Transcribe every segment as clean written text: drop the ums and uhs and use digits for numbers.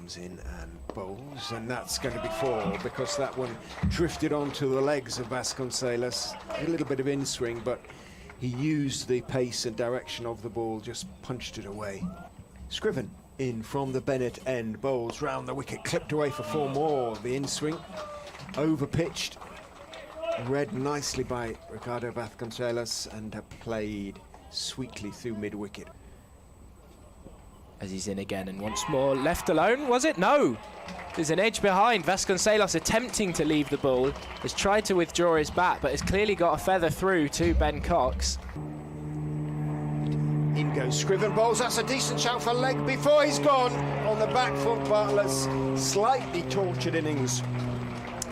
comes in and bowls, and that's going to be 4 because that one drifted onto the legs of Vasconcelos. A little bit of in-swing, but he used the pace and direction of the ball, just punched it away. Scriven in from the Bennett end, bowls round the wicket, clipped away for 4 more. The in-swing, over-pitched, read nicely by Ricardo Vasconcelos and played sweetly through mid-wicket. As he's in again and once more left alone, was it? No! There's an edge behind. Vasconcelos attempting to leave the ball, has tried to withdraw his bat, but has clearly got a feather through to Ben Cox. In goes Scriven, bowls, that's a decent shout for leg before he's gone. On the back foot, Bartlett's slightly tortured innings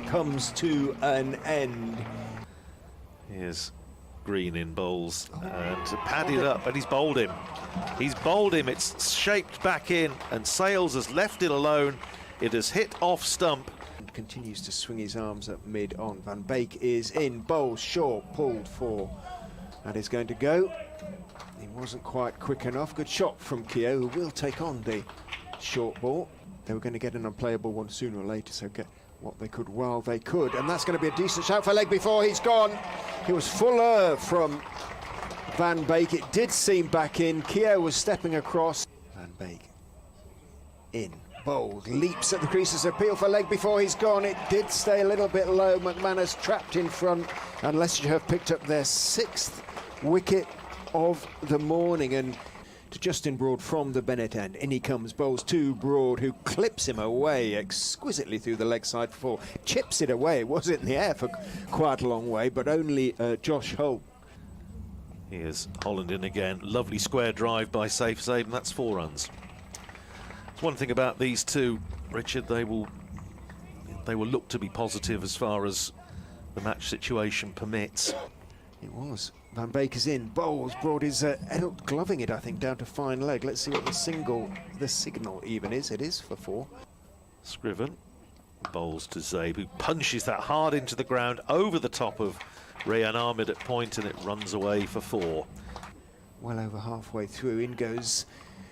comes to an end. Here's Green in bowls and padded up, and he's bowled him. He's bowled him, it's shaped back in, and Sales has left it alone. It has hit off stump. Continues to swing his arms up mid on. Van Beek is in, bowls short, pulled 4. And is going to go. He wasn't quite quick enough. Good shot from Keogh, who will take on the short ball. They were going to get an unplayable one sooner or later, so get what they could while they could. And that's going to be a decent shout for leg before he's gone. He was fuller from Van Beek. It did seem back in. Keogh was stepping across. Van Beek in. Bowled, leaps at the creases, appeal for leg before he's gone. It did stay a little bit low. McManus trapped in front, and Leicestershire have picked up their 6th wicket of the morning. And to Justin Broad from the Bennett end, in he comes, bowls to Broad, who clips him away exquisitely through the leg side for 4. Chips it away. It was in the air for quite a long way, but only Josh Holt. Here's Holland in again. Lovely square drive by Safe Save, and that's 4 runs. One thing about these two, Richard, they will look to be positive as far as the match situation permits. It was. Van Beek is in, bowls, Broad is gloving it, I think, down to fine leg. Let's see what the signal even is. It is for 4. Scriven bowls to Zabe, who punches that hard into the ground over the top of Rayan Ahmed at point, and it runs away for 4. Well over halfway through, in goes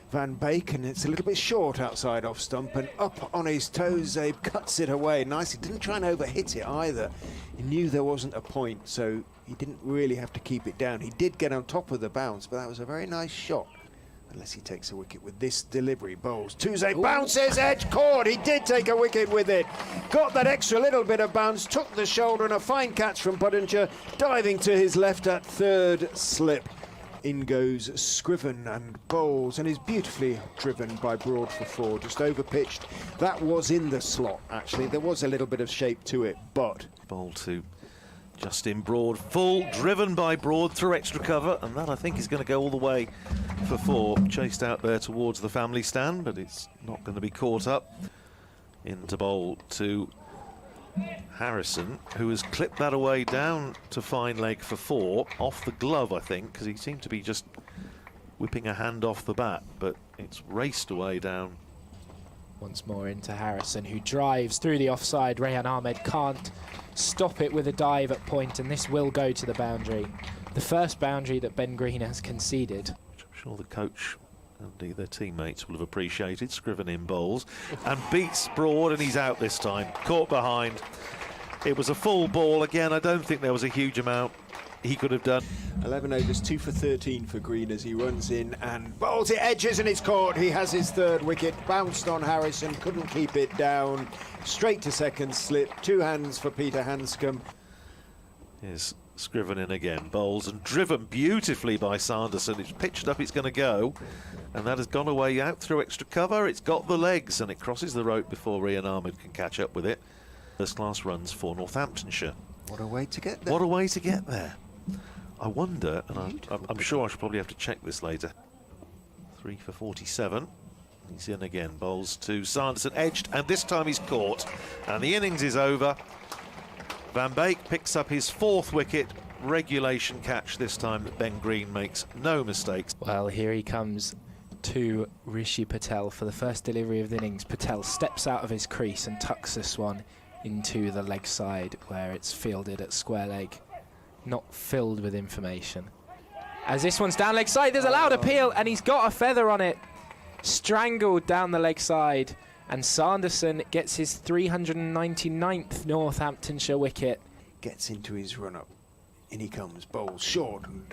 Van Beek, and it's a little bit short outside off stump, and up on his toes, Zabe cuts it away nicely. Didn't try and overhit it either. He knew there wasn't a point, so he didn't really have to keep it down. He did get on top of the bounce, but that was a very nice shot. Unless he takes a wicket with this delivery. Bowls, Zabe bounces, edge cord. He did take a wicket with it. Got that extra little bit of bounce, took the shoulder, and a fine catch from Pottinger, diving to his left at 3rd slip. In goes Scriven and bowls, and is beautifully driven by Broad for 4, just over pitched. That was in the slot, actually. There was a little bit of shape to it, but Bowl to Justin Broad, full, driven by Broad through extra cover, and that I think is going to go all the way for 4. Chased out there towards the family stand, but it's not going to be caught up. Into bowl to Harrison, who has clipped that away down to fine leg for 4, off the glove, I think, because he seemed to be just whipping a hand off the bat, but it's raced away down. Once more into Harrison, who drives through the offside. Rayan Ahmed can't stop it with a dive at point, and this will go to the boundary. The first boundary that Ben Green has conceded. Which I'm sure the coach and their teammates will have appreciated. Scriven in bowls and beats Broad, and he's out this time. Caught behind. It was a full ball. Again, I don't think there was a huge amount he could have done. 11 overs, 2 for 13 for Green as he runs in and bowls it, edges, and it's caught. He has his 3rd wicket, bounced on Harrison, couldn't keep it down. Straight to 2nd slip, 2 hands for Peter Hanscom. Here's Scriven in again, bowls and driven beautifully by Sanderson. It's pitched up, it's going to go, and that has gone away out through extra cover. It's got the legs, and it crosses the rope before Rayan Ahmed can catch up with it. First class runs for Northamptonshire. What a way to get there. What a way to get there. I wonder, and I'm sure I should probably have to check this later. 3 for 47. He's in again, bowls to Sanderson, edged, and this time he's caught, and the innings is over. Van Beek picks up his 4th wicket, regulation catch this time that Ben Green makes no mistakes. Well, here he comes to Rishi Patel for the first delivery of the innings. Patel steps out of his crease and tucks this one into the leg side, where it's fielded at square leg, not filled with information. As this one's down leg side, there's a loud appeal, and he's got a feather on it. Strangled down the leg side And Sanderson gets his 399th Northamptonshire wicket. Gets into his run-up. In he comes, bowls short. And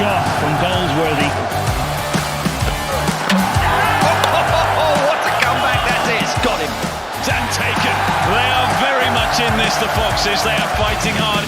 shot from Goldsworthy. Oh, what a comeback that is! Got him. And taken. They are very much in this, the Foxes. They are fighting hard.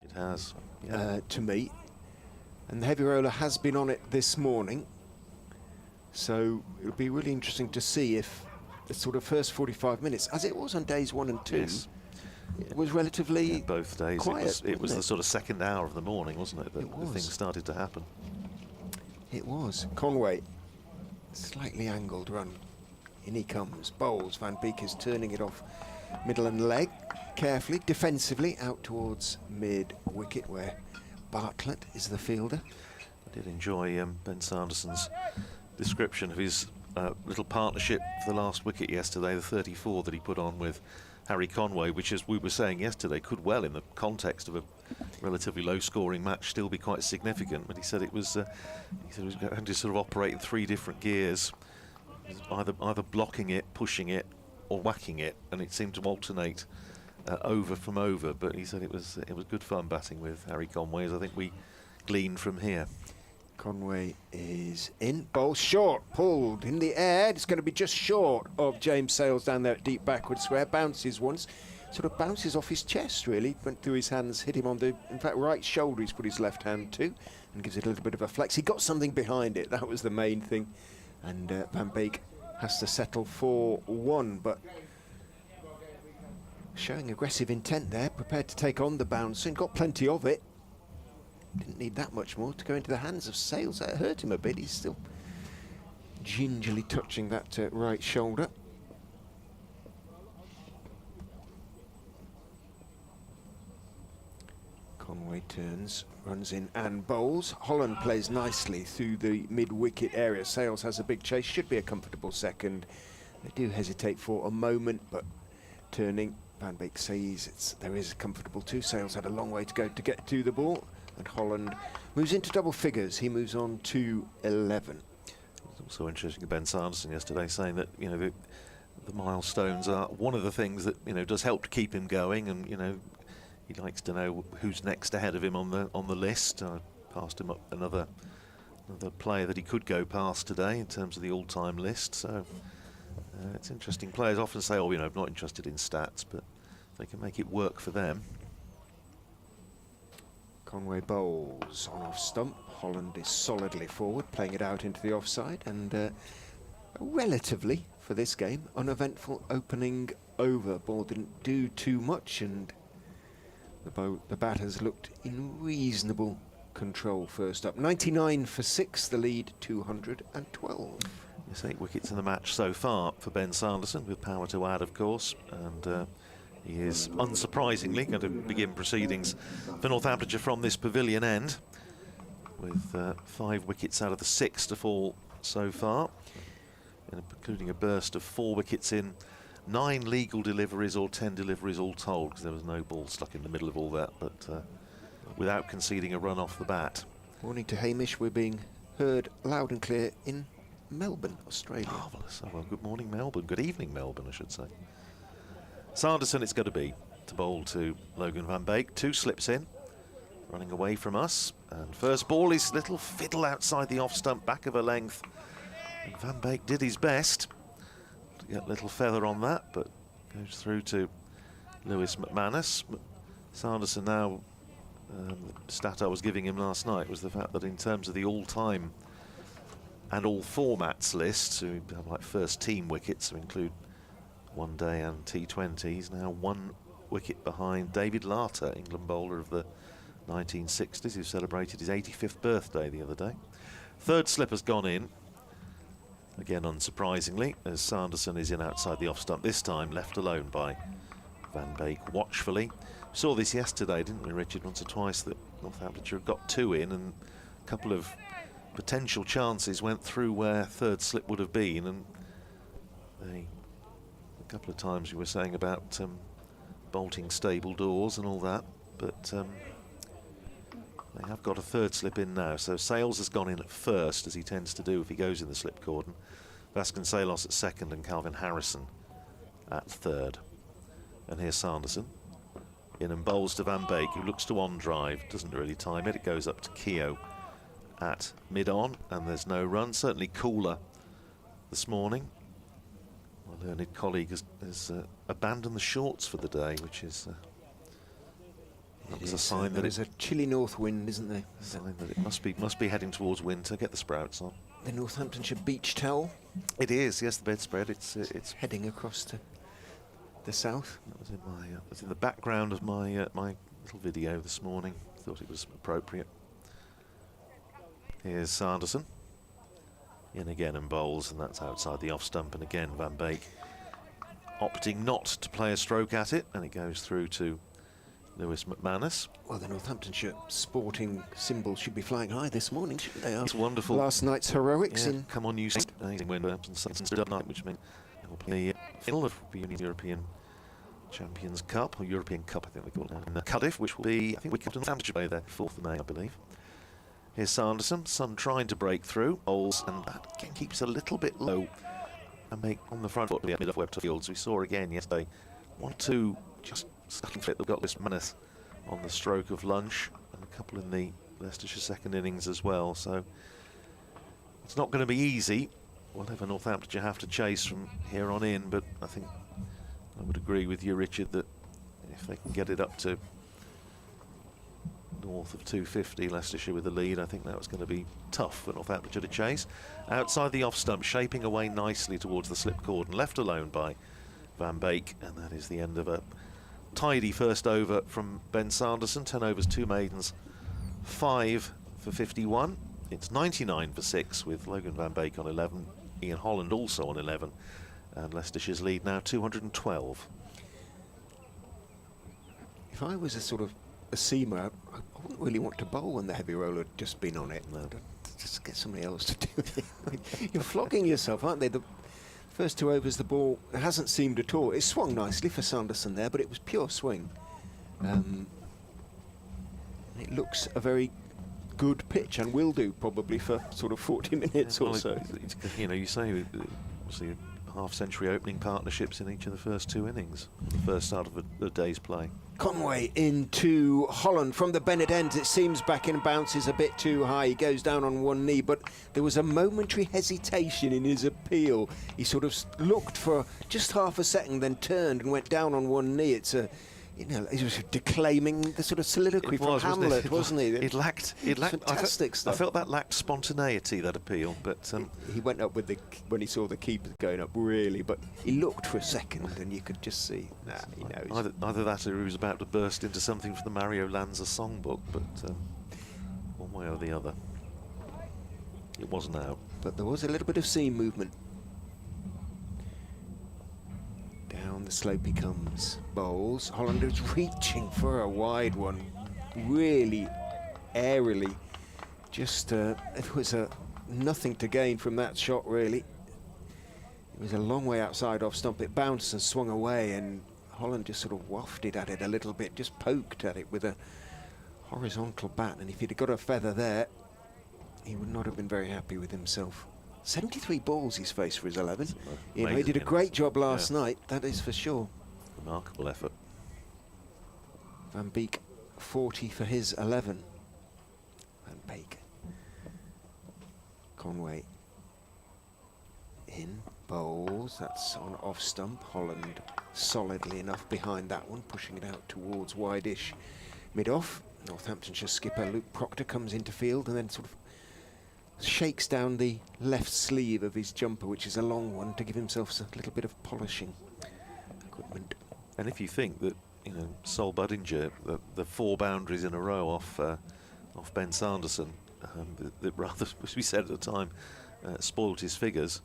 It has, yeah. To me. And the heavy roller has been on it this morning. So it'll be really interesting to see if the sort of first 45 minutes, as it was on days 1 and 2, Yes. it was relatively Both days. quiet, It was wasn't the sort of second hour of the morning, wasn't it? That It the was. things started to happen. It was. Conway, slightly angled run. In he comes. Bowles. Van Beek is turning it off middle and leg. Carefully, defensively, out towards mid-wicket where Bartlett is the fielder. I did enjoy Ben Sanderson's description of his little partnership for the last wicket yesterday, the 34 that he put on with Harry Conway, which, as we were saying yesterday, could well, in the context of a relatively low-scoring match, still be quite significant. But he said it was going to sort of operate in 3 different gears, either blocking it, pushing it, or whacking it, and it seemed to alternate over from over. But he said it was good fun batting with Harry Conway, as I think we gleaned from here. Conway is in. Ball short, pulled in the air. It's going to be just short of James Sales down there at deep backward square. Bounces once, sort of bounces off his chest really. Went through his hands, hit him on the, in fact, right shoulder. He's put his left hand to, and gives it a little bit of a flex. He got something behind it. That was the main thing. And Van Beek has to settle for 1, but showing aggressive intent there, prepared to take on the bouncer and got plenty of it. Didn't need that much more to go into the hands of Sales. That hurt him a bit. He's still gingerly touching that right shoulder. Conway turns, runs in and bowls. Holland plays nicely through the mid-wicket area. Sales has a big chase, should be a comfortable second. They do hesitate for a moment, but turning, Van Beek sees there is comfortable too. Sales had a long way to go to get to the ball. And Holland moves into double figures. He moves on to 11. It's also interesting, Ben Sanderson yesterday saying that, you know, the milestones are one of the things that, you know, does help to keep him going, and, you know, he likes to know who's next ahead of him on the list. I passed him up another player that he could go past today in terms of the all-time list. So it's interesting. Players often say, "Oh, you know, I'm not interested in stats," but they can make it work for them. Conway bowls on off stump. Holland is solidly forward, playing it out into the offside, and relatively, for this game, uneventful opening over. Ball didn't do too much, and the batters looked in reasonable control first up. 99 for 6, the lead 212. Yes, 8 wickets in the match so far for Ben Sanderson, with power to add, of course, and he is unsurprisingly going to begin proceedings for Northamptonshire from this pavilion end, with 5 wickets out of the 6 to fall so far, including a burst of 4 wickets in 9 legal deliveries or 10 deliveries all told, because there was no ball stuck in the middle of all that, but without conceding a run off the bat. Morning to Hamish. We're being heard loud and clear in Melbourne, Australia. Marvellous. Oh, well, good morning, Melbourne. Good evening, Melbourne, I should say. Sanderson it's going to be to bowl to Logan Van Beek. 2 slips in, running away from us. And first ball is little fiddle outside the off stump, back of a length. And Van Beek did his best to get a little feather on that, but goes through to Lewis McManus. Sanderson now, the stat I was giving him last night was the fact that in terms of the all-time and all formats lists, who have like first team wickets, who include one day and T20, he's now 1 wicket behind David Larter, England bowler of the 1960s, who celebrated his 85th birthday the other day. 3rd slip has gone in, again unsurprisingly, as Sanderson is in outside the off stump, this time left alone by Van Beek watchfully. Saw this yesterday, didn't we, Richard, once or twice, that Northamptonshire got 2 in, and a couple of potential chances went through where 3rd slip would have been, and a couple of times we were saying about bolting stable doors and all that, but they have got a 3rd slip in now. So Sales has gone in at first, as he tends to do if he goes in the slip cordon. Vasconcelos at 2nd and Calvin Harrison at 3rd. And here's Sanderson in and bowls to Van Beek, who looks to on drive, doesn't really time it. It goes up to Keogh at mid-on, and there's no run. Certainly cooler this morning. My learned colleague has abandoned the shorts for the day, which is That was a sign that there's a chilly north wind, isn't there? a sign that it must be heading towards winter. Get the sprouts on. The Northamptonshire beach towel It is, yes, the bedspread. It's heading across to the south. that was in my was in the background of my my little video this morning. Thought it was appropriate. Here's Sanderson. In again and bowls, and that's outside the off stump. And again, Van Beek opting not to play a stroke at it, and it goes through to Lewis McManus. Well, the Northamptonshire sporting symbol should be flying high this morning, shouldn't they? It's wonderful. Last night's heroics Yeah, in. come on, you win tonight, which means they'll play the final of the European Champions Cup, or European Cup, I think they call it, in Cardiff, which will be, I think, we come to Northamptonshire Bay there, 4th of May, I believe. Here's Sanderson, Sun trying to break through, bowls, and that again keeps a little bit low and make on the front foot mid off Webster Fields. We saw again yesterday, 1-2 just stuck fit. They've got this menace on the stroke of lunch, and a couple in the Leicestershire second innings as well. So it's not going to be easy. Whatever Northamptonshire have to chase from here on in, but I think I would agree with you, Richard, that if they can get it up to north of 250, Leicestershire with the lead, I think that was going to be tough for Northamptonshire to chase. Outside the off stump, shaping away nicely towards the slip cordon, left alone by Van Beek, and that is the end of a tidy first over from Ben Sanderson. 10 overs, 2 maidens, 5 for 51. It's 99 for 6 with Logan Van Beek on 11, Ian Holland also on 11, and Leicestershire's lead now 212. If I was a sort of a seamer, I wouldn't really want to bowl when the heavy roller had just been on it. No. Just get somebody else to do it. I mean, you're flogging yourself, aren't they? The first 2 overs, the ball hasn't seemed at all. It swung nicely for Sanderson there, but it was pure swing. It looks a very good pitch and will do probably for sort of 40 minutes or so. You know, you say obviously half-century opening partnerships in each of the first 2 innings, the first start of the day's play. Conway into Holland from the Bennett ends. It seems back in bounces a bit too high. He goes down on one knee, but there was a momentary hesitation in his appeal. He sort of looked for just half a second, then turned and went down on one knee. It's a, you know, he was declaiming the sort of soliloquy from Hamlet, wasn't he? It lacked fantastic stuff. I felt that lacked spontaneity, that appeal, but he went up with when he saw the keeper going up, really, but he looked for a second and you could just see, he knows. Either that or he was about to burst into something from the Mario Lanza songbook, but one way or the other, it wasn't out. But there was a little bit of seam movement. Down the slope he comes, bowls. Hollander's reaching for a wide one, really airily. Just it was nothing to gain from that shot, really. It was a long way outside off stump. It bounced and swung away, and Holland just sort of wafted at it a little bit, just poked at it with a horizontal bat. And if he'd have got a feather there, he would not have been very happy with himself. 73 balls he's faced for his 11. You know, he did a great job last night, that is for sure. Remarkable effort. Van Beek 40 for his 11. Van Beek. Conway in, bowls, that's on off stump. Holland solidly enough behind that one, pushing it out towards wide-ish mid-off. Northamptonshire skipper Luke Proctor comes into field and then sort of shakes down the left sleeve of his jumper, which is a long one, to give himself a little bit of polishing equipment. And if you think that, you know, Sol Budinger, the 4 boundaries in a row off Ben Sanderson, that rather, as we said at the time, spoiled his figures,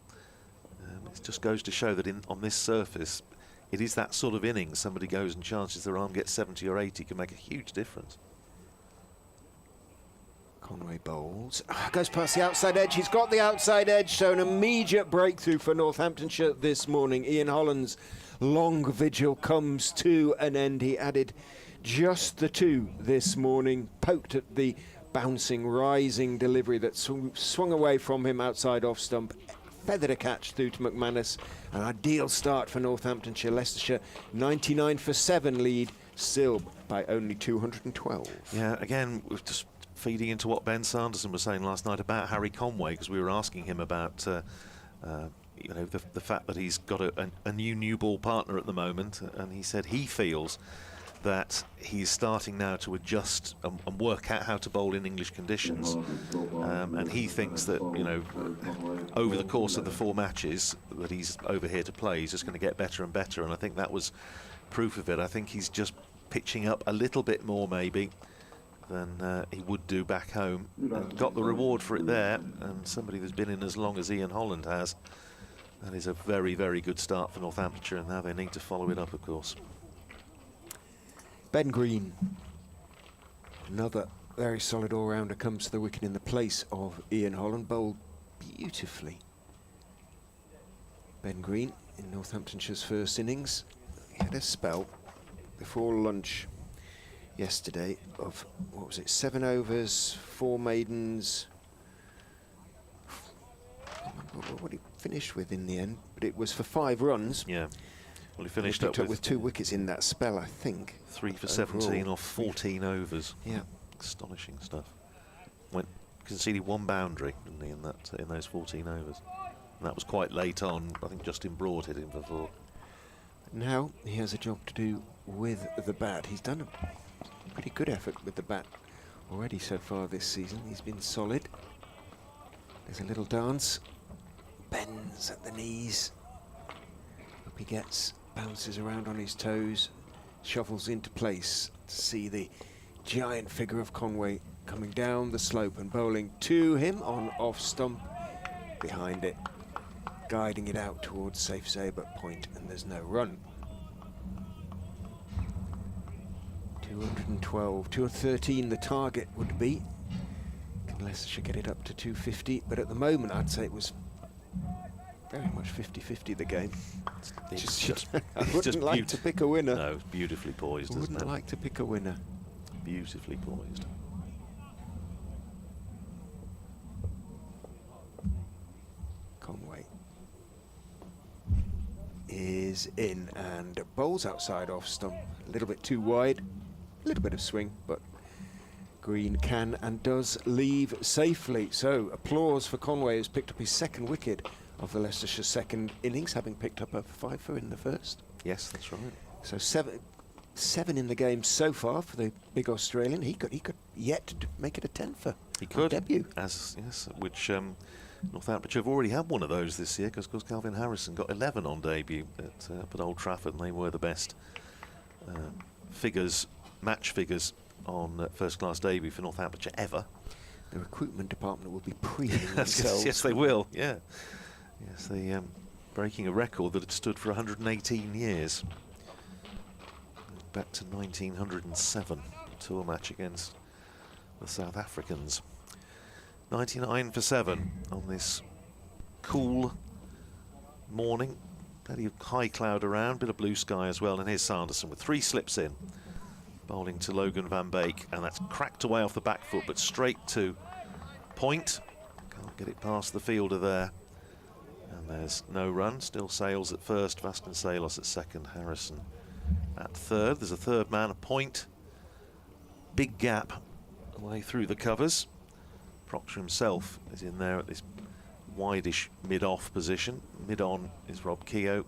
it just goes to show that on this surface, it is that sort of innings. Somebody goes and chances their arm gets 70 or 80 can make a huge difference. Conway bowls, goes past the outside edge. He's got the outside edge, so an immediate breakthrough for Northamptonshire this morning. Ian Holland's long vigil comes to an end. He added just the 2 this morning, poked at the bouncing, rising delivery that swung away from him outside off stump, feathered a catch through to McManus. An ideal start for Northamptonshire. Leicestershire 99 for 7 lead, still by only 212. Yeah, again, we've just feeding into what Ben Sanderson was saying last night about Harry Conway, because we were asking him about you know, the fact that he's got a new ball partner at the moment, and he said he feels that he's starting now to adjust and work out how to bowl in English conditions. And he thinks that, you know, over the course of the 4 matches that he's over here to play, he's just going to get better and better. And I think that was proof of it. I think he's just pitching up a little bit more, maybe, than he would do back home. And got the reward for it there. And somebody that's been in as long as Ian Holland has, that is a very, very good start for Northamptonshire. And now they need to follow it up, of course. Ben Green, another very solid all-rounder, comes to the wicket in the place of Ian Holland, bowled beautifully. Ben Green in Northamptonshire's first innings. He had a spell before lunch yesterday of, what was it, 7 overs, 4 maidens. I can't remember what he finished with in the end, but it was for 5 runs. Yeah. Well, he finished He up picked with 2 wickets in that spell, I think. 3 for overall. 17 off 14 overs. Yeah. Astonishing stuff. Conceded 1 boundary, didn't he, in those 14 overs. And that was quite late on. I think Justin Broad hit him for 4. Now he has a job to do with the bat. He's done a pretty good effort with the bat already so far this season. He's been solid. There's a little dance. Bends at the knees. Up he gets. Bounces around on his toes. Shuffles into place to see the giant figure of Conway coming down the slope and bowling to him on off stump. Behind it, guiding it out towards safe save at point, and there's no run. 212, 213 the target would be. Can Leicestershire get it up to 250? But at the moment, I'd say it was very much 50-50 the game. I wouldn't like to pick a winner. No, it's beautifully poised, I isn't wouldn't it? like to pick a winner. Beautifully poised. Conway is in and bowls outside off stump. A little bit too wide, a little bit of swing, but Green can and does leave safely. So applause for Conway, who's picked up his 2nd wicket of the Leicestershire 2nd innings, having picked up a 5-for in the first. Yes, that's right. So 7 in the game so far for the big Australian. He could yet make it a 10-for. He could. Debut. Which Northamptonshire have already had one of those this year, because Calvin Harrison got 11 on debut at Old Trafford, and they were the best match figures on first-class debut for Northamptonshire ever. The recruitment department will be preening themselves. Yes, they will. Yeah. Yes, they breaking a record that had stood for 118 years. Back to 1907, tour match against the South Africans. 99 for 7 on this cool morning. Plenty of high cloud around, bit of blue sky as well. And here's Sanderson with 3 slips in, bowling to Logan van Beek, and that's cracked away off the back foot, but straight to point. Can't get it past the fielder there. And there's no run. Still Sales at first, Vasconcelos at 2nd, Harrison at 3rd. There's a 3rd man, a point. Big gap away through the covers. Proctor himself is in there at this wideish mid-off position. Mid-on is Rob Keogh.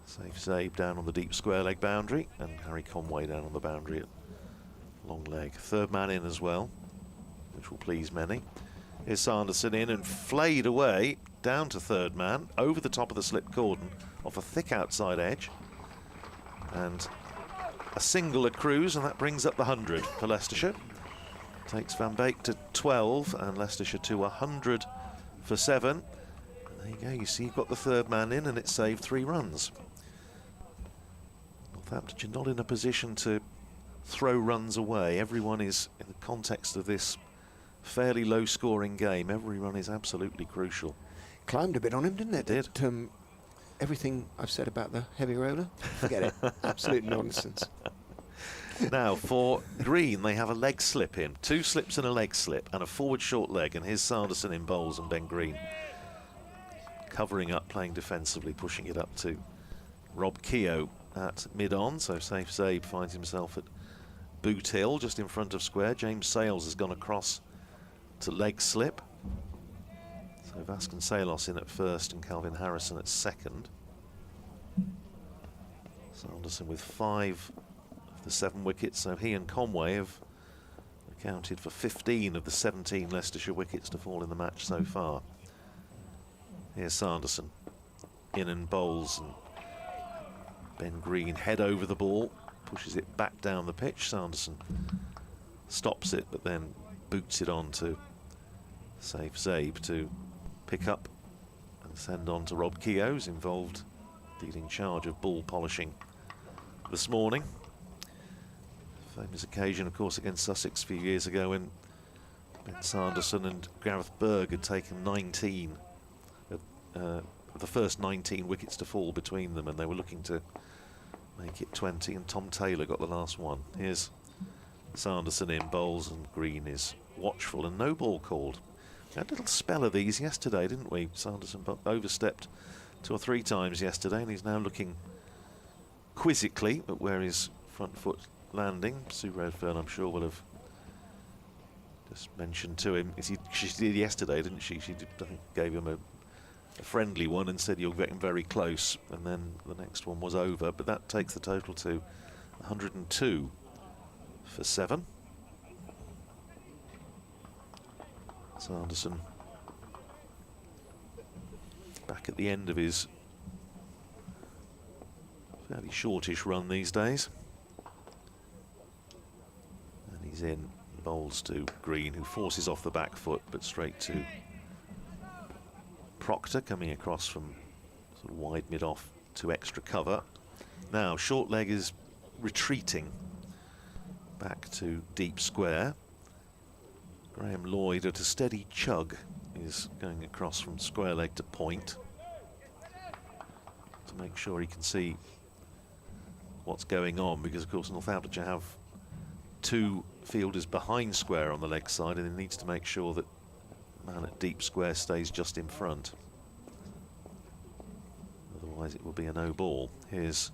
Safe save down on the deep square leg boundary, and Harry Conway down on the boundary at long leg. 3rd man in as well, which will please many. Here's Sanderson in and flayed away down to 3rd man, over the top of the slip cordon, off a thick outside edge. And a single accrues, and that brings up the 100 for Leicestershire. Takes Van Beek to 12 and Leicestershire to 100 for 7. And there you go, you see you've got the 3rd man in, and it saved 3 runs. Northamptonshire not in a position to throw runs away. Everyone is, in the context of this fairly low scoring game, every run is absolutely crucial. Climbed a bit on him, didn't it? It did. Everything I've said about the heavy roller, forget it. Absolute nonsense. Now for Green, they have a leg slip in. 2 slips and a leg slip and a forward short leg, and here's Sanderson in bowls and Ben Green covering up, playing defensively, pushing it up to Rob Keogh at mid-on. So safe save finds himself at Boot Hill, just in front of square. James Sales has gone across to leg slip. So Vasconcelos in at 1st and Calvin Harrison at 2nd. Sanderson with 5 of the 7 wickets, so he and Conway have accounted for 15 of the 17 Leicestershire wickets to fall in the match so far. Here's Sanderson, in and bowls, and Ben Green head over the ball, pushes it back down the pitch. Sanderson stops it, but then boots it on to save Zabe to pick up and send on to Rob Keogh, who's involved, leading charge of ball polishing this morning. Famous occasion, of course, against Sussex a few years ago when Ben Sanderson and Gareth Berg had taken 19 of the first 19 wickets to fall between them, and they were looking to make it 20, and Tom Taylor got the last one. Here's Sanderson in bowls, and Green is watchful, and no ball called. We had a little spell of these yesterday, didn't we? Sanderson overstepped 2 or 3 times yesterday, and he's now looking quizzically at where his front foot landing. Sue Redfern, I'm sure, will have just mentioned to him, she did yesterday, didn't she? She did, I think, gave him a friendly one and said you're getting very close, and then the next one was over, but that takes the total to 102 for 7. Sanderson back at the end of his fairly shortish run these days, and he's in. Bowls to Green, who forces off the back foot, but straight to Proctor, coming across from sort of wide mid-off to extra cover. Now short leg is retreating back to deep square. Graham Lloyd at a steady chug is going across from square leg to point to make sure he can see what's going on, because of course Northamptonshire have 2 fielders behind square on the leg side, and he needs to make sure that man at deep square stays just in front. Otherwise it will be a no ball. Here's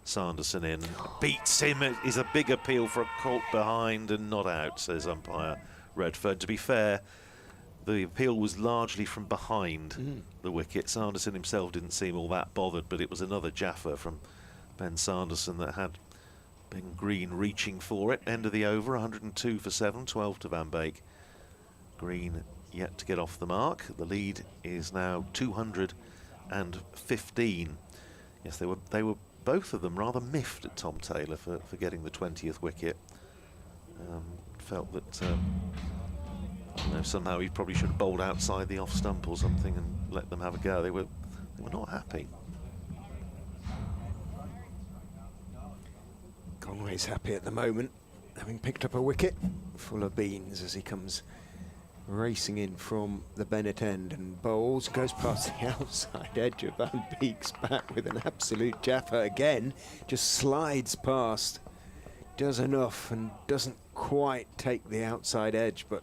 Sanderson in, beats him. It is a big appeal for a caught behind and not out, says umpire Redfern. To be fair, the appeal was largely from behind the wicket. Sanderson himself didn't seem all that bothered, but it was another Jaffa from Ben Sanderson that had Ben Green reaching for it. End of the over, 102 for 7, 12 to Van Beek. Green yet to get off the mark. The lead is now 215. Yes, they were both of them rather miffed at Tom Taylor for getting the 20th wicket. Felt that you know, somehow he probably should have bowled outside the off stump or something and let them have a go. They were not happy. Conway's happy at the moment, having picked up a wicket full of beans as he comes racing in from the Bennett end and bowls, goes past the outside edge of Van Beek's bat with an absolute Jaffa again, just slides past, does enough and doesn't quite take the outside edge, but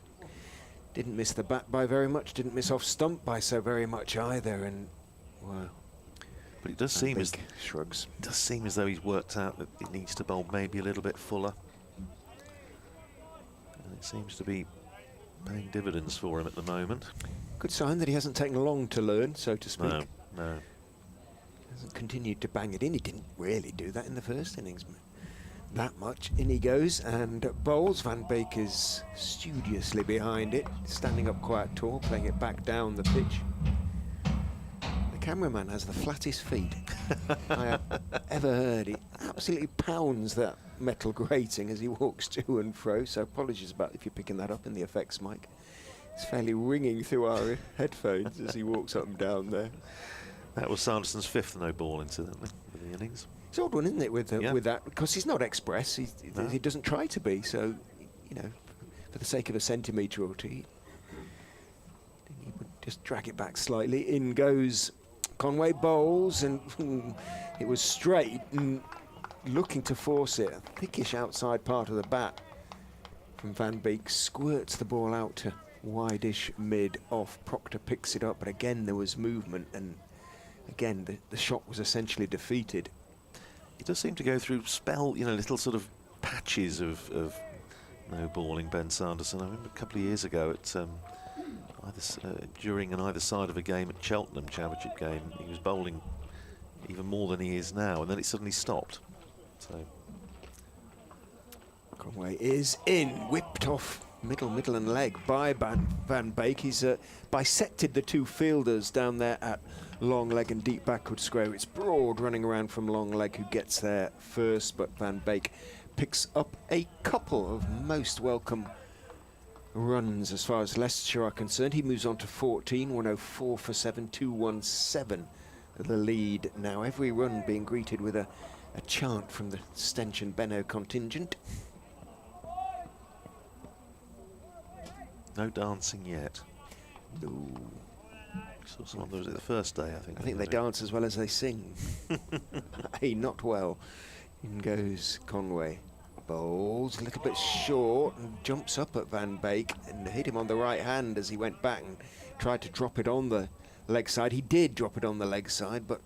didn't miss the bat by very much, didn't miss off stump by so very much either, and wow. But it does seem as shrugs. It does seem as though he's worked out that it needs to bowl maybe a little bit fuller. And it seems to be paying dividends for him at the moment. Good sign that he hasn't taken long to learn, so to speak. No. Hasn't continued to bang it in. He didn't really do that in the first innings. That much. In he goes and bowls. Van Beek is studiously behind it, standing up quite tall, playing it back down the pitch. Cameraman has the flattest feet I have ever heard. He absolutely pounds that metal grating as he walks to and fro, so apologies about if you're picking that up in the effects mic. It's fairly ringing through our headphones as he walks up and down there. That was Sanderson's 5th no ball, incidentally, for the innings. It's an odd one, isn't it, with that, because he's not express, he doesn't try to be, so, you know, for the sake of a centimetre or two, he would just drag it back slightly. In goes Conway, bowls, and it was straight and looking to force it. A thickish outside part of the bat from Van Beek, squirts the ball out to wide-ish mid-off. Proctor picks it up, but again there was movement, and again the shot was essentially defeated. He does seem to go through little sort of patches of no balling, Ben Sanderson. I remember a couple of years ago at during and either side of a game at Cheltenham Championship game, he was bowling even more than he is now, and then it suddenly stopped. So Conway is in, whipped off middle and leg by Van Beek. He's bisected the two fielders down there at long leg and deep backward square. It's Broad running around from long leg who gets there first, but Van Beek picks up a couple of most welcome runs as far as Leicestershire are concerned. He moves on to 14, 104 for 7, 217 the lead. Now every run being greeted with a chant from the Stench and Benno contingent. no dancing yet. No. Saw someone, was it the first day, I think? I think they dance as well as they sing. Hey, not well. In goes Conway. Bowls a little bit short and jumps up at Van Beek and hit him on the right hand as he went back and tried to drop it on the leg side. He did drop it on the leg side, but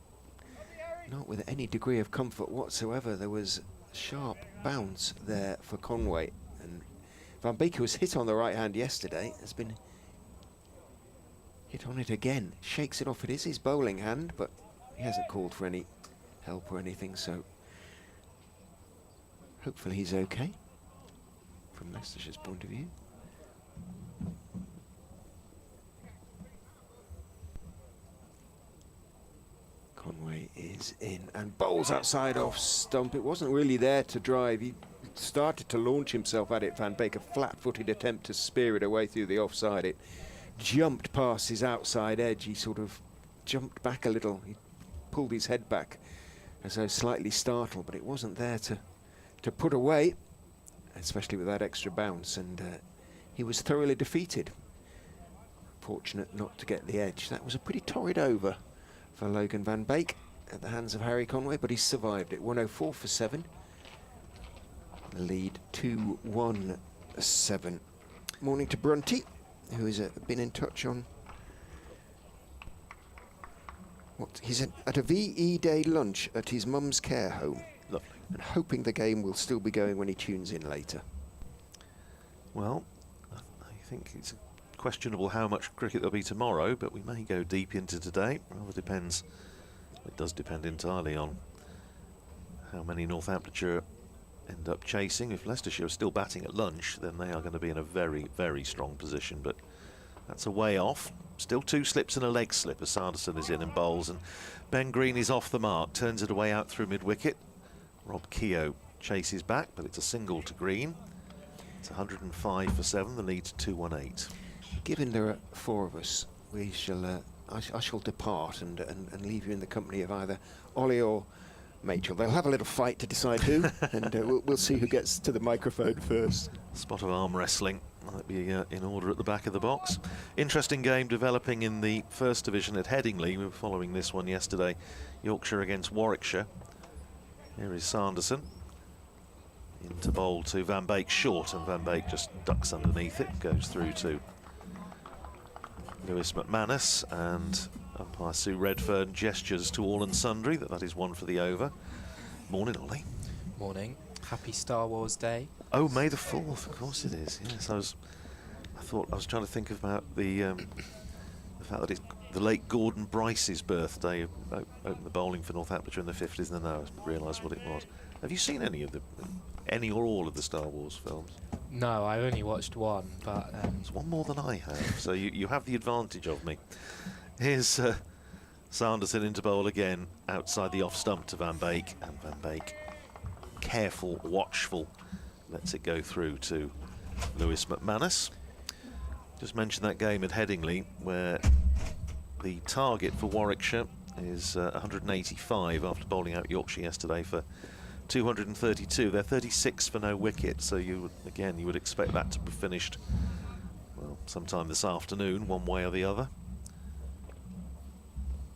not with any degree of comfort whatsoever. There was a sharp bounce there for Conway, and Van Beek, who was hit on the right hand yesterday, has been hit on it again. Shakes it off. It is his bowling hand, but he hasn't called for any help or anything, so hopefully he's okay from Leicestershire's point of view. Conway is in and bowls outside off stump. It wasn't really there to drive. He started to launch himself at it, Van Beek, a flat-footed attempt to spear it away through the offside. It jumped past his outside edge. He sort of jumped back a little. He pulled his head back as though slightly startled, but it wasn't there to put away, especially with that extra bounce, and he was thoroughly defeated. Fortunate not to get the edge. That was a pretty torrid over for Logan Van Beek at the hands of Harry Conway, but he survived it. 104 for 7. The lead 217. Morning to Brunty, who has been in touch on what he's at a VE Day lunch at his mum's care home. Lovely. And hoping the game will still be going when he tunes in later. Well, I think it's questionable how much cricket there'll be tomorrow, but we may go deep into today. Rather depends. It does depend entirely on how many Northamptonshire end up chasing. If Leicestershire are still batting at lunch, then they are going to be in a very, very strong position, but that's a way off. Still 2 slips and a leg slip as Sanderson is in and bowls, and Ben Green is off the mark, turns it away out through mid-wicket. Rob Keogh chases back, but it's a single to Green. It's 105 for 7, the lead to 218. Given there are 4 of us, we shall. I shall depart and leave you in the company of either Ollie or Machel. They'll have a little fight to decide who, and we'll see who gets to the microphone first. Spot of arm wrestling might be in order at the back of the box. Interesting game developing in the First Division at Headingley. We were following this one yesterday. Yorkshire against Warwickshire. Here is Sanderson into bowl to Van Beek short, and Van Beek just ducks underneath it, goes through to Lewis McManus, and umpire Sue Redfern gestures to all and sundry that is one for the over. Morning, Ollie. Morning. Happy Star Wars Day. Oh, May the 4th, of course it is. Yes, I was trying to think about the fact that it's the late Gordon Bryce's birthday. Opened the bowling for Northamptonshire in the 50s, and then I realised what it was. Have you seen any or all of the Star Wars films? No, I only watched one, but There's one more than I have, so you have the advantage of me. Here's Sanderson into bowl again, outside the off stump to Van Beek, and Van Beek, careful, watchful, lets it go through to Lewis McManus. Just mentioned that game at Headingley, where the target for Warwickshire is 185 after bowling out Yorkshire yesterday for 232. They're 36 for no wicket, so you would expect that to be finished, well, sometime this afternoon, one way or the other.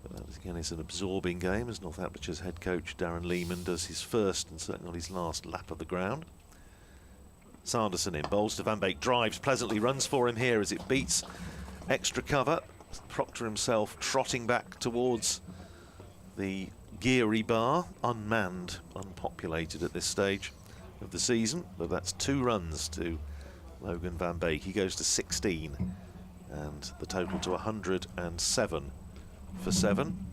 But that again is an absorbing game as Northamptonshire's head coach Darren Lehman does his first and certainly not his last lap of the ground. Sanderson in, bowls to Van Beek, drives pleasantly, runs for him here as it beats extra cover. Proctor himself trotting back towards the Geary bar, unmanned, unpopulated at this stage of the season, but that's 2 runs to Logan Van Beek. He goes to 16, and the total to 107 for 7.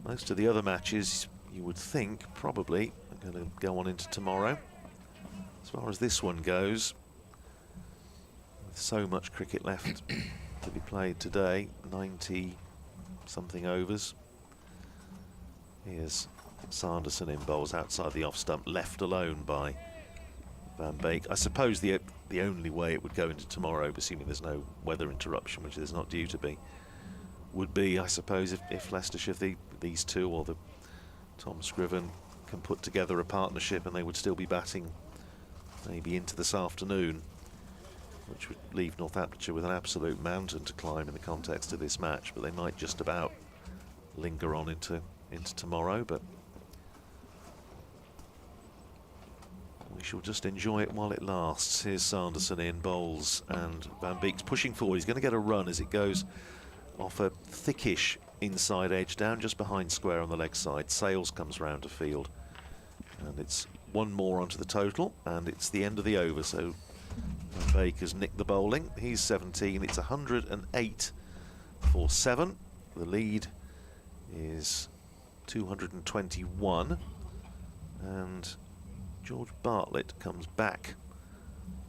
Most of the other matches, you would think, probably are going to go on into tomorrow. As far as this one goes, with so much cricket left to be played today, 90-something overs. Here's Sanderson in bowls outside the off stump, left alone by Van Beek. I suppose the only way it would go into tomorrow, assuming there's no weather interruption, which there's not due to be, would be, I suppose, if Leicestershire, these two, or the Tom Scriven, can put together a partnership, and they would still be batting maybe into this afternoon, which would leave Northamptonshire with an absolute mountain to climb in the context of this match. But they might just about linger on into tomorrow. But we shall just enjoy it while it lasts. Here's Sanderson in bowls, and Van Beek's pushing forward. He's going to get a run as it goes off a thickish inside edge down just behind square on the leg side. Sales comes round to field, and it's one more onto the total, and it's the end of the over. So Van Beek has nicked the bowling. He's 17. It's 108 for 7. The lead is 221, and George Bartlett comes back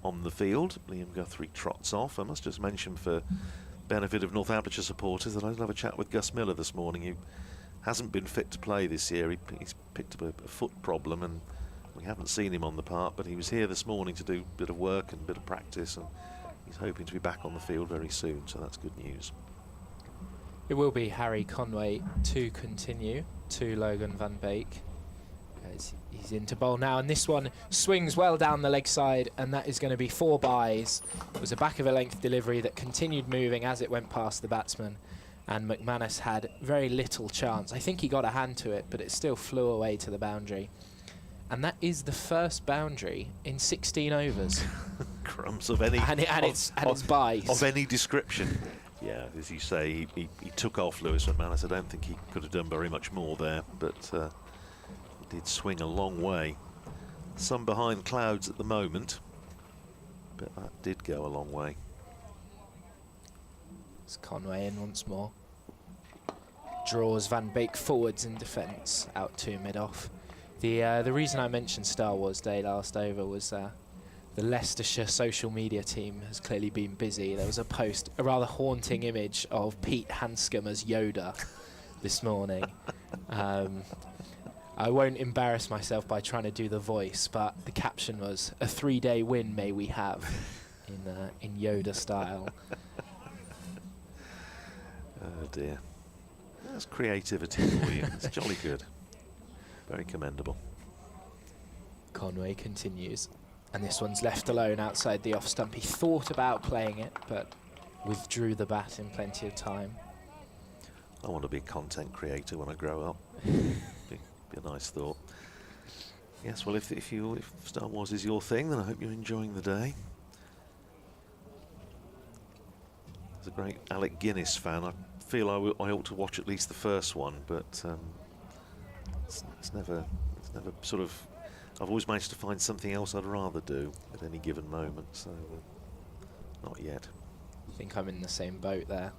on the field. Liam Guthrie trots off. I must just mention, for benefit of Northamptonshire supporters, that I did have a chat with Gus Miller this morning, who hasn't been fit to play this year. He's picked up a foot problem, and we haven't seen him on the park, but he was here this morning to do a bit of work and a bit of practice, and he's hoping to be back on the field very soon, so that's good news. It will be Harry Conway to continue to Logan Van Beek. He's into bowl now, and this one swings well down the leg side, and that is going to be 4 byes. It was a back of a length delivery that continued moving as it went past the batsman, and McManus had very little chance. I think he got a hand to it, but it still flew away to the boundary. And that is the first boundary in 16 overs. Crumbs of any... it's byes. Of any description. Yeah, as you say, he took off Lewis McManus. I don't think he could have done very much more there, but he did swing a long way. Some behind clouds at the moment, but that did go a long way. It's Conway in once more. Draws Van Beek forwards in defence, out to mid-off. The reason I mentioned Star Wars Day last over was the Leicestershire social media team has clearly been busy. There was a post, a rather haunting image of Pete Hanscom as Yoda this morning. I won't embarrass myself by trying to do the voice, but the caption was, "A 3-day win may we have," in Yoda style. Oh dear. That's creativity for you. It's jolly good. Very commendable. Conway continues, and this one's left alone outside the off stump. He thought about playing it, but withdrew the bat in plenty of time. I want to be a content creator when I grow up. be a nice thought. Yes, well, if Star Wars is your thing, then I hope you're enjoying the day. As a great Alec Guinness fan, I feel I ought to watch at least the first one, but it's never sort of. I've always managed to find something else I'd rather do at any given moment, so not yet. I think I'm in the same boat there.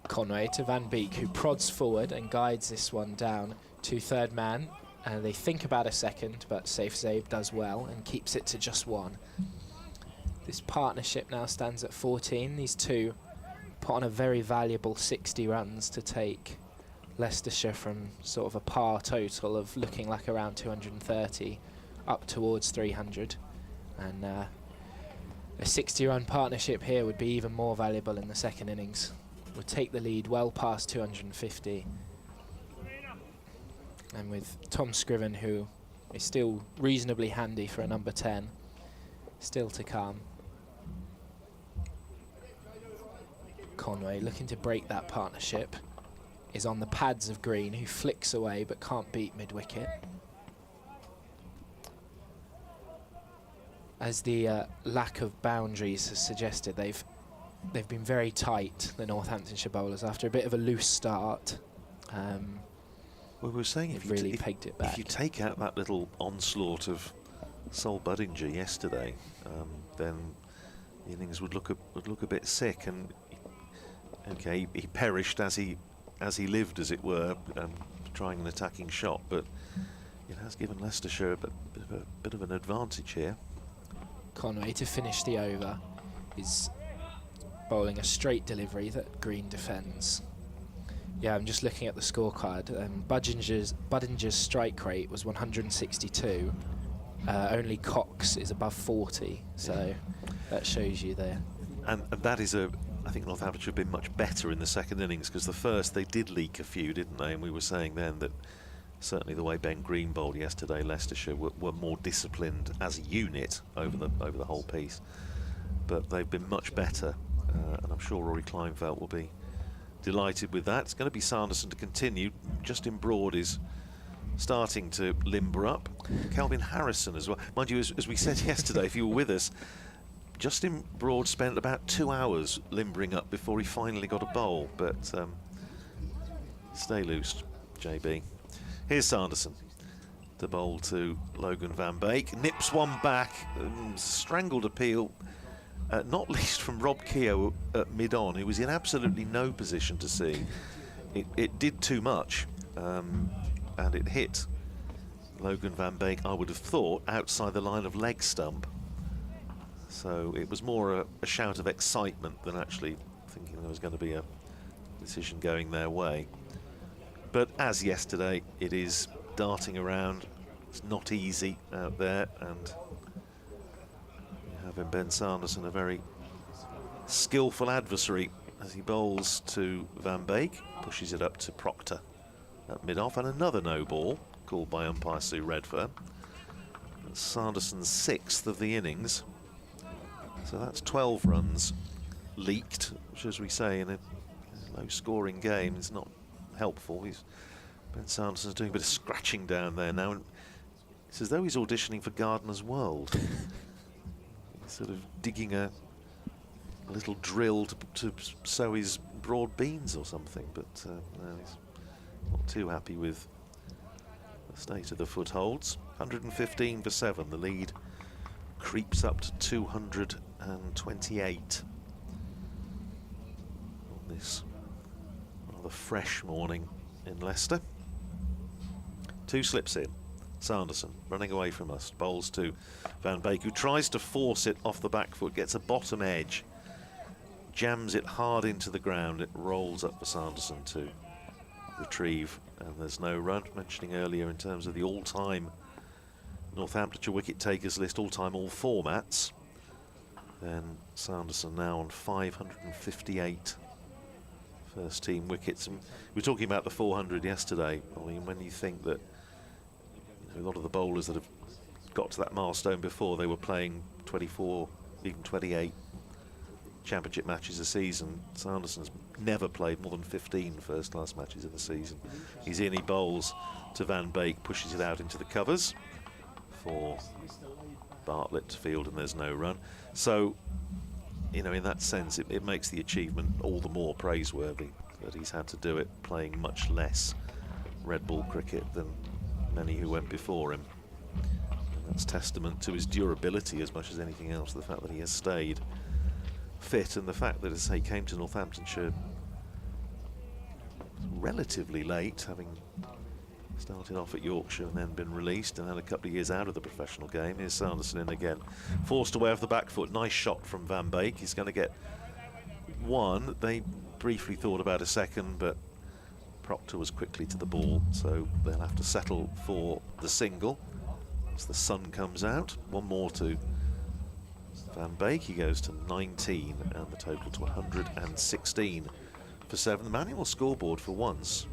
Conway to Van Beek, who prods forward and guides this one down to third man. They think about a second, but Safe Zabe does well and keeps it to just 1. This partnership now stands at 14. These two put on a very valuable 60 runs to take Leicestershire from sort of a par total of looking like around 230 up towards 300. And a 60-run partnership here would be even more valuable in the second innings. Would take the lead well past 250. And with Tom Scriven, who is still reasonably handy for a number 10, still to come. Conway looking to break that partnership is on the pads of Green, who flicks away but can't beat mid-wicket. As the lack of boundaries has suggested, they've been very tight, the Northamptonshire bowlers, after a bit of a loose start. Well, we were saying if really pegged it back. If you take out that little onslaught of Sol Budinger yesterday, then the innings would look a bit sick. And okay, he perished as he as he lived, as it were, trying an attacking shot, but it has given Leicestershire a bit of an advantage here. Conway to finish the over is bowling a straight delivery that Green defends. Yeah, I'm just looking at the scorecard. Buddinger's strike rate was 162. Only Cox is above 40, so that shows you there. And that is I think Northamptonshire have been much better in the second innings, because the first they did leak a few, didn't they? And we were saying then that certainly the way Ben Green bowled yesterday, Leicestershire were more disciplined as a unit over the whole piece. But they've been much better, and I'm sure Rory Kleinfeld will be delighted with that. It's going to be Sanderson to continue. Justin Broad is starting to limber up. Kelvin Harrison as well. Mind you, as we said yesterday, if you were with us, Justin Broad spent about 2 hours limbering up before he finally got a bowl. But stay loose, JB. Here's Sanderson. The bowl to Logan van Beek. Nips one back. Strangled appeal. Not least from Rob Keogh at mid-on, who was in absolutely no position to see. It did too much, and it hit Logan van Beek, I would have thought, outside the line of leg stump. So it was more a shout of excitement than actually thinking there was going to be a decision going their way. But as yesterday, it is darting around. It's not easy out there, and having Ben Sanderson, a very skillful adversary, as he bowls to Van Beek, pushes it up to Proctor at mid-off, and another no ball called by umpire Sue Redfern. That's Sanderson's 6th of the innings, so that's 12 runs leaked, which, as we say, in a low-scoring game is not helpful. Ben Sanderson's doing a bit of scratching down there now, and it's as though he's auditioning for Gardener's World. Sort of digging a little drill to sow his broad beans or something, but no, he's not too happy with the state of the footholds. 115 for 7, the lead creeps up to 228 on this rather fresh morning in Leicester. 2 slips in. Sanderson running away from us, bowls to Van Beek, who tries to force it off the back foot, gets a bottom edge, jams it hard into the ground. It rolls up for Sanderson to retrieve, and there's no run. Mentioning earlier in terms of the all-time Northamptonshire wicket takers list, all-time, all formats, then Sanderson now on 558 first team wickets. And we were talking about the 400 yesterday. I mean, when you think that a lot of the bowlers that have got to that milestone before, they were playing 24, even 28 championship matches a season. Sanderson's never played more than 15 first-class matches in the season. He's in, he bowls to Van Beek, pushes it out into the covers for Bartlett to field, and there's no run. So, you know, in that sense, it makes the achievement all the more praiseworthy that he's had to do it playing much less red ball cricket than many who went before him. And that's testament to his durability as much as anything else, the fact that he has stayed fit, and the fact that, as I say, he came to Northamptonshire relatively late, having started off at Yorkshire and then been released and had a couple of years out of the professional game. Here's Sanderson in again, forced away off the back foot. Nice shot from Van Beek. He's going to get one. They briefly thought about a second, but Proctor was quickly to the ball, so they'll have to settle for the single as the sun comes out. One more to Van Beek. He goes to 19, and the total to 116 for 7. The manual scoreboard for once,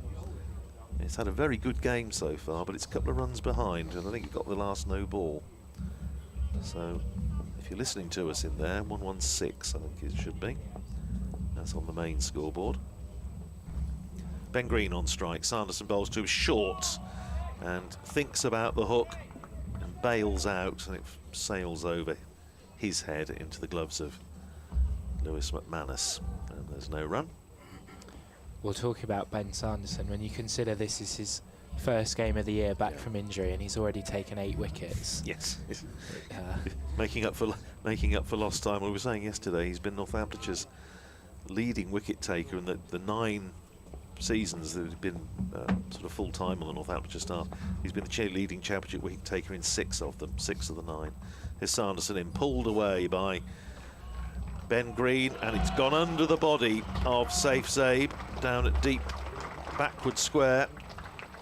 it's had a very good game so far, but it's a couple of runs behind, and I think it got the last no ball. So if you're listening to us in there, 116 I think it should be. That's on the main scoreboard. Ben Green on strike. Sanderson bowls to him short and thinks about the hook and bails out, and it sails over his head into the gloves of Lewis McManus, and there's no run. We'll talk about Ben Sanderson when you consider this is his first game of the year back from injury, and he's already taken 8 wickets. Yes, making up for lost time. We were saying yesterday he's been Northamptonshire's leading wicket taker, and the 9 seasons that he's been sort of full-time on the Northamptonshire staff, he's been the leading championship wicket taker in 6 of them, 6 of the 9. Here's Sanderson in, pulled away by Ben Green, and it's gone under the body of Safe Zabe down at deep backward square.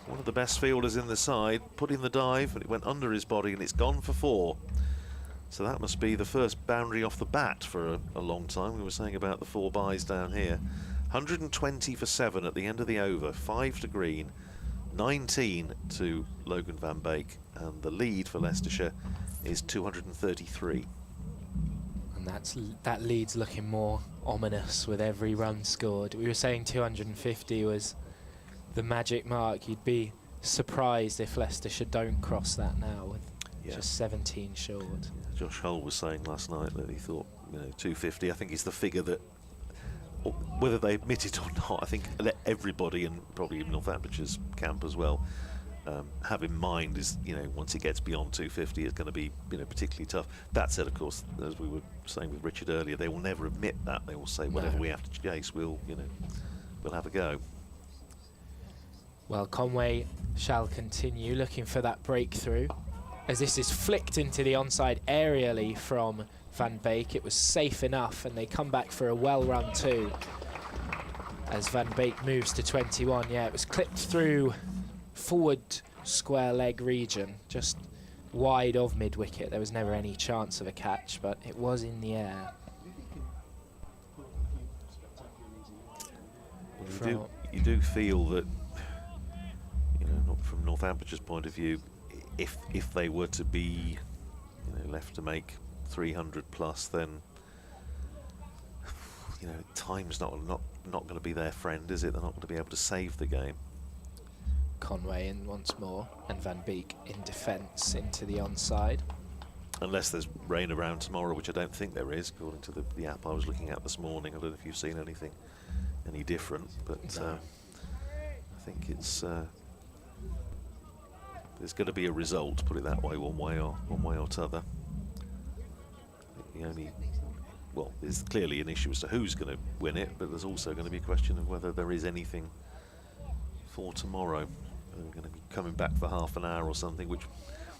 One of the best fielders in the side, put in the dive, and it went under his body, and it's gone for 4. So that must be the first boundary off the bat for a long time. We were saying about the 4 byes down here. 120 for 7 at the end of the over, 5 to Green, 19 to Logan van Beek, and the lead for Leicestershire is 233. And that lead's looking more ominous with every run scored. We were saying 250 was the magic mark. You'd be surprised if Leicestershire don't cross that now with just 17 short. Josh Hull was saying last night that he thought, 250, I think, is the figure that, whether they admit it or not, I think everybody, and probably even Northamptonshire's camp as well, have in mind is, once it gets beyond 250, it's going to be, particularly tough. That said, of course, as we were saying with Richard earlier, they will never admit that. They will say, whatever we have to chase, we'll have a go. Well, Conway shall continue looking for that breakthrough, as this is flicked into the onside aerially from Van Beek. It was safe enough, and they come back for a well-run 2 as Van Beek moves to 21. Yeah, it was clipped through forward square leg region, just wide of mid-wicket. There was never any chance of a catch, but it was in the air. Well, you do feel that, not from Northamptonshire's point of view, if they were to be left to make 300 plus, then time's not going to be their friend, is it? They're not going to be able to save the game. Conway in once more, and Van Beek in defence into the onside. Unless there's rain around tomorrow, which I don't think there is, according to the app I was looking at this morning. I don't know if you've seen anything any different, but no. I think it's there's going to be a result, put it that way, one way or t'other. There's clearly an issue as to who's going to win it, but there's also going to be a question of whether there is anything for tomorrow. We're going to be coming back for half an hour or something, which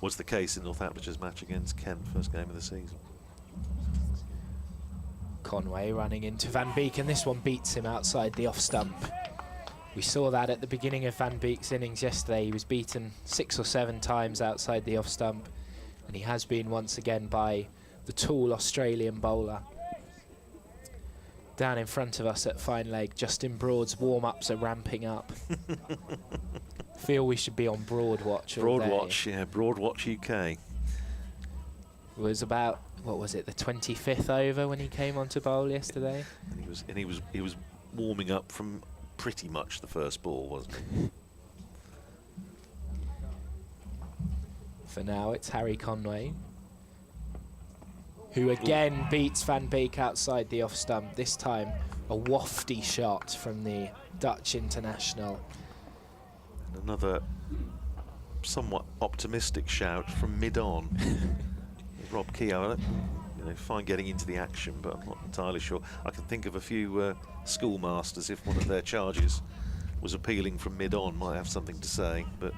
was the case in Northamptonshire's match against Kent, first game of the season. Conway running into Van Beek, and this one beats him outside the off stump. We saw that at the beginning of Van Beek's innings yesterday. He was beaten 6 or 7 times outside the off stump, and he has been once again by the tall Australian bowler. Down in front of us at fine leg, Justin Broad's warm-ups are ramping up. Feel we should be on Broadwatch all day. Broadwatch, yeah, Broadwatch UK. It was about, what was it, the 25th over when he came onto bowl yesterday? And he was warming up from pretty much the first ball, wasn't he? For now, it's Harry Conway, who again beats Van Beek outside the off stump. This time, a wafty shot from the Dutch international. And another somewhat optimistic shout from mid-on. Rob Keogh, fine getting into the action, but I'm not entirely sure. I can think of a few schoolmasters, if one of their charges was appealing from mid-on, might have something to say, but...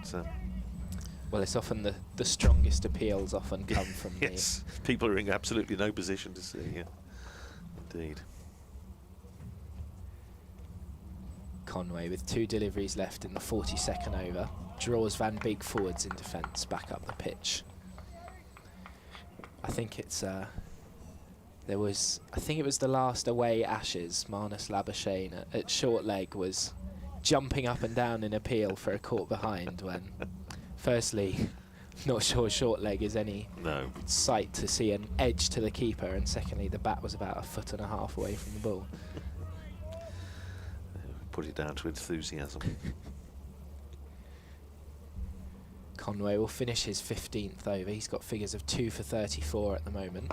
well, it's often the strongest appeals often come from yes, people are in absolutely no position to see, yeah. Indeed. Conway with 2 deliveries left in the 42nd over, draws Van Beek forwards in defence, back up the pitch. I think it's I think it was the last away Ashes. Marnus Labuschagne at short leg was jumping up and down in appeal for a caught behind when, firstly, not sure short leg is any sight to see an edge to the keeper, and secondly, the bat was about 1.5 foot away from the ball. Put it down to enthusiasm. Conway will finish his 15th over. He's got figures of 2 for 34 at the moment,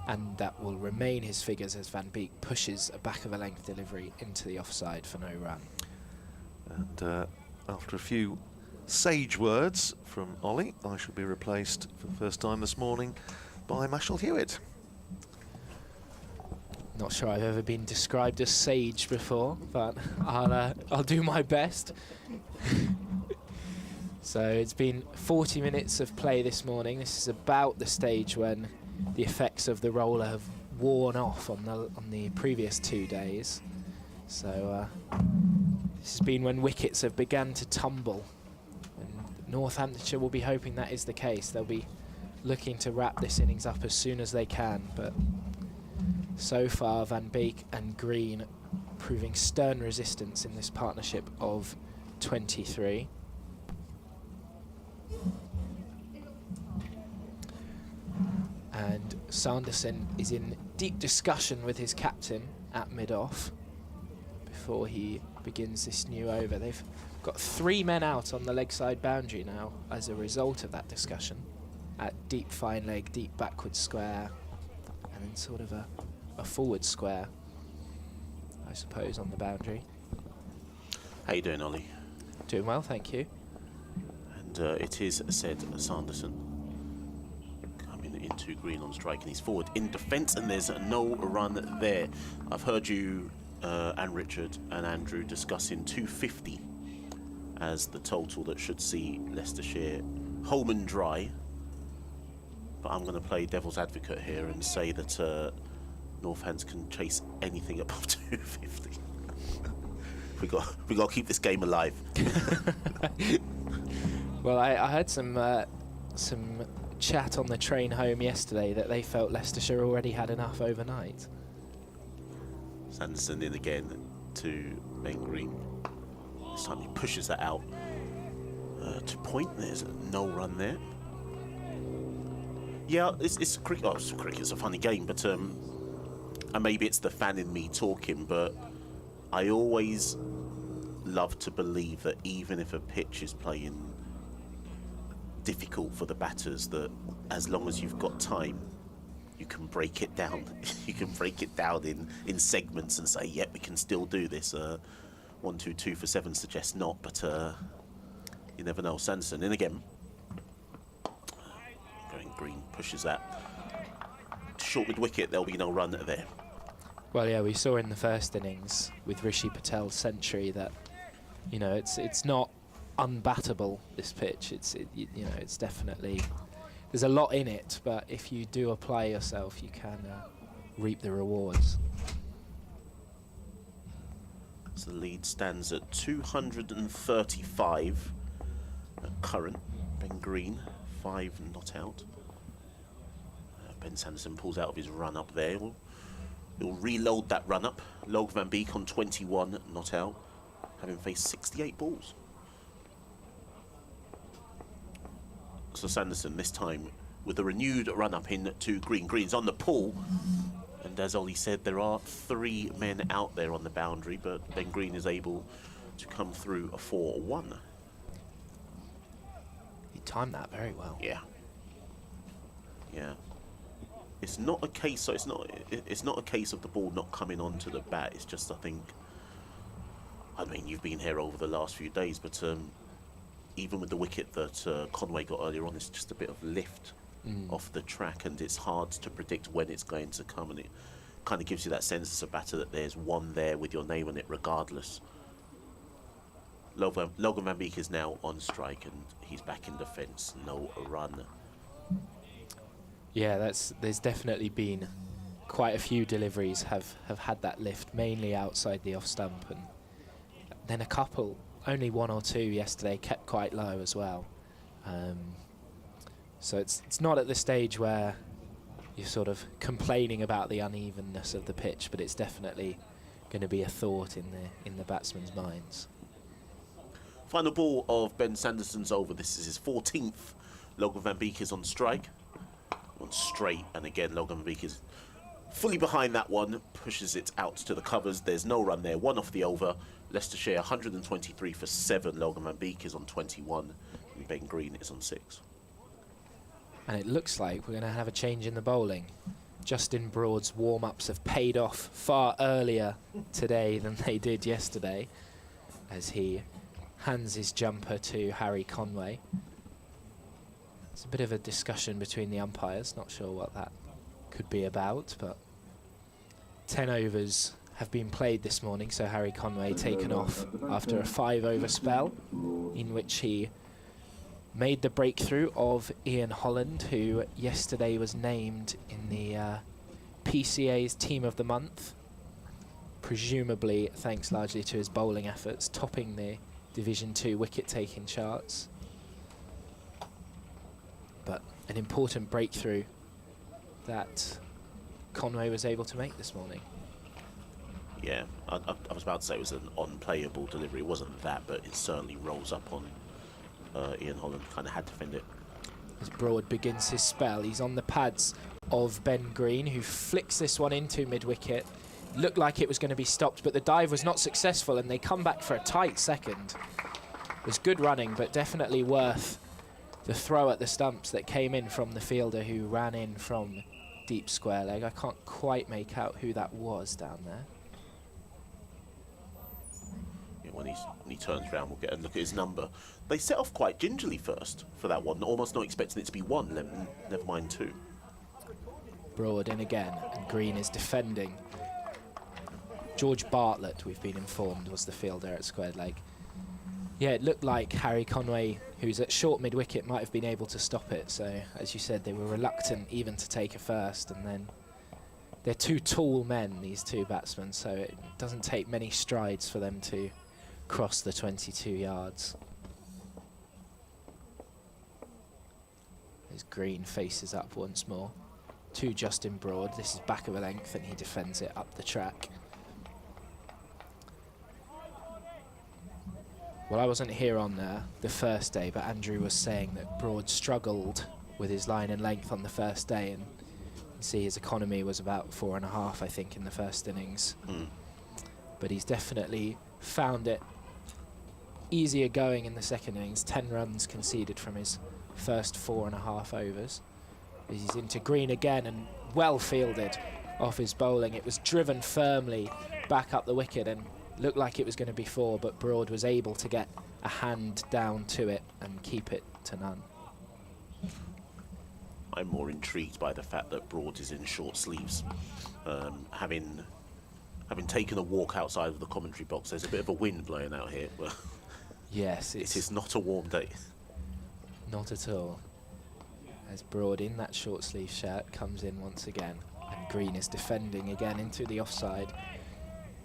and that will remain his figures as Van Beek pushes a back of a length delivery into the offside for no run. And after a few sage words from Ollie, I shall be replaced for the first time this morning by Mashal Hewitt. Not sure I've ever been described as sage before, but I'll do my best. So it's been 40 minutes of play this morning. This is about the stage when the effects of the roller have worn off on the previous 2 days. So this has been when wickets have begun to tumble. And Northamptonshire will be hoping that is the case. They'll be looking to wrap this innings up as soon as they can, but so far Van Beek and Green proving stern resistance in this partnership of 23. And Sanderson is in deep discussion with his captain at mid-off before he begins this new over. They've got 3 men out on the leg side boundary now as a result of that discussion, at deep fine leg, deep backward square, and then sort of a forward square, I suppose, on the boundary. How you doing, Ollie? Doing well, thank you. And it is said Sanderson coming into Green on strike, and he's forward in defence, and there's no run there. I've heard you and Richard and Andrew discussing 250 as the total that should see Leicestershire home and dry. But I'm going to play devil's advocate here and say that Northants can chase anything above 250. we got to keep this game alive. Well, I heard some chat on the train home yesterday that they felt Leicestershire already had enough overnight. Sanderson in again to Ben Green. This time he pushes that out to point. There's no run there. Yeah, it's cricket. Oh, cricket's a funny game, but and maybe it's the fan in me talking, but I always love to believe that even if a pitch is playing difficult for the batters, that as long as you've got time, you can break it down. You can break it down in segments and say, yep, we can still do this. 1, 2, 2 for 7 suggests not, but you never know. Sanderson in again. Going Green pushes that short mid wicket. There'll be no run there. Well, yeah, we saw in the first innings with Rishi Patel's century that, you know, it's not unbattable, this pitch. You know, it's definitely, there's a lot in it, but if you do apply yourself, you can reap the rewards. So the lead stands at 235 at current. Ben Green, 5 not out. Ben Sanderson pulls out of his run up there. He'll reload that run up. Logan Van Beek on 21 not out, having faced 68 balls. So Sanderson this time with a renewed run up into Green. Green's on the pull, and as Ollie said, there are 3 men out there on the boundary, but Ben Green is able to come through a 4-1. He timed that very well. Yeah. It's not a case. So it's not a case of the ball not coming onto the bat. It's just, I think. I mean, you've been here over the last few days, but even with the wicket that Conway got earlier on, it's just a bit of lift off the track, and it's hard to predict when it's going to come, and it kind of gives you that sense as a batter that there's one there with your name on it regardless. Logan Van Beek is now on strike, and he's back in defence. No run. Yeah, there's definitely been quite a few deliveries have had that lift, mainly outside the off stump, and then a couple, only 1 or 2 yesterday, kept quite low as well. So it's not at the stage where you're sort of complaining about the unevenness of the pitch, but it's definitely going to be a thought in the batsmen's minds. Final ball of Ben Sanderson's over. This is his 14th. Logan Van Beek is on strike. One straight, and again Logan Van Beek is fully behind that one, pushes it out to the covers. There's no run there. 1 off the over. Leicestershire 123 for 7. Logan Van Beek is on 21, and Ben Green is on 6. And it looks like we're going to have a change in the bowling. Justin Broad's warm-ups have paid off far earlier today than they did yesterday, as he hands his jumper to Harry Conway. It's a bit of a discussion between the umpires, not sure what that could be about, but 10 overs have been played this morning, so Harry Conway taken off after a 5-over spell in which he made the breakthrough of Ian Holland, who yesterday was named in the PCA's Team of the Month, presumably thanks largely to his bowling efforts, topping the Division 2 wicket-taking charts. But an important breakthrough that Conway was able to make this morning. Yeah, I was about to say it was an unplayable delivery. It wasn't that, but it certainly rolls up on Ian Holland. Kind of had to defend it. As Broad begins his spell, he's on the pads of Ben Green, who flicks this one into mid-wicket. Looked like it was going to be stopped, but the dive was not successful, and they come back for a tight second. It was good running, but definitely worth the throw at the stumps that came in from the fielder who ran in from deep square leg. I can't quite make out who that was down there. Yeah, when he turns around, we'll get a look at his number. They set off quite gingerly first for that one, almost not expecting it to be 1, never mind 2. Broad in again, and Green is defending. George Bartlett, we've been informed, was the fielder at square leg. Yeah, it looked like Harry Conway, who's at short mid-wicket, might have been able to stop it. So, as you said, they were reluctant even to take a first. And then they're two tall men, these two batsmen, so it doesn't take many strides for them to cross the 22 yards. As Green faces up once more to Justin Broad. This is back of a length, and he defends it up the track. Well, I wasn't here on the first day, but Andrew was saying that Broad struggled with his line and length on the first day, and you can see his economy was about 4.5, I think, in the first innings. But he's definitely found it easier going in the second innings. 10 runs conceded from his first 4.5 overs. He's into Green again, and well fielded off his bowling. It was driven firmly back up the wicket and looked like it was going to be 4, but Broad was able to get a hand down to it and keep it to none. I'm more intrigued by the fact that Broad is in short sleeves. Having taken a walk outside of the commentary box, there's a bit of a wind blowing out here. Yes, it is not a warm day. Not at all. As Broad in that short sleeve shirt comes in once again, and Green is defending again into the offside.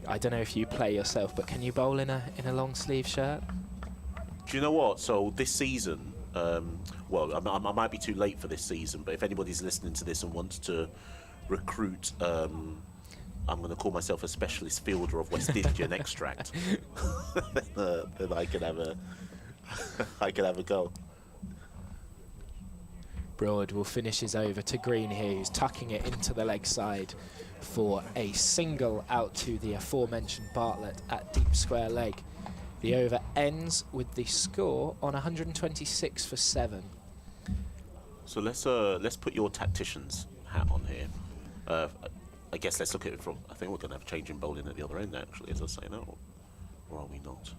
I don't know if you play yourself, but can you bowl in a long sleeve shirt? Do you know what? So this season, well, I might be too late for this season, but if anybody's listening to this and wants to recruit, I'm going to call myself a specialist fielder of West Indian extract. Then I can have a go. Broad will finish his over to Green here, who's tucking it into the leg side for a single out to the aforementioned Bartlett at deep square leg. The over ends with the score on 126 for 7. So let's put your tactician's hat on here. I guess let's look at it from. I think we're going to have a change in bowling at the other end, actually, as I say now, or are we not?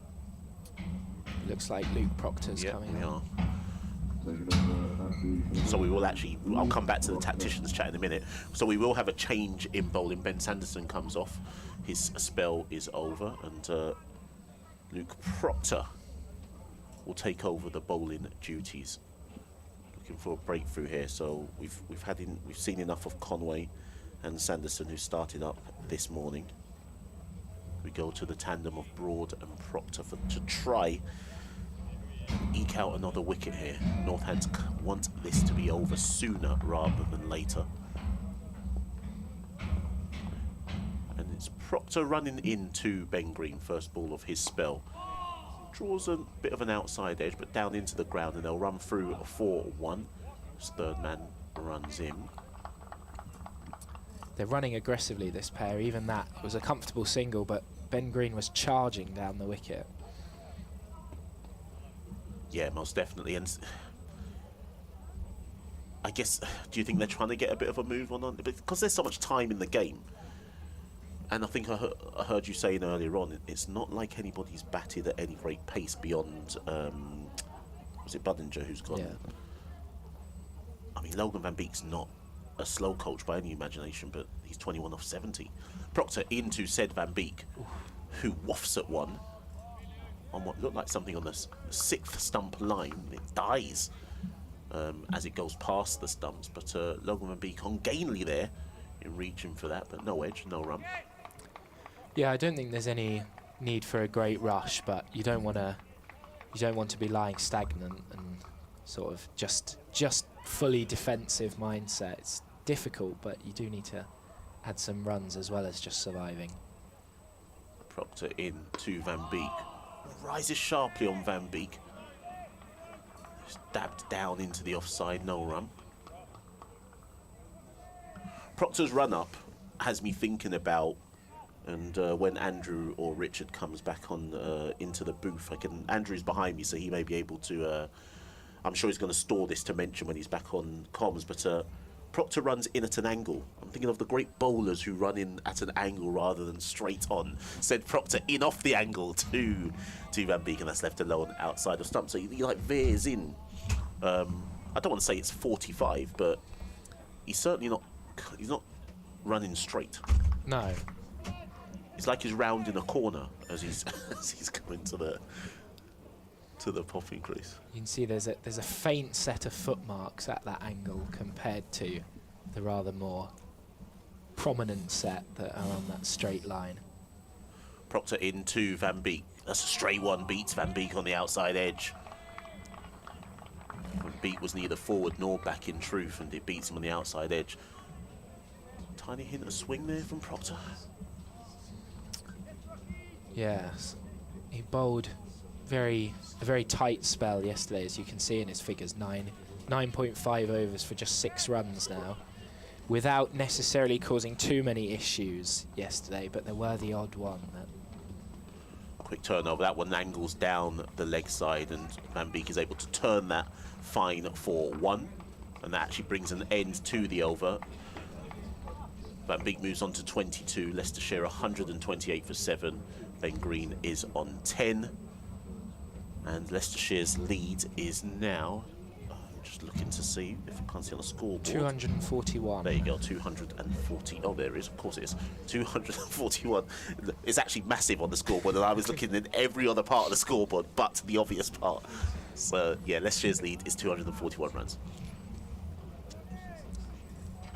Looks like Luke Proctor's coming. We are. So we will actually, I'll come back to the tacticians chat in a minute. So we will have a change in bowling. Ben Sanderson comes off. His spell is over, and Luke Proctor will take over the bowling duties. Looking for a breakthrough here. So we've seen enough of Conway and Sanderson, who started up this morning. We go to the tandem of Broad and Proctor to try eke out another wicket here. Northants want this to be over sooner rather than later. And it's Proctor running into Ben Green, first ball of his spell. Draws a bit of an outside edge, but down into the ground, and they'll run through a 4-1. His third man runs in. They're running aggressively, this pair. Even that was a comfortable single, but Ben Green was charging down the wicket. Yeah, most definitely. And I guess, do you think they're trying to get a bit of a move on? Because there's so much time in the game. And I think I heard you saying earlier on, it's not like anybody's batted at any great pace beyond, was it Budinger who's gone? Yeah. I mean, Logan Van Beek's not a slow coach by any imagination, but He's 21 off 70. Proctor into said Van Beek, who wafts at one on what looked like something on the 6th stump line. It dies as it goes past the stumps, but Logan Van Beek ungainly there in reaching for that, but no edge, no run. Yeah, I don't think there's any need for a great rush, but you don't want to be lying stagnant and sort of just fully defensive mindset. It's difficult, but you do need to add some runs as well as just surviving. Proctor in to Van Beek. Rises sharply on Van Beek. Dabbed down into the offside, no run. Proctor's run up has me thinking about, and when Andrew or Richard comes back on into the booth, Andrew's behind me, so he may be able to. I'm sure he's going to store this to mention when he's back on comms, but Proctor runs in at an angle. I'm thinking of the great bowlers who run in at an angle rather than straight on. Said Proctor in off the angle to Van Beek, and that's left alone outside of stump. So he like veers in. I don't want to say it's 45, but he's certainly not. He's not running straight. No. It's like he's rounding a corner as he's coming to the popping crease. You can see there's a faint set of footmarks at that angle compared to the rather more prominent set that are on that straight line. Proctor into Van Beek. That's a straight one, beats Van Beek on the outside edge. Van Beek was neither forward nor back in truth, and it beats him on the outside edge. Tiny hint of swing there from Proctor. Yes, he bowled a very tight spell yesterday, as you can see in his figures. 9.5 overs for just 6 runs now, without necessarily causing too many issues yesterday, but there were the odd one. Quick turnover, that one angles down the leg side, and Van Beek is able to turn that fine for 1, and that actually brings an end to the over. Van Beek moves on to 22, Leicestershire 128 for 7, Ben Green is on 10. And Leicestershire's lead is now, just looking to see if I can't see on the scoreboard. 241. There you go, 240. Oh, there it is. Of course it is. 241. It's actually massive on the scoreboard, and I was looking at every other part of the scoreboard but the obvious part. So, yeah, Leicestershire's lead is 241 runs.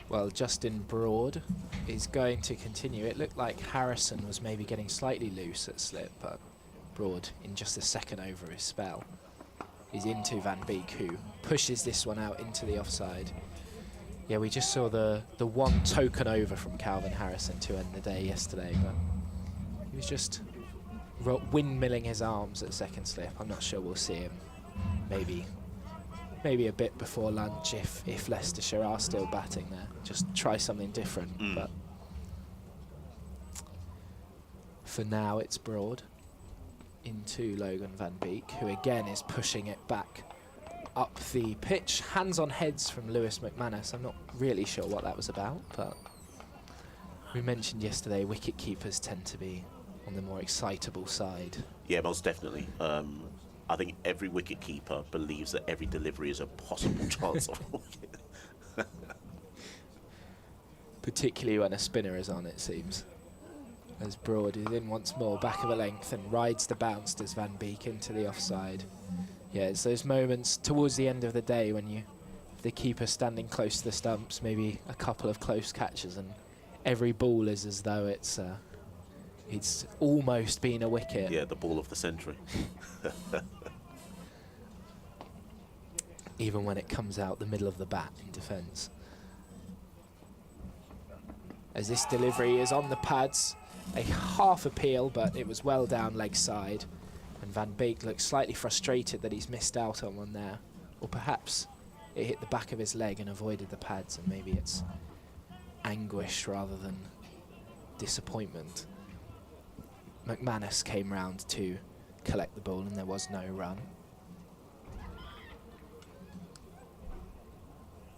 Well, Justin Broad is going to continue. It looked like Harrison was maybe getting slightly loose at slip, but Broad, in just the second over his spell, is into Van Beek, who pushes this one out into the offside. Yeah, we just saw the one token over from Calvin Harrison to end the day yesterday, but he was just windmilling his arms at second slip. I'm not sure we'll see him. Maybe a bit before lunch if Leicestershire are still batting there. Just try something different. But for now, it's Broad into Logan Van Beek, who again is pushing it back up the pitch. Hands on heads from Lewis McManus. I'm not really sure what that was about, but we mentioned yesterday wicket keepers tend to be on the more excitable side. Yeah, most definitely. I think every wicket keeper believes that every delivery is a possible chance of a wicket. Particularly when a spinner is on, it seems. As Broad is in once more, back of a length, and rides the bounce as Van Beek into the offside. Yeah, it's those moments towards the end of the day when the keeper standing close to the stumps, maybe a couple of close catches, and every ball is as though it's almost been a wicket. Yeah, the ball of the century. Even when it comes out the middle of the bat in defence. As this delivery is on the pads, a half appeal, but it was well down leg side, and Van Beek looks slightly frustrated that he's missed out on one there, or perhaps it hit the back of his leg and avoided the pads, and maybe it's anguish rather than disappointment. McManus came round to collect the ball, and there was no run.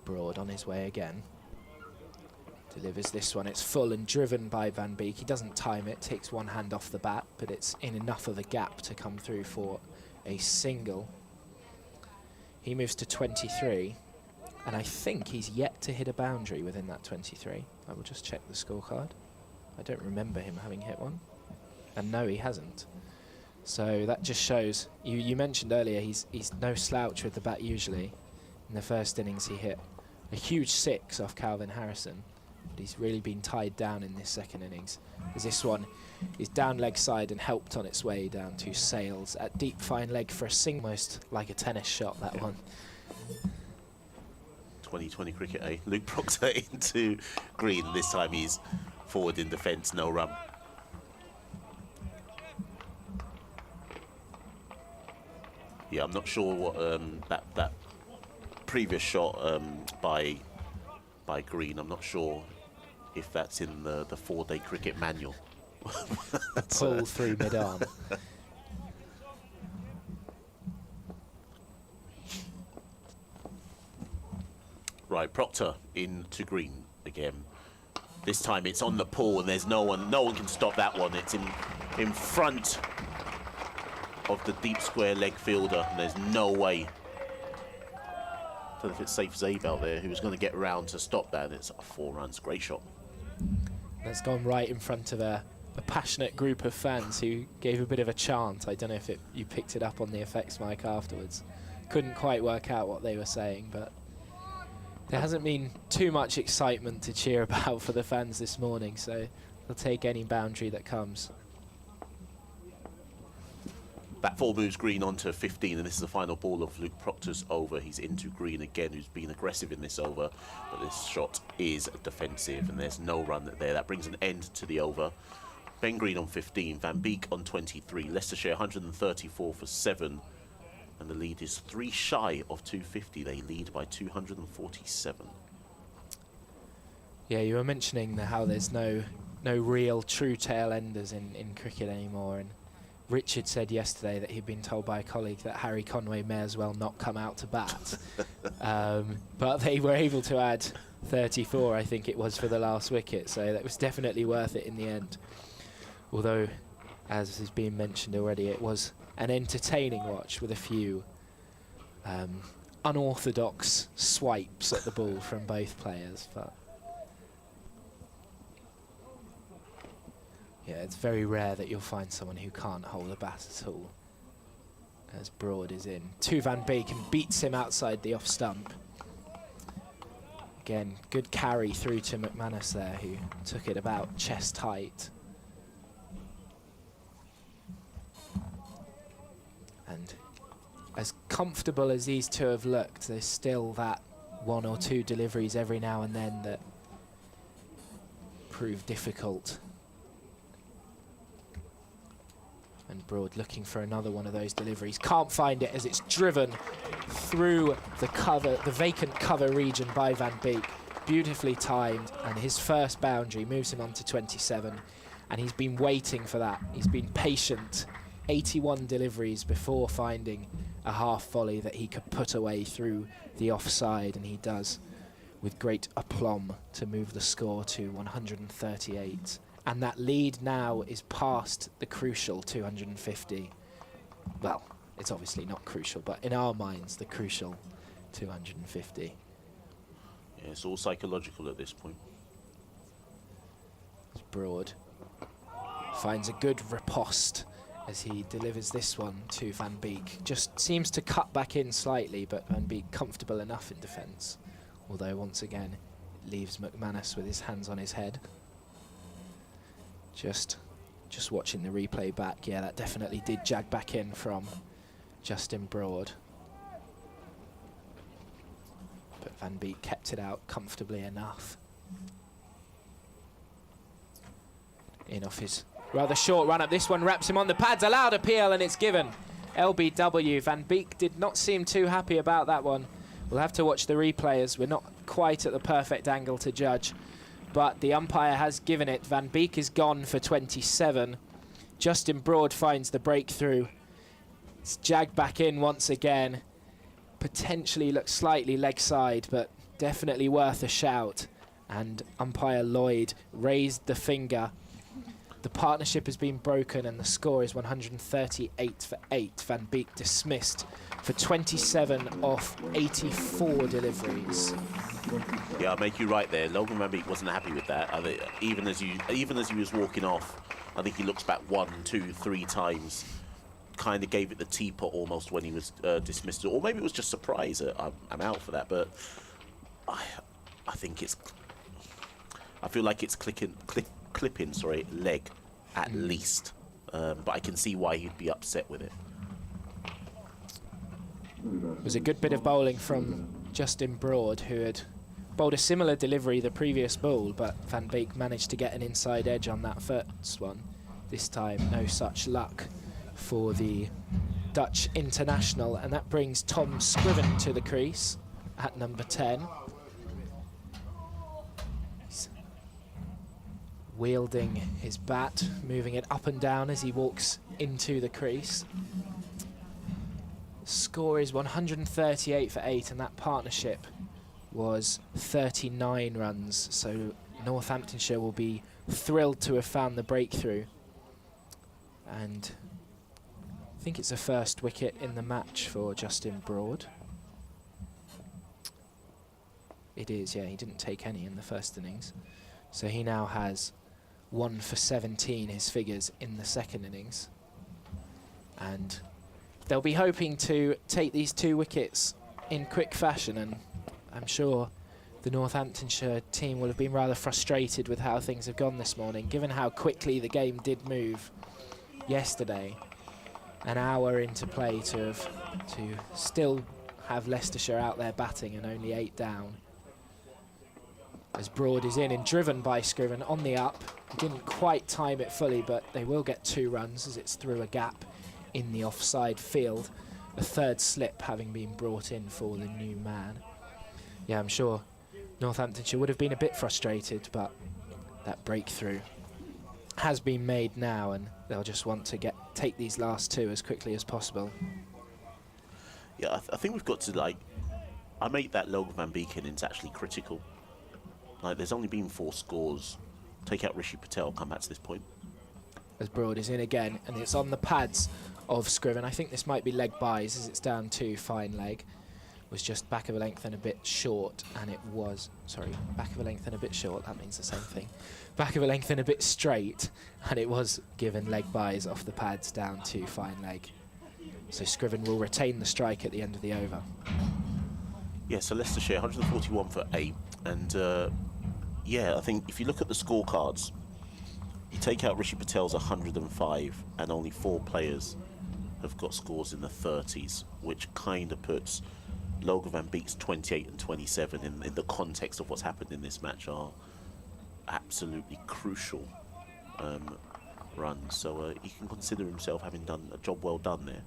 Broad on his way again. Delivers this one. It's full and driven by Van Beek. He doesn't time it, takes one hand off the bat, but it's in enough of a gap to come through for a single. He moves to 23. And I think he's yet to hit a boundary within that 23. I will just check the scorecard. I don't remember him having hit one. And no, he hasn't. So that just shows, you mentioned earlier, he's no slouch with the bat usually. In the first innings he hit a huge 6 off Calvin Harrison, but he's really been tied down in this second innings, as this one is down leg side and helped on its way down to Sales at deep fine leg for a almost like a tennis shot, that one. 2020 cricket, eh? Luke Proctor into green. This time he's forward in defence, no run. Yeah, I'm not sure what that previous shot by Green. I'm not sure if that's in the 4-day cricket manual. Pull through mid-arm. Right, Proctor into Green again. This time it's on the pull and there's no one can stop that one. It's in front of the deep square leg fielder, and there's no way. I don't know if it's Safe Zabe out there who was going to get round to stop that, and it's 4 runs. Great shot. That's gone right in front of a passionate group of fans who gave a bit of a chant. I don't know if you picked it up on the effects mic afterwards. Couldn't quite work out what they were saying, but there hasn't been too much excitement to cheer about for the fans this morning, so they'll take any boundary that comes. Bat 4 moves Green onto 15, and this is the final ball of Luke Proctor's over. He's into Green again, who's been aggressive in this over, but this shot is defensive, and there's no run there. That brings an end to the over. Ben Green on 15, Van Beek on 23, Leicestershire 134 for 7, and the lead is 3 shy of 250. They lead by 247. Yeah, you were mentioning how there's no real true tail enders in cricket anymore, and Richard said yesterday that he'd been told by a colleague that Harry Conway may as well not come out to bat. But they were able to add 34, I think it was, for the last wicket, so that was definitely worth it in the end. Although, as has been mentioned already, it was an entertaining watch with a few unorthodox swipes at the ball from both players. But yeah, it's very rare that you'll find someone who can't hold a bat at all. As Broad is in to Van Beek and beats him outside the off stump. Again, good carry through to McManus there, who took it about chest height. And as comfortable as these two have looked, there's still that 1 or 2 deliveries every now and then that prove difficult. And Broad looking for another one of those deliveries. Can't find it as it's driven through the cover, the vacant cover region by Van Beek. Beautifully timed, and his first boundary moves him on to 27. And he's been waiting for that. He's been patient. 81 deliveries before finding a half volley that he could put away through the offside, and he does with great aplomb to move the score to 138. And that lead now is past the crucial 250. Well, it's obviously not crucial, but in our minds, the crucial 250. Yeah, it's all psychological at this point. Broad finds a good riposte as he delivers this one to Van Beek. Just seems to cut back in slightly, but Van Beek comfortable enough in defence. Although, once again, it leaves McManus with his hands on his head. Just watching the replay back, yeah, that definitely did jag back in from Justin Broad. But Van Beek kept it out comfortably enough. In off his rather short run up, this one wraps him on the pads, allowed appeal, and it's given. LBW, Van Beek did not seem too happy about that one. We'll have to watch the replay as we're not quite at the perfect angle to judge. But the umpire has given it. Van Beek is gone for 27. Justin Broad finds the breakthrough. It's jagged back in once again. Potentially looks slightly leg side, but definitely worth a shout. And umpire Lloyd raised the finger the partnership has been broken and the score is 138 for 8. Van Beek dismissed for 27 off 84 deliveries. Yeah, I'll make you right there. Logan Van Beek wasn't happy with that. I think even as he was walking off, I think he looks back 1, 2, 3 times. Kind of gave it the teapot almost when he was dismissed, or maybe it was just surprise. I'm out for that, but I think it's. I feel like it's clipping leg at least, but I can see why he'd be upset with it. It was a good bit of bowling from Justin Broad, who had bowled a similar delivery the previous ball, but Van Beek managed to get an inside edge on that first one. This time, no such luck for the Dutch international, and that brings Tom Scriven to the crease at number 10. He's wielding his bat, moving it up and down as he walks into the crease. Score is 138 for 8, and that partnership was 39 runs, so Northamptonshire will be thrilled to have found the breakthrough. And I think it's a first wicket in the match for Justin Broad. It is, yeah, he didn't take any in the first innings. So he now has 1 for 17, his figures, in the second innings. And they'll be hoping to take these 2 wickets in quick fashion, and I'm sure the Northamptonshire team will have been rather frustrated with how things have gone this morning, given how quickly the game did move yesterday. An hour into play to still have Leicestershire out there batting and only 8 down. As Broad is in and driven by Scriven on the up. He didn't quite time it fully, but they will get 2 runs as it's through a gap in the offside field. A third slip having been brought in for the new man. Yeah, I'm sure Northamptonshire would have been a bit frustrated, but that breakthrough has been made now, and they'll just want to take these last 2 as quickly as possible. Yeah, I think we've got to, I make that Logan Van Beek innings actually critical. There's only been 4 scores. Take out Rishi Patel, come back to this point. As Broad is in again, and it's on the pads of Scriven. I think this might be leg buys as it's down 2, fine leg. Was just back of a length and a bit short, and it was, sorry, back of a length and a bit short, that means the same thing. Back of a length and a bit straight, and it was given leg buys off the pads down 2, fine leg. So Scriven will retain the strike at the end of the over. Yeah, so Leicestershire 141 for 8, and yeah, I think if you look at the scorecards, you take out Rishi Patel's 105, and only 4 players have got scores in the 30s, which kind of puts Logan Van Beek's 28 and 27 in the context of what's happened in this match are absolutely crucial runs. So he can consider himself having done a job well done there.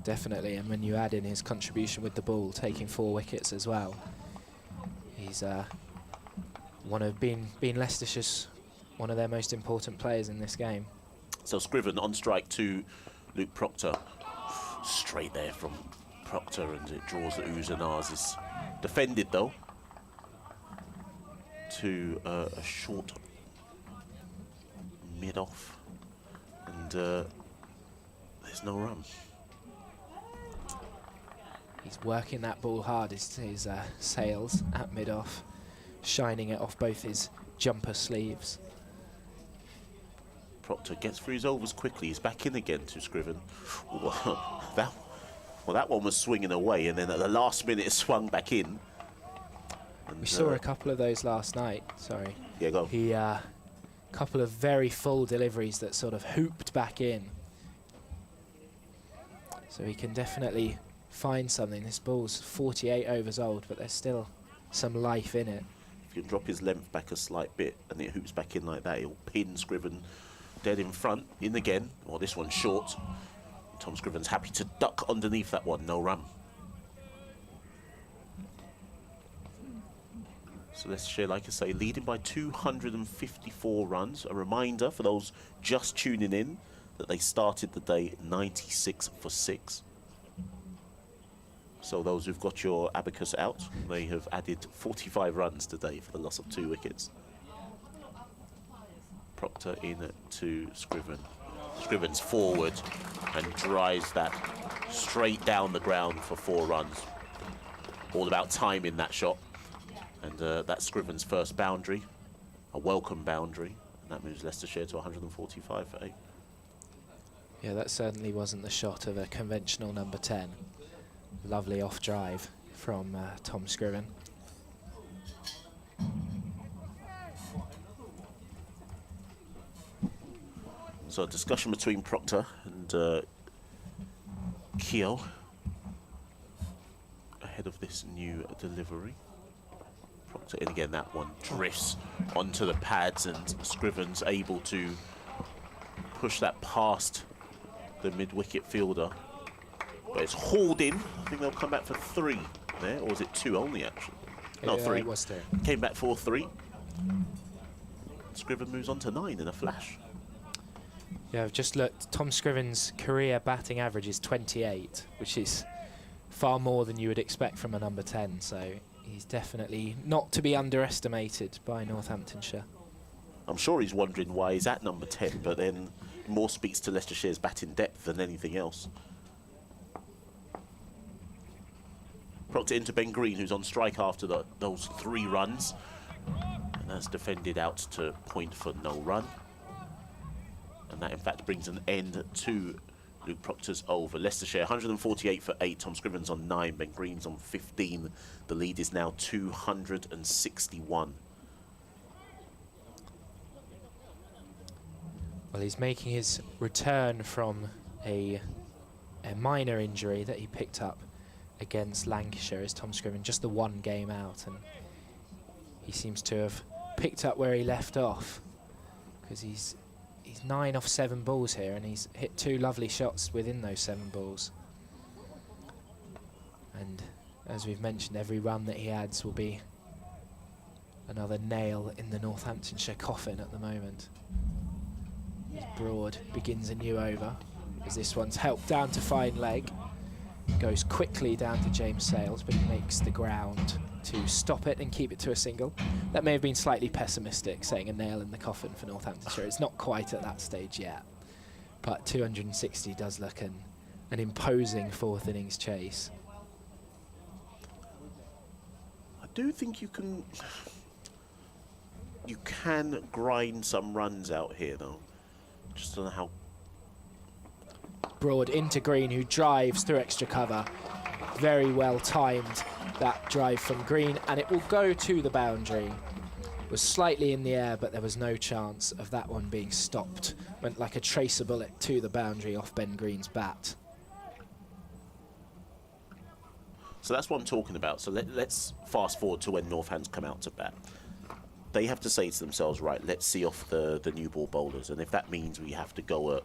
Definitely, and when you add in his contribution with the ball, taking 4 wickets as well, he's been Leicestershire's one of their most important players in this game. So Scriven on strike to Luke Proctor. Straight there from Proctor, and it draws the oohs and ahs. Is defended though to a short mid-off, and there's no run. He's working that ball hard, his sails at mid-off, shining it off both his jumper sleeves. Proctor gets through his overs quickly. He's back in again to Scriven. That one was swinging away, and then at the last minute it swung back in. And we saw a couple of those last night. Sorry. Yeah, go. He couple of very full deliveries that sort of hooped back in. So he can definitely find something. This ball's 48 overs old, but there's still some life in it. If you can drop his length back a slight bit and it hoops back in like that, he'll pin Scriven dead in front, in again. Well, this one's short. Tom Scriven's happy to duck underneath that one, no run. So Leicestershire, like I say, leading by 254 runs. A reminder for those just tuning in that they started the day 96 for 6. So those who've got your abacus out, they have added 45 runs today for the loss of 2 wickets. Proctor in to Scriven. Scriven's forward and drives that straight down the ground for 4 runs. All about timing that shot. And that's Scriven's first boundary, a welcome boundary. And that moves Leicestershire to 145 for 8. Yeah, that certainly wasn't the shot of a conventional number 10. Lovely off drive from Tom Scriven. So a discussion between Proctor and Keogh ahead of this new delivery. Proctor, and again that one drifts onto the pads, and Scriven's able to push that past the mid-wicket fielder. But it's hauled in. I think they'll come back for 3 there, or was it 2 only actually? No, 3. It was 2. Came back for 3. Scriven moves on to 9 in a flash. Yeah, I've just looked. Tom Scriven's career batting average is 28, which is far more than you would expect from a number 10. So he's definitely not to be underestimated by Northamptonshire. I'm sure he's wondering why he's at number 10, but then more speaks to Leicestershire's batting depth than anything else. Proctor into Ben Green, who's on strike after those 3 runs. And that's defended out to point for no run. And that, in fact, brings an end to Luke Proctor's over. Leicestershire 148 for 8. Tom Scriven's on 9. Ben Green's on 15. The lead is now 261. Well, he's making his return from a minor injury that he picked up against Lancashire as Tom Scriven, just the 1 game out, and he seems to have picked up where he left off, because he's 9 off 7 balls here, and he's hit 2 lovely shots within those 7 balls. And as we've mentioned, every run that he adds will be another nail in the Northamptonshire coffin at the moment. As Broad begins a new over, as this one's helped down to fine leg. Goes quickly down to James Sales, but he makes the ground to stop it and keep it to a single. That may have been slightly pessimistic, saying a nail in the coffin for Northamptonshire. It's not quite at that stage yet, but 260 does look an imposing 4th innings chase. I do think you can grind some runs out here, though. Just don't know how. Broad into Green, who drives through extra cover. Very well timed, that drive from Green, and it will go to the boundary. It was slightly in the air, but there was no chance of that one being stopped. Went like a tracer bullet to the boundary off Ben Green's bat. So that's what I'm talking about. So let's fast forward to when Northants come out to bat. They have to say to themselves, right, let's see off the new ball bowlers, and if that means we have to go at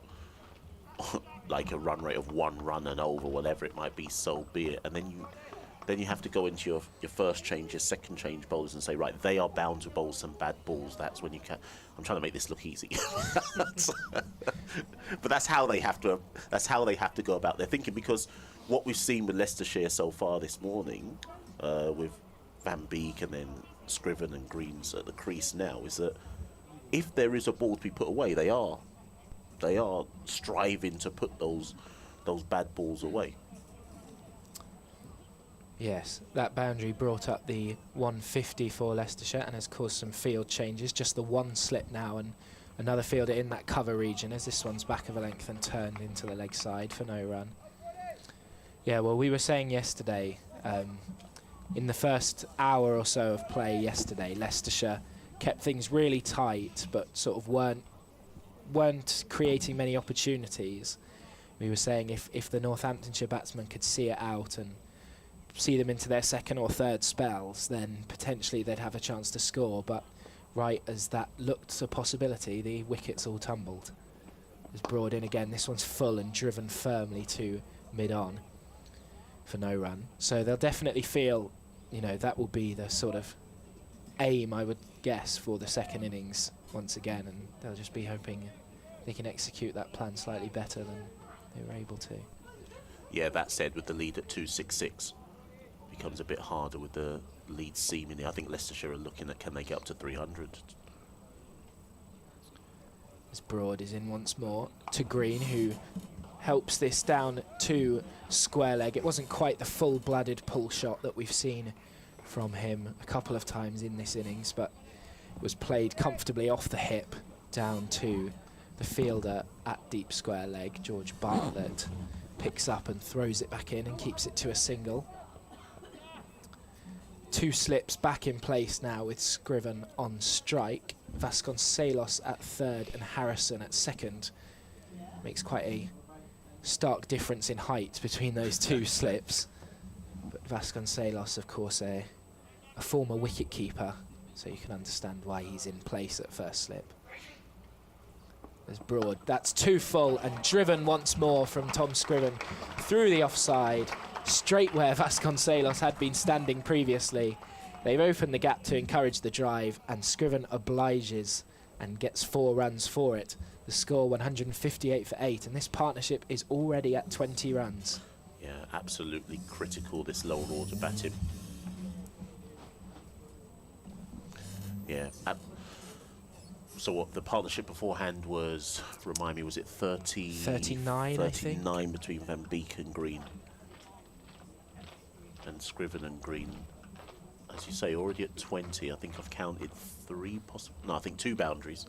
like a run rate of 1 run and over, whatever it might be, so be it. And then you have to go into your first change, your second change bowlers and say, right, they are bound to bowl some bad balls. That's when you can. I'm trying to make this look easy, but that's how they have to. That's how they have to go about their thinking, because what we've seen with Leicestershire so far this morning, with Van Beek and then Scriven and Greens at the crease now, is that if there is a ball to be put away, they are striving to put those bad balls away. Yes, that boundary brought up the 150 for Leicestershire and has caused some field changes. Just the 1 slip now, and another fielder in that cover region as this one's back of a length and turned into the leg side for no run. Yeah, well, we were saying yesterday, in the first hour or so of play yesterday, Leicestershire kept things really tight, but sort of weren't creating many opportunities. We were saying if the Northamptonshire batsmen could see it out and see them into their second or third spells, then potentially they'd have a chance to score. But right as that looked a possibility, the wickets all tumbled. It's Broad in again. This one's full and driven firmly to mid-on for no run. So they'll definitely feel, you know, that will be the sort of aim, I would guess, for the second innings once again, and they'll just be hoping they can execute that plan slightly better than they were able to. Yeah, that said, with the lead at 266, becomes a bit harder with the lead seemingly. I think Leicestershire are looking at, can they get up to 300? As Broad is in once more to Green, who helps this down to square leg. It wasn't quite the full-blooded pull shot that we've seen from him a couple of times in this innings, but it was played comfortably off the hip down to the fielder at deep square leg. George Bartlett picks up and throws it back in and keeps it to a single. 2 slips back in place now with Scriven on strike. Vasconcelos at third and Harrison at second. Makes quite a stark difference in height between those 2 slips. But Vasconcelos, of course, a former wicket-keeper, so you can understand why he's in place at first slip. There's Broad. That's 2 full and driven once more from Tom Scriven through the offside, straight where Vasconcelos had been standing previously. They've opened the gap to encourage the drive, and Scriven obliges and gets 4 runs for it. The score 158 for 8, and this partnership is already at 20 runs. Yeah, absolutely critical, this lower order batting. Yeah. So what the partnership beforehand was, remind me, was it 39, I think? 39 between Van Beek and Green. And Scriven and Green, as you say, already at 20. I think I've counted 3 possible, no, I think 2 boundaries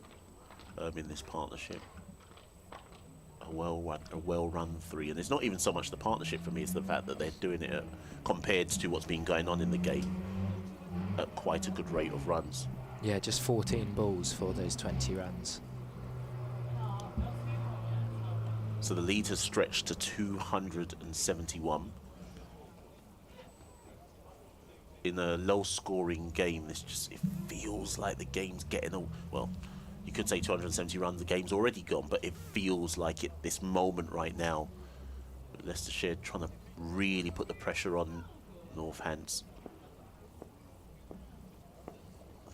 in this partnership. A well-run 3, and it's not even so much the partnership for me; it's the fact that they're doing it compared to what's been going on in the game at quite a good rate of runs. Yeah, just 14 balls for those 20 runs. So the lead has stretched to 271. In a low-scoring game, it feels like the game's getting well. You could say 270 runs, the game's already gone, but it feels like this moment right now, Leicestershire trying to really put the pressure on Northants.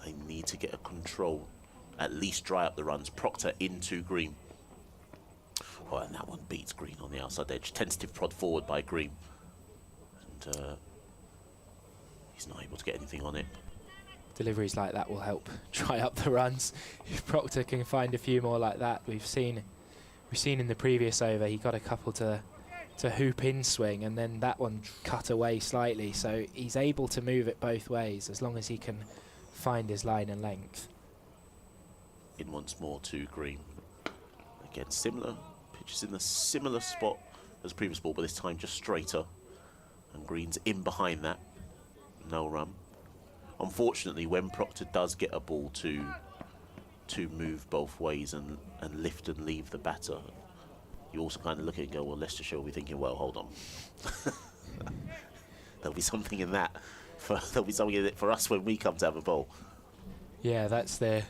They need to get a control, at least dry up the runs. Proctor into Green. Oh, and that one beats Green on the outside edge. Tentative prod forward by Green. And he's not able to get anything on it. Deliveries like that will help dry up the runs. If Proctor can find a few more like that, we've seen in the previous over he got a couple to hoop in swing, and then that one cut away slightly. So he's able to move it both ways as long as he can find his line and length. In once more to Green. Again, similar pitches in the similar spot as previous ball, but this time just straighter. And Green's in behind that. No run. Unfortunately, when Proctor does get a ball to move both ways and lift and leave the batter, you also kind of look at it and go, well, Leicestershire will be thinking, well, hold on. There'll be something in that. There'll be something in it for us when we come to have a bowl. Yeah, that's the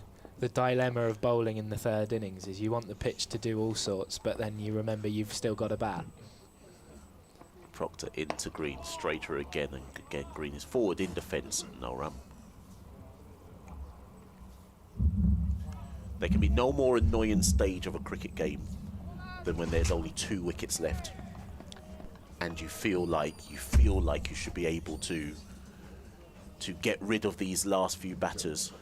dilemma of bowling in the third innings, is you want the pitch to do all sorts, but then you remember you've still got a bat. Proctor into Green, straighter again, and again Green is forward in defence, no run. There can be no more annoying stage of a cricket game than when there's only 2 wickets left, and you feel like you should be able to get rid of these last few batters,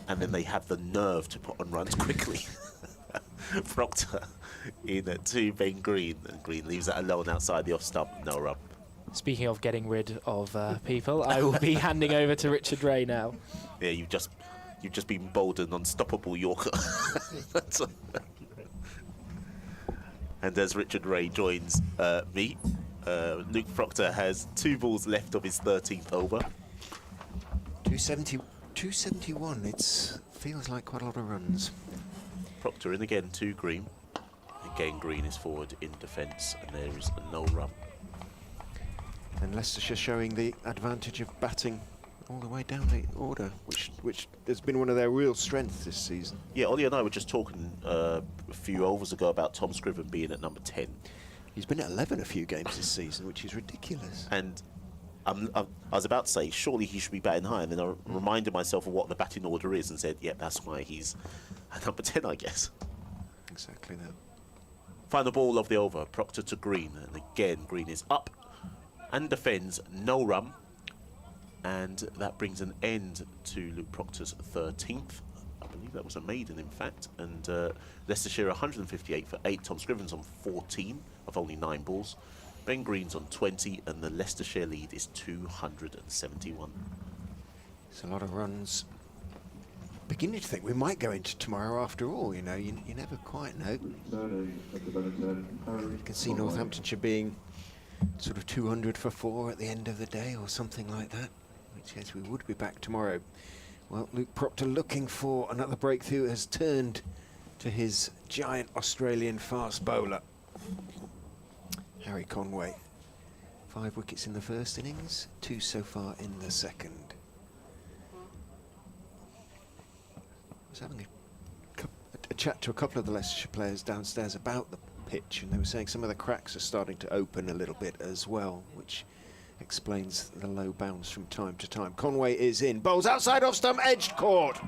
and then they have the nerve to put on runs quickly. Proctor in at 2 Ben Green, and Green leaves that alone outside the off stump, no run. Speaking of getting rid of people, I will be handing over to Richard Ray now. Yeah, you've just been bowled an unstoppable Yorker. And as Richard Ray joins me, Luke Proctor has 2 balls left of his 13th over. 271. It feels like quite a lot of runs. Proctor in again to Green. Again, Green is forward in defence, and there is no run. And Leicestershire showing the advantage of batting all the way down the order, which has been one of their real strengths this season. Yeah, Ollie and I were just talking a few overs ago about Tom Scriven being at number 10. He's been at 11 a few games this season, which is ridiculous. And I was about to say, surely he should be batting high, and then I reminded myself of what the batting order is and said, yeah, that's why he's at number 10, I guess. Exactly that. Final ball of the over, Proctor to Green, and again, Green is up and defends, no run. And that brings an end to Luke Proctor's 13th I believe that was a maiden, in fact. And Leicestershire 158 for 8. Tom Scriven's on 14 of only 9 balls. Ben Green's on 20, and the Leicestershire lead is 271. It's a lot of runs. Beginning to think we might go into tomorrow after all, you know, you never quite know. You can see Northamptonshire being sort of 200 for 4 at the end of the day or something like that, in which case we would be back tomorrow. Well, Luke Proctor, looking for another breakthrough, has turned to his giant Australian fast bowler, Harry Conway. 5 wickets in the first innings, 2 so far in the second. I was having a chat to a couple of the Leicestershire players downstairs about the pitch, and they were saying some of the cracks are starting to open a little bit as well, which explains the low bounce from time to time. Conway is in, bowls outside off stump, edged caught.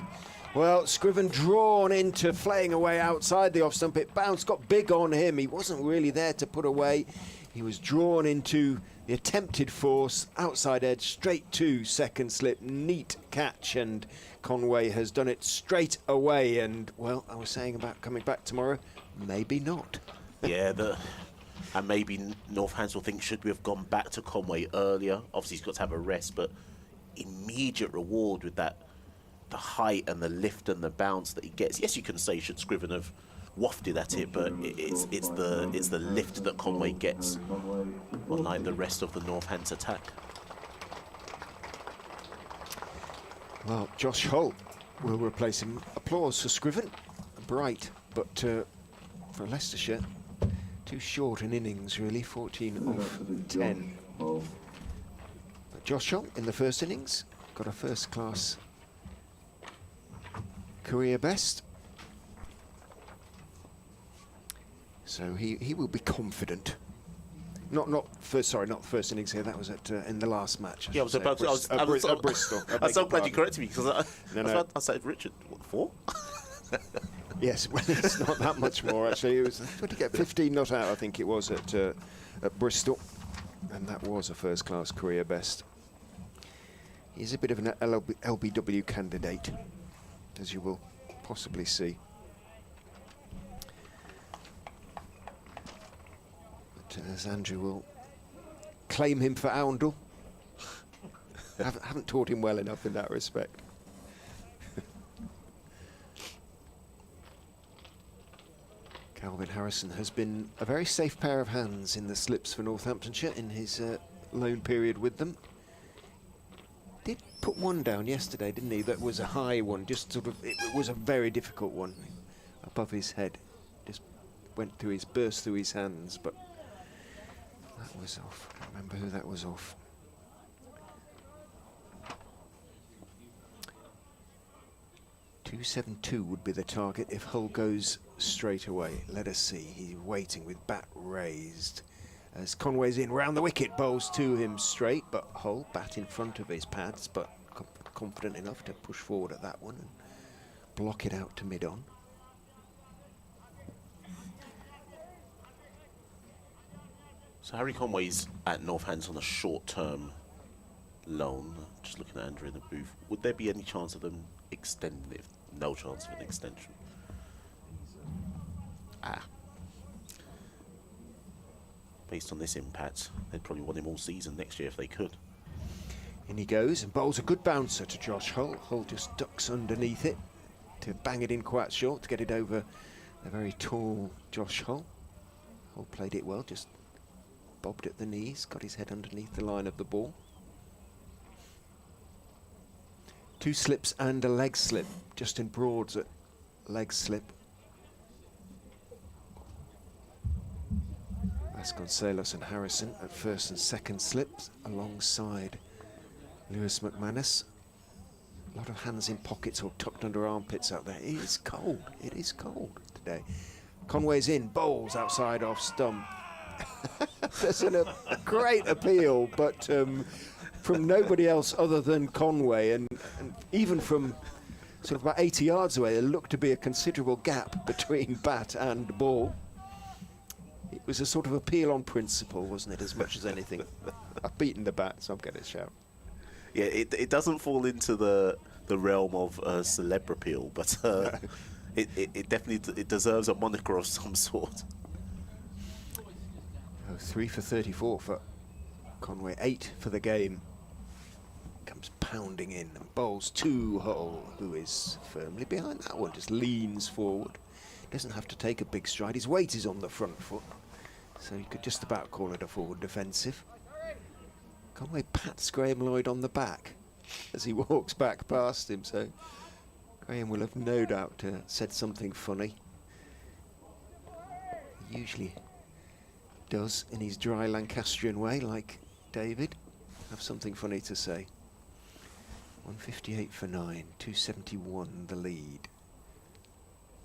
Well, Scriven drawn into flaying away outside the off stump. It bounced, got big on him. He wasn't really there to put away. He was drawn into the attempted force, outside edge, straight to second slip, neat catch, and Conway has done it straight away. And, well, I was saying about coming back tomorrow, maybe not. Yeah, and maybe Northampton will think, should we have gone back to Conway earlier? Obviously, he's got to have a rest, but immediate reward with that, the height and the lift and the bounce that he gets. Yes, you can say, should Scriven have wafted at it, but it's the lift that Conway gets, unlike the rest of the Northampton attack. Well, Josh Hull will replace him. Applause for Scriven. Bright, but for Leicestershire, too short an innings, really. 14 of 10. But Josh Hull, in the first innings, got a first-class career best. So he will be confident. Not the first innings here. That was in the last match. Yeah, I was about to. At Bristol. I'm so glad you corrected me, because I said, Richard, what, 4? Yes, well, it's not that much more actually. It was, what did he get? 15 not out, I think it was at Bristol, and that was a first-class career best. He's a bit of an LBW candidate, as you will possibly see. But as Andrew will claim him for Oundle, haven't taught him well enough in that respect. Calvin Harrison has been a very safe pair of hands in the slips for Northamptonshire in his loan period with them. Did put one down yesterday, didn't he? That was a high one, just sort of, it was a very difficult one above his head. Just burst through his hands, but that was off. I can't remember who that was off. .272 would be the target if Hull goes straight away. Let us see. He's waiting with bat raised as Conway's in round the wicket, bowls to him straight, but Hull bat in front of his pads, but confident enough to push forward at that one and block it out to mid-on. So Harry Conway's at Northampton on a short-term loan. Just looking at Andrew in the booth, would there be any chance of them extending it? No chance of an extension. Based on this impact, they'd probably want him all season next year if they could. In he goes and bowls a good bouncer to Josh Hull. Hull just ducks underneath it to bang it in quite short to get it over a very tall Josh Hull. Hull played it well, just bobbed at the knees, got his head underneath the line of the ball. 2 slips and a leg slip. Justin Broad's at leg slip. Vasconcelos and Harrison at first and second slips alongside Lewis McManus. A lot of hands in pockets or tucked under armpits out there. It is cold. It is cold today. Conway's in, bowls outside off stump. There's a great appeal, but from nobody else other than Conway, and even from sort of about 80 yards away, there looked to be a considerable gap between bat and ball. It was a sort of appeal on principle, wasn't it, as much as anything? I've beaten the bat, so I'm going to shout. Yeah, it doesn't fall into the the realm of celeb appeal, but it definitely deserves a moniker of some sort. Oh, 3 for 34 for Conway, 8 for the game. Comes pounding in and bowls to Hull, who is firmly behind that one, just leans forward. Doesn't have to take a big stride. His weight is on the front foot, so you could just about call it a forward defensive. Conway pats Graham Lloyd on the back as he walks back past him, so Graham will have no doubt said something funny. He usually does in his dry Lancastrian way, like David. Have something funny to say. 158 for 9, 271 the lead.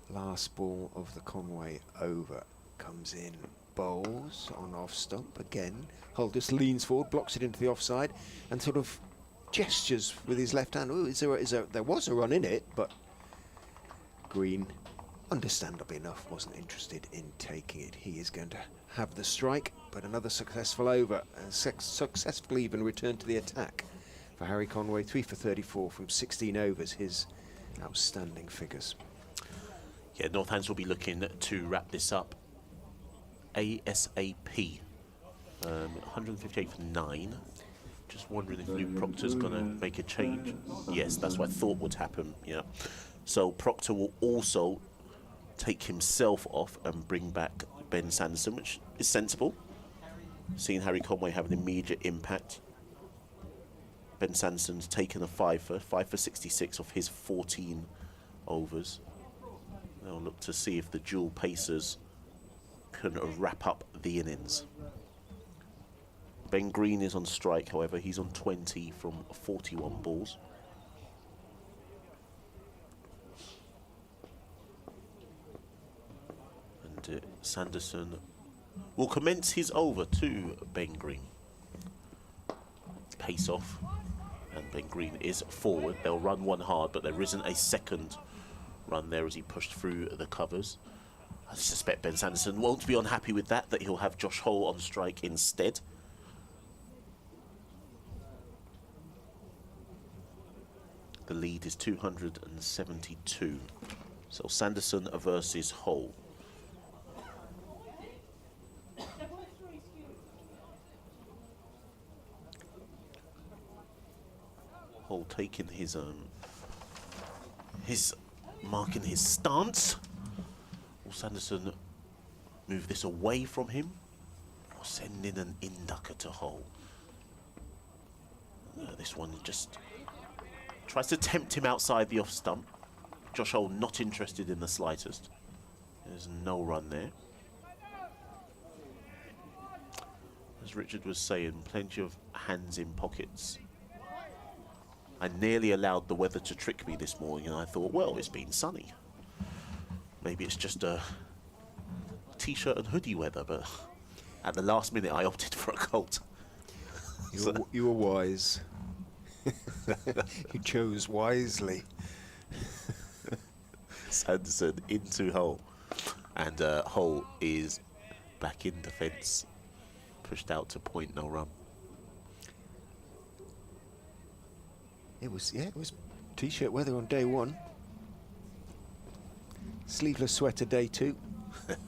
Last ball of the Conway over comes in, bowls on off stump again. Hull just leans forward, blocks it into the offside, and sort of gestures with his left hand. Ooh, there was a run in it, but Green, understandably enough, wasn't interested in taking it. He is going to have the strike, but another successful over, and successfully even returned to the attack for Harry Conway. 3 for 34 from 16 overs, his outstanding figures. Yeah, Northampton will be looking to wrap this up ASAP. 158 for 9. Just wondering if Luke Proctor's going to make a change. Yes, that's what I thought would happen. Yeah. So Proctor will also take himself off and bring back Ben Sanderson, which is sensible. Seeing Harry Conway have an immediate impact. Ben Sanderson's taken a 5 for 66 off his 14 overs. They'll look to see if the dual pacers can wrap up the innings. Ben Green is on strike, however. He's on 20 from 41 balls. And Sanderson will commence his over to Ben Green. Pace off, and Ben Green is forward. They'll run one hard, but there isn't a second run there as he pushed through the covers. I suspect Ben Sanderson won't be unhappy with that he'll have Josh Hull on strike instead. The lead is 272. So Sanderson versus Hull. Hull taking his marking his stance. Will Sanderson move this away from him or send in an inducker to Hull? This one just tries to tempt him outside the off stump. Josh Hull not interested in the slightest. There's no run there. As Richard was saying, plenty of hands in pockets. I nearly allowed the weather to trick me this morning, and I thought, well, it's been sunny. Maybe it's just a t-shirt and hoodie weather, but at the last minute I opted for a coat. You were wise. You chose wisely. Sanderson into Hull, and Hull is back in defence, pushed out to point, no run. It was t-shirt weather on day 1. Sleeveless sweater day 2.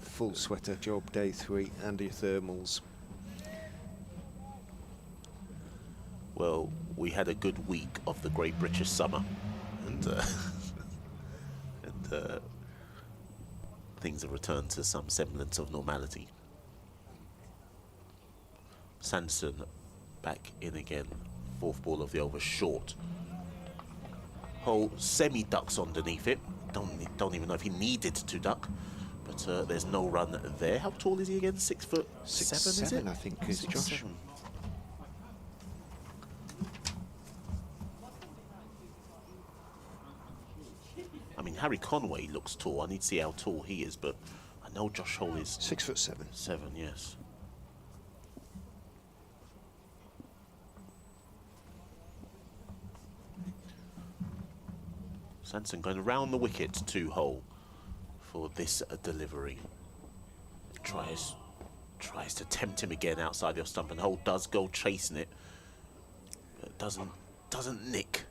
Full sweater job day 3, and your thermals. Well, we had a good week of the Great British Summer, and things have returned to some semblance of normality. Sanderson back in again. 4th ball of the over, short. Hull semi-ducks underneath it. Don't even know if he needed to duck, but there's no run there. How tall is he again? 6 foot 7, is it? I think is Josh. 6'7". I mean, Harry Conway looks tall. I need to see how tall he is, but I know Josh Hull is 6 foot 7. 7, yes. Sanderson going around the wicket to Hull for this delivery. Tries to tempt him again outside the off stump, and Hull does go chasing it, but doesn't nick.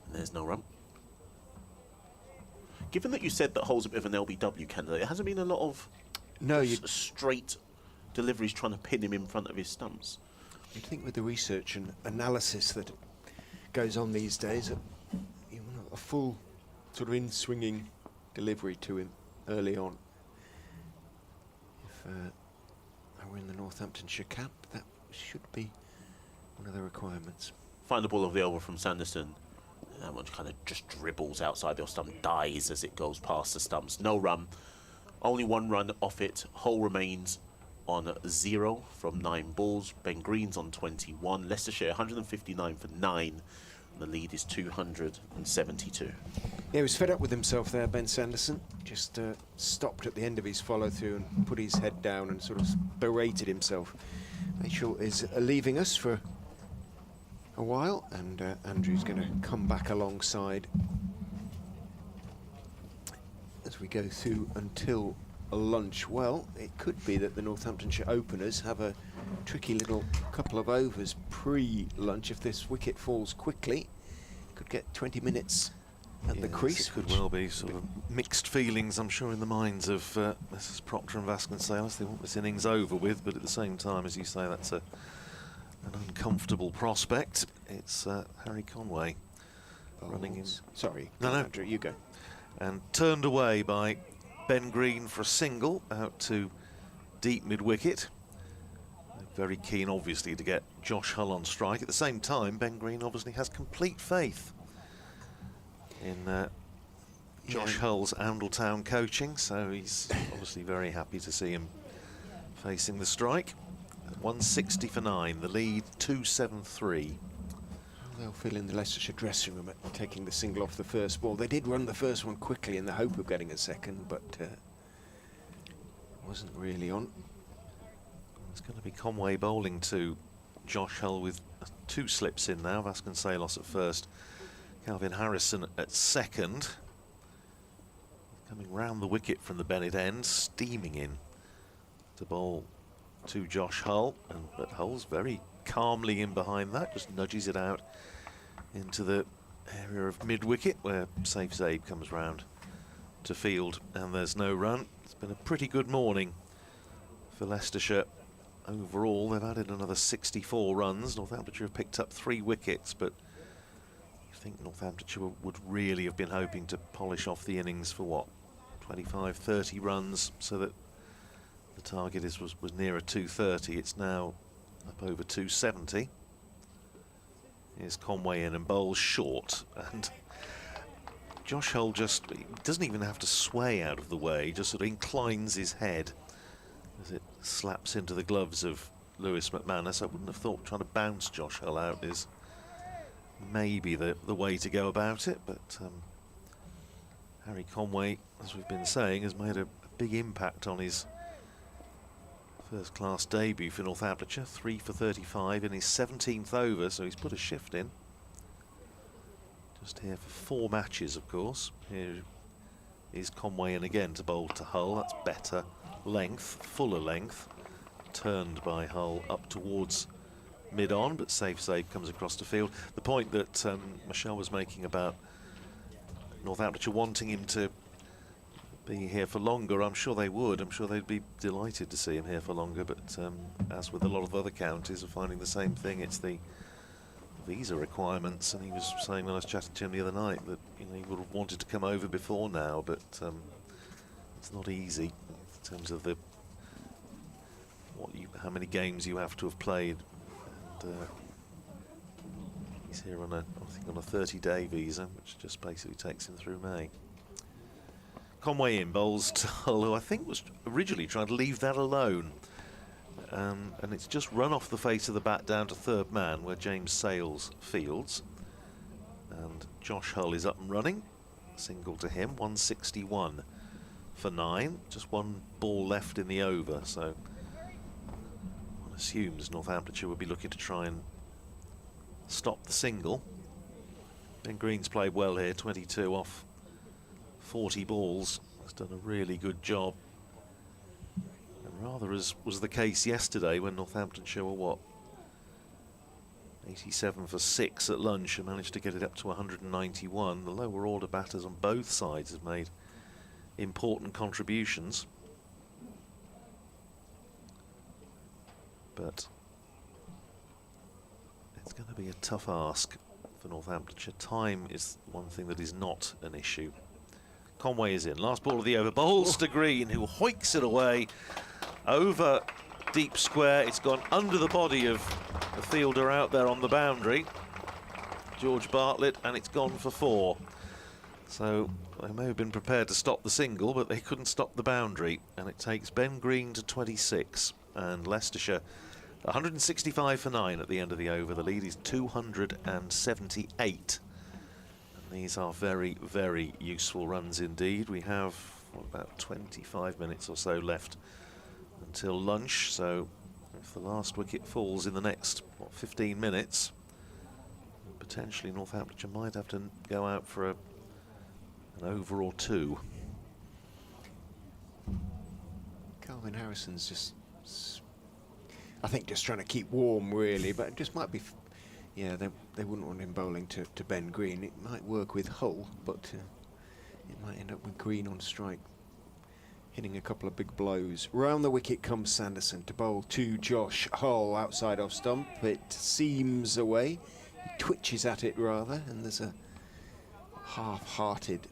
And there's no run. Given that you said that Hull's a bit of an LBW candidate, there hasn't been a lot of straight deliveries trying to pin him in front of his stumps. You'd think with the research and analysis that goes on these days, a full sort of in-swinging delivery to him early on. If I were in the Northamptonshire camp, that should be one of the requirements. Find the ball over the elbow from Sanderson. That one kind of just dribbles outside your stump, dies as it goes past the stumps. No run. Only one run off it. Hull remains on 0 from 9 balls. Ben Green's on 21. Leicestershire 159 for 9. And the lead is 272. Yeah, he was fed up with himself there, Ben Sanderson. Just stopped at the end of his follow-through and put his head down and sort of berated himself. Rachel is leaving us for a while, and Andrew's going to come back alongside as we go through until lunch. Well, it could be that the Northamptonshire openers have a tricky little couple of overs pre-lunch. If this wicket falls quickly, could get 20 minutes at the crease. It could well be sort of mixed feelings, I'm sure, in the minds of Mrs. Proctor and Vasconcelos. They want this innings over with, but at the same time, as you say, that's an uncomfortable prospect. It's Harry Conway running in. Sorry, no, Andrew, you go. And turned away by Ben Green for a single out to deep mid-wicket. Very keen, obviously, to get Josh Hull on strike. At the same time, Ben Green obviously has complete faith in Josh Hull's Andletown coaching, so he's obviously very happy to see him facing the strike. 160 for 9, the lead 273. They'll feel in the Leicestershire dressing room at taking the single off the first ball. They did run the first one quickly in the hope of getting a second, but wasn't really on. It's going to be Conway bowling to Josh Hull with 2 slips in now. Vasconcelos at first, Calvin Harrison at second. Coming round the wicket from the Bennett end, steaming in to bowl to Josh Hull, but Hull's very calmly in behind that, just nudges it out into the area of mid-wicket where Safe Zabe comes round to field, and there's no run. It's been a pretty good morning for Leicestershire. Overall, they've added another 64 runs. Northamptonshire have picked up 3 wickets, but I think Northamptonshire would really have been hoping to polish off the innings for, what, 25, 30 runs, so that the target was nearer 230. It's now up over 270. Here's Conway in and bowls short, and Josh Hull just doesn't even have to sway out of the way, just sort of inclines his head as it slaps into the gloves of Lewis McManus. I wouldn't have thought trying to bounce Josh Hull out is maybe the way to go about it, but Harry Conway, as we've been saying, has made a big impact on his first-class debut for Northamptonshire. 3 for 35 in his 17th over, so he's put a shift in. Just here for 4 matches, of course. Here is Conway in again to bowl to Hull. That's better length, fuller length. Turned by Hull up towards mid-on, but Safe Zabe comes across the field. The point that Michelle was making about Northamptonshire wanting him to be here for longer, I'm sure they would. I'm sure they'd be delighted to see him here for longer, but as with a lot of other counties are finding the same thing, it's the visa requirements. And he was saying when I was chatting to him the other night that he would have wanted to come over before now, but it's not easy in terms of how many games you have to have played. And he's here on I think on a 30-day visa, which just basically takes him through May. Conway in bowls to Hull, who I think was originally trying to leave that alone. And it's just run off the face of the bat down to third man where James Sales fields. And Josh Hull is up and running. Single to him, 161 for 9. Just 1 ball left in the over, so one assumes Northamptonshire would be looking to try and stop the single. Ben Green's played well here, 22 off 40 balls. Has done a really good job. And rather as was the case yesterday when Northamptonshire were, what, 87 for 6 at lunch and managed to get it up to 191. The lower order batters on both sides have made important contributions. But it's going to be a tough ask for Northamptonshire. Time is one thing that is not an issue. Conway is in. Last ball of the over. Bowls to Green, who hoiks it away over deep square. It's gone under the body of the fielder out there on the boundary, George Bartlett, and it's gone for 4. So they may have been prepared to stop the single, but they couldn't stop the boundary. And it takes Ben Green to 26 and Leicestershire 165 for 9 at the end of the over. The lead is 278. These are very, very useful runs indeed. We have about 25 minutes or so left until lunch. So if the last wicket falls in the next, 15 minutes, potentially Northamptonshire might have to go out for an over or 2. Calvin Harrison's just, I think, just trying to keep warm, really, but it just might be. Yeah, they wouldn't want him bowling to Ben Green. It might work with Hull, but it might end up with Green on strike, hitting a couple of big blows. Round the wicket comes Sanderson to bowl to Josh Hull outside off stump. It seems away. He twitches at it rather, and there's a half-hearted,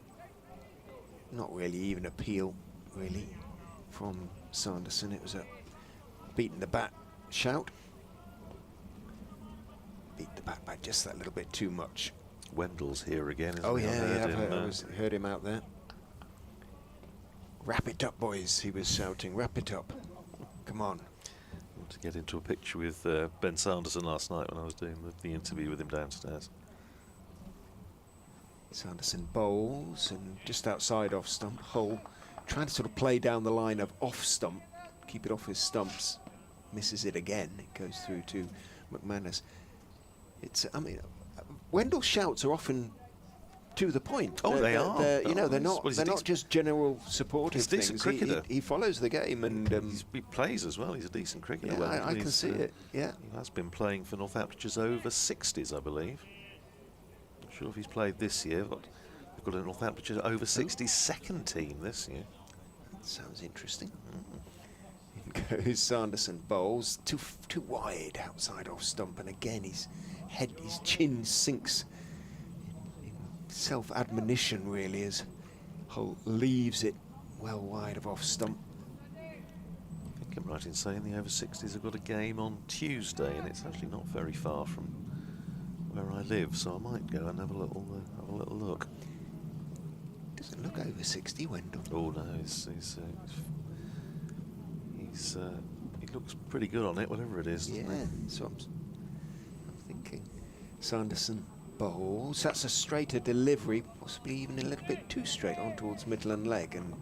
not really even appeal, really, from Sanderson. It was a beating the bat shout. Beat the bat back just that little bit too much. Wendell's here again, isn't Oh he? yeah, I've heard him out there. Wrap it up, boys, he was shouting. Wrap it up. Come on. I want to get into a picture with Ben Sanderson last night when I was doing the interview with him downstairs. Sanderson bowls, and just outside off stump, Hull trying to sort of play down the line of off stump, keep it off his stumps. Misses it again. It goes through to McManus. It's, I mean, Wendell's shouts are often to the point. Oh, they are. You know, they're not just general supportive he's a decent things. cricketer. He follows the game, and he plays as well. He's a decent cricketer. Yeah, I can see it. Yeah, he has been playing for Northamptonshires over 60s, I believe. Not sure if he's played this year, but we've got a Northamptonshire over 60s second team this year. That sounds interesting. In goes Sanderson, bowls too wide outside off stump, and again his chin sinks in self-admonition, really, as Hull leaves it well wide of off stump. I think I'm right in saying the over 60s have got a game on Tuesday, and it's actually not very far from where I live, so I might go and have a little look. Doesn't look over 60, Wendell. Oh no, he looks pretty good on it, whatever it is. Yeah, so I'm thinking. Sanderson bowls. That's a straighter delivery, possibly even a little bit too straight on towards middle and leg, and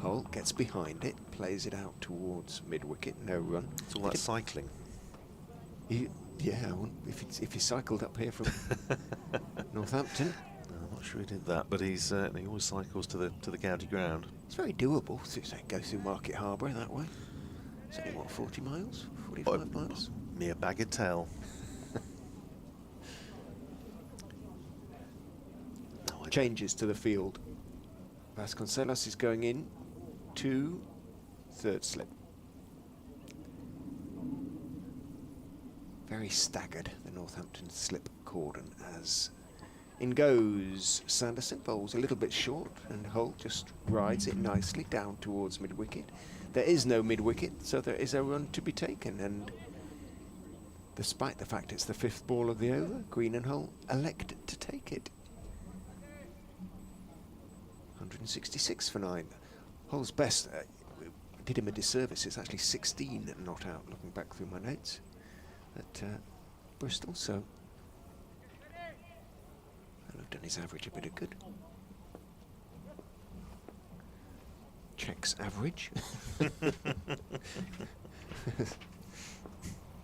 Hull gets behind it, plays it out towards mid-wicket, no run. It's all that cycling. Yeah, if he cycled up here from Northampton. No, I'm not sure he did that, but he always cycles to the county ground. It's very doable. Go through Market Harbour that way. It's only, what, 40 miles? 45 miles? Mere bagatelle. Changes to the field. Vasconcelos is going in to third slip. Very staggered, the Northampton slip cordon, as in goes Sanderson. Bowls a little bit short, and Hull just rides it nicely down towards mid-wicket. There is no mid-wicket, so there is a run to be taken, and despite the fact it's the 5th ball of the over, Green and Hull elect to take it. 166 for 9. Hull's best did him a disservice. It's actually 16 not out, looking back through my notes, at Bristol, so I'll have done his average a bit of good. Checks average.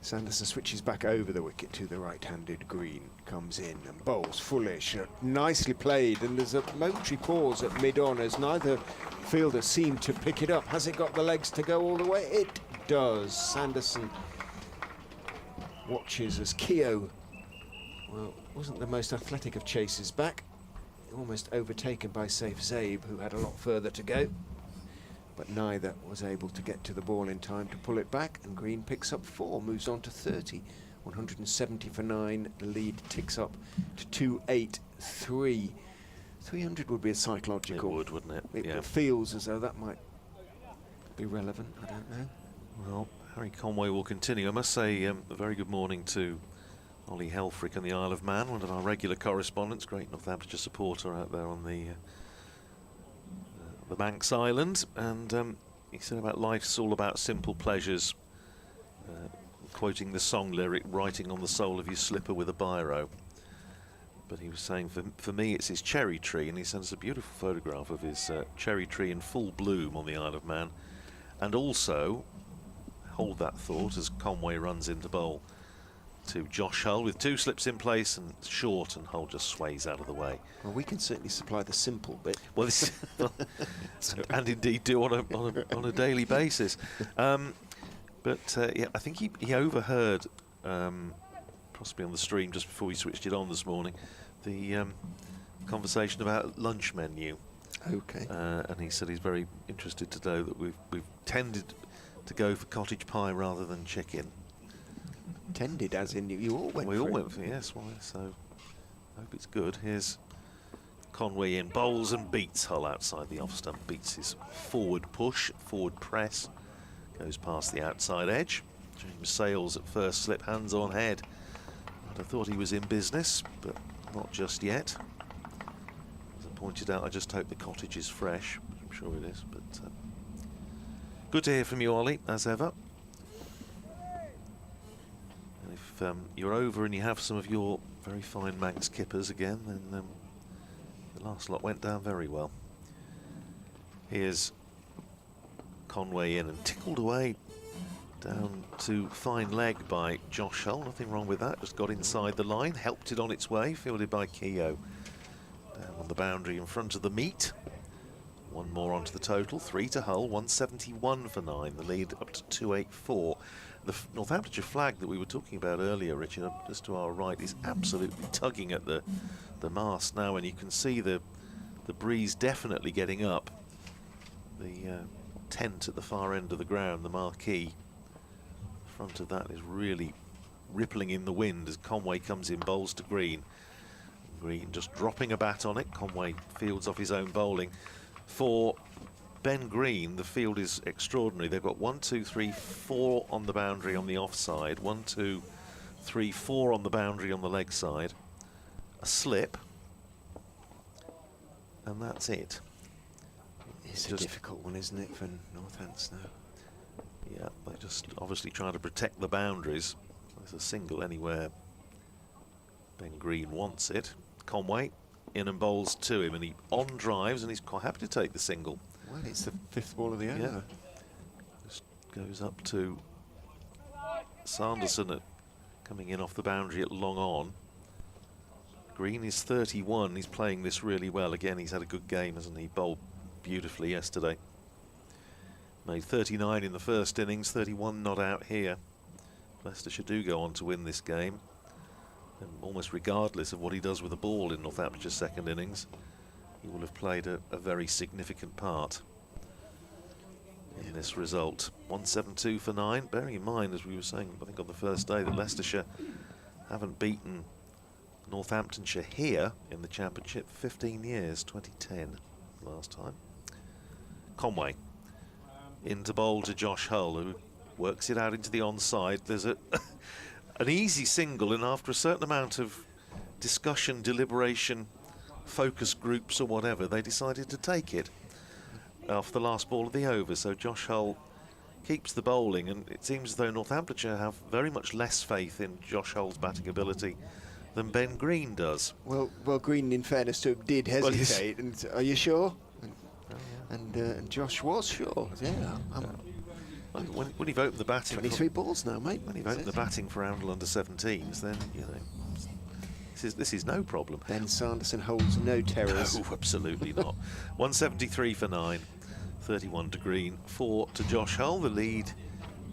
Sanderson switches back over the wicket to the right-handed Green, comes in and bowls foolish. Nicely played, and there's a momentary pause at mid-on as neither fielder seemed to pick it up. Has it got the legs to go all the way? It does. Sanderson watches as Keogh, well, wasn't the most athletic of chasers back. almost overtaken by Safe Zabe, who had a lot further to go. But neither was able to get to the ball in time to pull it back, and Green picks up 4, moves on to 30. 170 for 9, the lead ticks up to 283. 300 would be a psychological. It would, wouldn't it? It feels as though that might be relevant, I don't know. Well, Harry Conway will continue. I must say a very good morning to Ollie Helfrich on the Isle of Man, one of our regular correspondents, great Northamptonshire supporter out there on the Manx Island, and he said about life's all about simple pleasures, quoting the song lyric, writing on the sole of your slipper with a biro. But he was saying for me it's his cherry tree, and he sent us a beautiful photograph of his cherry tree in full bloom on the Isle of Man. And also, hold that thought as Conway runs into bowl to Josh Hull with 2 slips in place and short, and Hull just sways out of the way. Well, we can certainly supply the simple bit. Well, this and indeed do on a daily basis. But yeah, I think he overheard, possibly on the stream just before we switched it on this morning, the conversation about lunch menu. Okay. And he said he's very interested to know that we've tended to go for cottage pie rather than chicken. Tended, as in you all went. We for all it. went for yes. Why? So I hope it's good. Here's Conway in, bowls and beats Hull outside the off stump. Beats his forward push, forward press. Goes past the outside edge. James Sales at first slip, hands on head. I'd have thought he was in business, but not just yet. As I pointed out, I just hope the cottage is fresh. I'm sure it is, but good to hear from you, Ollie, as ever. And if you're over and you have some of your very fine Manx kippers again, then the last lot went down very well. Here's Conway in and tickled away down to fine leg by Josh Hull. Nothing wrong with that, just got inside the line, helped it on its way, fielded by Keogh. Down on the boundary in front of the meet. 1 more onto the total, 3 to Hull, 171 for 9, the lead up to 284. The Northamptonshire flag that we were talking about earlier, Richard, just to our right, is absolutely tugging at the mast now, and you can see the breeze definitely getting up. The tent at the far end of the ground, the marquee, front of that is really rippling in the wind as Conway comes in, bowls to Green. Green just dropping a bat on it. Conway fields off his own bowling. For Ben Green, the field is extraordinary. They've got 1, 2, 3, 4 on the boundary on the offside, 1, 2, 3, 4 on the boundary on the leg side, a slip, and that's it. It's a difficult one, isn't it, for Northants now? Yeah, they're just obviously trying to protect the boundaries. There's a single anywhere Ben Green wants it. Conway in and bowls to him, and he on drives, and he's quite happy to take the single. Well, it's the 5th ball of the over. Yeah. Just goes up to Sanderson coming in off the boundary at long on. Green is 31. He's playing this really well. Again, he's had a good game, hasn't he? Bowled beautifully yesterday. Made 39 in the first innings, 31 not out here. Leicestershire do go on to win this game. And almost regardless of what he does with the ball in Northamptonshire's second innings, he will have played a very significant part in this result. 172 for 9. Bearing in mind, as we were saying, I think on the first day, that Leicestershire haven't beaten Northamptonshire here in the championship for 15 years, 2010 last time. Conway into bowl to Josh Hull, who works it out into the onside. There's an easy single, and after a certain amount of discussion, deliberation, focus groups or whatever, they decided to take it off the last ball of the over. So Josh Hull keeps the bowling, and it seems as though Northamptonshire have very much less faith in Josh Hull's batting ability than Ben Green does. Well, Green, in fairness to him, did hesitate. Well, and are you sure? And Josh was sure. Yeah. When you've opened the batting, 23 balls now, mate. When you've opened the batting for Oundle under 17s, then you know this is no problem. Ben Sanderson holds no terrors. No, absolutely not. 173 for 9, 31 to Green, 4 to Josh Hull. The lead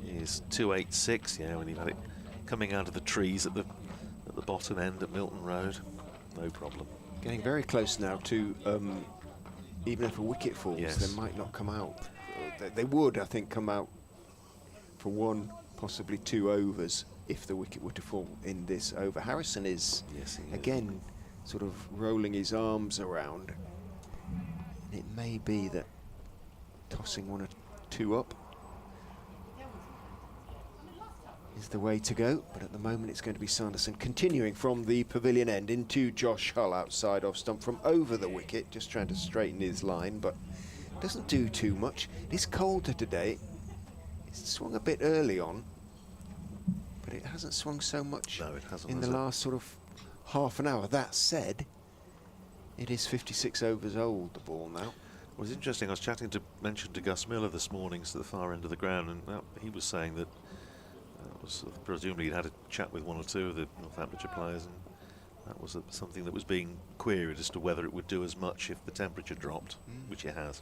is 286. Yeah, when you've had it coming out of the trees at the bottom end at Milton Road, no problem. Getting very close now to, even if a wicket falls, Yes. they might not come out. They would, I think, come out for 1, possibly 2 overs if the wicket were to fall in this over. Harrison is, Yes, he is. again, sort of rolling his arms around. And it may be that tossing 1 or 2 up is the way to go, but at the moment it's going to be Sanderson continuing from the pavilion end into Josh Hull outside off stump from over the wicket, just trying to straighten his line, but doesn't do too much. It is colder today. It's swung a bit early on, but it hasn't swung so much No, it hasn't, in the has it? last sort of half an hour. That said, it is 56 overs old, the ball now. Well, it's interesting. I was mentioned to Gus Miller this morning, to the far end of the ground, and he was saying that presumably he'd had a chat with 1 or 2 of the Northamptonshire players, and that was something that was being queried as to whether it would do as much if the temperature dropped, which it has.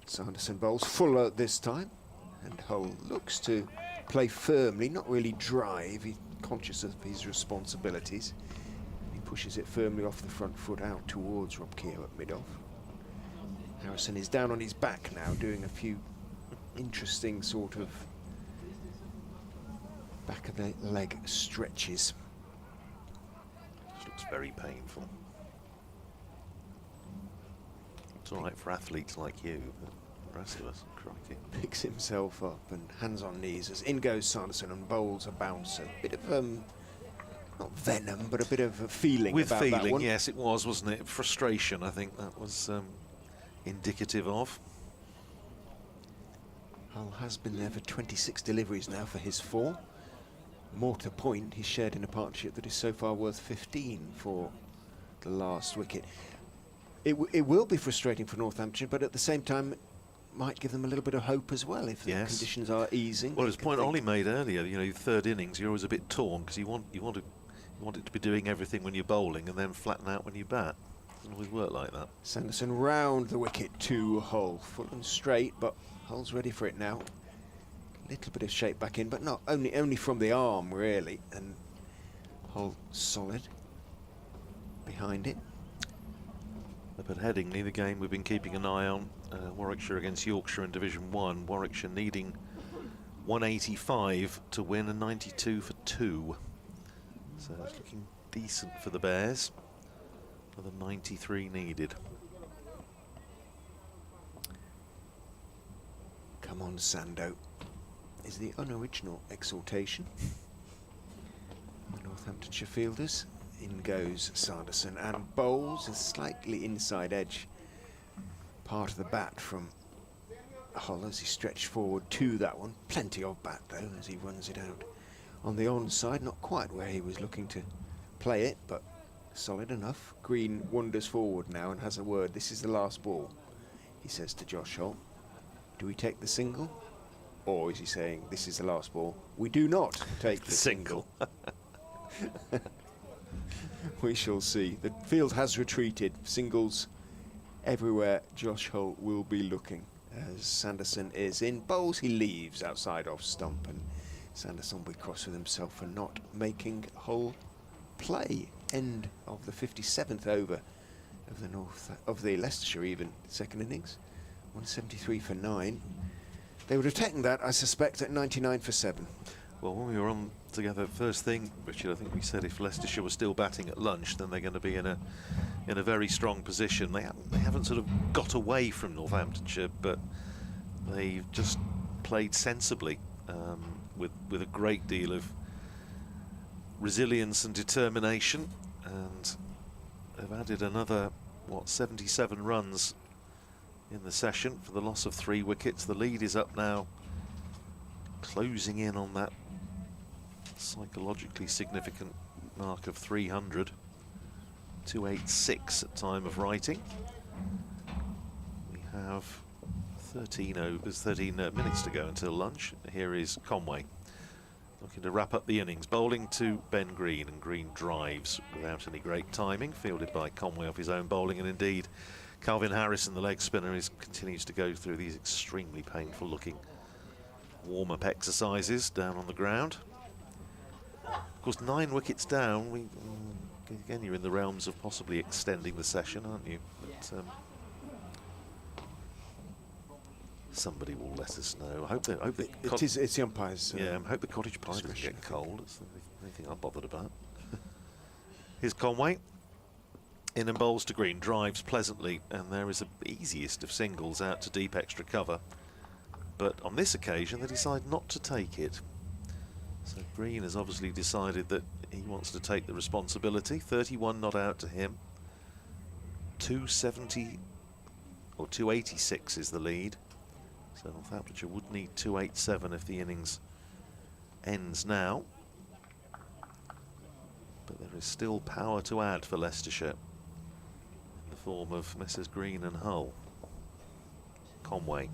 Sanderson bowls fuller this time, and Hull looks to play firmly, not really drive. He's conscious of his responsibilities. He pushes it firmly off the front foot out towards Rob Keogh at mid-off. Harrison is down on his back now, doing a few interesting sort of back of the leg stretches. This looks very painful. It's all right for athletes like you, but the rest of us, crikey. Picks himself up and hands on knees as in goes Sanderson and bowls a bouncer. Bit of not venom, but a bit of a feeling With about that feeling, one. yes, it was, wasn't it? Frustration, I think that was indicative of. Hull has been there for 26 deliveries now for his 4. More to the point, he's shared in a partnership that is so far worth 15 for the last wicket. It will be frustrating for Northamptonshire, but at the same time, might give them a little bit of hope as well if the conditions are easing. Well, it was a point Ollie made earlier. You know, your third innings, you're always a bit torn because you want it to be doing everything when you're bowling and then flatten out when you bat. Doesn't always work like that. Sanderson round the wicket to Hull, full and straight, but Hull's ready for it now. Little bit of shape back in, but not only from the arm really, and Hull solid behind it. But Headingley, the game we've been keeping an eye on, Warwickshire against Yorkshire in Division 1. Warwickshire needing 185 to win and 92 for 2. So it's looking decent for the Bears. Another 93 needed. Come on, Sando, is the unoriginal exhortation. The Northamptonshire fielders. In goes Sanderson and bowls a slightly inside edge part of the bat from Hull as he stretched forward to that one. Plenty of bat though as he runs it out on the onside, not quite where he was looking to play it, but solid enough. Green wanders forward now and has a word. This is the last ball, he says to Josh Hull. Do we take the single, or is he saying this is the last ball? We do not take the single. We shall see. The field has retreated. Singles everywhere. Josh Hull will be looking as Sanderson is in. Bowls he leaves outside off stump, and Sanderson will be cross with himself for not making Hull play. End of the 57th over of the Leicestershire even second innings. 173 for 9. They would have taken that, I suspect, at 99 for 7. Well, when we were on together first thing, Richard, I think we said if Leicestershire were still batting at lunch, then they're going to be in a very strong position. They haven't sort of got away from Northamptonshire, but they've just played sensibly with a great deal of resilience and determination, and they've added another 77 runs in the session for the loss of 3 wickets. The lead is up now, closing in on that psychologically significant mark of 300. 286 at time of writing. We have 13 minutes to go until lunch. Here is Conway looking to wrap up the innings, bowling to Ben Green, and Green drives without any great timing, fielded by Conway off his own bowling, and indeed Calvin Harrison, the leg spinner, continues to go through these extremely painful looking warm-up exercises down on the ground. Of course, 9 wickets down, again, you're in the realms of possibly extending the session, aren't you? But, somebody will let us know. I hope it's the umpires. Yeah, I hope the cottage pie doesn't get cold. That's the only thing I'm bothered about. Here's Conway. In and bowls to green, drives pleasantly, and there is the easiest of singles out to deep extra cover. But on this occasion, they decide not to take it. So Green has obviously decided that he wants to take the responsibility. 31 not out to him. 270 or 286 is the lead. So Northamptonshire would need 287 if the innings ends now. But there is still power to add for Leicestershire in the form of Messrs Green and Hull. Conway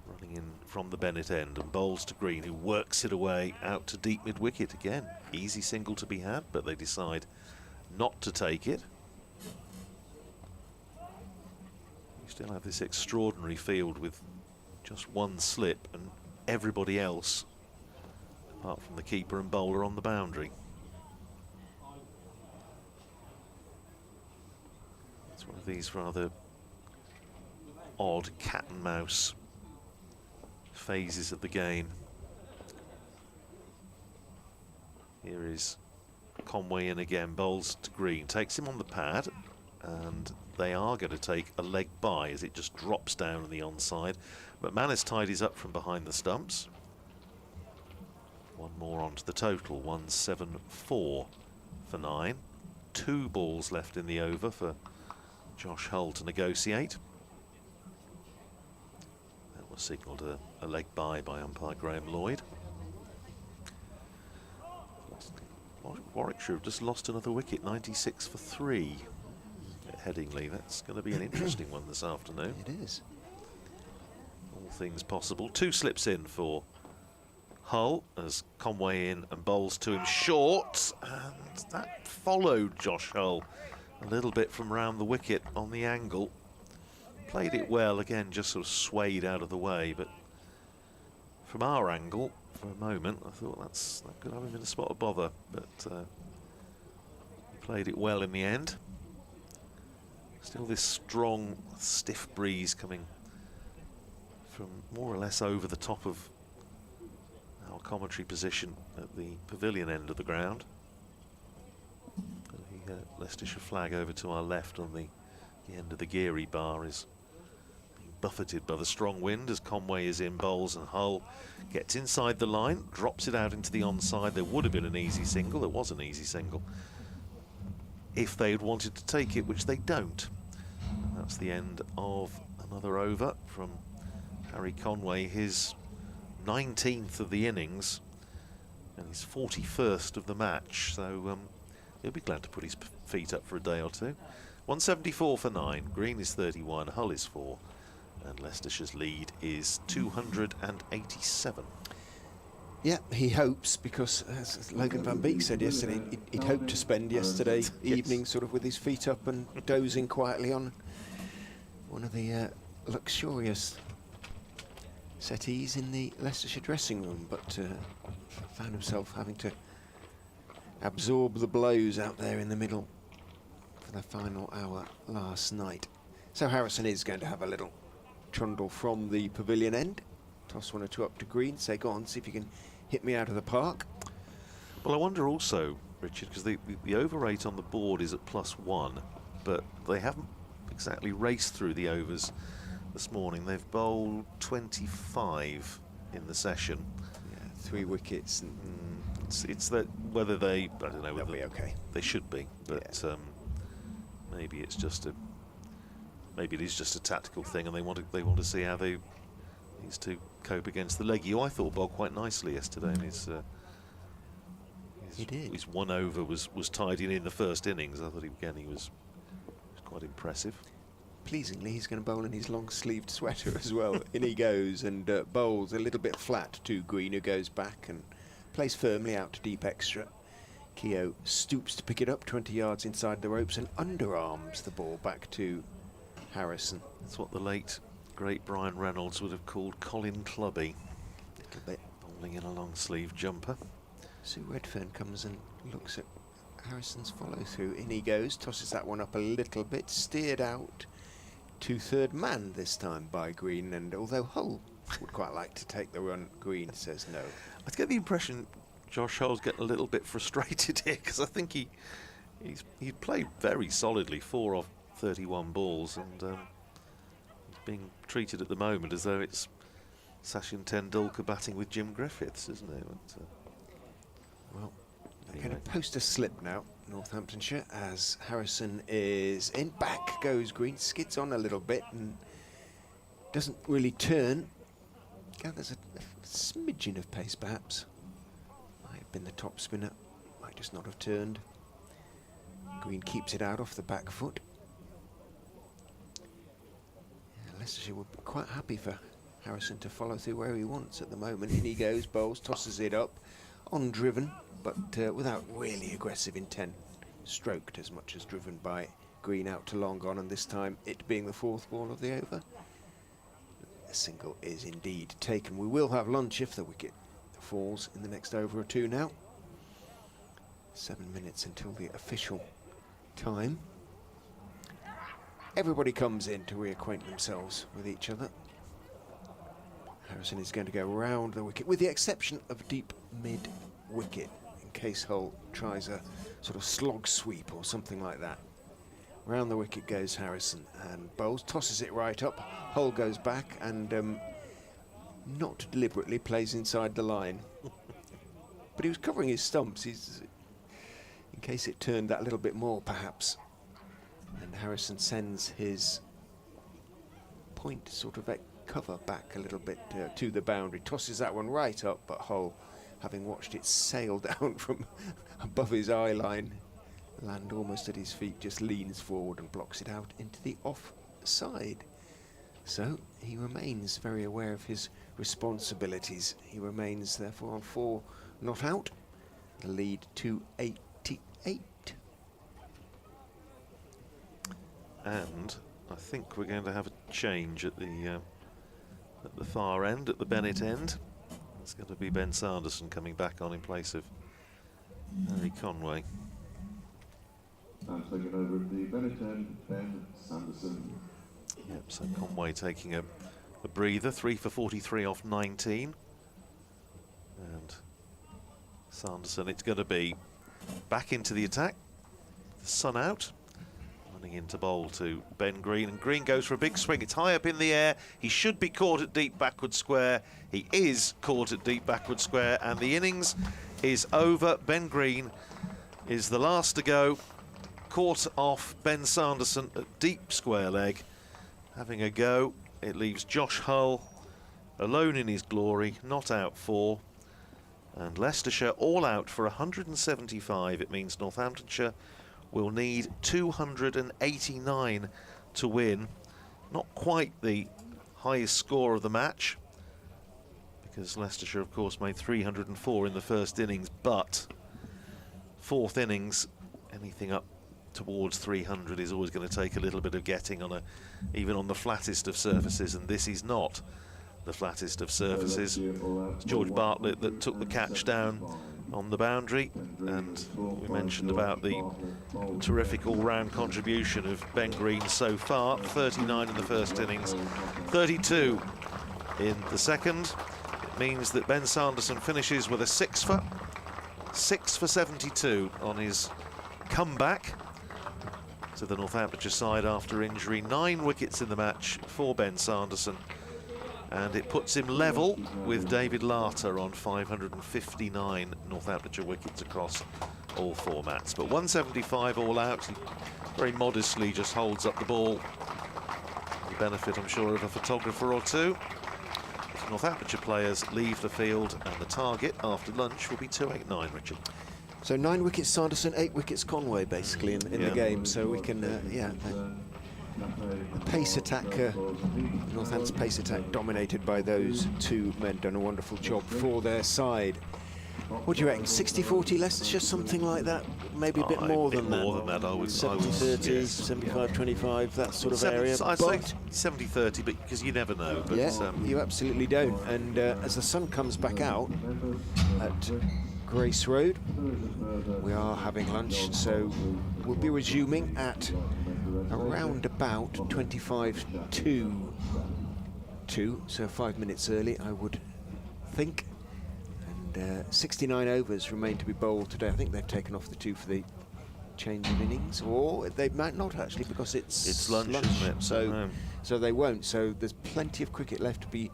running in from the Bennett end and bowls to Green, who works it away out to deep mid-wicket again. Easy single to be had, but they decide not to take it. You still have this extraordinary field with just one slip and everybody else, apart from the keeper and bowler, on the boundary. It's one of these rather odd cat and mouse phases of the game. Here is Conway in again, bowls to Green, takes him on the pad, and they are going to take a leg by as it just drops down on the onside. McManus tidies up from behind the stumps. One more onto the total, 174 for 9. 2 balls left in the over for Josh Hull to negotiate. That was signalled a leg by umpire Graham Lloyd. Warwickshire have just lost another wicket, 96 for 3 at Headingley. That's going to be an interesting one this afternoon. It is. All things possible. 2 slips in for Hull as Conway in and bowls to him short, and that followed Josh Hull a little bit from round the wicket on the angle. Played it well, again just sort of swayed out of the way, but from our angle for a moment I thought that could have him in a spot of bother, but he played it well in the end. Still this strong stiff breeze coming from more or less over the top of our commentary position at the pavilion end of the ground. The Leicestershire flag over to our left on the end of the Geary bar is being buffeted by the strong wind as Conway is in, bowls, and Hull gets inside the line, drops it out into the onside. There would have been an easy single. There was an easy single if they had wanted to take it, which they don't. That's the end of another over from Harry Conway, his 19th of the innings and his 41st of the match, so he'll be glad to put his feet up for a day or two. 174 for 9, Green is 31, Hull is 4, and Leicestershire's lead is 287. Yeah, he hopes, because as Logan Van Beek said yesterday, he'd hoped to spend yesterday evening sort of with his feet up and dozing quietly on one of the luxurious settees in the Leicestershire dressing room, but found himself having to absorb the blows out there in the middle for the final hour last night. So Harrison is going to have a little trundle from the pavilion end, toss 1 or 2 up to Green, say, go on, see if you can hit me out of the park. Well, I wonder also, Richard, because the over rate on the board is at +1, but they haven't exactly raced through the overs this morning. They've bowled 25 in the session. Yeah, 3 wickets. And it's that whether they, I don't know, they'll be okay. They should be, but maybe it's just a, maybe it is just a tactical thing, and they want to see how these two cope against the leggy, who I thought bowled quite nicely yesterday. And He did. his 1 over was tied in the first innings. I thought he was quite impressive. Pleasingly, he's going to bowl in his long-sleeved sweater as well. In he goes and bowls a little bit flat to Green, who goes back and plays firmly out to deep extra. Keogh stoops to pick it up 20 yards inside the ropes and underarms the ball back to Harrison. That's what the late, great Brian Reynolds would have called Colin Clubby. A little bit. Bowling in a long-sleeved jumper. Sue Redfern comes and looks at Harrison's follow-through. In he goes, tosses that one up a little bit, steered out to third man this time by Green, and although Hull would quite like to take the run, Green says no. I get the impression Josh Hull's getting a little bit frustrated here, because I think he's played very solidly, 4 of 31 balls, and he's being treated at the moment as though it's Sachin Tendulkar batting with Jim Griffiths, isn't it? But, well, they're anyway. going to post a slip now, Northamptonshire, as Harrison is in. Back goes Green, skids on a little bit and doesn't really turn. Gathers a smidgen of pace, perhaps. Might have been the top spinner, might just not have turned. Green keeps it out off the back foot. Yeah, Leicestershire would be quite happy for Harrison to follow through where he wants at the moment. In he goes, bowls, tosses it up, on driven, but without really aggressive intent. Stroked as much as driven by Green out to long on, and this time it being the 4th ball of the over. A single is indeed taken. We will have lunch if the wicket falls in the next over or two now. 7 minutes until the official time. Everybody comes in to reacquaint themselves with each other. Harrison is going to go round the wicket, with the exception of deep mid-wicket, in case Hull tries a sort of slog sweep or something like that. Round the wicket goes Harrison, and bowls, tosses it right up. Hull goes back and not deliberately plays inside the line. But he was covering his stumps, in case it turned that little bit more, perhaps. And Harrison sends his point sort of cover back a little bit to the boundary, tosses that one right up, but Hull, having watched it sail down from above his eye line, land almost at his feet, just leans forward and blocks it out into the offside. So he remains very aware of his responsibilities. He remains therefore on 4 not out, the lead to 88. and I think we're going to have a change at the far end, at the Bennett end. It's going to be Ben Sanderson coming back on in place of Harry Conway. And taking over at the Bennett end, Ben Sanderson. Yep, so Conway taking a breather, 3 for 43 off 19. And Sanderson, it's going to be back into the attack. The sun out. Running into bowl to Ben Green, and Green goes for a big swing. It's high up in the air. He should be caught at deep backward square. He is caught at deep backward square, and the innings is over. Ben Green is the last to go. Caught off Ben Sanderson at deep square leg. Having a go. It leaves Josh Hull alone in his glory, not out 4. And Leicestershire all out for 175. It means Northamptonshire will need 289 to win. Not quite the highest score of the match, because Leicestershire, of course, made 304 in the first innings, but fourth innings, anything up towards 300 is always going to take a little bit of getting on even on the flattest of surfaces, and this is not the flattest of surfaces. It's George Bartlett that took the catch down on the boundary, and we mentioned about the terrific all-round contribution of Ben Green so far. 39 in the first innings, 32 in the second. It means that Ben Sanderson finishes with a 6 for 72 on his comeback to the Northamptonshire side after injury. 9 wickets in the match for Ben Sanderson, and it puts him level with David Larter on 559 Northamptonshire wickets across all formats. But 175 all out. He very modestly just holds up the ball. The benefit, I'm sure, of a photographer or two. Northamptonshire players leave the field, and the target after lunch will be 289, Richard. So 9 wickets Sanderson, 8 wickets Conway, basically, in the game. So we can, the pace attack, Northampton's pace attack dominated by those two men, done a wonderful job for their side. What do you reckon, 60-40 Leicestershire, something like that? Maybe a bit more than that. More than that, I would 70-30, yes. 75-25, that sort of area. I'd say 70-30, because you never know. But yeah, you absolutely don't. And as the sun comes back out at Grace Road. We are having lunch, so we'll be resuming at around about 25 to 2, so 5 minutes early, I would think. And 69 overs remain to be bowled today. I think they've taken off the 2 for the change of innings, or they might not actually, because it's lunch, isn't it? So they won't. So there's plenty of cricket left to be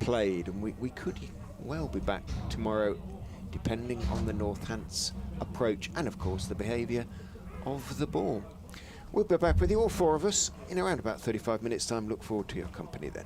played, and we could well be back tomorrow, depending on the Northants' approach and, of course, the behaviour of the ball. We'll be back with you, all 4 of us, in around about 35 minutes' time. Look forward to your company then.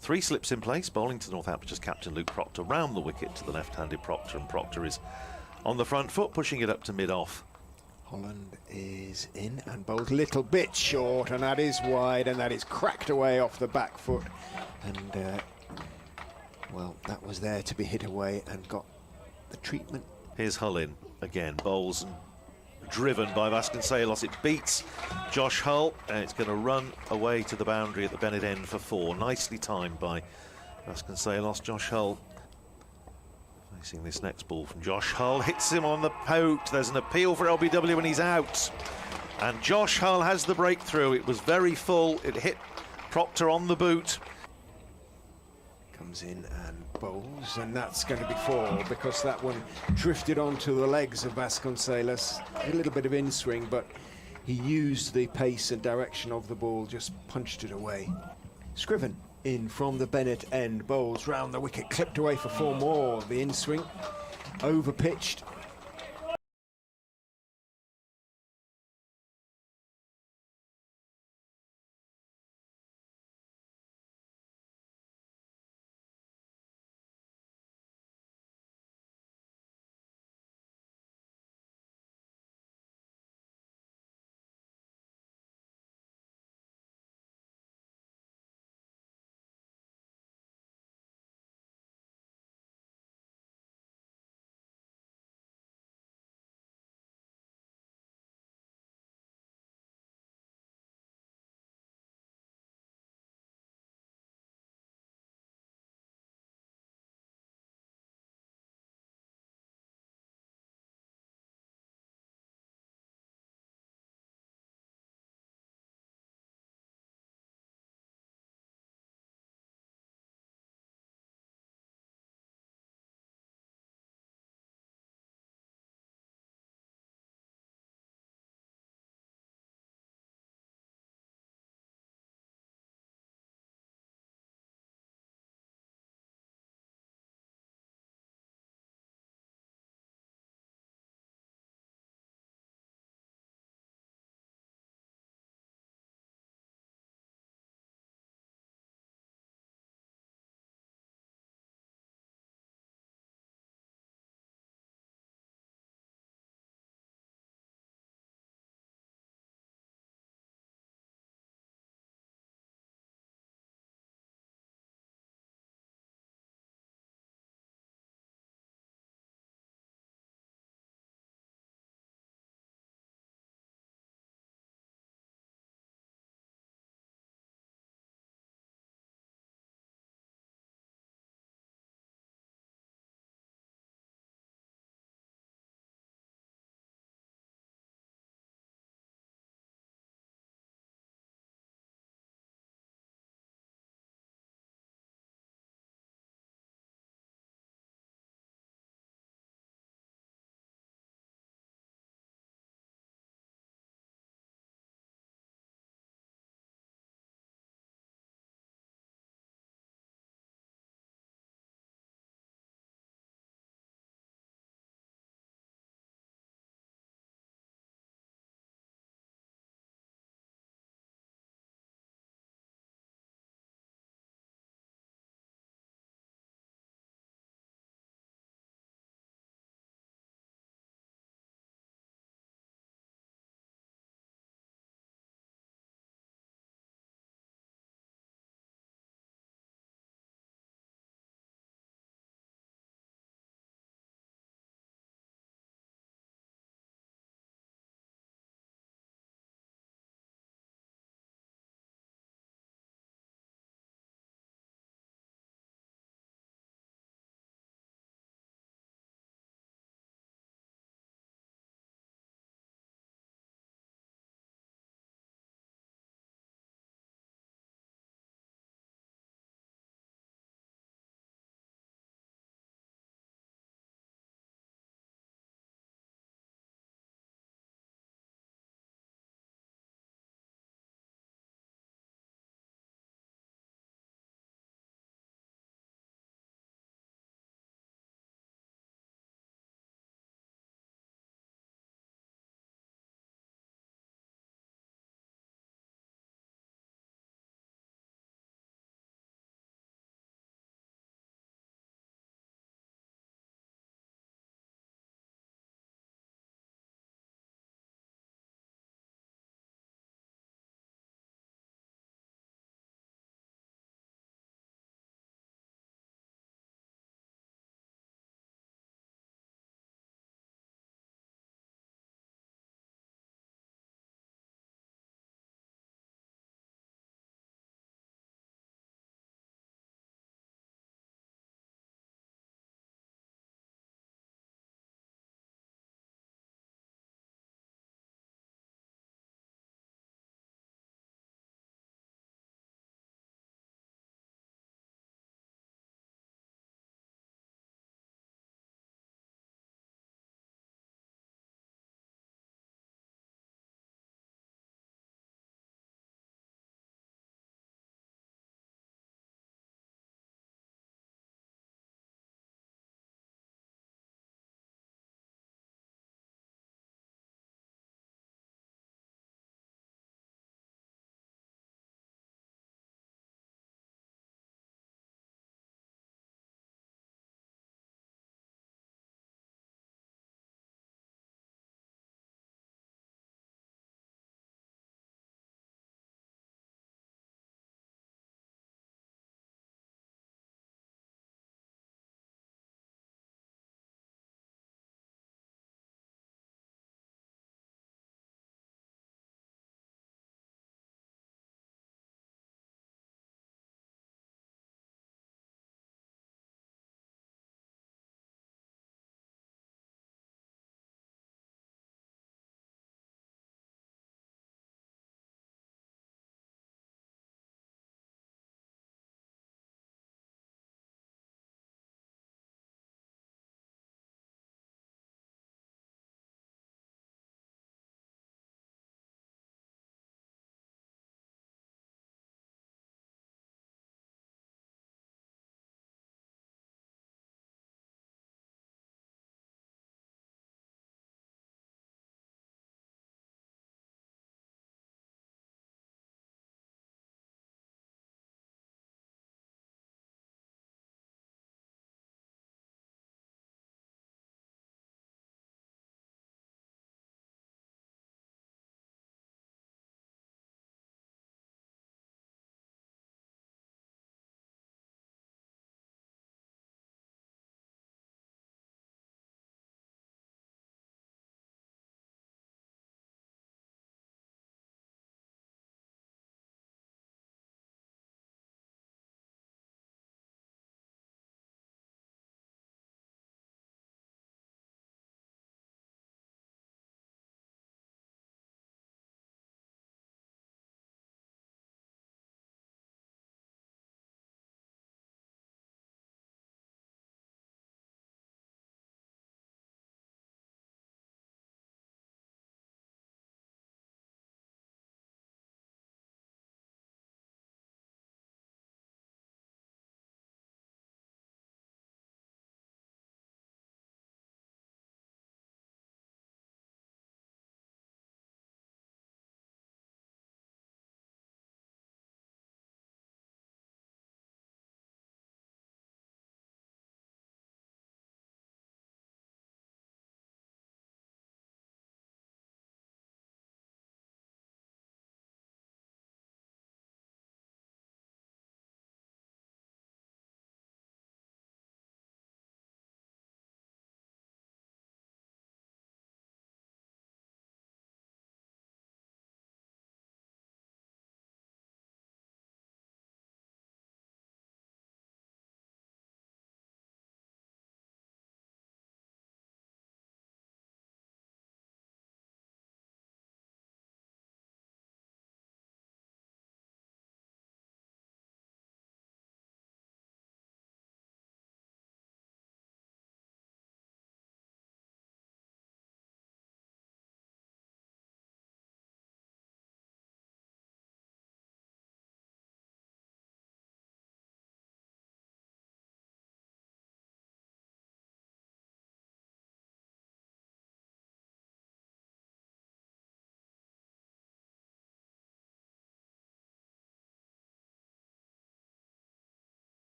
Three slips in place, bowling to Northamptonshire's captain Luke Proctor round the wicket to the left-handed Proctor, and Proctor is on the front foot, pushing it up to mid-off. Holland is in and bowled a little bit short, and that is wide, and that is cracked away off the back foot. And, well, that was there to be hit away and got the treatment. Here's Hull in again, bowls and driven by Vasconcelos. It beats Josh Hull, and it's going to run away to the boundary at the Bennett end for 4. Nicely timed by Vasconcelos. Josh Hull facing this next ball from Josh Hull, hits him on the poke. There's an appeal for LBW and he's out. And Josh Hull has the breakthrough. It was very full. It hit Proctor on the boot. Comes in and bowls, and that's going to be 4 because that one drifted onto the legs of Vasconcelos. A little bit of in-swing, but he used the pace and direction of the ball, just punched it away. Scriven in from the Bennett end, bowls round the wicket, clipped away for 4 more. The in-swing, over-pitched,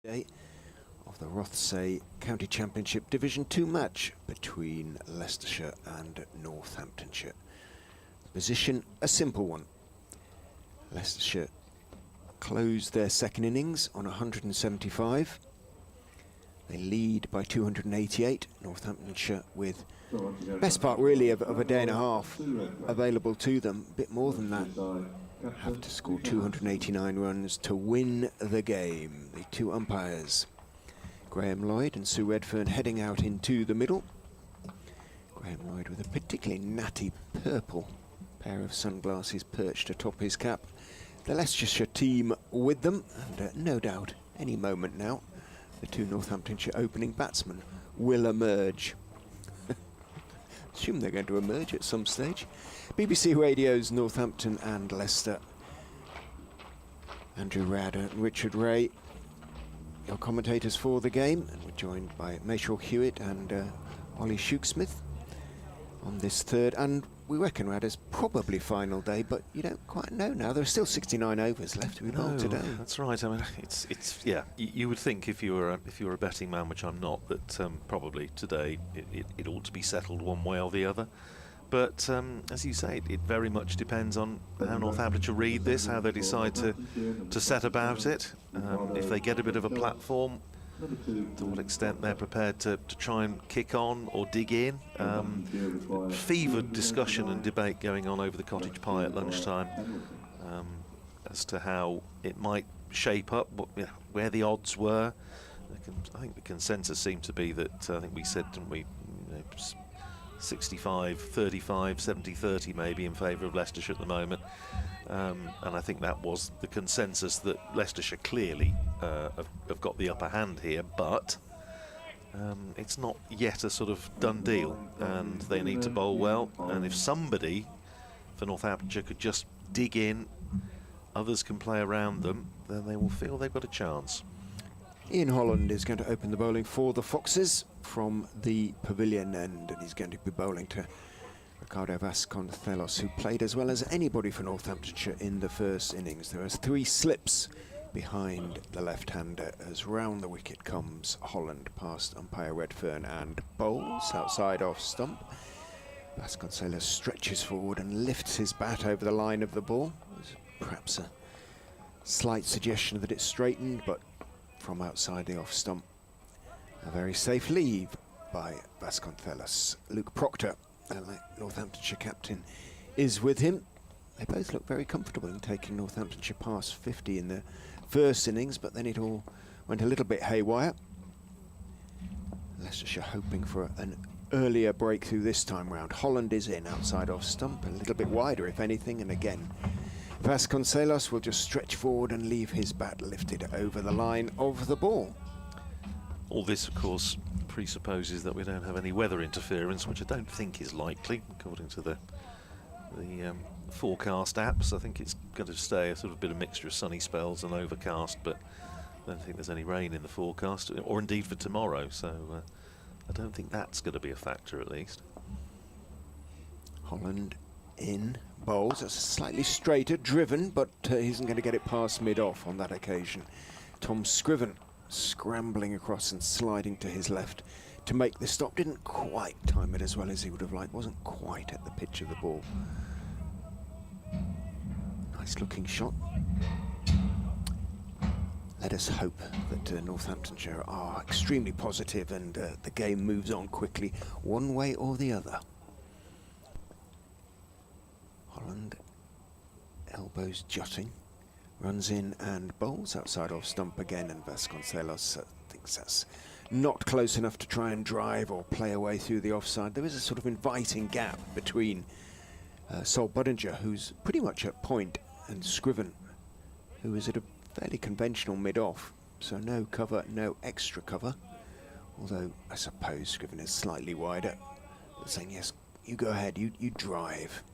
Day of the Rothesay County Championship Division 2 match between Leicestershire and Northamptonshire. Position, a simple one. Leicestershire closed their second innings on 175. They lead by 288. Northamptonshire with best part really of a day and a half available to them, a bit more than that. Have to score 289 runs to win the game. The two umpires, Graham Lloyd and Sue Redfern, heading out into the middle. Graham Lloyd with a particularly natty purple pair of sunglasses perched atop his cap. The Leicestershire team with them, and no doubt any moment now the two Northamptonshire opening batsmen will emerge. Assume they're going to emerge at some stage. BBC Radio's Northampton and Leicester. Andrew Radder and Richard Ray, your commentators for the game, and we're joined by Mayshaw Hewitt and Ollie Shook-Smith on this third, and we reckon Radder's probably final day, but you don't quite know now. There are still 69 overs left to be bowled today. That's right. I mean, it's yeah. You would think if you were a betting man, which I'm not, that probably today it ought to be settled one way or the other. But as you say, it very much depends on how Northamptonshire read this, how they decide to set about it. If they get a bit of a platform, to what extent they're prepared to try and kick on or dig in. Fevered discussion and debate going on over the cottage pie at lunchtime as to how it might shape up, where the odds were. I think the consensus seemed to be that, I think we said, didn't we, 65, 35, 70, 30 maybe in favour of Leicestershire at the moment. And I think that was the consensus, that Leicestershire clearly have got the upper hand here, but it's not yet a sort of done deal, and they need to bowl well. And if somebody for Northamptonshire could just dig in, others can play around them, then they will feel they've got a chance. Ian Holland is going to open the bowling for the Foxes from the pavilion end, and he's going to be bowling to Ricardo Vasconcelos, who played as well as anybody for Northamptonshire in the first innings. There are 3 slips behind the left-hander as round the wicket comes Holland past umpire Redfern and bowls outside off stump. Vasconcelos stretches forward and lifts his bat over the line of the ball. There's perhaps a slight suggestion that it's straightened, but from outside the off stump, a very safe leave by Vasconcelos. Luke Proctor, Northamptonshire captain, is with him. They both look very comfortable in taking Northamptonshire past 50 in the first innings, but then it all went a little bit haywire. Leicestershire hoping for an earlier breakthrough this time round. Holland is in outside off stump, a little bit wider if anything, and again Vasconcelos will just stretch forward and leave his bat lifted over the line of the ball. All this, of course, presupposes that we don't have any weather interference, which I don't think is likely, according to the forecast apps. I think it's going to stay a sort of bit of mixture of sunny spells and overcast, but I don't think there's any rain in the forecast, or indeed for tomorrow, so I don't think that's going to be a factor, at least. Holland in, bowls. That's slightly straighter, driven, but he isn't going to get it past mid-off on that occasion. Tom Scriven scrambling across and sliding to his left to make the stop. Didn't quite time it as well as he would have liked. Wasn't quite at the pitch of the ball. Nice looking shot. Let us hope that Northamptonshire are extremely positive and the game moves on quickly, one way or the other. Holland, elbows jutting, runs in and bowls outside off stump again, and Vasconcelos thinks that's not close enough to try and drive or play away through the offside. There is a sort of inviting gap between Sol Budinger, who's pretty much at point, and Scriven, who is at a fairly conventional mid-off, so no cover, no extra cover, although I suppose Scriven is slightly wider. But saying, yes, you go ahead, you drive,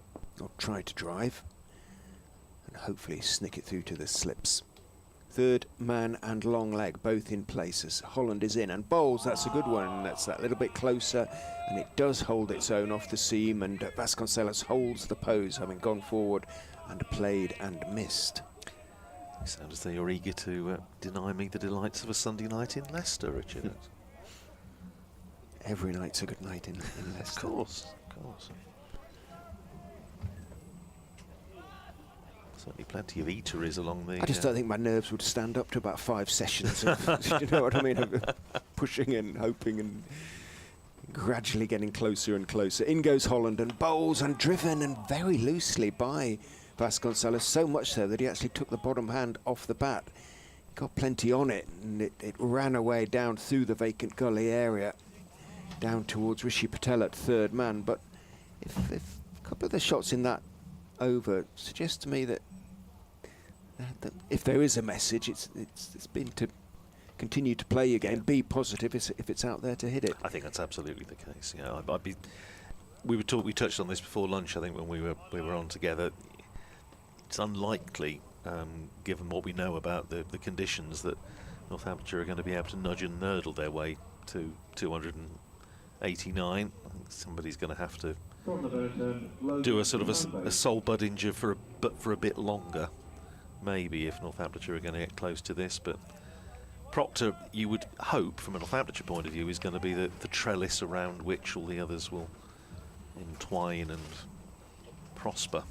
or try to drive, and hopefully snick it through to the slips. Third man and long leg both in place as Holland is in and bowls. That's a good one. That's that little bit closer, and it does hold its own off the seam, and Vasconcelos holds the pose, having gone forward and played and missed. You sound as though you're eager to deny me the delights of a Sunday night in Leicester, Richard. Every night's a good night in Leicester. Of course, of course. Certainly plenty of eateries along the... I just don't think my nerves would stand up to about 5 sessions of, you know what I mean, of pushing and hoping and gradually getting closer and closer. In goes Holland and bowls and driven and very loosely by Vasconcelos, so much so that he actually took the bottom hand off the bat. Got plenty on it, and it ran away down through the vacant gully area, down towards Rishi Patel at third man. But if a couple of the shots in that over suggest to me that if there is a message, it's been to continue to play your game, be positive if it's out there to hit it. I think that's absolutely the case. Yeah, we touched on this before lunch, I think, when we were on together. It's unlikely, given what we know about the conditions, that Northamptonshire are going to be able to nudge and nurdle their way to 289. I think somebody's going to have to do a sort of a Sol Budinger for a bit longer, maybe, if Northamptonshire are going to get close to this. But Proctor, you would hope, from a Northamptonshire point of view, is going to be the trellis around which all the others will entwine and prosper.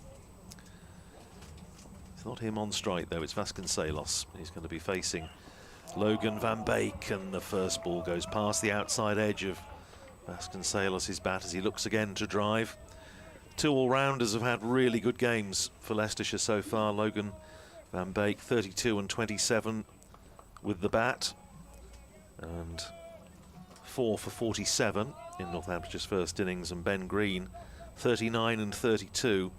It's not him on strike, though. It's Vasconcelos. He's going to be facing Logan van Beek, and the first ball goes past the outside edge of Vasconcelos' bat as he looks again to drive. 2 all-rounders have had really good games for Leicestershire so far. Logan van Beek, 32 and 27 with the bat, and 4 for 47 in Northamptonshire's first innings, and Ben Green, 39 and 32,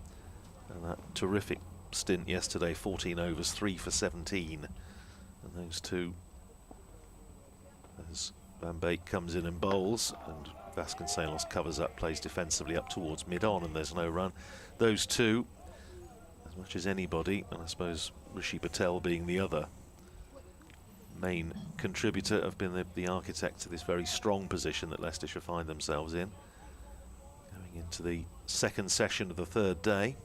and that terrific stint yesterday, 14 overs, 3 for 17, and those two, as Van Beek comes in and bowls, and Vasconcelos covers up, plays defensively up towards mid-on, and there's no run. Those two, as much as anybody, and I suppose Rishi Patel being the other main contributor, have been the architect of this very strong position that Leicestershire find themselves in, going into the second session of the third day.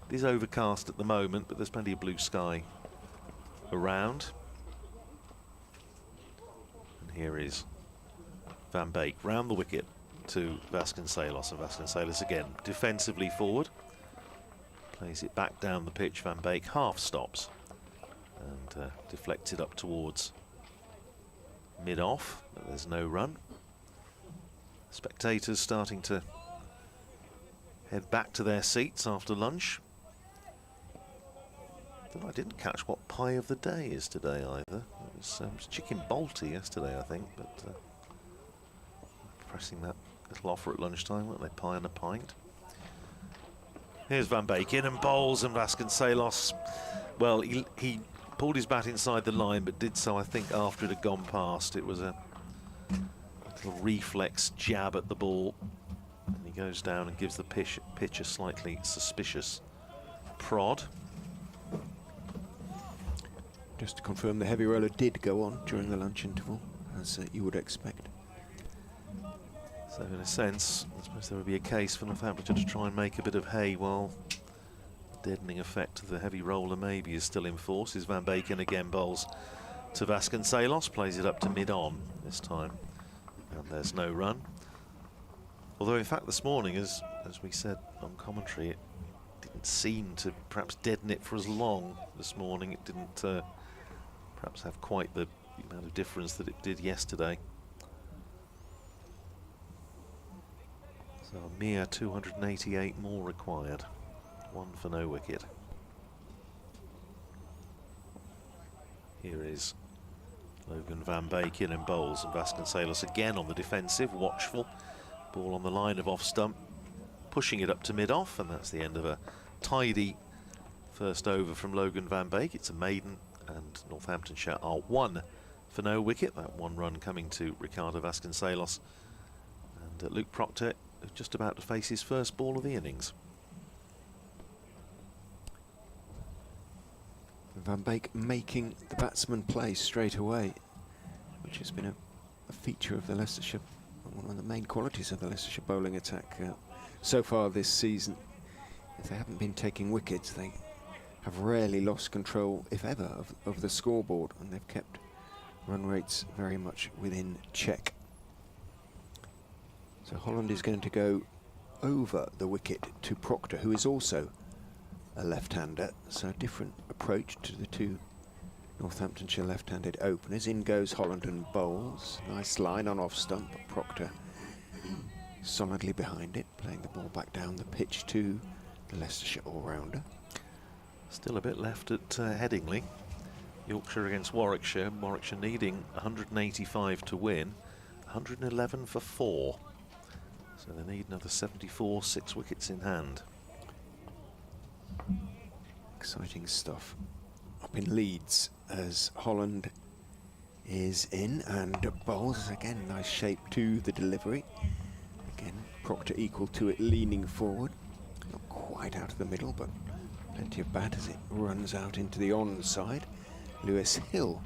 It is overcast at the moment, but there's plenty of blue sky around. And here is Van Beek round the wicket to Vasconcelos, and Vasconcelos again defensively forward, plays it back down the pitch. Van Beek half stops and deflects it up towards mid-off, but there's no run. Spectators starting to head back to their seats after lunch. Though I didn't catch what pie of the day is today either. It was chicken balti yesterday, I think, but pressing that little offer at lunchtime, weren't they? Pie and a pint. Here's Van Beek in and bowls, and Vasconcelos, well, he pulled his bat inside the line, but did so, I think, after it had gone past. It was a little reflex jab at the ball, and he goes down and gives the pitch a slightly suspicious prod. Just to confirm, the heavy roller did go on during the lunch interval, as you would expect. So in a sense, I suppose there would be a case for Northamptonshire to try and make a bit of hay while the deadening effect of the heavy roller maybe is still in force. Is Van Beek in again, bowls to Vasconcelos, plays it up to mid-on this time, and there's no run. Although in fact this morning, as we said on commentary, it didn't seem to perhaps deaden it for as long this morning. It didn't perhaps have quite the amount of difference that it did yesterday. So a mere 288 more required. 1 for no wicket. Here is Logan van Beek in and bowls, and Vasconcelos again on the defensive, watchful. Ball on the line of off stump, pushing it up to mid-off, and that's the end of a tidy first over from Logan van Beek. It's a maiden, and Northamptonshire are 1 for no wicket. That 1 run coming to Ricardo Vasconcelos, and Luke Proctor just about to face his first ball of the innings. Van Beek making the batsman play straight away, which has been a feature of the Leicestershire, one of the main qualities of the Leicestershire bowling attack so far this season. If they haven't been taking wickets, they have rarely lost control, if ever, of the scoreboard, and they've kept run rates very much within check. So Holland is going to go over the wicket to Proctor, who is also a left-hander, so a different approach to the two Northamptonshire left-handed openers. In goes Holland and bowls. Nice line on off stump. Proctor solidly behind it, playing the ball back down the pitch to the Leicestershire all-rounder. Still a bit left at Headingley. Yorkshire against Warwickshire. Warwickshire needing 185 to win, 111 for 4. So they need another 74, 6 wickets in hand. Exciting stuff up in Leeds as Holland is in and bowls. Again, nice shape to the delivery. Again, Proctor equal to it, leaning forward. Not quite out of the middle, but plenty of bat as it runs out into the onside. Lewis Hill,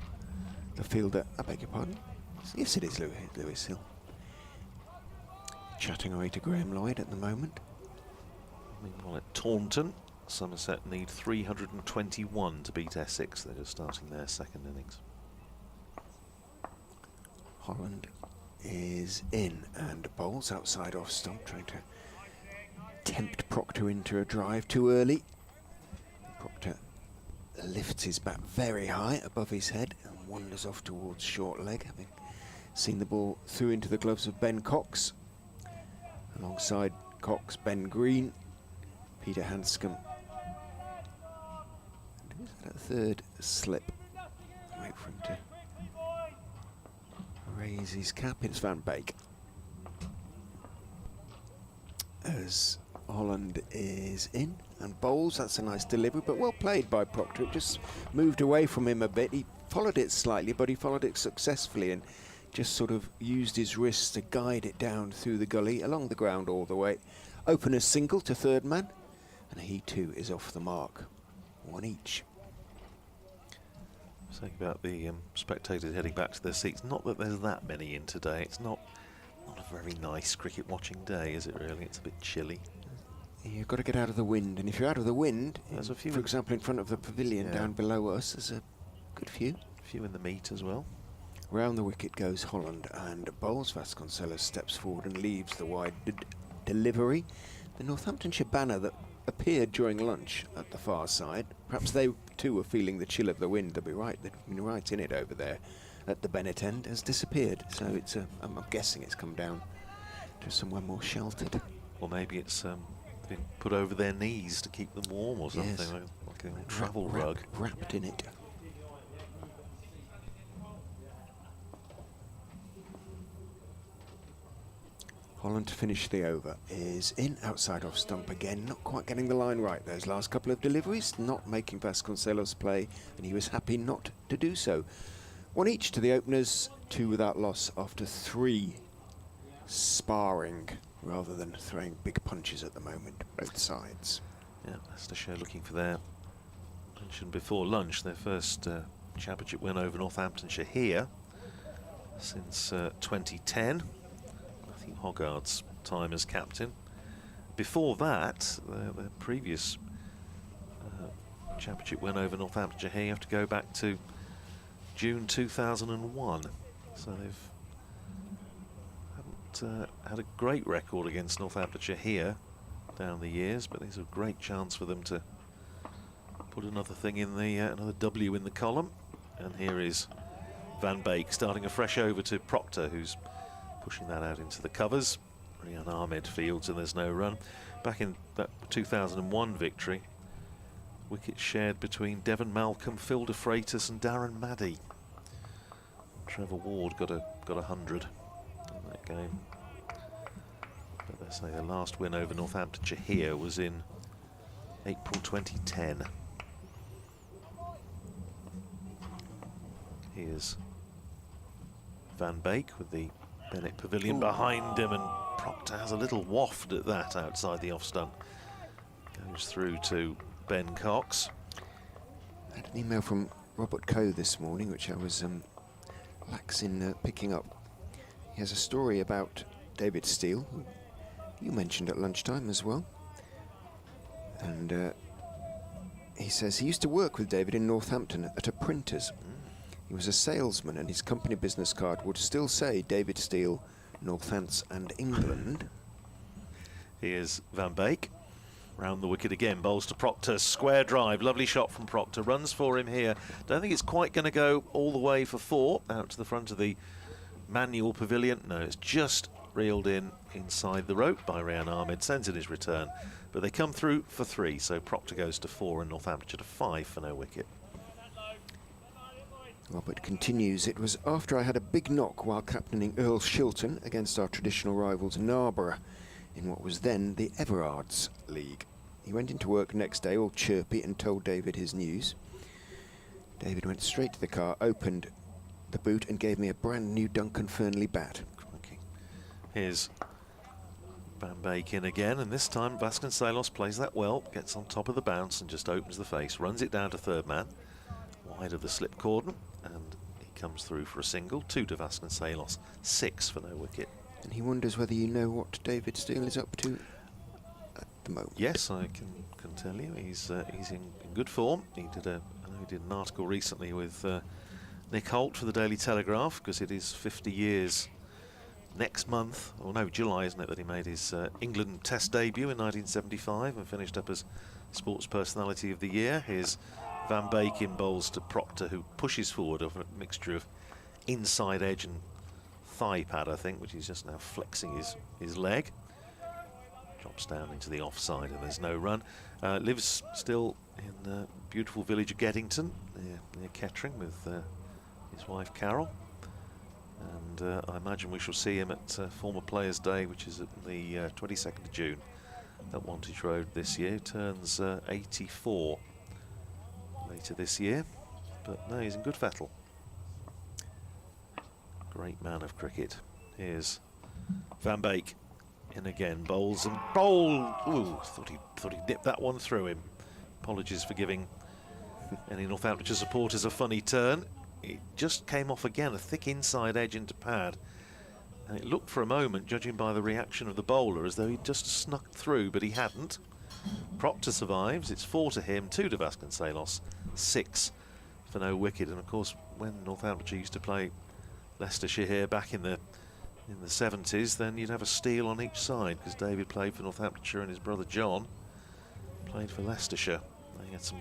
the fielder, I beg your pardon. Yes, it is Lewis Hill. Chatting away to Graham Lloyd at the moment. Meanwhile at Taunton, Somerset need 321 to beat Essex. They're just starting their second innings. Holland is in and bowls outside off stump, trying to tempt Proctor into a drive too early. Proctor lifts his bat very high above his head and wanders off towards short leg, having seen the ball through into the gloves of Ben Cox. Alongside Cox, Ben Green, Peter Hanscom. And who's that third slip? Wait for him to raise his cap. It's Van Beek. As Holland is in and bowls, that's a nice delivery, but well played by Proctor. It just moved away from him a bit. He followed it slightly, but he followed it successfully and just sort of used his wrists to guide it down through the gully, along the ground all the way. Opener's single to third man, and he too is off the mark. One each. Saying about the spectators heading back to their seats, not that there's that many in today. It's not a very nice cricket watching day, is it really? It's a bit chilly. You've got to get out of the wind, and if you're out of the wind, there's a few, for example, in front of the pavilion down below us, there's a good few. A few in the meet as well. Round the wicket goes Holland and bowls. Vasconcelos steps forward and leaves the wide delivery. The Northamptonshire banner that appeared during lunch at the far side, perhaps they too were feeling the chill of the wind. They'll be right. They've been right in it over there at the Bennett end. Has disappeared. So it's I'm guessing it's come down to somewhere more sheltered. Or maybe it's been put over their knees to keep them warm or something, yes. like a travel rug. Wrapped in it. Holland to finish the over is in, outside off stump again, not quite getting the line right. Those last couple of deliveries not making Vasconcelos play, and he was happy not to do so. One each to the openers, 2 without loss after 3 sparring rather than throwing big punches at the moment, both sides. Yeah, Leicestershire looking for their, mentioned before lunch, their first championship win over Northamptonshire here since 2010. Hoggard's time as captain. Before that, the previous championship win over Northamptonshire here, you have to go back to June 2001. So they've haven't had a great record against Northamptonshire here down the years, but there's a great chance for them to put another thing in the another W in the column. And here is Van Beek starting a fresh over to Proctor, who's pushing that out into the covers. Rian Ahmed fields and there's no run. Back in that 2001 victory, wickets shared between Devon Malcolm, Phil de Freitas and Darren Maddy. Trevor Ward got 100 in that game. But they say the last win over Northamptonshire here was in April 2010. Here's Van Beek with the Bennett Pavilion behind him, and Proctor has a little waft at that outside the off stump. Goes through to Ben Cox. I had an email from Robert Coe this morning, which I was lax in picking up. He has a story about David Steele, who you mentioned at lunchtime as well. And He says he used to work with David in Northampton at a printer's. He was a salesman, and his company business card would still say David Steele, Northants and England. Here's Van Beek. Round the wicket again, bowls to Proctor, square drive, lovely shot from Proctor, runs for him here. Don't think it's quite going to go all the way for 4, out to the front of the manual pavilion. No, it's just reeled in inside the rope by Rayan Ahmed, sends in his return. But they come through for 3, so Proctor goes to 4 and Northamptonshire to 5 for no wicket. Robert continues, it was after I had a big knock while captaining Earl Shilton against our traditional rivals Narborough in what was then the Everards League. He went into work next day all chirpy and told David his news. David went straight to the car, opened the boot and gave me a brand new Duncan Fernley bat. Okay. Here's Van Beek in again, and this time Vasconcelos plays that well, gets on top of the bounce and just opens the face, runs it down to third man, wide of the slip cordon, and he comes through for a single. 2 to Vasconcelos, 6 for no wicket. And he wonders whether you know what David Steele is up to at the moment. Yes, I can tell you. He's in good form. I know he did an article recently with Nick Holt for the Daily Telegraph, because it is 50 years next month, or no, July, isn't it, that he made his England Test debut in 1975 and finished up as Sports Personality of the Year. Here's Van Beek in bowls to Proctor, who pushes forward of a mixture of inside edge and thigh pad, I think, which he's just now flexing his leg. Drops down into the offside and there's no run. Lives still in the beautiful village of Geddington, near Kettering, with his wife Carol. And I imagine we shall see him at Former Players' Day, which is at the 22nd of June at Wantage Road this year. Turns 84 later this year, but no, he's in good fettle. Great man of cricket. Here's Van Beek in again, bowls and bowl. Ooh, thought he nipped that one through him. Apologies for giving any Northamptonshire supporters a funny turn. It just came off again, a thick inside edge into pad, and it looked for a moment, judging by the reaction of the bowler, as though he'd just snuck through, but he hadn't. Proctor survives. It's 4 to him, 2 to Vasconcelos, 6 for no wicket. And of course, when Northamptonshire used to play Leicestershire here back in the 70s, then you'd have a Steele on each side, because David played for Northamptonshire and his brother John played for Leicestershire. They had some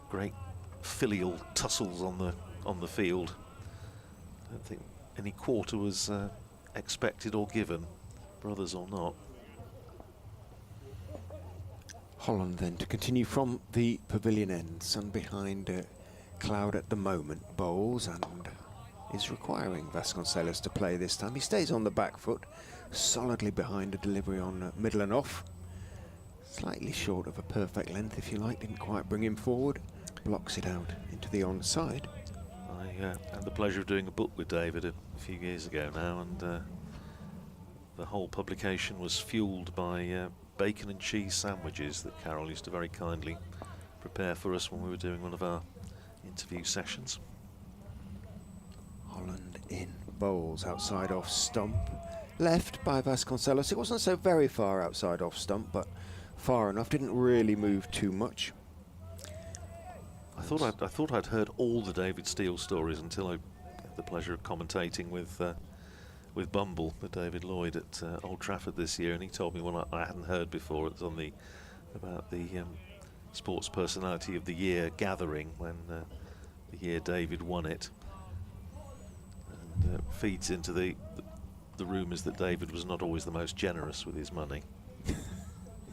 great filial tussles on the field. I don't think any quarter was expected or given, brothers or not. Holland then to continue from the pavilion end. Sun behind a cloud at the moment. Bowls and is requiring Vasconcelos to play this time. He stays on the back foot, solidly behind a delivery on middle and off. Slightly short of a perfect length, if you like. Didn't quite bring him forward. Blocks it out into the onside. I had the pleasure of doing a book with David a few years ago now, and the whole publication was fueled by bacon and cheese sandwiches that Carol used to very kindly prepare for us when we were doing one of our interview sessions. Holland in, bowls outside off stump, left by Vasconcelos. It wasn't so very far outside off stump, but far enough. Didn't really move too much. I thought I'd heard all the David Steele stories until I had the pleasure of commentating with Bumble, with David Lloyd at Old Trafford this year, and he told me one I hadn't heard before. It was on about the Sports Personality of the Year gathering when the year David won it, and feeds into the rumours that David was not always the most generous with his money.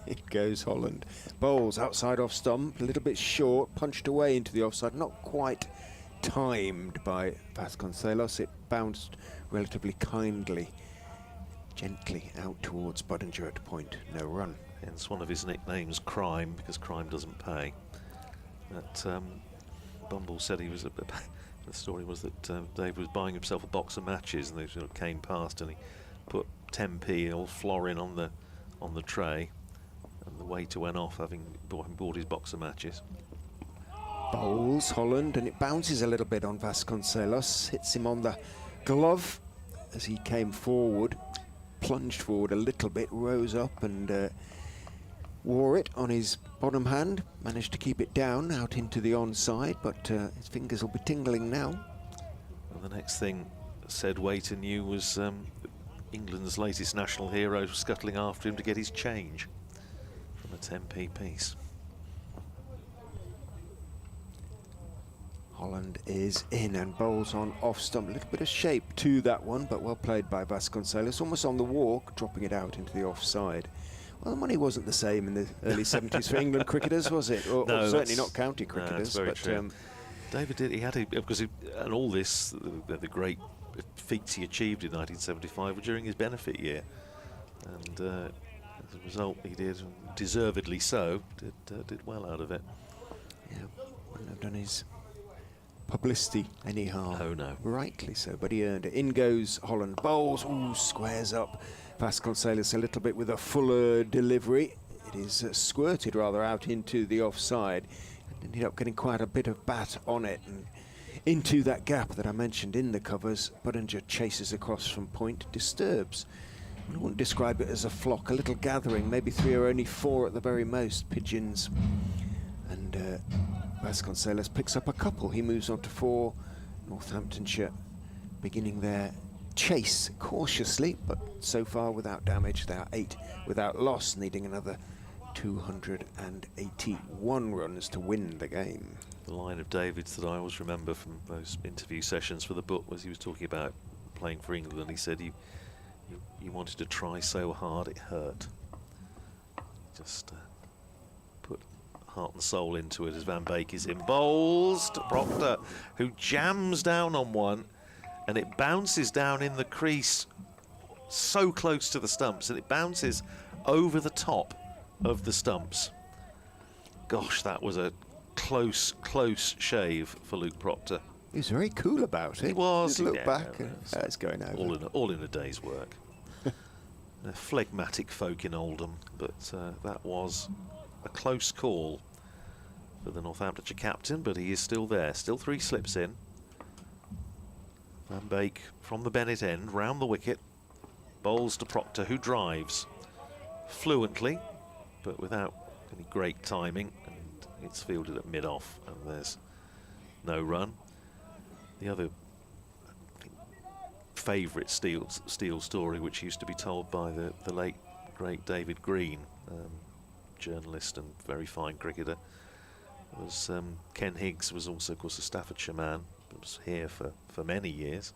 It goes Holland. Bowls outside off stump, a little bit short, punched away into the offside, not quite timed by Vasconcelos. It bounced relatively kindly, gently out towards Budinger at point. No run. Hence one of his nicknames, Crime, because crime doesn't pay. But Bumble said he was the story was that Dave was buying himself a box of matches, and they sort of came past, and he put 10p all florin on the tray, and the waiter went off having bought his box of matches. Bowls Holland, and it bounces a little bit on Vasconcelos, hits him on the glove as he came forward, plunged forward a little bit, rose up and wore it on his bottom hand, managed to keep it down out into the onside, but his fingers will be tingling now. And the next thing said Waiter knew was England's latest national hero scuttling after him to get his change from a 10p piece. Holland is in and bowls on off stump. A little bit of shape to that one, but well played by Vasconcelos. Almost on the walk, dropping it out into the offside. Well, the money wasn't the same in the early 70s for England cricketers, was it? Or certainly not county cricketers. No, that's very true. David did. He had a, because and all this, the great feats he achieved in 1975 were during his benefit year, and as a result, he did, deservedly so, did well out of it. Yeah, wouldn't have done his publicity any harm. Oh no. Rightly so, but he earned it. In goes Holland. Bowls, ooh, squares up. Vasconcelos a little bit with a fuller delivery. It is squirted rather out into the offside. And ended up getting quite a bit of bat on it. And into that gap that I mentioned in the covers, Budinger chases across from point, disturbs. I wouldn't describe it as a flock, a little gathering, maybe 3 or only 4 at the very most, pigeons. And Vasconcelos picks up a couple. He moves on to 4. Northamptonshire beginning their chase cautiously, but so far without damage. They are 8 without loss, needing another 281 runs to win the game. The line of David's that I always remember from those interview sessions for the book was he was talking about playing for England, and he said you wanted to try so hard it hurt. Just put heart and soul into it as Van Beek is in. Bowls to Proctor, who jams down on one, and it bounces down in the crease so close to the stumps, and it bounces over the top of the stumps. Gosh, that was a close shave for Luke Proctor. He was very cool about it. He was. Just look back, and it's going over. All in a day's work. They're phlegmatic folk in Oldham, but that was a close call for the Northamptonshire captain, but he is still there. Still 3 slips in. Van Beek from the Bennett end, round the wicket. Bowls to Proctor, who drives fluently, but without any great timing. And it's fielded at mid-off, and there's no run. The other favourite Steele story, which used to be told by the late, great David Green, journalist and very fine cricketer, was Ken Higgs was also, of course, a Staffordshire man, was here for many years.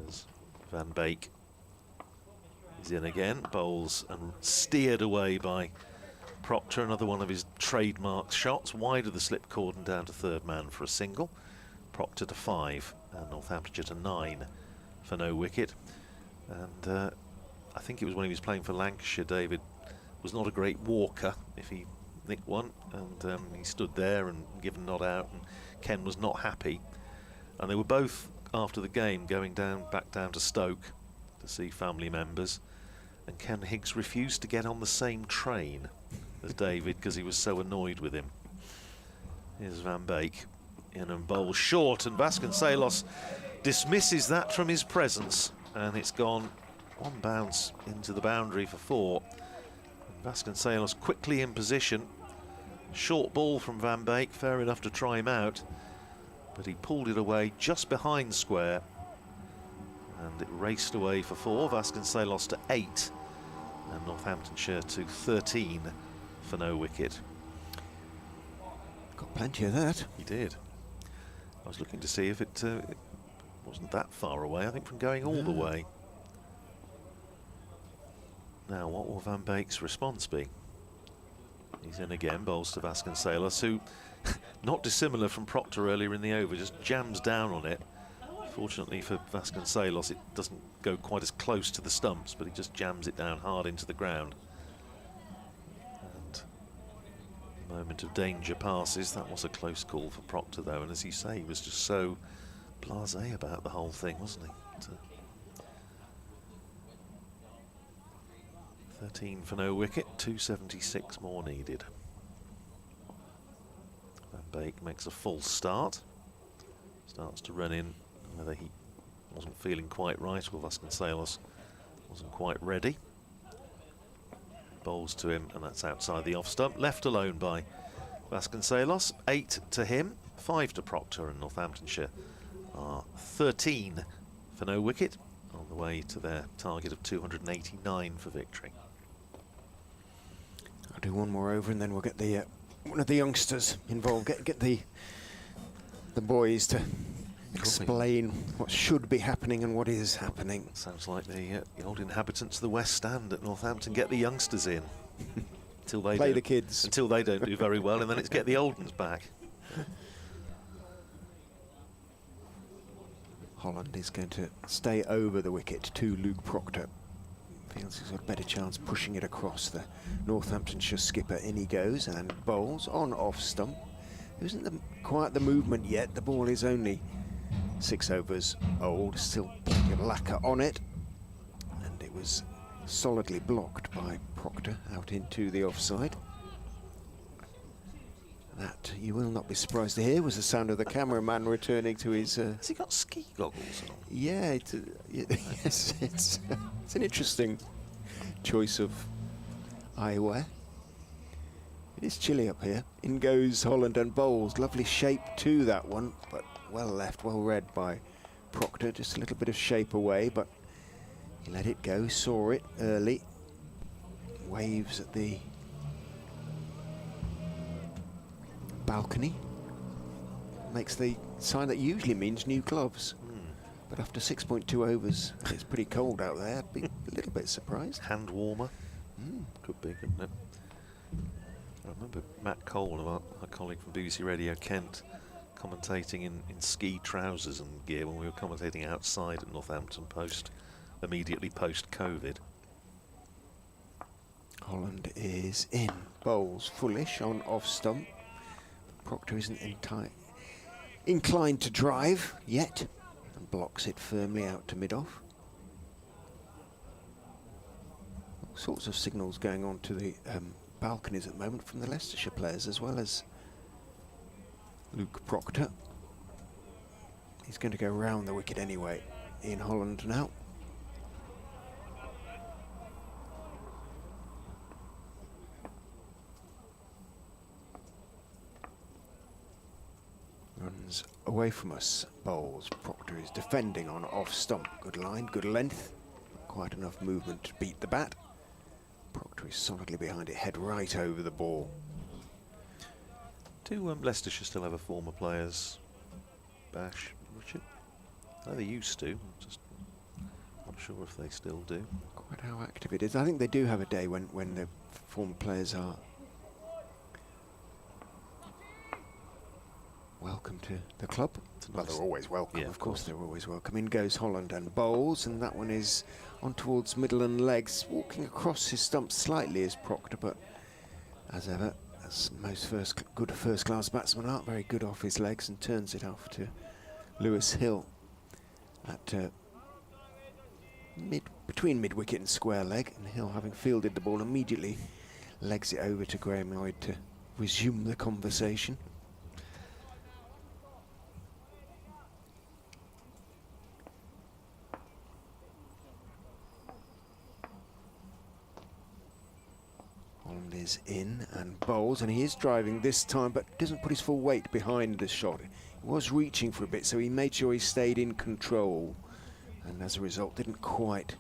As Van Beek is in again, bowls and steered away by Proctor, another one of his trademark shots, wide of the slip cordon down to 3rd man for a single. Proctor to 5 and Northamptonshire to 9 for no wicket. And I think it was when he was playing for Lancashire, David was not a great walker if he nicked one, and he stood there and given not out, and Ken was not happy. And they were both, after the game, going back down to Stoke to see family members, and Ken Higgs refused to get on the same train as David because he was so annoyed with him. Here's Van Beek in and bowls short, and Vasconcelos dismisses that from his presence, and it's gone 1 bounce into the boundary for 4. And Vasconcelos quickly in position. Short ball from Van Beek, fair enough to try him out, but he pulled it away just behind square, and it raced away for 4. Vasconcelos to 8, and Northamptonshire to 13 for no wicket. Got plenty of that. He did. I was looking to see if it wasn't that far away, I think, from going all the way. Now, what will Van Beek's response be? He's in again, bowls to Vasconcelos, who, not dissimilar from Proctor earlier in the over, just jams down on it. Fortunately for Vasconcelos, it doesn't go quite as close to the stumps, but he just jams it down hard into the ground. And the moment of danger passes. That was a close call for Proctor, though, and as you say, he was just so blasé about the whole thing, wasn't he? 13 for no wicket, 276 more needed. Van Beek makes a full start. Starts to run in, whether he wasn't feeling quite right or Vasconcelos wasn't quite ready. bowls to him, and that's outside the off stump. Left alone by Vasconcelos. 8 to him, 5 to Proctor, and Northamptonshire are 13 for no wicket, on the way to their target of 289 for victory. I'll do one more over, and then we'll get the one of the youngsters involved. Get the boys to explain what should be happening and what is happening. Sounds like the old inhabitants of the West Stand at Northampton. Get the youngsters in. Until they Play the kids. Until they don't do very well, and then it's get the old ones back. Holland is going to stay over the wicket to Luke Proctor. Feels he's got a better chance pushing it across the Northamptonshire skipper. In he goes and bowls on off stump. There isn't quite the movement yet. The ball is only 6 overs old. Still plenty of lacquer on it. And it was solidly blocked by Proctor out into the offside. That, you will not be surprised to hear, was the sound of the cameraman returning to his... Has he got ski goggles on? Yeah, yes, it's an interesting choice of eyewear. It is chilly up here. In goes Holland and bowls. Lovely shape to that one, but well left, well read by Proctor. Just a little bit of shape away, but he let it go, saw it early. Waves at the balcony. Makes the sign that usually means new gloves. But after 6.2 overs, it's pretty cold out there. Be a little bit surprised. Hand warmer. Could be, couldn't it? I remember Matt Cole, our colleague from BBC Radio Kent, commentating in ski trousers and gear when we were commentating outside at Northampton immediately post-COVID. Holland is in. Bowls fullish on off stump. Proctor isn't inclined to drive yet, and blocks it firmly out to mid-off. All sorts of signals going on to the balconies at the moment from the Leicestershire players, as well as Luke Proctor. He's going to go round the wicket anyway. In Holland now. Runs away from us, bowls. Proctor is defending on off stump. Good line, good length. Quite enough movement to beat the bat. Proctor is solidly behind it, head right over the ball. Do Leicestershire still have a former players bash, Richard? Oh, they used to. Just not sure if they still do. Quite how active it is. I think they do have a day when the former players are welcome to the club. Well, they're always welcome, Yeah, of course they're always welcome. In goes Holland and bowls, and that one is on towards middle and legs, walking across his stump slightly as Proctor, but as ever, as most good first-class batsmen are, very good off his legs, and turns it off to Lewis Hill at between mid-wicket and square leg, and Hill, having fielded the ball, immediately legs it over to Graham Lloyd to resume the conversation. Holland is in and bowls, and he is driving this time, but doesn't put his full weight behind the shot. He was reaching for a bit, so he made sure he stayed in control, and as a result didn't quite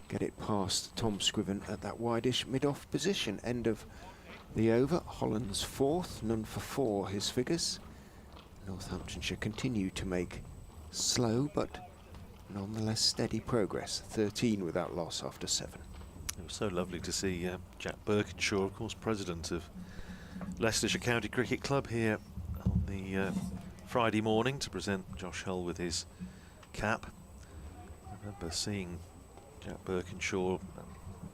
get it past Tom Scriven at that wide-ish mid-off position. End of the over. Holland's fourth, none for 4 his figures. Northamptonshire continue to make slow but nonetheless steady progress. 13 without loss after 7. It was so lovely to see Jack Birkinshaw, of course, president of Leicestershire County Cricket Club, here on the Friday morning to present Josh Hull with his cap. I remember seeing Jack Birkinshaw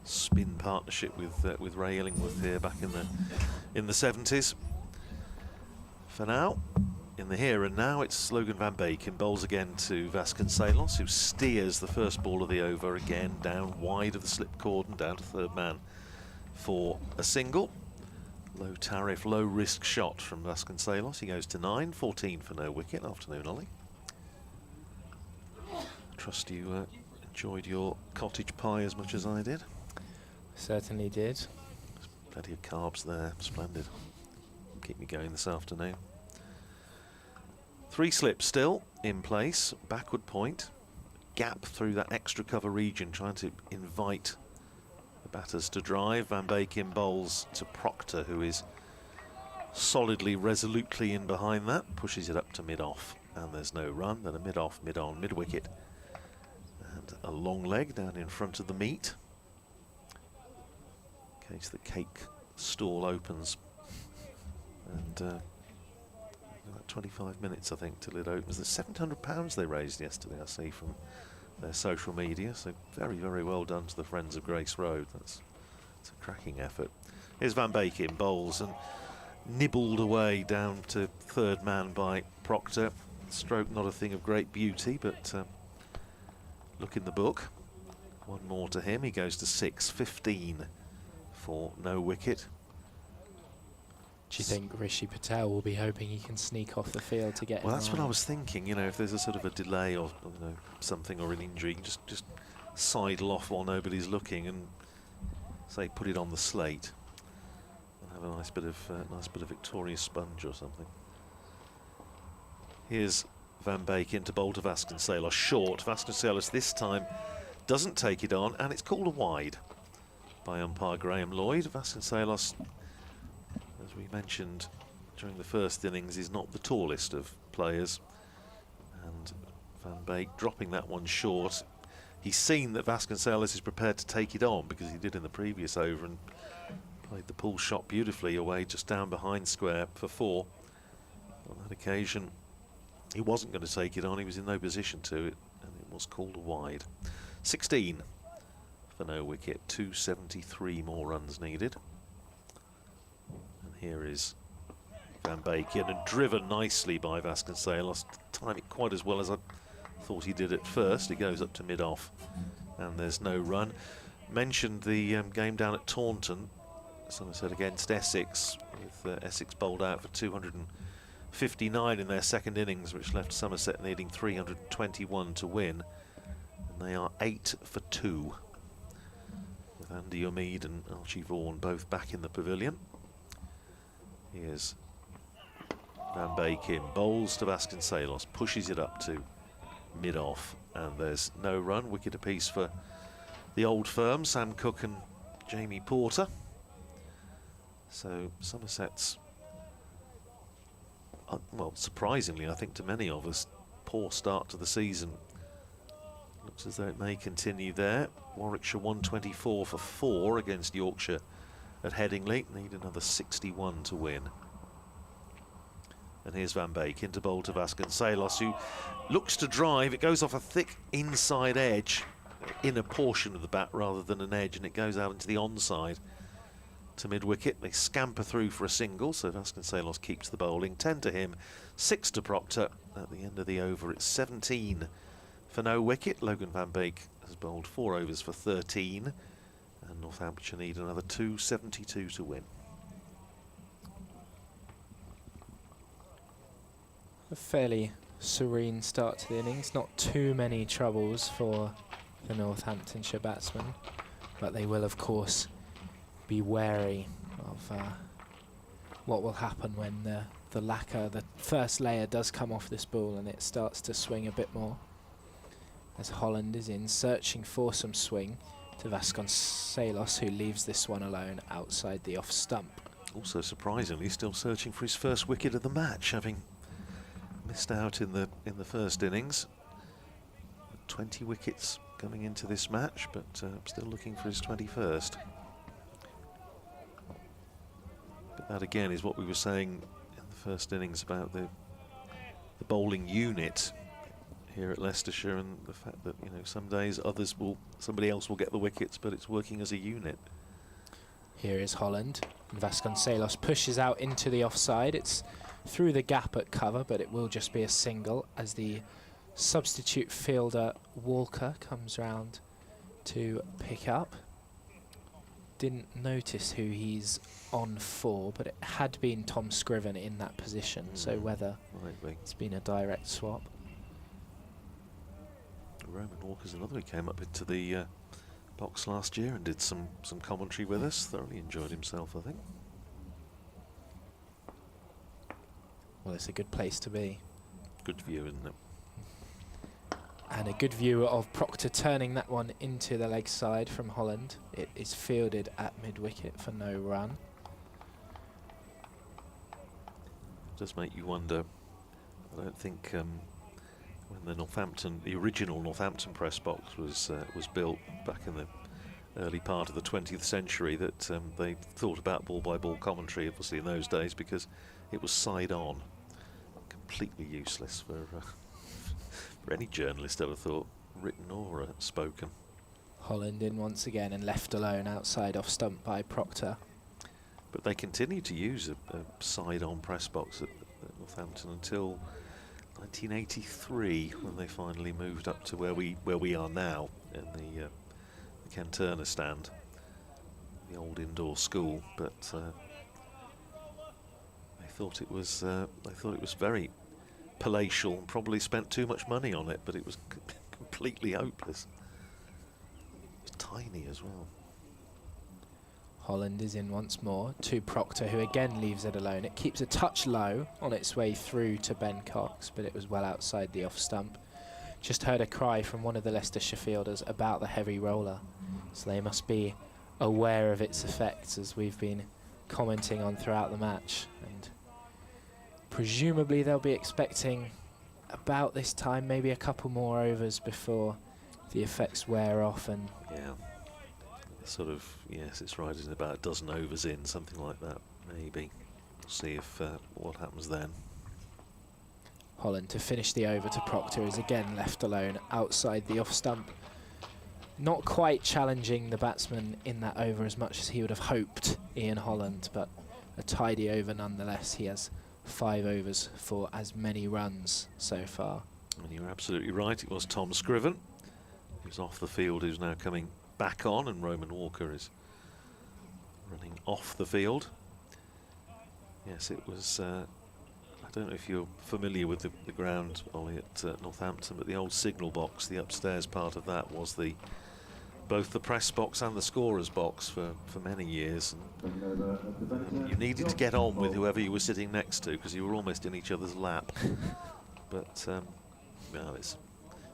spin partnership with Ray Illingworth here back in the 70s. For now, in the here and now, it's Logan van Beek in bowls again to Vasconcelos, who steers the first ball of the over again down wide of the slip cordon, down to third man for a single. Low tariff, low risk shot from Vasconcelos. He goes to 9, 14 for no wicket. Afternoon, Ollie. Trust you enjoyed your cottage pie as much as I did. Certainly did. Plenty of carbs there, splendid. Keep me going this afternoon. 3 slips still in place, backward point, gap through that extra cover region, trying to invite the batters to drive. Van Beek in bowls to Proctor, who is solidly, resolutely in behind that, pushes it up to mid-off, and there's no run. Then a mid-off, mid-on, mid-wicket, and a long leg down in front of the meat. In case the cake stall opens, and about 25 minutes, I think, till it opens. There's £700 they raised yesterday, I see, from their social media, so very, very well done to the Friends of Grace Road. That's a cracking effort. Here's Van Beek in bowls, and nibbled away down to third man by Proctor. Stroke not a thing of great beauty, but look in the book. One more to him, he goes to 6-15 for no wicket. Do you think Rishi Patel will be hoping he can sneak off the field to get Well, him that's on? what I was thinking, you know, if there's a sort of a delay or you know, something or an injury, just sidle off while nobody's looking and say put it on the slate and have a nice bit of Victoria sponge or something. Here's Van Beek into bowl to Vasconcelos, short. Vasconcelos this time doesn't take it on, and it's called a wide by umpire Graham Lloyd. Vasconcelos, as we mentioned during the first innings, is not the tallest of players, and Van Beek dropping that one short. He's seen that Vasconcelos is prepared to take it on, because he did in the previous over and played the pull shot beautifully away just down behind square for 4. On that occasion he wasn't going to take it on, he was in no position to it, and it was called a wide. 16 for no wicket, 273 more runs needed. And here is Van Beek in and driven nicely by Vasconcelos. Timed it quite as well as I thought he did at first. It goes up to mid-off and there's no run. Mentioned the game down at Taunton, Somerset against Essex, with Essex bowled out for 259 in their second innings, which left Somerset needing 321 to win, and they are 8 for 2 with Andy Umeed and Archie Vaughan both back in the pavilion. Here's Van Beek in, bowls to Vasconcelos, pushes it up to mid-off, and there's no run. Wicket apiece for the old firm, Sam Cook and Jamie Porter. So Somerset's, well, surprisingly, I think to many of us, poor start to the season looks as though it may continue there. Warwickshire 124 for 4 against Yorkshire at Headingley. Need another 61 to win. And here's Van Beek into bowl to Vasconcelos, who looks to drive. It goes off a thick inside edge, inner portion of the bat rather than an edge, and it goes out into the onside to mid-wicket. They scamper through for a single, so Vasconcelos keeps the bowling. 10 to him, 6 to Proctor. At the end of the over, it's 17 for no wicket. Logan Van Beek has bowled 4 overs for 13, and Northamptonshire need another 272 to win. A fairly serene start to the innings, not too many troubles for the Northamptonshire batsmen, but they will of course be wary of what will happen when the lacquer, the first layer, does come off this ball and it starts to swing a bit more. As Holland is in, searching for some swing to Vasconcelos, who leaves this one alone outside the off stump. Also surprisingly still searching for his first wicket of the match, having missed out in the first innings. 20 wickets coming into this match, but still looking for his 21st. But that again is what we were saying in the first innings about the bowling unit here at Leicestershire, and the fact that, you know, some days somebody else will get the wickets, but it's working as a unit. Here is Holland, and Vasconcelos pushes out into the offside. It's through the gap at cover, but it will just be a single as the substitute fielder Walker comes round to pick up. Didn't notice who he's on for, but it had been Tom Scriven in that position, so whether it's been a direct swap. Roman Walker's another who came up into the box last year and did some commentary with us. Thoroughly enjoyed himself, I think. Well, it's a good place to be. Good view, isn't it? And a good view of Proctor turning that one into the leg side from Holland. It is fielded at mid-wicket for no run. Does make you wonder. I don't think when the original Northampton press box was built back in the early part of the 20th century, that they thought about ball-by-ball commentary, obviously in those days, because it was side on. Completely useless for any journalist, ever thought, written or spoken. Holland in once again and left alone outside off stump by Proctor. But they continued to use a side-on press box at Northampton until 1983, when they finally moved up to where we are now in the Ken Turner stand, the old indoor school. But they thought it was very palatial and probably spent too much money on it, but it was completely hopeless. It was tiny as well. Holland is in once more to Proctor, who again leaves it alone. It keeps a touch low on its way through to Ben Cox, but it was well outside the off stump. Just heard a cry from one of the Leicestershire fielders about the heavy roller, so they must be aware of its effects, as we've been commenting on throughout the match. And presumably they'll be expecting about this time, maybe a couple more overs before the effects wear off. And yeah, sort of, yes, it's right, isn't it? About a dozen overs in, something like that, maybe. We'll see if what happens then. Holland to finish the over to Proctor is again left alone outside the off stump. Not quite challenging the batsman in that over as much as he would have hoped, Ian Holland, but a tidy over nonetheless. He has 5 overs for as many runs so far. And you're absolutely right, it was Tom Scriven who's off the field, who's now coming back on, and Roman Walker is running off the field. Yes, it was I don't know if you're familiar with the ground, Ollie, at Northampton, but the old signal box, the upstairs part of that, was both the press box and the scorer's box for many years. And you needed to get on with whoever you were sitting next to, because you were almost in each other's lap. But well, it's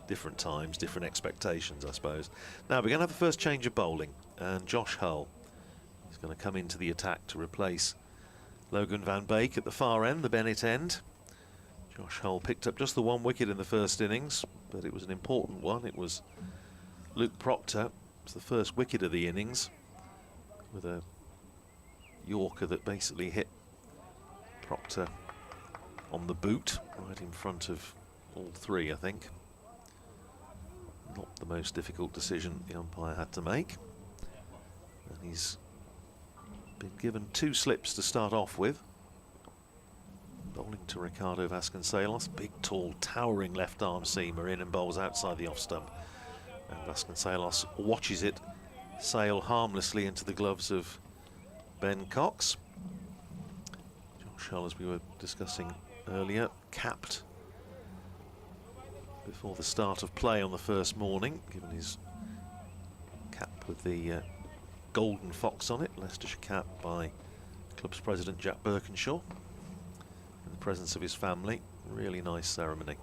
different times, different expectations, I suppose. Now we're going to have the first change of bowling, and Josh Hull is going to come into the attack to replace Logan van Beek at the far end, the Bennett end. Josh Hull picked up just the 1 wicket in the first innings, but it was an important one. It was Luke Proctor. It was the first wicket of the innings, with a Yorker that basically hit Proctor on the boot, right in front of all 3, I think. Not the most difficult decision the umpire had to make. And he's been given 2 slips to start off with. Bowling to Ricardo Vasconcelos, big, tall, towering left-arm seamer, in and bowls outside the off-stump. And Vasconcelos watches it sail harmlessly into the gloves of Ben Cox. Josh Hull, as we were discussing earlier, capped before the start of play on the first morning, given his cap with the golden fox on it, Leicestershire cap, by club's president Jack Birkinshaw, in the presence of his family. Really nice ceremony.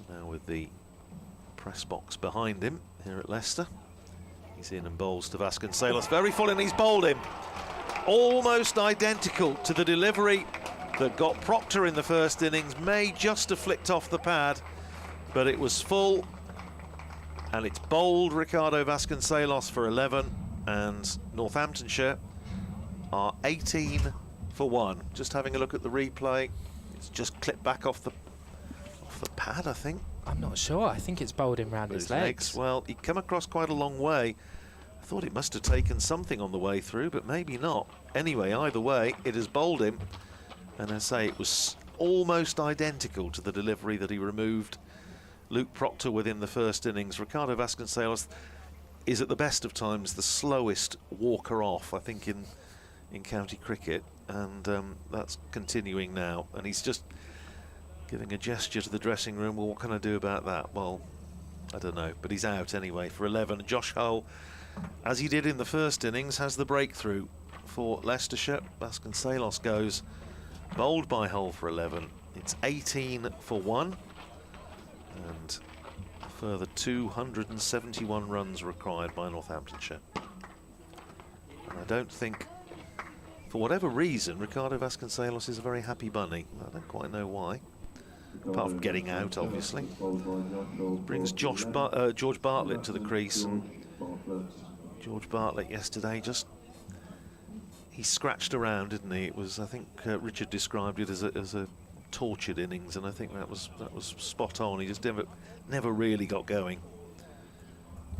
Now with the press box behind him here at Leicester, he's in and bowls to Vasconcelos, very full, and he's bowled him almost identical to the delivery that got Proctor in the first innings. May just have flicked off the pad, but it was full. And it's bowled Ricardo Vasconcelos for 11, and Northamptonshire are 18 for 1. Just having a look at the replay, it's just clipped back off the pad, I think. I'm not sure. I think it's bowled him round his legs. Well, he come across quite a long way. I thought it must have taken something on the way through, but maybe not. Anyway, either way, it has bowled him. And I say it was almost identical to the delivery that he removed Luke Proctor within the first innings. Ricardo Vasconcelos is at the best of times the slowest walker off, I think, in county cricket, and that's continuing now. And he's just giving a gesture to the dressing room. Well, what can I do about that? Well, I don't know, but he's out anyway for 11. Josh Hull, as he did in the first innings, has the breakthrough for Leicestershire. Vasconcelos goes bowled by Hull for 11. It's 18 for 1, and a further 271 runs required by Northamptonshire. And I don't think, for whatever reason, Ricardo Vasconcelos is a very happy bunny. I don't quite know why, apart from getting out, obviously. Brings George Bartlett to the crease, and George Bartlett yesterday he scratched around, didn't he? It was, I think Richard described it as a tortured innings, and I think that was spot on. He just never really got going.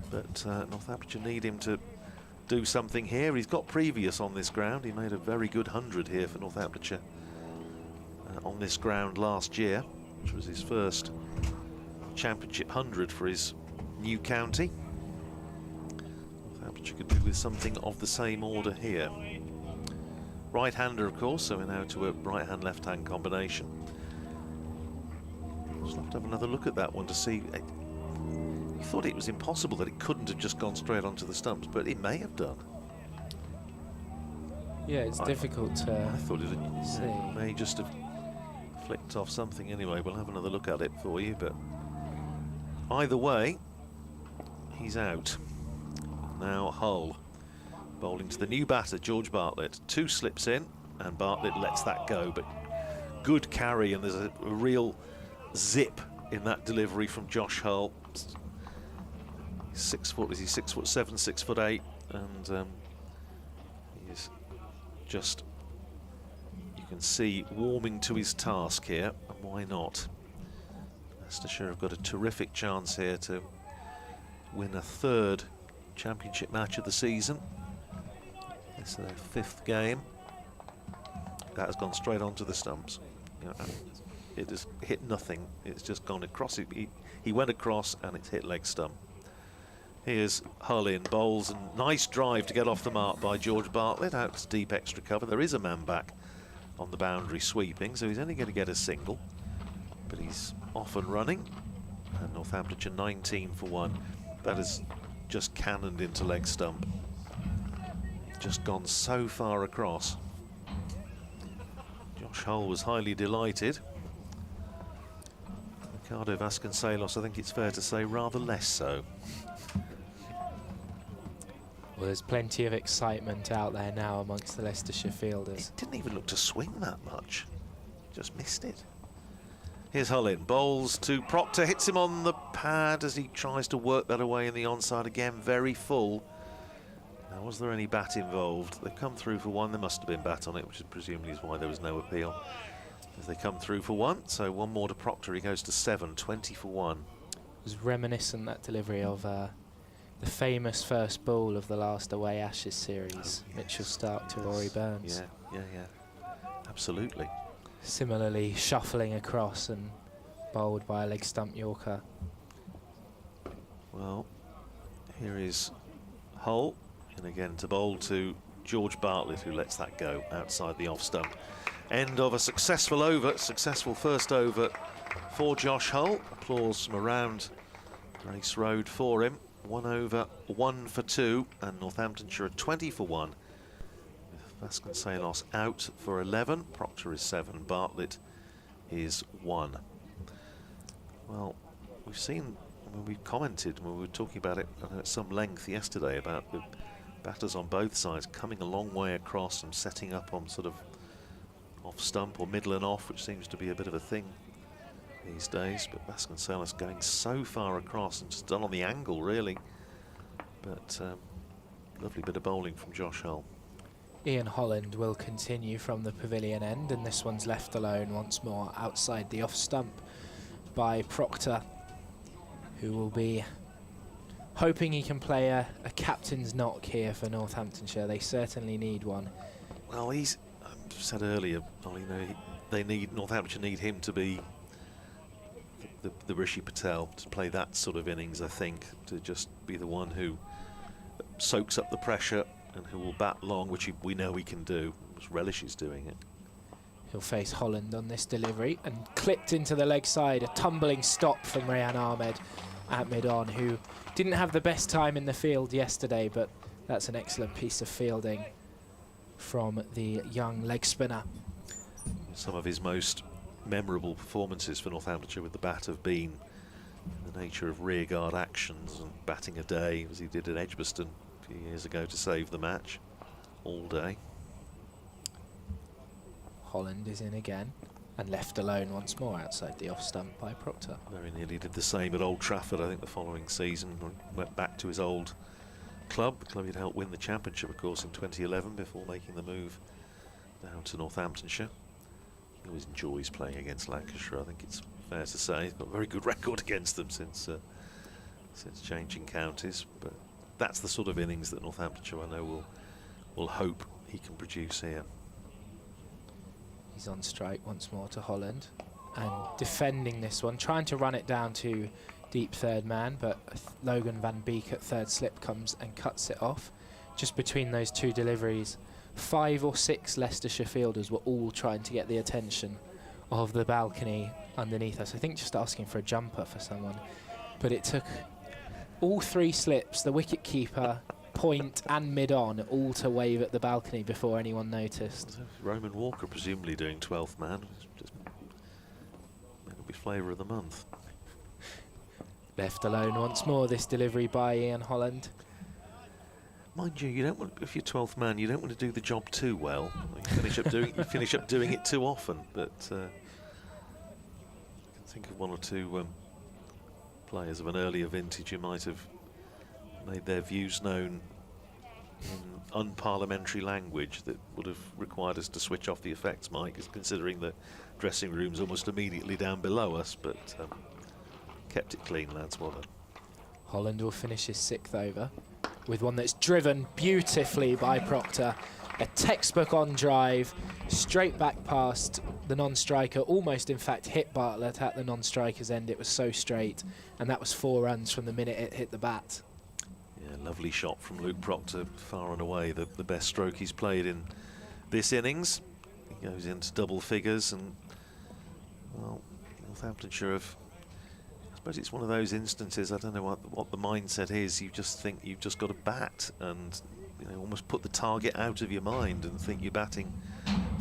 But Northamptonshire need him to do something here. He's got previous on this ground. He made a very good 100 here for Northamptonshire on this ground last year, which was his first championship 100 for his new county. Northamptonshire could do with something of the same order here. Right-hander, of course, so we're now to a right-hand, left-hand combination. Just have to have another look at that one to see. You thought it was impossible that it couldn't have just gone straight onto the stumps, but it may have done. Yeah, it's difficult to I thought it see. may just have flicked off something anyway. We'll have another look at it for you, but either way, he's out. Now Hull bowling to the new batter, George Bartlett. 2 slips in, and Bartlett lets that go, but good carry, and there's a real zip in that delivery from Josh Hull. He's 6 foot, is he 6'7", 6'8", and he's just, you can see, warming to his task here, and why not? Leicestershire have got a terrific chance here to win a 3rd championship match of the season. This is their 5th game. That has gone straight onto the stumps. You know, it has hit nothing. It's just gone across. He went across and it's hit leg stump. Here's Hull in, bowls, and nice drive to get off the mark by George Bartlett. Out to deep extra cover. There is a man back on the boundary sweeping, so he's only going to get a single. But he's off and running. And Northamptonshire 19 for 1. That is just cannoned into leg stump. Just gone so far across. Josh Hull was highly delighted. Ricardo Vasconcelos, I think it's fair to say, rather less so. Well, there's plenty of excitement out there now amongst the Leicestershire fielders. It didn't even look to swing that much. Just missed it. Here's Hull in, bowls to Proctor, hits him on the pad as he tries to work that away in the onside again, very full. Now, was there any bat involved? They've come through for 1. There must have been bat on it, which is presumably is why there was no appeal. As they come through for 1, so 1 more to Proctor. He goes to 7, 20 for 1. It was reminiscent, that delivery, of the famous first ball of the last away Ashes series. Oh, yes. Mitchell Stark to Rory Burns. Yeah. Absolutely. Similarly shuffling across and bowled by a leg stump Yorker. Well, here is Hull, and again to bowl to George Bartlett, who lets that go outside the off stump. End of a successful over, successful first over for Josh Hull. Applause from around Grace Road for him. 1 over, 1 for 2, and Northamptonshire are 20 for 1. With Vasconcelos out for 11, Proctor is 7, Bartlett is 1. Well, we've seen, when we commented, when we were talking about it at some length yesterday, about the batters on both sides coming a long way across and setting up on sort of off stump or middle and off, which seems to be a bit of a thing these days. But Vasconcelos going so far across and just done on the angle, really. But lovely bit of bowling from Josh Hull. Ian Holland will continue from the pavilion end, and this one's left alone once more outside the off stump by Proctor, who will be hoping he can play a captain's knock here for Northamptonshire. They certainly need one. Well, I've said earlier, Northamptonshire need him to be the Rishi Patel, to play that sort of innings, I think, to just be the one who soaks up the pressure and who will bat long, which we know he can do. Relish is doing it. He'll face Holland on this delivery, and clipped into the leg side. A tumbling stop from Rayan Ahmed, at mid-on, who didn't have the best time in the field yesterday, but that's an excellent piece of fielding from the young leg spinner. Some of his most memorable performances for Northamptonshire with the bat have been the nature of rearguard actions and batting a day, as he did at Edgbaston a few years ago to save the match all day. Holland is in again and left alone once more outside the off stump by Proctor. Very nearly did the same at Old Trafford, I think, the following season. Went back to his old club, the club he'd helped win the championship, of course, in 2011 before making the move down to Northamptonshire. He always enjoys playing against Lancashire, I think it's fair to say. He's got a very good record against them since changing counties, but that's the sort of innings that Northamptonshire, I know, will hope he can produce here. He's on strike once more to Holland and defending this one, trying to run it down to deep third man, but Logan Van Beek at third slip comes and cuts it off. Just between those two deliveries, 5 or 6 Leicestershire fielders were all trying to get the attention of the balcony underneath us. I think just asking for a jumper for someone, but it took all 3 slips, the wicket keeper, point and mid-on, all to wave at the balcony before anyone noticed. Roman Walker presumably doing 12th man. Just, that'll be flavour of the month. Left alone once more, this delivery by Ian Holland. Mind you, you don't want, if you're 12th man, you don't want to do the job too well. You finish up doing it too often. But I can think of 1 or 2 players of an earlier vintage who might have made their views known in unparliamentary language that would have required us to switch off the effects mic, considering the dressing room's almost immediately down below us, but kept it clean, lads. Well done. Holland will finish his 6th over with one that's driven beautifully by Proctor. A textbook on drive, straight back past the non-striker, almost in fact hit Bartlett at the non-striker's end. It was so straight, and that was 4 runs from the minute it hit the bat. Yeah, lovely shot from Luke Proctor, far and away the best stroke he's played in this innings. He goes into double figures, and well, Northamptonshire have, I suppose it's one of those instances, I don't know what the mindset is, you just think you've just got to bat and almost put the target out of your mind and think you're batting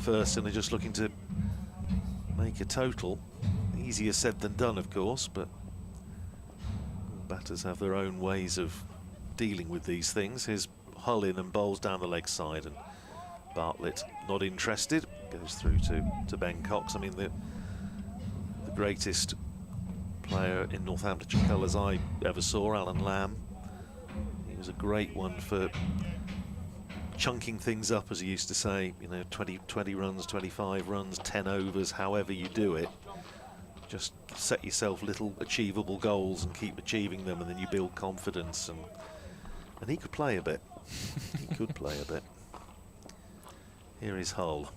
first and they're just looking to make a total. Easier said than done, of course, but batters have their own ways of dealing with these things. Here's Hull in and bowls down the leg side, and Bartlett not interested, goes through to Ben Cox. I mean, the greatest player in Northamptonshire colours I ever saw, Alan Lamb. He was a great one for chunking things up, as he used to say, 20 runs, 25 runs, 10 overs, however you do it. Just set yourself little achievable goals and keep achieving them, and then you build confidence. And he could play a bit. He could play a bit. Here is Hull,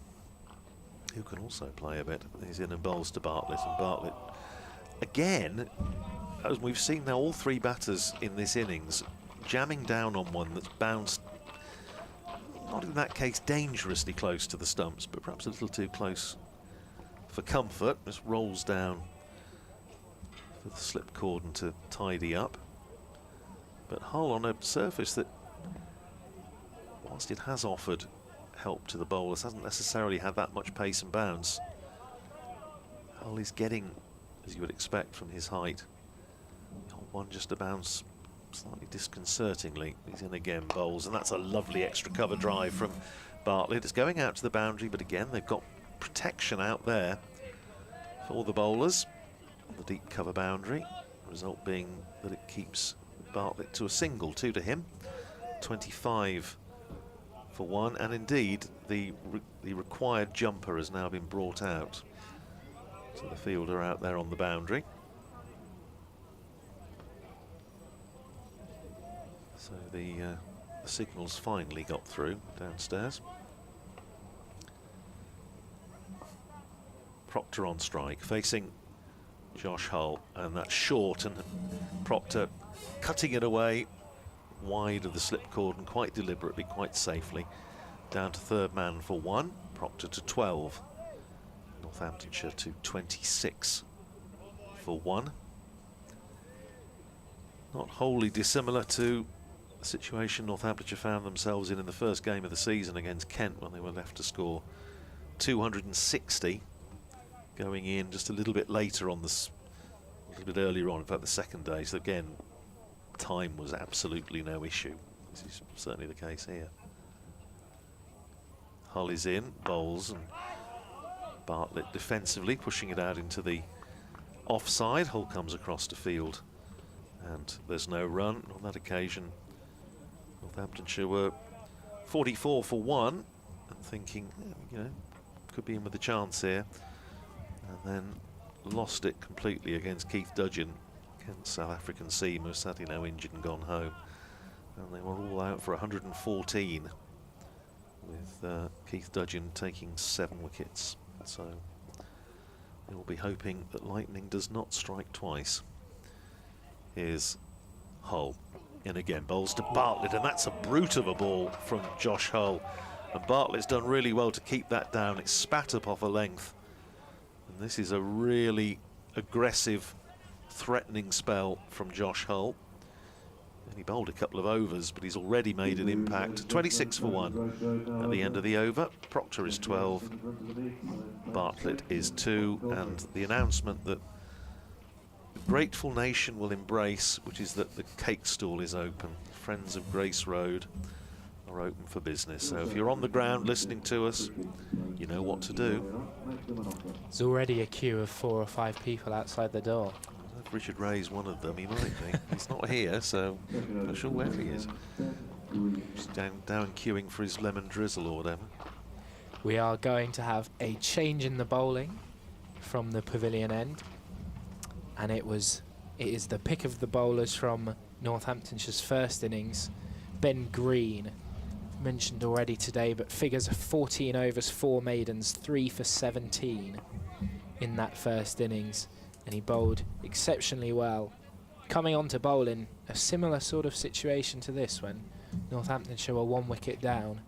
who can also play a bit. He's in and bowls to Bartlett, and Bartlett, again, as we've seen now, all 3 batters in this innings jamming down on one that's bounced, not in that case dangerously close to the stumps, but perhaps a little too close for comfort. Just rolls down for the slip cordon to tidy up. But Hull on a surface that, whilst it has offered help to the bowlers, hasn't necessarily had that much pace and bounce. Hull is getting, as you would expect from his height, one just to bounce slightly disconcertingly. He's in again, bowls, and that's a lovely extra cover drive from Bartlett. It's going out to the boundary, but again, they've got protection out there for the bowlers on the deep cover boundary. The result being that it keeps Bartlett to a single, 2 to him, 25 for 1, and indeed the required jumper has now been brought out. So the fielder out there on the boundary. So the signals finally got through downstairs. Proctor on strike, facing Josh Hull, and that's short, and Proctor cutting it away wide of the slip cordon quite deliberately, quite safely, down to 3rd man for 1. Proctor to 12, Northamptonshire to 26 for 1. Not wholly dissimilar to the situation Northamptonshire found themselves in the first game of the season against Kent, when they were left to score 260, going in just a little bit later on this, a little bit earlier on, in fact the second day. So again, time was absolutely no issue. This is certainly the case here. Hull is in, bowls, and Bartlett defensively pushing it out into the offside. Hull comes across the field and there's no run. On that occasion, Northamptonshire were 44 for 1 and thinking, you know, could be in with a chance here, and then lost it completely against Keith Dudgeon, against South African seamer, who's sadly now injured and gone home. And they were all out for 114, with Keith Dudgeon taking 7 wickets. So they will be hoping that lightning does not strike twice. Here's Hull in again, bowls to Bartlett, and that's a brute of a ball from Josh Hull. And Bartlett's done really well to keep that down. It's spat up off a length. And this is a really aggressive, threatening spell from Josh Hull. And he bowled a couple of overs, but he's already made an impact. 26 for 1 at the end of the over. Proctor is 12, Bartlett is 2, and the announcement that the grateful nation will embrace, which is that the cake stall is open. Friends of Grace Road are open for business. So if you're on the ground listening to us, you know what to do. There's already a queue of 4 or 5 people outside the door. If Richard Ray's one of them, he might be. He's not here, so I'm not sure where he is. He's down queuing for his lemon drizzle or whatever. We are going to have a change in the bowling from the pavilion end, and it is the pick of the bowlers from Northamptonshire's first innings. Ben Green, mentioned already today, but figures of 14 overs, 4 maidens, 3 for 17 in that first innings, and he bowled exceptionally well. Coming on to bowl in a similar sort of situation to this, when Northamptonshire were 1 wicket down,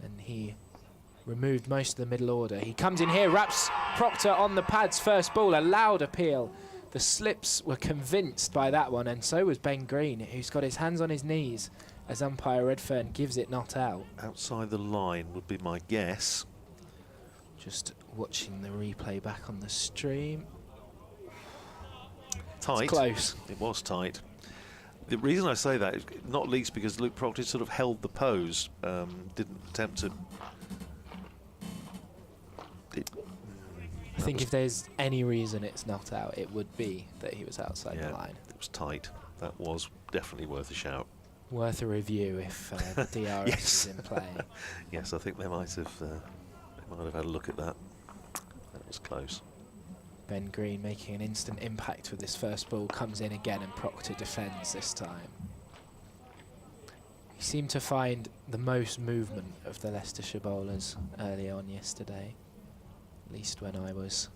and he removed most of the middle order. He comes in here, wraps Proctor on the pads, first ball, a loud appeal. The slips were convinced by that one, and so was Ben Green, who's got his hands on his knees as umpire Redfern gives it not out. Outside the line would be my guess. Just watching the replay back on the stream. Tight. It's close. It was tight. The reason I say that is not least because Luke Proctor sort of held the pose, didn't attempt to... I think if there's any reason it's not out, it would be that he was outside the line. It was tight. That was definitely worth a shout. Worth a review if the DRS Yes. is in play. Yes, I think they might have had a look at that. That was close. Ben Green making an instant impact with this first ball, comes in again, and Proctor defends this time. He seemed to find the most movement of the Leicestershire bowlers early on yesterday, at least when I was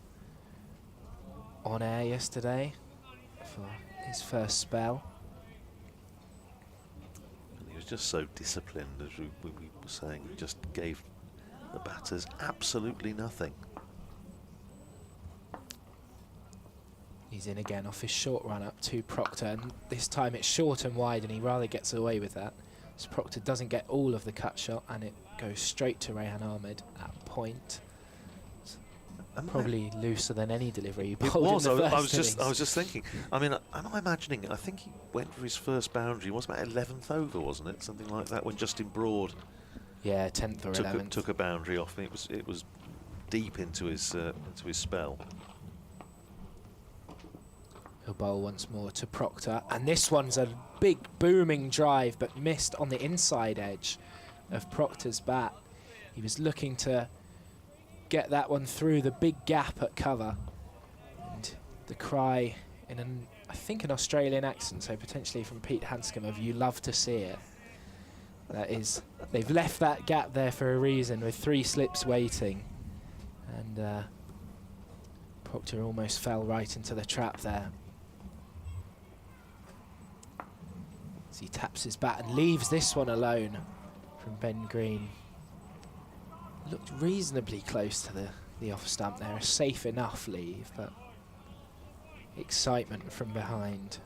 on air yesterday for his first spell. And he was just so disciplined, as we were saying. He just gave the batters absolutely nothing. He's in again off his short run up to Proctor, and this time it's short and wide, and he rather gets away with that. So Proctor doesn't get all of the cut shot, and it goes straight to Rehan Ahmed at point. Probably looser than any delivery he bowled It was. in the I first was just thinking. I mean, am I imagining? I think he went for his first boundary. It was about 11th over, wasn't it? Something like that. When Justin Broad, yeah, 10th or 11th, took a boundary off him. It was deep into his spell. He'll bowl once more to Proctor, and this one's a big booming drive, but missed on the inside edge of Proctor's bat. He was looking to get that one through the big gap at cover, and the cry in I think an Australian accent, so potentially from Pete Hanscom, of "you love to see it." That is, they've left that gap there for a reason, with 3 slips waiting, and Proctor almost fell right into the trap there. As he taps his bat and leaves this one alone from Ben Green. Looked reasonably close to the off stump there, a safe enough leave, but excitement from behind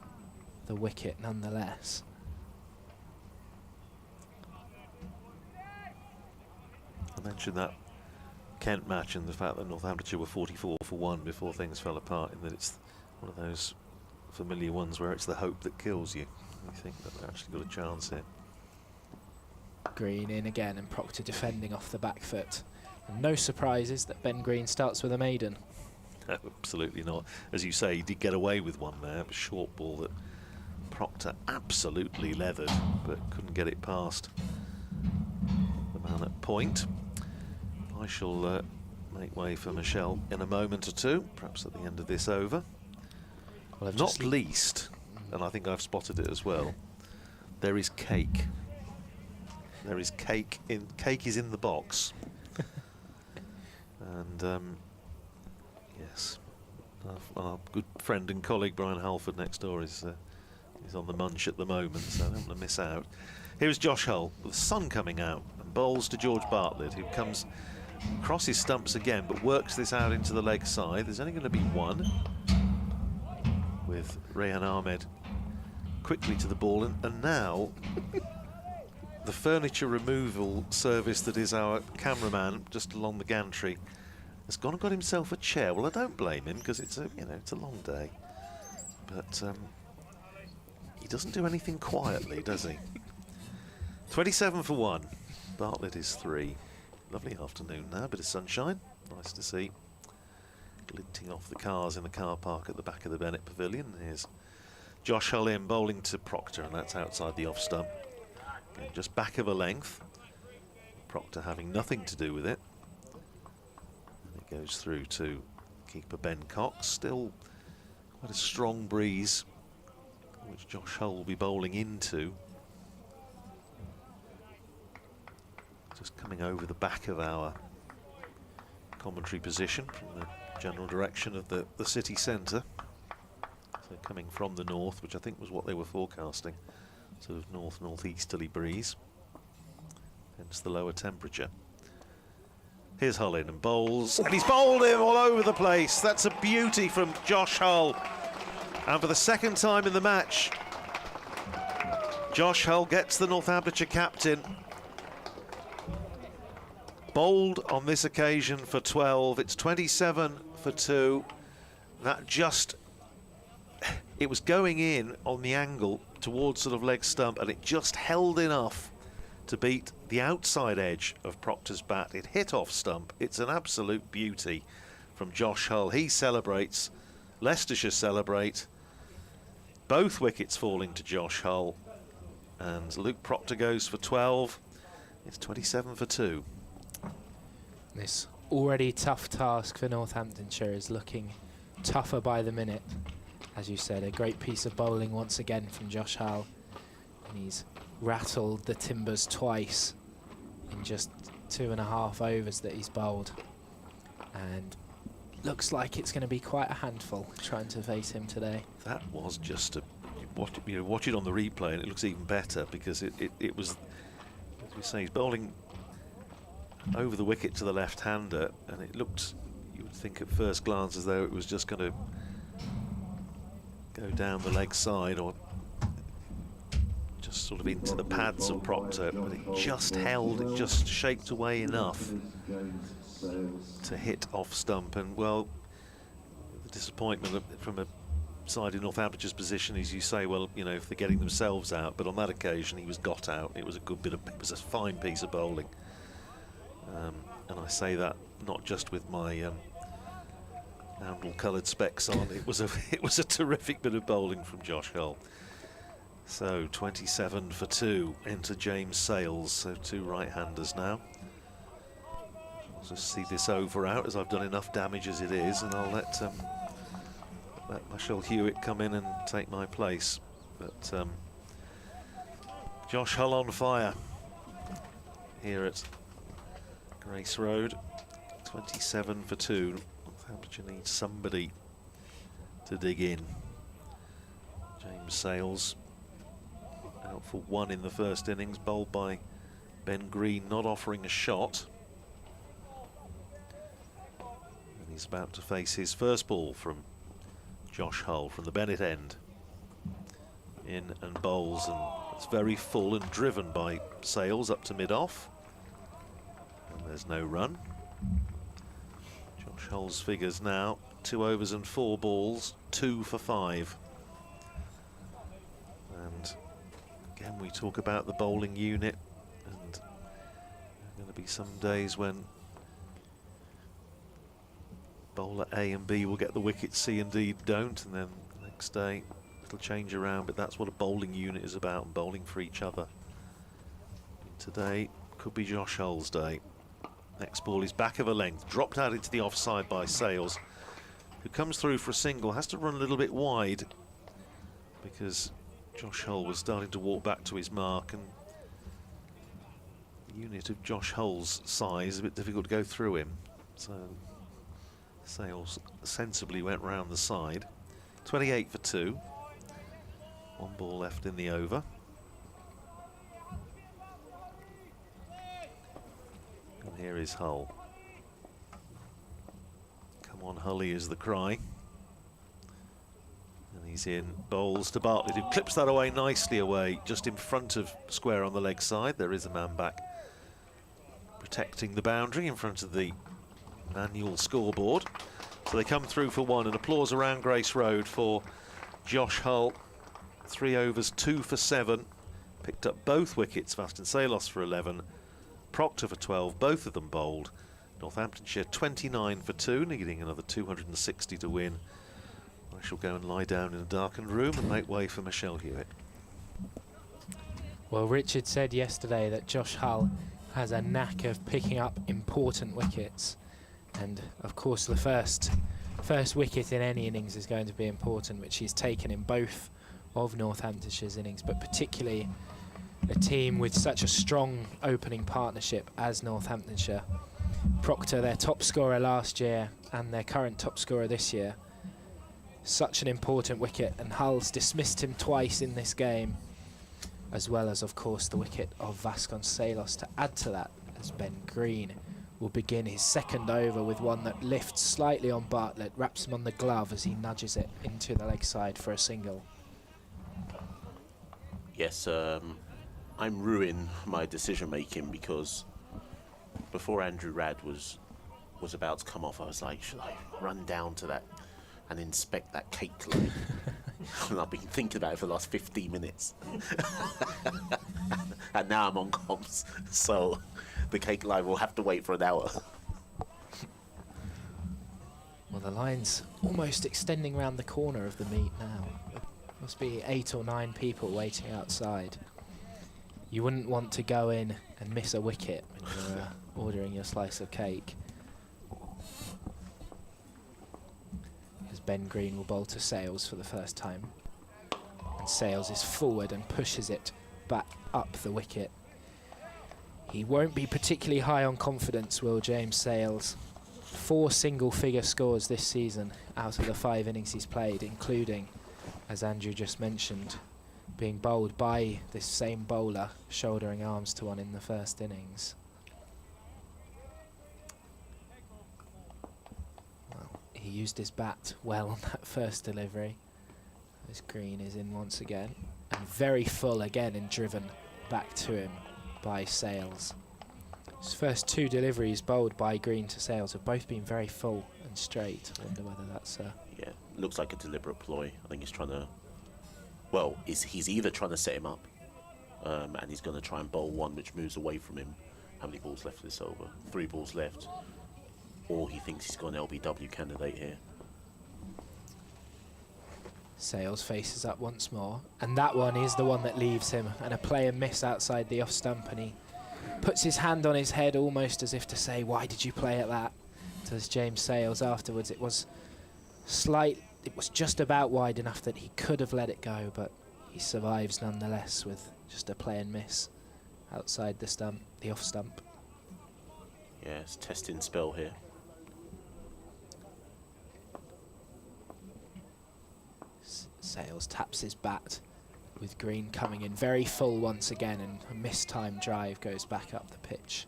the wicket nonetheless. I mentioned that Kent match and the fact that Northamptonshire were 44 for 1 before things fell apart, in that it's one of those familiar ones where it's the hope that kills you. You think that they've actually got a chance here. Green in again, and Proctor defending off the back foot. And no surprises that Ben Green starts with a maiden. No, absolutely not. As you say, he did get away with one there, a short ball that Proctor absolutely leathered, but couldn't get it past the man at point. I shall make way for Michelle in a moment or two, perhaps at the end of this over. Well, Not least, and I think I've spotted it as well, there is cake. There is cake is in the box. And yes, our good friend and colleague Brian Halford next door is on the munch at the moment, so I don't want to miss out. Here's Josh Hull with the sun coming out and bowls to George Bartlett, who comes across his stumps again but works this out into the leg side. There's only going to be one, with Rehan Ahmed quickly to the ball, and now the furniture removal service that is our cameraman just along the gantry has gone and got himself a chair. Well, I don't blame him, because it's a long day, but he doesn't do anything quietly, does he? 27 for 1. Bartlett is 3. Lovely afternoon now, bit of sunshine, nice to see. Glinting off the cars in the car park at the back of the Bennett Pavilion. Here's Josh Hull in, bowling to Proctor, and that's outside the off stump. Again, just back of a length. Proctor having nothing to do with it. And it goes through to keeper Ben Cox. Still quite a strong breeze, which Josh Hull will be bowling into. Just coming over the back of our commentary position from the general direction of the city centre. So coming from the north, which I think was what they were forecasting, sort of north-northeasterly breeze, hence the lower temperature. Here's Hull in and bowls, and he's bowled him all over the place. That's a beauty from Josh Hull. And for the second time in the match, Josh Hull gets the Northamptonshire captain. Bowled on this occasion for 12. It's 27 for 2. That just, it was going in on the angle towards sort of leg stump, and it just held enough to beat the outside edge of Proctor's bat. It hit off stump. It's an absolute beauty from Josh Hull. He celebrates. Leicestershire celebrate. Both wickets falling to Josh Hull. And Luke Proctor goes for 12. It's 27 for 2. This already tough task for Northamptonshire is looking tougher by the minute. As you said, a great piece of bowling once again from Josh Hull. And he's rattled the timbers twice in just 2.5 overs that he's bowled. And looks like it's going to be quite a handful trying to face him today. That was just a... watch it on the replay and it looks even better, because it was, as we say, he's bowling over the wicket to the left-hander, and it looked, you would think at first glance, as though it was just going to go down the leg side or just sort of into the pads of Proctor, but it just held, it just shaped away enough to hit off stump. And well, the disappointment from a side in Northamptonshire's position is, you say, well, you know, if they're getting themselves out, but on that occasion he was got out. It was a good bit of, it was a fine piece of bowling. And I say that not just with my coloured specs on. It was a terrific bit of bowling from Josh Hull. So 27 for 2 into James Sales. So 2 right-handers now. I'll just see this over out, as I've done enough damage as it is, and I'll let Michelle Hewitt come in and take my place. But Josh Hull on fire here at Grace Road. 27 for 2. Northamptonshire needs somebody to dig in. James Sales out for 1 in the first innings, bowled by Ben Green, not offering a shot. And he's about to face his first ball from Josh Hull from the Bennett end. in and bowls, and it's very full and driven by Sales up to mid-off. And there's no run. Josh Hull's figures now, 2 overs and 4 balls, 2 for 5. And again, we talk about the bowling unit, and there are going to be some days when bowler A and B will get the wickets, C and D don't, and then the next day it'll change around, but that's what a bowling unit is about, and bowling for each other. Today could be Josh Hull's day. Next ball is back of a length, dropped out into the offside by Sales, who comes through for a single, has to run a little bit wide because Josh Hull was starting to walk back to his mark, and the unit of Josh Hull's size is a bit difficult to go through him. So Sales sensibly went round the side. 28 for 2. 1 ball left in the over. And here is Hull. Come on, Hully is the cry. And he's in, bowls to Bartlett, who clips that away nicely away, just in front of square on the leg side. There is a man back protecting the boundary in front of the manual scoreboard. So they come through for 1, and applause around Grace Road for Josh Hull. 3 overs, 2 for 7. Picked up both wickets, Vasconcelos for 11, Proctor for 12, both of them bowled. Northamptonshire 29 for 2, needing another 260 to win. I shall go and lie down in a darkened room and make way for Michelle Hewitt. Well, Richard said yesterday that Josh Hull has a knack of picking up important wickets, and of course the first wicket in any innings is going to be important, which he's taken in both of Northamptonshire's innings, but particularly a team with such a strong opening partnership as Northamptonshire. Proctor, their top scorer last year and their current top scorer this year. Such an important wicket, and Hull's dismissed him twice in this game, as well as, of course, the wicket of Vasconcelos to add to that, as Ben Green will begin his second over with one that lifts slightly on Bartlett, wraps him on the glove as he nudges it into the leg side for a single. Yes, I'm ruining my decision making, because before Andrew Rad was about to come off, I was like, should I run down to that and inspect that cake line? And I've been thinking about it for the last 15 minutes. And now I'm on comms, so the cake line will have to wait for an hour. Well, the line's almost extending round the corner of the meet now. There must be 8 or 9 people waiting outside. You wouldn't want to go in and miss a wicket when you're ordering your slice of cake. As Ben Green will bowl to Sales for the first time. And Sales is forward and pushes it back up the wicket. He won't be particularly high on confidence, will James Sales. 4 single-figure scores this season out of the 5 innings he's played, including, as Andrew just mentioned, being bowled by this same bowler, shouldering arms to one in the first innings. Well, he used his bat well on that first delivery. As Green is in once again, and very full again and driven back to him by Sales. His first 2 deliveries bowled by Green to Sales have both been very full and straight. I wonder whether that's yeah, looks like a deliberate ploy. I think he's trying to, well, he's either trying to set him up, and he's going to try and bowl one which moves away from him. How many balls left this over? 3 balls left. Or he thinks he's got an LBW candidate here. Sales faces up once more, and that one is the one that leaves him, and a player miss outside the off stump, and he puts his hand on his head almost as if to say, why did you play at that? Says James Sales afterwards. It was just about wide enough that he could have let it go, but he survives nonetheless with just a play and miss outside the stump, the off stump. Yeah, it's a testing spell here. Sales taps his bat with Green coming in very full once again, and a mistimed drive goes back up the pitch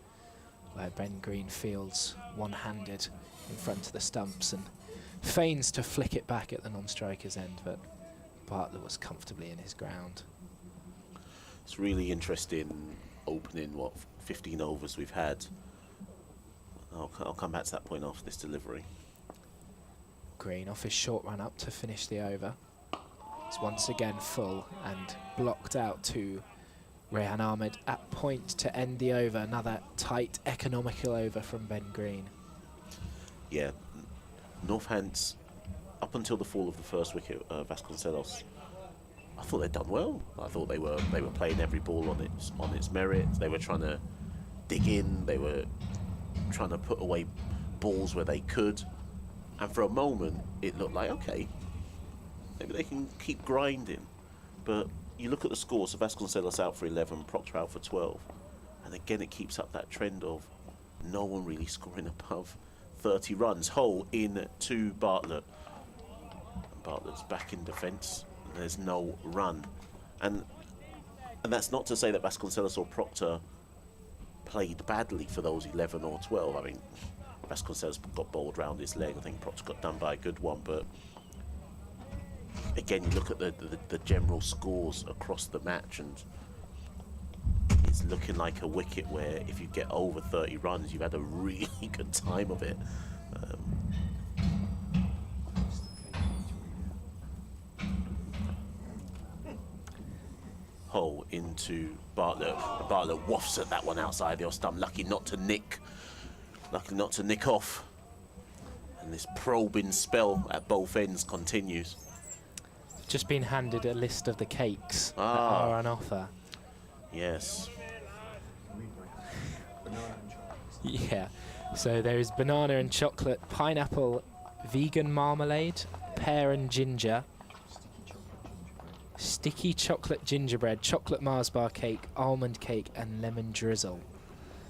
where Ben Green fields one-handed in front of the stumps and feigns to flick it back at the non-striker's end, but Bartlett was comfortably in his ground. It's really interesting opening, 15 overs we've had. I'll come back to that point after this delivery. Green off his short run up to finish the over. It's once again full and blocked out to Rehan Ahmed at point to end the over. Another tight, economical over from Ben Green. Yeah, Northants, up until the fall of the first wicket, Vasconcelos, I thought they'd done well. I thought they were playing every ball on its merit. They were trying to dig in. They were trying to put away balls where they could. And for a moment, it looked like, okay, maybe they can keep grinding. But you look at the scores, so Vasconcelos out for 11, Proctor out for 12. And again, it keeps up that trend of no one really scoring above 30 runs. Hole in to Bartlett. And Bartlett's back in defence. There's no run. And that's not to say that Vasconcelos or Proctor played badly for those 11 or 12. I mean, Vasconcelos got bowled round his leg. I think Proctor got done by a good one. But again, you look at the general scores across the match, and it's looking like a wicket where if you get over 30 runs, you've had a really good time of it. Hole into Bartlett. Bartlett wafts at that one outside the off stump. Lucky not to nick off. And this probing spell at both ends continues. Just been handed a list of the cakes that are on offer. Yes. Yeah, so there is banana and chocolate, pineapple, vegan marmalade, pear and ginger, sticky chocolate gingerbread, chocolate Mars bar cake, almond cake, and lemon drizzle.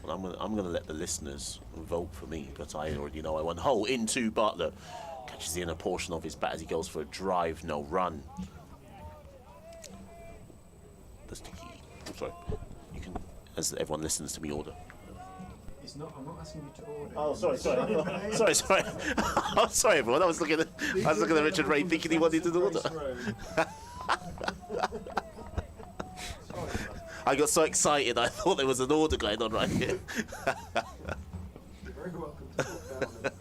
Well, I'm gonna let the listeners vote for me, but I already know I won. Hole into Bartlett. Catches the inner portion of his bat as he goes for a drive, no run. The sticky. I'm sorry. You can, as everyone listens to me, order. It's not. I'm not asking you to order. Oh, sorry. sorry. Oh, sorry, everyone. I was looking at Richard Ray, thinking he wanted to order. I got so excited, I thought there was an order going on right here. You're very welcome to talk down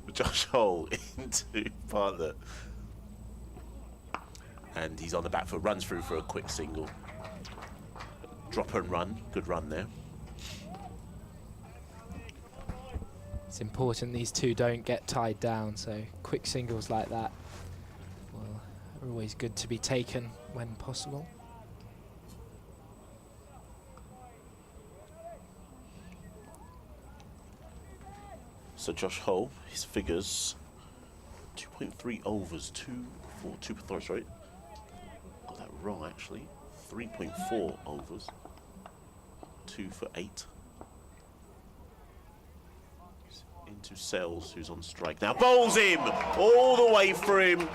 and Josh Hole into Bartlett. And he's on the back foot, runs through for a quick single. Drop and run, good run there. It's important these two don't get tied down, so quick singles like that are always good to be taken when possible. So Josh Hole, his figures, 2.3 overs, 2.4, sorry, got that wrong actually, 3.4 overs, 2 for 8. Into Sales, who's on strike now, bowls him all the way through him.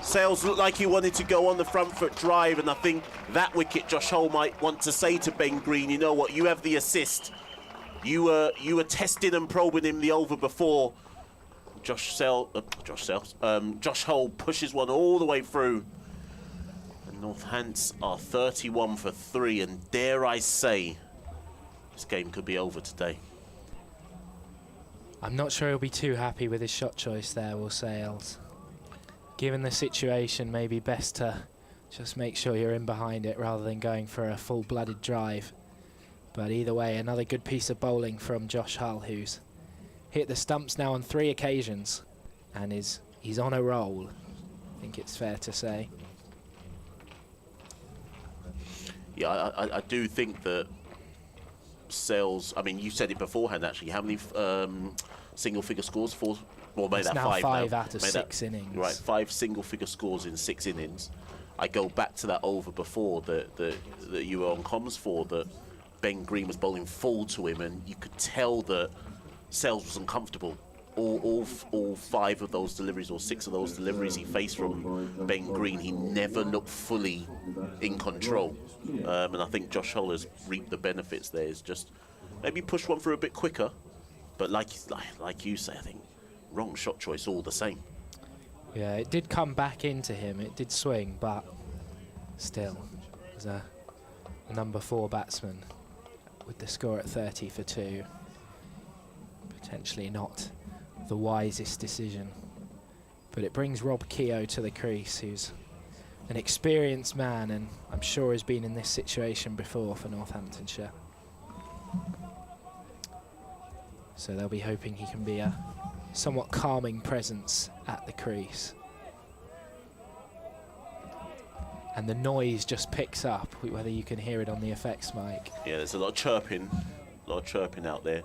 Sales looked like he wanted to go on the front foot drive, and I think that wicket Josh Hole might want to say to Ben Green, you know what, you have the assist. You were testing and probing him the over before. Josh Hole pushes one all the way through. And Northants are 31 for 3, and dare I say, this game could be over today. I'm not sure he'll be too happy with his shot choice there, Will Sales. Given the situation, maybe best to just make sure you're in behind it rather than going for a full-blooded drive. But either way, another good piece of bowling from Josh Hull, who's hit the stumps now on 3 occasions and he's on a roll, I think it's fair to say. Yeah, I do think that Sales, I mean, you said it beforehand actually, how many single-figure scores? 4? Well, made that now 5 5 now. out of Made 6 innings. Right, 5 single-figure scores in 6 innings. I go back to that over before that you were on comms for, that Ben Green was bowling full to him, and you could tell that Sales was uncomfortable. All 5 of those deliveries, or 6 of those deliveries he faced from Ben Green, he never looked fully in control. And I think Josh Hull has reaped the benefits there. Is just maybe push one through a bit quicker. But like you say, I think wrong shot choice all the same. Yeah, it did come back into him. It did swing, but still, as a number 4 batsman with the score at 30 for 2, potentially not the wisest decision. But it brings Rob Keogh to the crease, who's an experienced man, and I'm sure has been in this situation before for Northamptonshire. So they'll be hoping he can be a somewhat calming presence at the crease. And the noise just picks up, whether you can hear it on the effects mic. Yeah, there's a lot of chirping out there.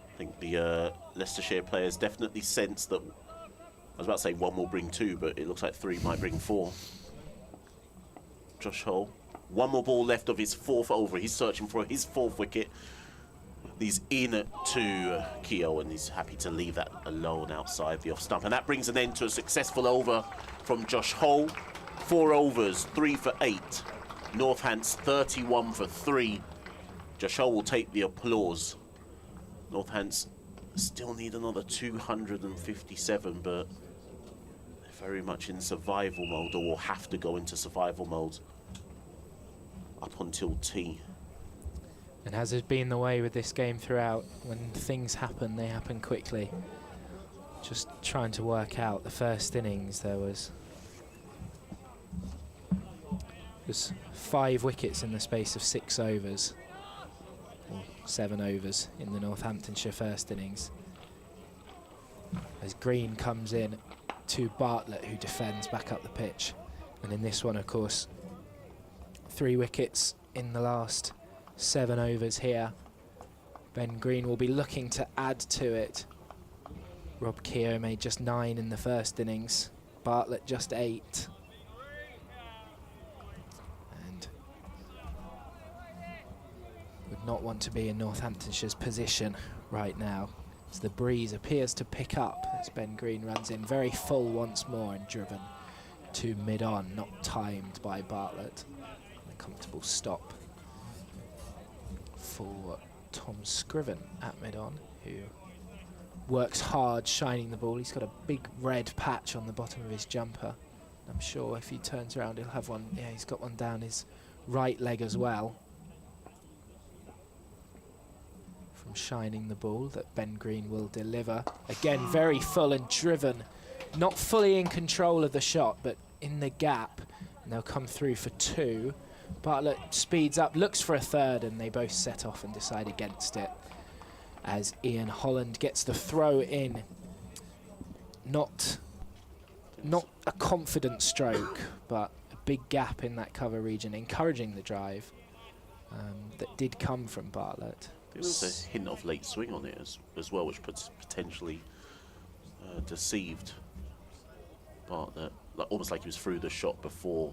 I think the Leicestershire players definitely sense that. I was about to say 1 will bring 2, but it looks like 3 might bring 4. Josh Hull, 1 more ball left of his 4th over. He's searching for his 4th wicket. He's in to Keogh, and he's happy to leave that alone outside the off stump. And that brings an end to a successful over from Josh Hull. 4 overs, 3 for 8. Northants 31 for 3. Josh Hull will take the applause. Northants still need another 257, but they're very much in survival mode, or will have to go into survival mode up until tea. And as has been the way with this game throughout, when things happen, they happen quickly. Just trying to work out the first innings, there was 5 wickets in the space of 6 overs, or 7 overs in the Northamptonshire first innings. As Green comes in to Bartlett, who defends back up the pitch. And in this one, of course, 3 wickets in the last 7 overs here. Ben Green will be looking to add to it. Rob Keogh made just 9 in the first innings. Bartlett just 8. And would not want to be in Northamptonshire's position right now, as the breeze appears to pick up as Ben Green runs in very full once more and driven to mid-on, not timed by Bartlett. A comfortable stop for Tom Scriven at mid-on, who works hard shining the ball. He's got a big red patch on the bottom of his jumper. I'm sure if he turns around he'll have one. Yeah, he's got one down his right leg as well, from shining the ball that Ben Green will deliver. Again, very full and driven, not fully in control of the shot, but in the gap, and they'll come through for 2. Bartlett speeds up, looks for a 3rd, and they both set off and decide against it, as Ian Holland gets the throw in. Not a confident stroke, but a big gap in that cover region, encouraging the drive that did come from Bartlett. There was a hint of late swing on it as well, which potentially deceived Bartlett, almost like he was through the shot before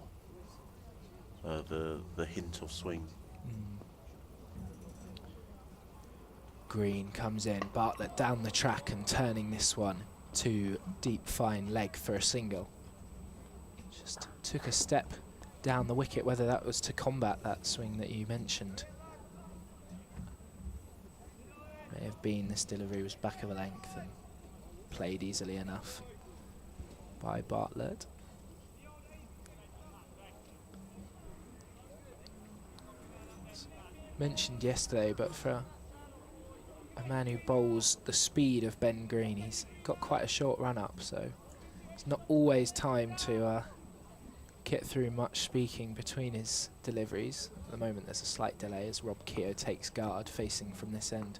the hint of swing. Green comes in, Bartlett down the track and turning this one to deep fine leg for a single. Just took a step down the wicket, whether that was to combat that swing that you mentioned. May have been this delivery was back of a length and played easily enough by Bartlett. Mentioned yesterday, but for a man who bowls the speed of Ben Green, he's got quite a short run up, so it's not always time to get through much speaking between his deliveries. At the moment there's a slight delay as Rob Keogh takes guard, facing from this end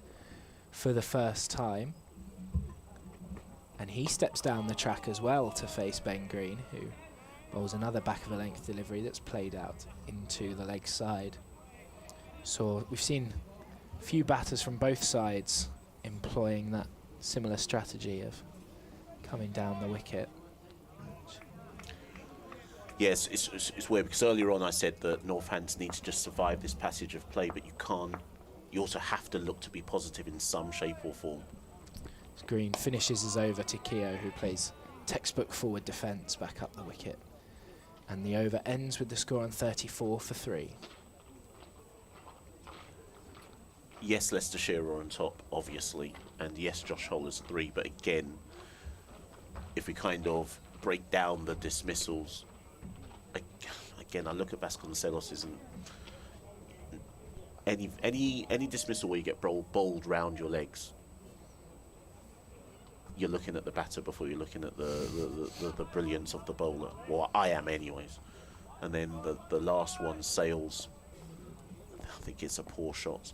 for the first time, and he steps down the track as well to face Ben Green, who bowls another back of a length delivery that's played out into the leg side. So we've seen a few batters from both sides employing that similar strategy of coming down the wicket. Yes, it's weird, because earlier on I said that Northants need to just survive this passage of play, but you can't. You also have to look to be positive in some shape or form. Green finishes his over to Keogh, who plays textbook forward defence back up the wicket. And the over ends with the score on 34 for 3. Yes, Leicestershire are on top, obviously, and yes, Josh Hull is 3, but again, if we kind of break down the dismissals, again, I look at Vasconcelos and any dismissal where you get bowled round your legs, you're looking at the batter before you're looking at the brilliance of the bowler. Well, I am anyways. And then the last one sails. I think it's a poor shot.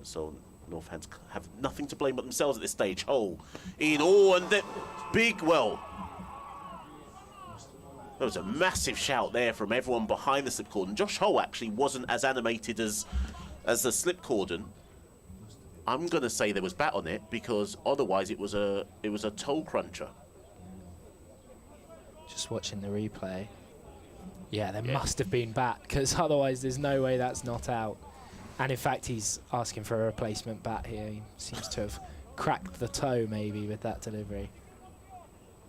So Northants have nothing to blame but themselves at this stage. Hole in all, and then big, well, there was a massive shout there from everyone behind the slip cordon. Josh Hole actually wasn't as animated as the slip cordon. I'm going to say there was bat on it, because otherwise it was a toe cruncher. Just watching the replay. Yeah, there must have been bat, because otherwise there's no way that's not out. And in fact, he's asking for a replacement bat here. He seems to have cracked the toe maybe with that delivery.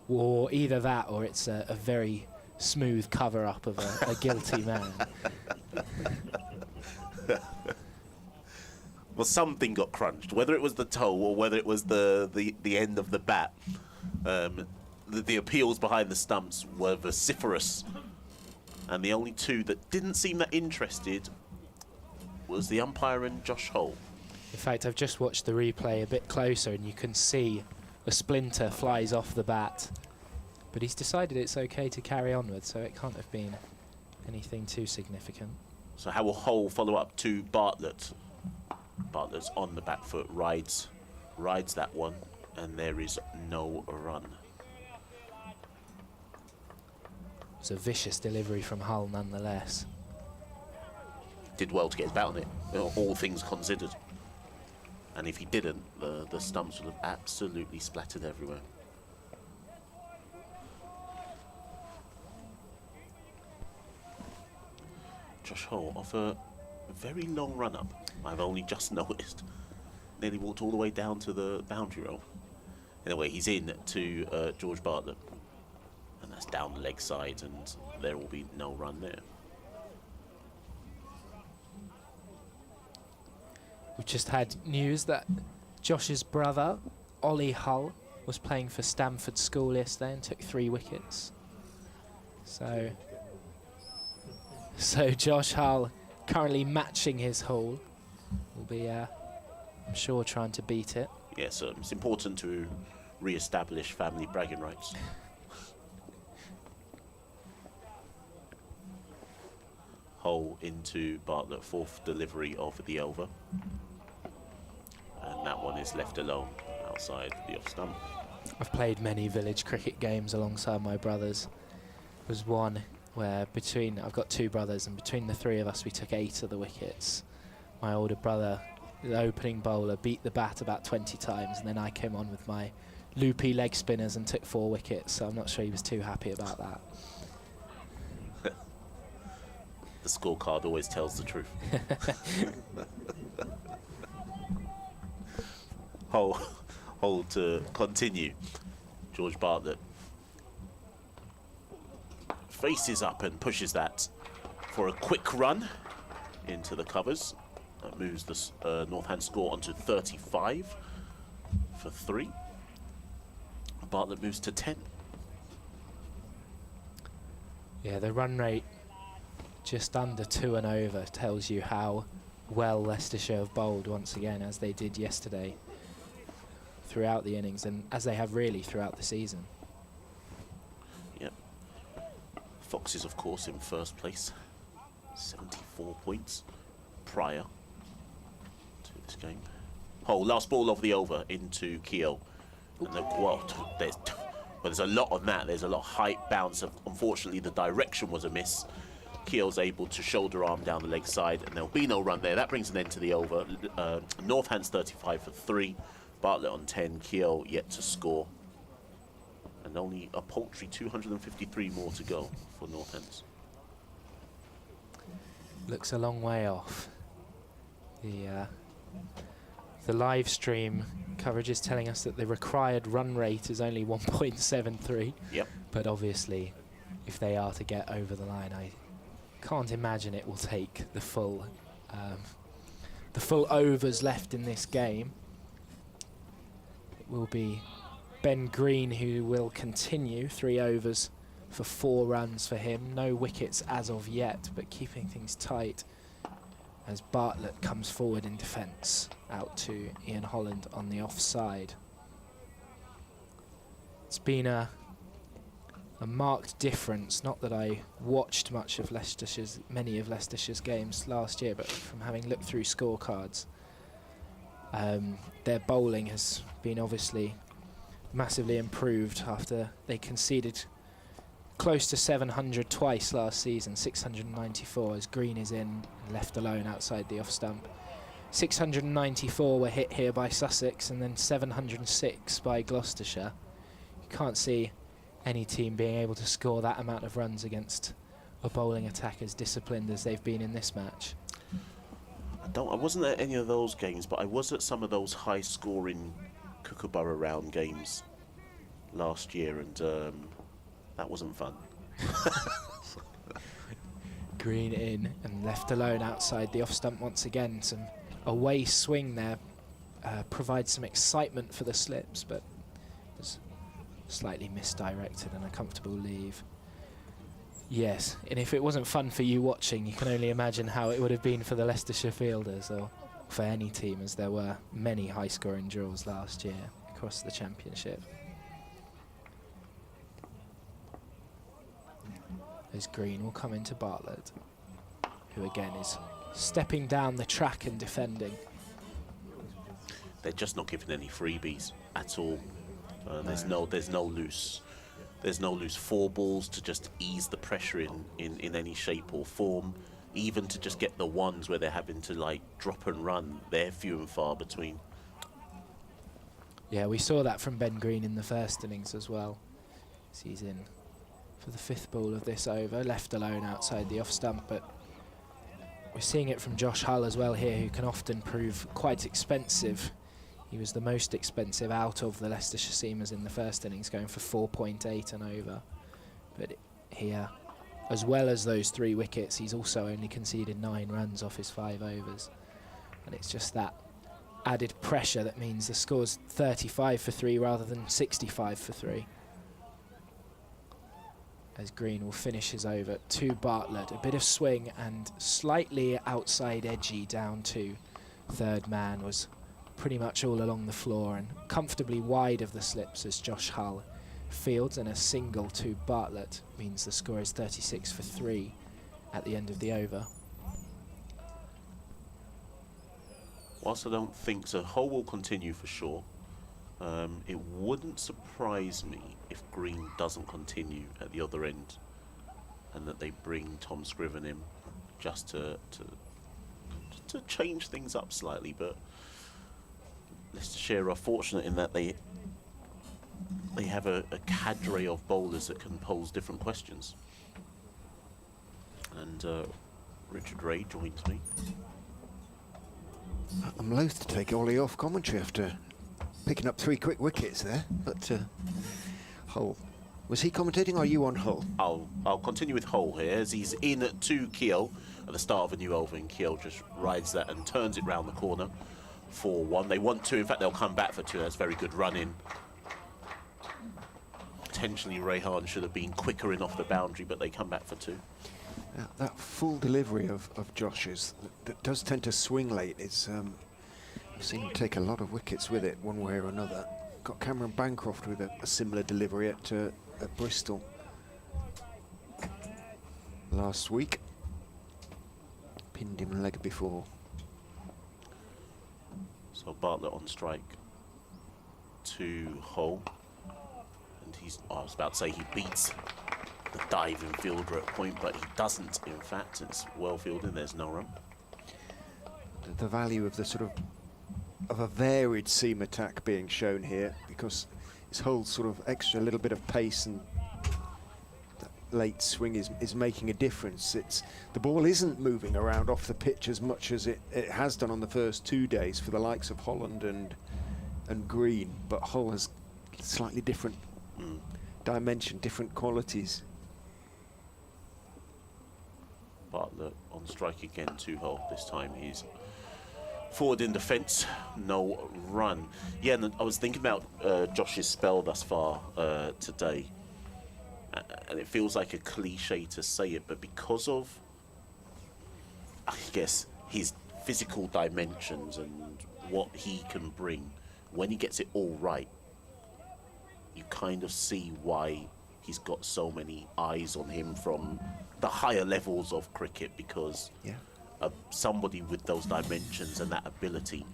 Or either that, or it's a very smooth cover-up of a guilty man. Well, something got crunched, whether it was the toe or whether it was the end of the bat. The appeals behind the stumps were vociferous. And the only two that didn't seem that interested was the umpire and Josh Hole. In fact, I've just watched the replay a bit closer, and you can see a splinter flies off the bat. But he's decided it's okay to carry on with, so it can't have been anything too significant. So how will Hole follow up to Bartlett? Bartlett's on the back foot, rides that one, and there is no run. It's a vicious delivery from Hull nonetheless. Did well to get his bat on it, all things considered. And if he didn't, the stumps would have absolutely splattered everywhere. Josh Hole off a very long run-up, I've only just noticed. Nearly walked all the way down to the boundary roll. Anyway, he's in to George Bartlett. And that's down the leg side, and there will be no run there. We've just had news that Josh's brother, Ollie Hull, was playing for Stamford School yesterday and took 3 wickets. So Josh Hull, currently matching his haul, will be, I'm sure, trying to beat it. Yeah, so it's important to re-establish family bragging rights. Hole into Bartlett, 4th delivery of the over. And that one is left alone outside the off stump. I've played many village cricket games alongside my brothers. There was one where I've got 2 brothers, and between the 3 of us we took 8 of the wickets. My older brother, the opening bowler, beat the bat about 20 times, and then I came on with my loopy leg spinners and took 4 wickets, so I'm not sure he was too happy about that. The scorecard always tells the truth. Hole to continue. George Bartlett faces up and pushes that for a quick run into the covers. That moves the Northants score onto 35 for 3. Bartlett moves to 10. Yeah, the run rate just under 2 and over tells you how well Leicestershire have bowled once again, as they did yesterday throughout the innings, and as they have really throughout the season. Yep. Foxes, of course, in first place. 74 points prior to this game. Last ball of the over into Keogh. And there's a lot on that. There's a lot of height, bounce. Unfortunately, the direction was a miss. Keogh's able to shoulder arm down the leg side, and there'll be no run there. That brings an end to the over. Northants 35 for 3. Bartlett on 10. Keogh yet to score. And only a paltry 253 more to go for Northants. Looks a long way off. The live stream coverage is telling us that the required run rate is only 1.73. Yep. But obviously, if they are to get over the line, I can't imagine it will take the full overs left in this game. It will be Ben Green, who will continue 3 overs for 4 runs for him. No wickets as of yet, but keeping things tight as Bartlett comes forward in defence out to Ian Holland on the offside. It's been a marked difference, not that I watched many of Leicestershire's games last year, but from having looked through scorecards, their bowling has been obviously massively improved after they conceded close to 700 twice last season, 694 as Green is in and left alone outside the off stump. 694 were hit here by Sussex and then 706 by Gloucestershire. You can't see any team being able to score that amount of runs against a bowling attack as disciplined as they've been in this match. I wasn't at any of those games, but I was at some of those high-scoring Kookaburra round games last year, and that wasn't fun. Green in and left alone outside the off stump once again. Some away swing there provides some excitement for the slips, but was slightly misdirected and a comfortable leave. Yes, and if it wasn't fun for you watching, you can only imagine how it would have been for the Leicestershire fielders or for any team, as there were many high-scoring draws last year across the championship. As Green will come into Bartlett, who again is stepping down the track and defending. They're just not giving any freebies at all. There's no loose 4 balls to just ease the pressure in any shape or form. Even to just get the ones where they're having to like drop and run, they're few and far between. Yeah, we saw that from Ben Green in the first innings as well. As he's in for the 5th ball of this over, left alone outside the off stump, but we're seeing it from Josh Hull as well here, who can often prove quite expensive. He was the most expensive out of the Leicestershire seamers in the first innings, going for 4.8 and over. But here, as well as those 3 wickets, he's also only conceded 9 runs off his 5 overs. And it's just that added pressure that means the score's 35 for 3 rather than 65 for 3. As Green will finish his over to Bartlett. A bit of swing and slightly outside edgy down to 3rd man, was pretty much all along the floor and comfortably wide of the slips as Josh Hull fields, and a single to Bartlett means the score is 36 for 3 at the end of the over. Whilst I don't think so, Hull will continue for sure. It wouldn't surprise me if Green doesn't continue at the other end and that they bring Tom Scriven in just to change things up slightly. But Leicestershire are fortunate in that they have a cadre of bowlers that can pose different questions. And Richard Ray joins me. I'm loath to take Ollie off commentary after picking up 3 quick wickets there, but Hull. Was he commentating, or are you on Hull? I'll continue with Hull here as he's in to Keogh at the start of a new over, and Keogh just rides that and turns it round the corner for 1. They want 2, in fact they'll come back for 2. That's very good running. Potentially Rehan should have been quicker in off the boundary, but they come back for 2. That full delivery of Josh's that does tend to swing late is I've seen him take a lot of wickets with it one way or another. Got Cameron Bancroft with a similar delivery at Bristol last week. Pinned him a leg before. So Bartlett on strike to Hull, and I was about to say he beats the diving fielder at point, but he doesn't. In fact, it's well fielded. There's no run. The value of the sort of a varied seam attack being shown here, because his whole sort of extra little bit of pace and that late swing is making a difference. The ball isn't moving around off the pitch as much as it has done on the first 2 days for the likes of Holland and Green, but Hull has slightly different dimension, different qualities. Bartlett on strike again to Hull. This time he's Forward in defence, no run. Yeah, and I was thinking about Josh's spell thus far today. And it feels like a cliche to say it, but because of, I guess, his physical dimensions and what he can bring, when he gets it all right, you kind of see why he's got so many eyes on him from the higher levels of cricket, because somebody with those dimensions and that ability,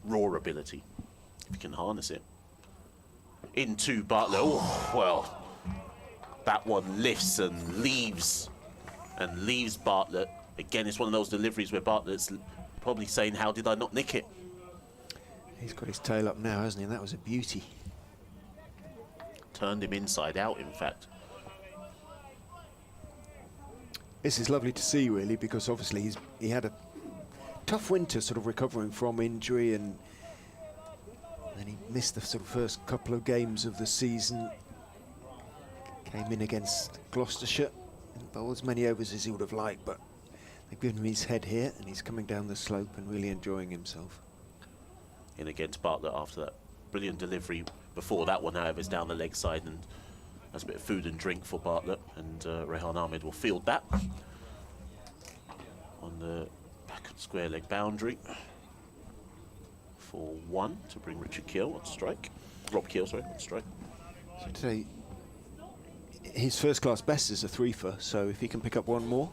raw ability, if you can harness it. Into Bartlett. Oh, well, that one lifts and leaves Bartlett. Again, it's one of those deliveries where Bartlett's probably saying, how did I not nick it? He's got his tail up now, hasn't he? And that was a beauty. Turned him inside out, in fact. This is lovely to see, really, because obviously he had a tough winter sort of recovering from injury, and then he missed the sort of first couple of games of the season. Came in against Gloucestershire, didn't bowl as many overs as he would have liked, but they've given him his head here, and he's coming down the slope and really enjoying himself. In against Bartlett after that brilliant delivery. Before that one, however, is down the leg side, and that's a bit of food and drink for Bartlett, and Rehan Ahmed will field that on the back of the square leg boundary for 1 to bring Richard Keel on strike. Rob Keel, sorry, on strike. So today, his first class best is a 3-for, so if he can pick up one more,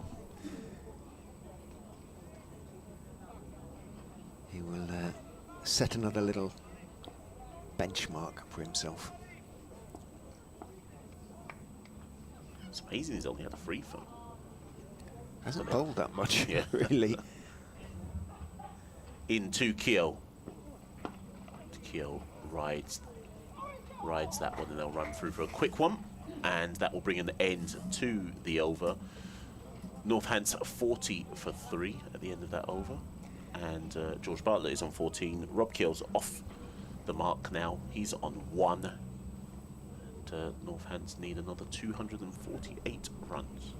he will set another little benchmark for himself. It's amazing he's only had a 3-for. Hasn't bowled that much, Yeah. really. Into Keel. Keel rides that one, and they'll run through for a quick one, and that will bring an end to the over. Northamptonshire 40 for 3 at the end of that over, and George Bartlett is on 14. Rob Keel's off the mark now. He's on 1. And Northampton need another 248 runs.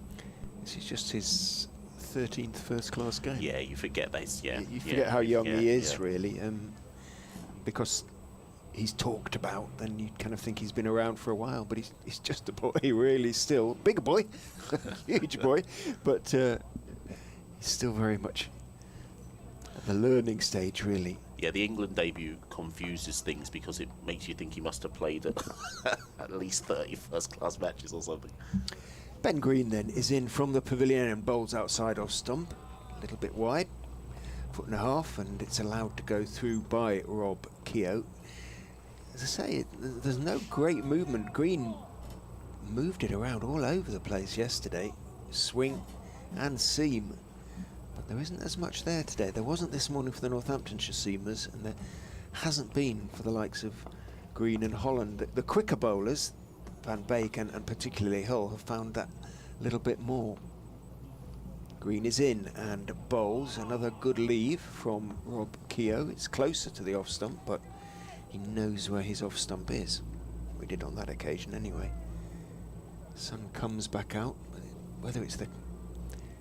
This is just his 13th first-class game. Yeah, you forget this. Yeah, you forget how young he is, really, because he's talked about. Then you kind of think he's been around for a while, but he's just a boy, really. Still bigger boy, huge boy, but he's still very much at the learning stage, really. Yeah, the England debut confuses things because it makes you think he must have played at least 30 first-class matches or something. Ben Green then is in from the pavilion and bowls outside off stump, a little bit wide, 1.5 foot, and it's allowed to go through by Rob Keogh. As I say, there's no great movement. Green moved it around all over the place yesterday, swing and seam. But there isn't as much there today. There wasn't this morning for the Northamptonshire seamers, and there hasn't been for the likes of Green and Holland. The quicker bowlers, Van Beek and particularly Hull, have found that a little bit more. Green is in and bowls. Another good leave from Rob Keogh. It's closer to the off stump, but he knows where his off stump is. We did on that occasion anyway. Sun comes back out, whether it's the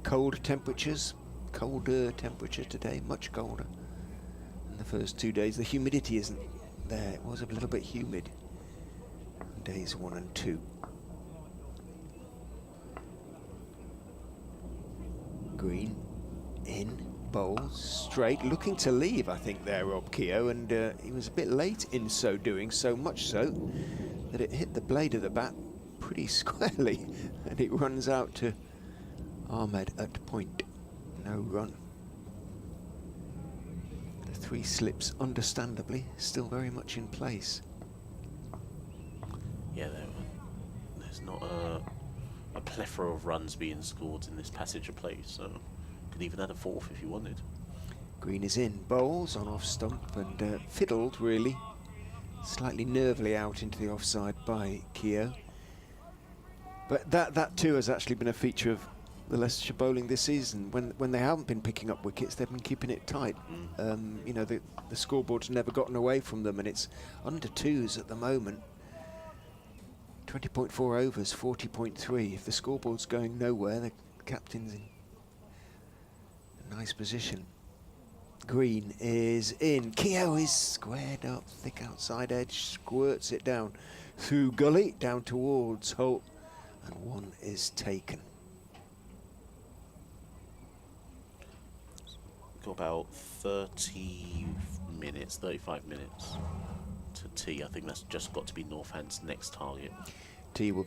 cold temperatures, colder temperature today, much colder than the first 2 days. The humidity isn't there. It was a little bit humid on days 1 and 2. Green in, bowls straight, looking to leave, I think, there, Rob Keogh, and he was a bit late in so doing, so much so that it hit the blade of the bat pretty squarely, and it runs out to Ahmed at point. No run. The 3 slips, understandably, still very much in place. Yeah, there's not a plethora of runs being scored in this passage of play, so could even add a 4th if you wanted. Green is in, bowls on off stump and fiddled, really, slightly nervily out into the offside by Keogh. But that too has actually been a feature of the Leicestershire bowling this season. When they haven't been picking up wickets, they've been keeping it tight. You know, the scoreboard's never gotten away from them, and it's under 2s at the moment. 20.4 overs, 40.3. If the scoreboard's going nowhere, the captain's in a nice position. Green is in. Keogh is squared up, thick outside edge, squirts it down through gully, down towards Holt, and one is taken. Got about 35 minutes to tee. I think that's just got to be Northampton's next target. Tee will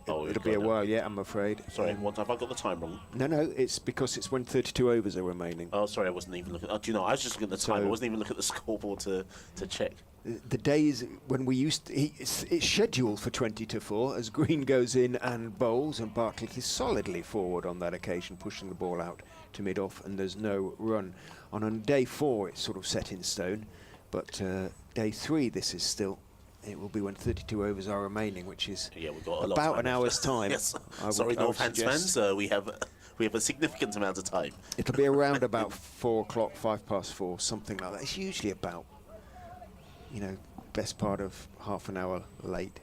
Oh, it'll be a while yet, I'm afraid. Sorry, what have I got the time wrong? No, it's because it's when 32 overs are remaining. Oh, sorry, I wasn't even looking. Oh, do you know? I was just looking at the time. I wasn't even looking at the scoreboard to check. The days when we used to, it's scheduled for 20 to 4 as Green goes in and bowls, and Bartlett is solidly forward on that occasion, pushing the ball out to mid-off, and there's no run. On day 4, it's sort of set in stone, but day 3, this is still. It will be when 32 overs are remaining, which is we've got about an hour's time. Yes. Sorry, Northampton fans, we have a significant amount of time. It'll be around about 4 o'clock, 4:05, something like that. It's usually about, best part of half an hour late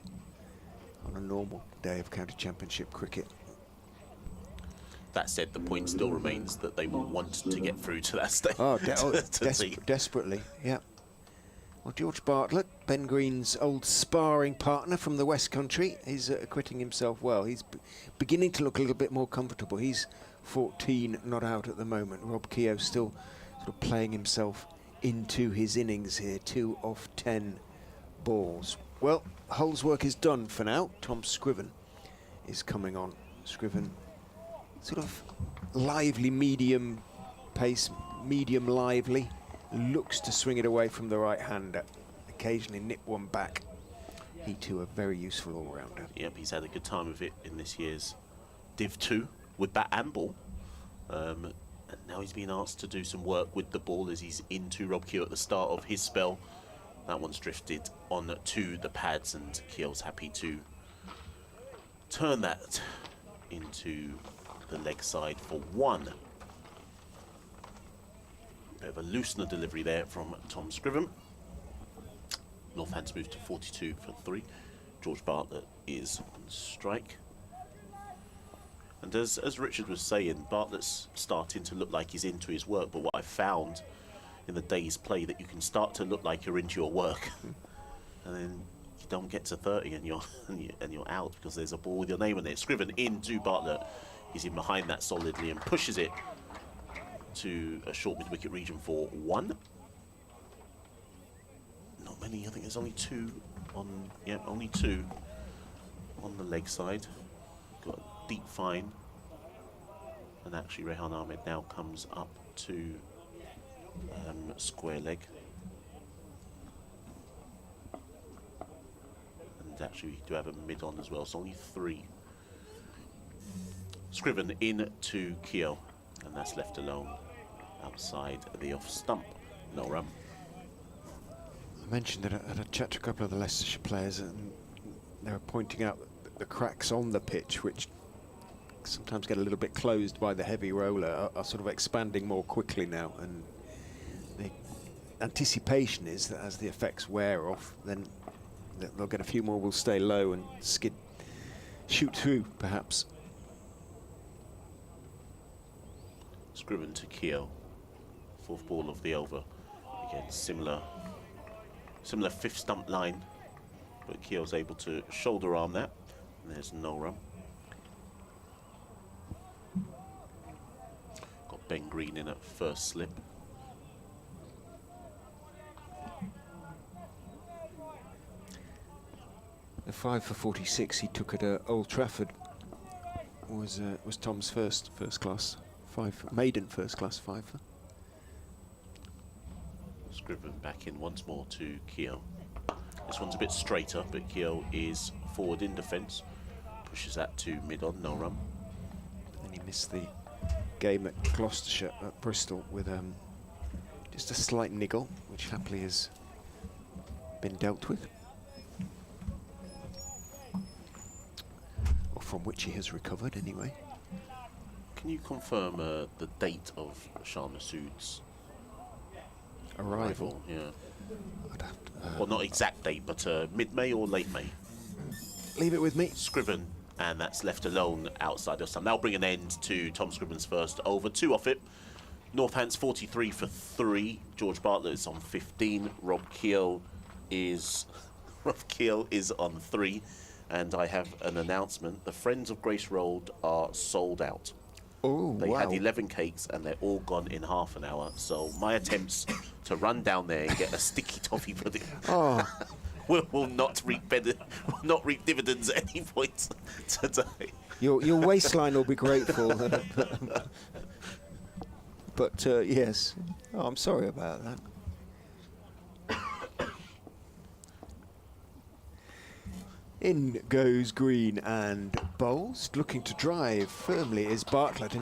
on a normal day of county championship cricket. That said, the point still remains that they will want to get through to that stage. Desperately, yeah. Well, George Bartlett, Ben Green's old sparring partner from the West Country, is acquitting himself well. He's beginning to look a little bit more comfortable. He's 14 not out at the moment. Rob Keogh still sort of playing himself into his innings here. 2 of 10 balls. Well, Hull's work is done for now. Tom Scriven is coming on. Scriven, sort of lively, medium pace, medium lively. Looks to swing it away from the right-hander. Occasionally nip one back. He too a very useful all-rounder. Yep, he's had a good time of it in this year's Div 2 with bat and ball. And now he's being asked to do some work with the ball as he's into Rob Keogh at the start of his spell. That one's drifted on to the pads, and Keogh's happy to turn that into the leg side for 1. Bit of a loosener delivery there from Tom Scriven. Northampton's moved to 42 for 3. George Bartlett is on strike. And as Richard was saying, Bartlett's starting to look like he's into his work, but what I've found in the day's play that you can start to look like you're into your work and then you don't get to 30 and you're out because there's a ball with your name on it. Scriven into Bartlett. He's in behind that solidly and pushes it to a short mid-wicket region for 1. Not many, I think there's only 2 on, only 2 on the leg side. Got a deep fine. And actually Rehan Ahmed now comes up to square leg. And actually we do have a mid on as well, so only 3. Scriven into Keogh. And that's left alone outside the off stump. No run. I mentioned that at a chat to a couple of the Leicestershire players, and they were pointing out the cracks on the pitch, which sometimes get a little bit closed by the heavy roller, are sort of expanding more quickly now. And the anticipation is that as the effects wear off, then they'll get a few more, will stay low and shoot through, perhaps. Scriven to Keogh, 4th ball of the over. Again, similar 5th stump line, but Keogh's able to shoulder arm that. And there's no run. Got Ben Green in at first slip. The 5 for 46 he took at Old Trafford was Tom's first class. Maiden first class 5. Scriven back in once more to Keogh. This one's a bit straighter, but Keogh is forward in defence. Pushes that to mid-on, no run. And he missed the game at Gloucestershire at Bristol with just a slight niggle, which happily has been dealt with. Or from which he has recovered anyway. Can you confirm the date of Shah Massoud's arrival? Yeah. Well, not exact date, but mid-May or late May. Leave it with me. Scriven, and that's left alone outside of some. That'll bring an end to Tom Scriven's first over. 2 off it. Northants 43 for 3. George Bartlett is on 15. Rob Keogh is on 3. And I have an announcement. The Friends of Grace Road are sold out. Oh, They wow. had 11 cakes and they're all gone in half an hour. So my attempts to run down there and get a sticky toffee pudding will not reap dividends at any point today. Your waistline will be grateful. But yes, I'm sorry about that. In goes Green and Bowles, looking to drive firmly is Bartlett.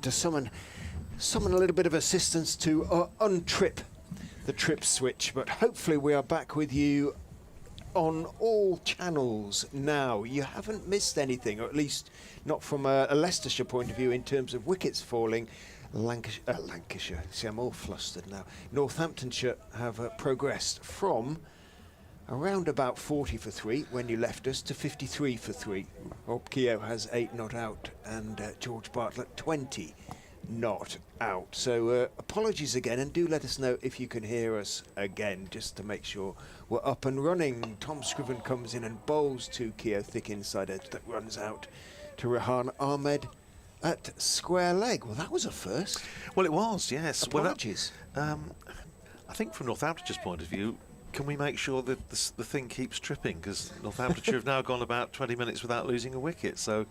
to summon a little bit of assistance to untrip the trip switch. But hopefully we are back with you on all channels now. You haven't missed anything, or at least not from a Leicestershire point of view in terms of wickets falling. Lancashire, see, I'm all flustered now. Northamptonshire have progressed from around about 40 for 3 when you left us to 53 for 3. Rob Keogh has 8 not out and George Bartlett 20 not out. So apologies again, and do let us know if you can hear us again, just to make sure we're up and running. Tom Scriven comes in and bowls to Keogh, thick inside edge that runs out to Rehan Ahmed at square leg. Well, that was a first. Well, it was, yes. Apologies. Well, I think from Northamptonshire's point of view, can we make sure that the thing keeps tripping? Because Northamptonshire have now gone about 20 minutes without losing a wicket, so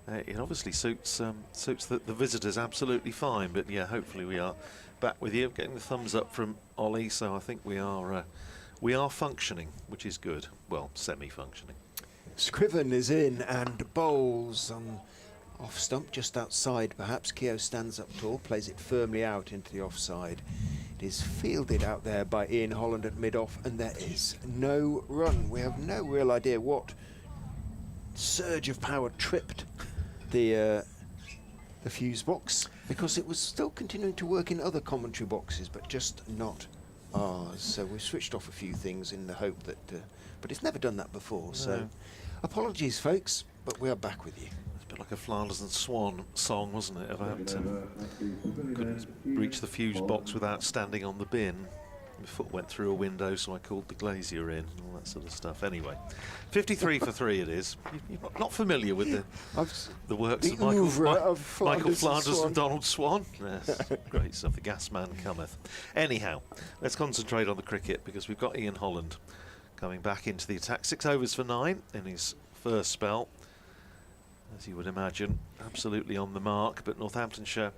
it obviously suits the visitors absolutely fine. But yeah, hopefully we are back with you. Getting the thumbs up from Ollie, so I think we are functioning, which is good. Well, semi-functioning. Scriven is in and bowls on off stump, just outside perhaps. Keogh stands up tall, plays it firmly out into the offside. It is fielded out there by Ian Holland at mid-off, and there is no run. We have no real idea what surge of power tripped the fuse box, because it was still continuing to work in other commentary boxes, but just not ours. So we've switched off a few things in the hope that, but it's never done that before. No. So apologies, folks, but we are back with you. It's a bit like a Flanders and Swan song, wasn't it? About couldn't reach the fuse box without standing on the bin. My foot went through a window, so I called the glazier in, and all that sort of stuff. Anyway, 53 for 3 it is. You're not familiar with the works of Michael Flanders and Donald Swan? Yes, great stuff. The gas man cometh. Anyhow, let's concentrate on the cricket, because we've got Ian Holland coming back into the attack. 6 overs for 9 in his first spell. As you would imagine, absolutely on the mark, but Northamptonshire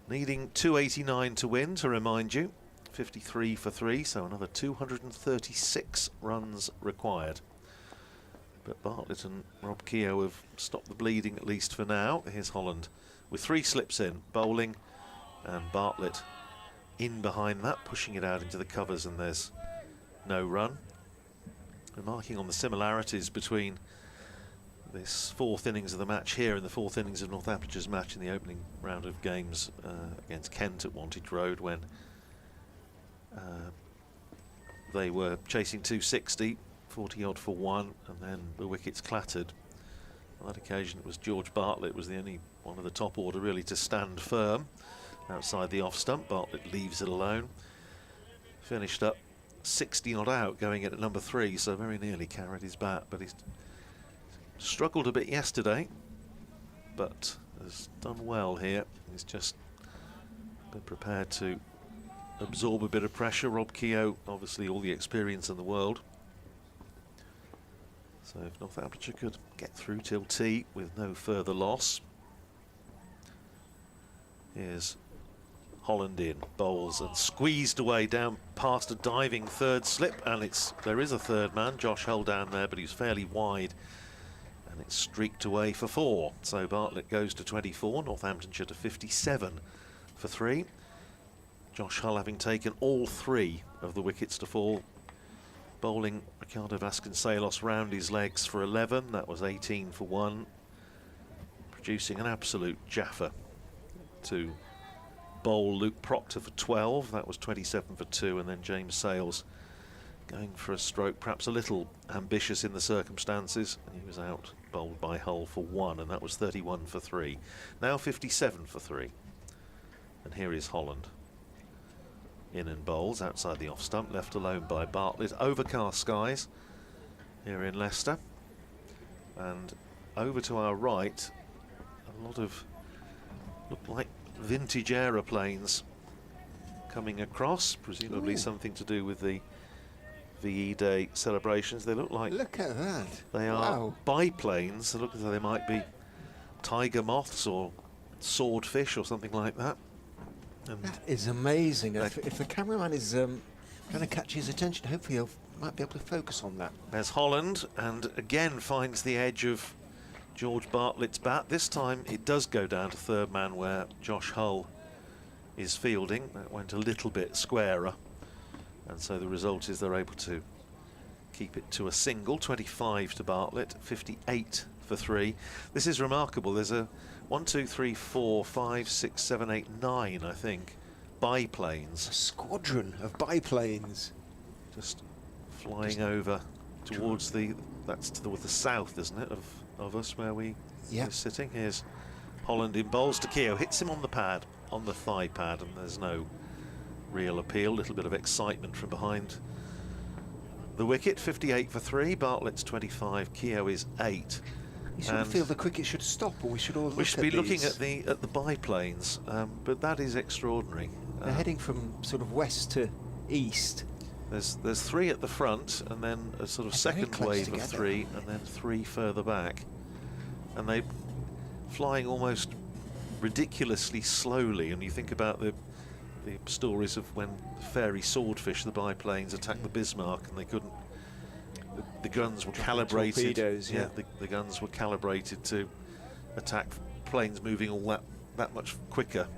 needing 289 to win, to remind you. 53 for 3, so another 236 runs required. But Bartlett and Rob Keogh have stopped the bleeding, at least for now. Here's Holland with 3 slips in, bowling, and Bartlett in behind that, pushing it out into the covers, and there's no run. Remarking on the similarities between this 4th innings of the match here and the 4th innings of Northamptonshire's match in the opening round of games against Kent at Wantage Road, when they were chasing 260, 40 odd for 1, and then the wickets clattered. On that occasion it was George Bartlett was the only one of the top order really to stand firm outside the off stump. Bartlett leaves it alone. Finished up 60 not out, going in at number 3, so very nearly carried his bat, but he's struggled a bit yesterday, but has done well here. He's just been prepared to absorb a bit of pressure. Rob Keogh, obviously all the experience in the world. So if Northamptonshire could get through till tea with no further loss. Here's Holland in, bowls and squeezed away down past a diving third slip, and there is a third man, Josh Hull down there, but he's fairly wide, and it's streaked away for 4. So Bartlett goes to 24, Northamptonshire to 57 for 3. Josh Hull having taken all 3 of the wickets to fall. Bowling Ricardo Vasconcelos round his legs for 11. That was 18 for 1. Producing an absolute jaffer to bowl Luke Proctor for 12. That was 27 for 2. And then James Sales going for a stroke perhaps a little ambitious in the circumstances. And he was out, bowled by Hull for 1. And that was 31 for 3. Now 57 for 3. And here is Holland. In and bowls outside the off stump, left alone by Bartlett. Overcast skies here in Leicester, and over to our right a lot of look like vintage aeroplanes coming across, presumably something to do with the VE Day celebrations. They look at that. They are biplanes. They look as though they might be tiger moths or swordfish or something like that. And that is amazing. If the cameraman is going to catch his attention, hopefully he might be able to focus on that. There's Holland, and again finds the edge of George Bartlett's bat. This time it does go down to third man where Josh Hull is fielding. That went a little bit squarer, and so the result is they're able to keep it to a single. 25 to Bartlett, 58 for 3. This is remarkable. There's a 1, 2, 3, 4, 5, 6, 7, 8, 9, I think, biplanes. A squadron of biplanes. Just flying over towards that's towards the south, isn't it, of us where we are sitting. Here's Holland in bowls to Keogh, hits him on the pad, on the thigh pad, and there's no real appeal. A little bit of excitement from behind the wicket. 58 for 3, Bartlett's 25, Keogh is 8. You sort of feel the cricket should stop, or we should all we should be looking at the biplanes, but that is extraordinary. They're heading from sort of west to east. There's 3 at the front, and then a sort of second wave of 3, and then 3 further back, and they flying almost ridiculously slowly. And you think about the stories of when fairy swordfish, the biplanes, attacked the Bismarck, and they couldn't. The guns were calibrated. Torpedoes, yeah. The guns were calibrated to attack planes moving all that much quicker.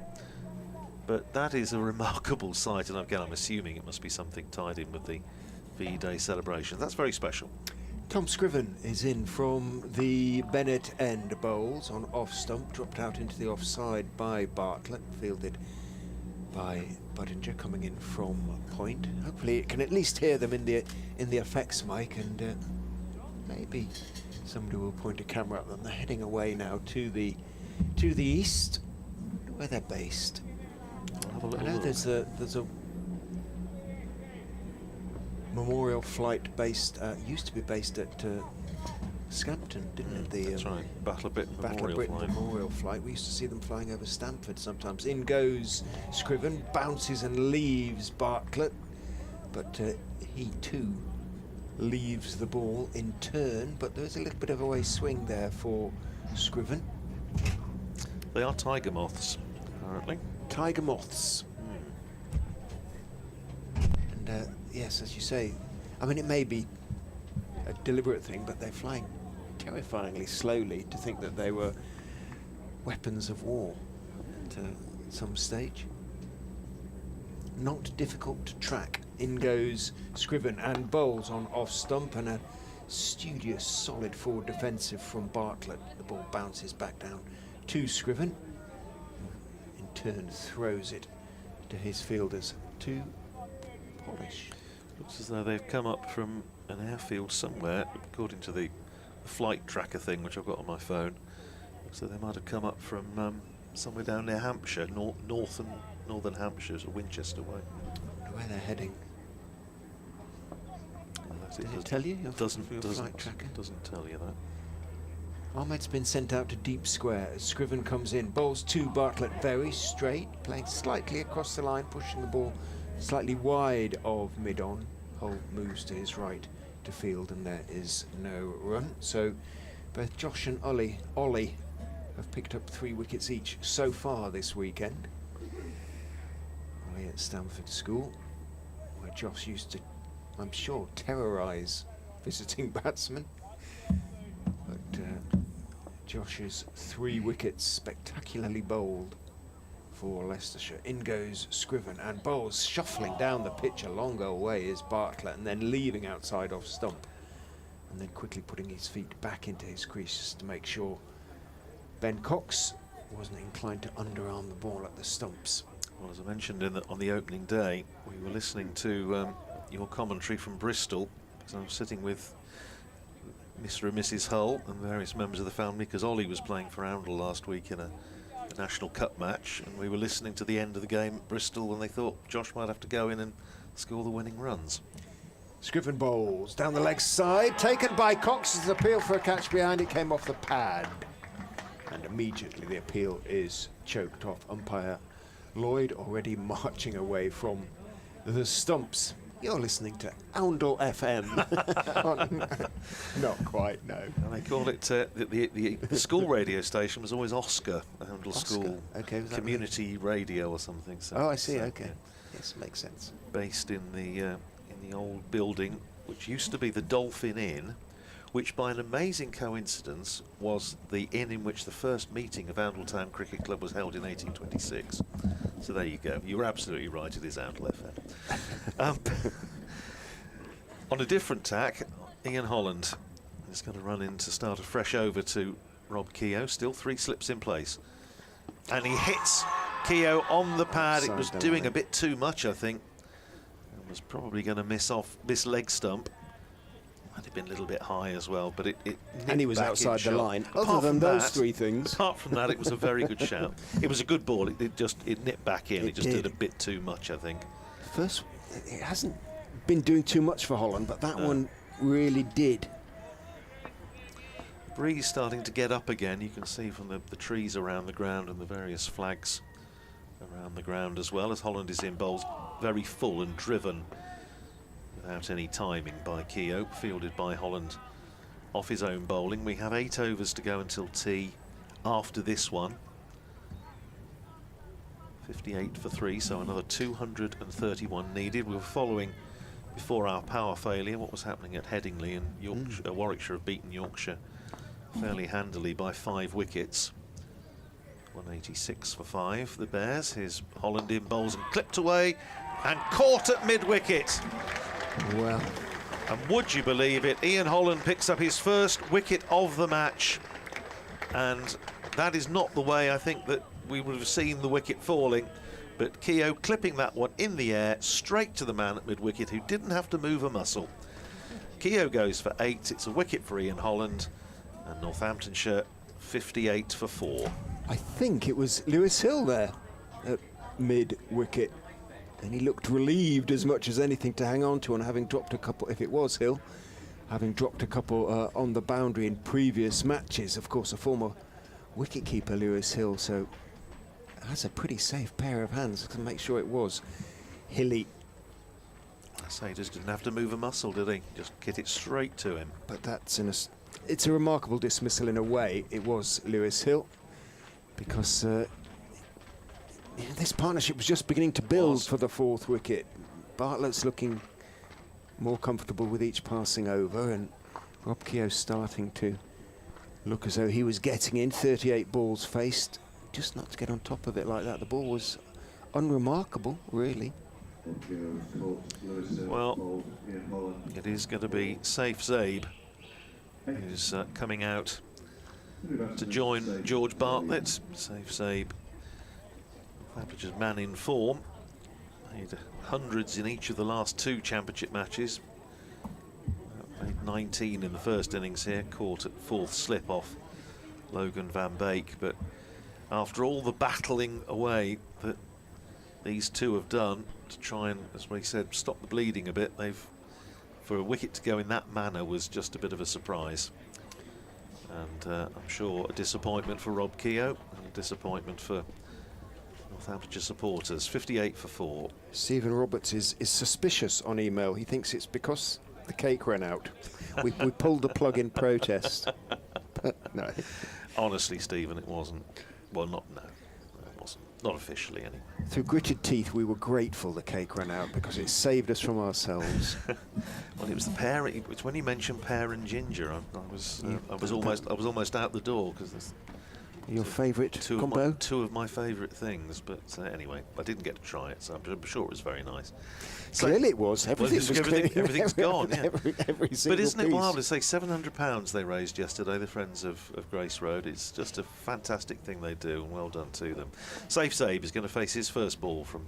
But that is a remarkable sight, and again, I'm assuming it must be something tied in with the VE Day celebration. That's very special. Tom Scriven is in from the Bennett end bowls on off stump, dropped out into the offside by Bartlett, fielded by Budinger, coming in from point. Hopefully it can at least hear them in the effects mic, and maybe somebody will point a camera at them. They're heading away now to the east, where they're based. I know there's a memorial flight based, used to be based at Scampton, didn't it? That's right, Battle of Britain Memorial Flight. We used to see them flying over Stamford sometimes. In goes Scriven, bounces and leaves Bartlett, but he too leaves the ball in turn, but there's a little bit of a way swing there for Scriven. They are tiger moths, apparently. Tiger moths. And yes, as you say, I mean, it may be a deliberate thing, but they're flying terrifyingly slowly to think that they were weapons of war at some stage. Not difficult to track. In goes Scriven and bowls on off stump, and a studious, solid forward defensive from Bartlett. The ball bounces back down to Scriven. In turn, throws it to his fielders to polish. Looks as though they've come up from an airfield somewhere, according to the flight tracker thing which I've got on my phone. So they might have come up from somewhere down near Hampshire, northern Hampshire, so Winchester way. I wonder where they're heading. Did it tell you? Doesn't flight tracker? Doesn't tell you that. Ahmed's been sent out to deep square as Scriven comes in. Bowls to Bartlett, very straight, playing slightly across the line, pushing the ball slightly wide of mid-on. Hull moves to his right to field, and there is no run. So both Josh and Ollie have picked up 3 wickets each so far this weekend. Ollie at Stamford School, where Josh used to, I'm sure, terrorise visiting batsmen. But Josh's 3 wickets spectacularly bowled for Leicestershire. In goes Scriven, and bowls shuffling down the pitch a longer way is Bartlett, and then leaving outside off stump, and then quickly putting his feet back into his crease just to make sure Ben Cox wasn't inclined to underarm the ball at the stumps. Well, as I mentioned on the opening day, we were listening to your commentary from Bristol, because I was sitting with Mr. and Mrs. Hull and various members of the family, because Ollie was playing for Oundle last week in a National Cup match, and we were listening to the end of the game at Bristol when they thought Josh might have to go in and score the winning runs. Scriven bowls down the leg side, taken by Cox. As appeal for a catch behind, it came off the pad, and immediately the appeal is choked off. Umpire Lloyd already marching away from the stumps. You're listening to Oundle FM. Not quite, no. And they call it, the school radio station was always Oscar, Oundle Oscar. School. Okay, was that Community radio or something. So oh, I see, okay. Yes, makes sense. Based in the old building, which used to be the Dolphin Inn, which by an amazing coincidence was the inn in which the first meeting of Oundle Town Cricket Club was held in 1826. So there you go. You were absolutely right, it is Oundle FM. On a different tack, Ian Holland is going to run in to start a fresh over to Rob Keogh. Still 3 slips in place. And he hits Keogh on the pad. It was doing a bit too much, I think. And was probably going to miss leg stump. Might have been a little bit high as well, but it and he was outside the line. Other than those 3 things. Apart from that, it was a very good shout. It was a good ball. It nipped back in. It just did a bit too much, I think. First, it hasn't been doing too much for Holland, but that one really did. Breeze starting to get up again. You can see from the trees around the ground and the various flags around the ground as well, as Holland is in bowls very full and driven without any timing by Keogh, fielded by Holland off his own bowling. We have 8 overs to go until tea after this one. 58 for 3, so another 231 needed. We were following before our power failure what was happening at Headingley, and Yorkshire, Warwickshire have beaten Yorkshire fairly handily by 5 wickets. 186 for 5, the Bears. Here's Holland in bowls and clipped away and caught at mid-wicket. Well, and would you believe it, Ian Holland picks up his first wicket of the match, and that is not the way I think that we would have seen the wicket falling, but Keogh clipping that one in the air straight to the man at mid-wicket, who didn't have to move a muscle. Keogh goes for 8. It's a wicket for Ian Holland, and Northamptonshire 58 for 4. I think it was Lewis Hill there at mid-wicket, and he looked relieved as much as anything to hang on to, and having dropped a couple, if it was Hill, having dropped a couple on the boundary in previous matches. Of course, a former wicketkeeper, Lewis Hill, so that's a pretty safe pair of hands to make sure it was Hilly. I say, he just didn't have to move a muscle, did he? Just hit it straight to him. But that's it's a remarkable dismissal in a way. It was Lewis Hill, because this partnership was just beginning to build for the 4th wicket. Bartlett's looking more comfortable with each passing over, and Rob Keogh starting to look as though he was getting in. 38 balls faced, just not to get on top of it like that. The ball was unremarkable, really. Well, it is going to be Saif Zabe who's coming out to join George Bartlett. Saif Zabe, Northamptonshire man in form, made hundreds in each of the last 2 championship matches. Made 19 in the first innings here, caught at 4th slip off Logan Van Beek. But after all the battling away that these two have done to try and, as we said, stop the bleeding a bit, for a wicket to go in that manner was just a bit of a surprise. And I'm sure a disappointment for Rob Keogh and a disappointment for Northamptonshire supporters. 58 for 4. Stephen Roberts is suspicious on email. He thinks it's because the cake ran out. we pulled the plug in protest. But no. Honestly, Stephen, it wasn't. Well, no, it wasn't. Not officially, anyway. Through gritted teeth, we were grateful the cake ran out because it saved us from ourselves. Well, it was the pear. It's when you mentioned pear and ginger, I was almost out the door because your favourite combo? Two of my favourite things, but anyway, I didn't get to try it, so I'm sure it was very nice. So clearly it was. Everything's gone, yeah. Every but isn't it piece. wild to say £700 they raised yesterday, the Friends of Grace Road? It's just a fantastic thing they do, and well done to them. Saif Zabe is going to face his first ball from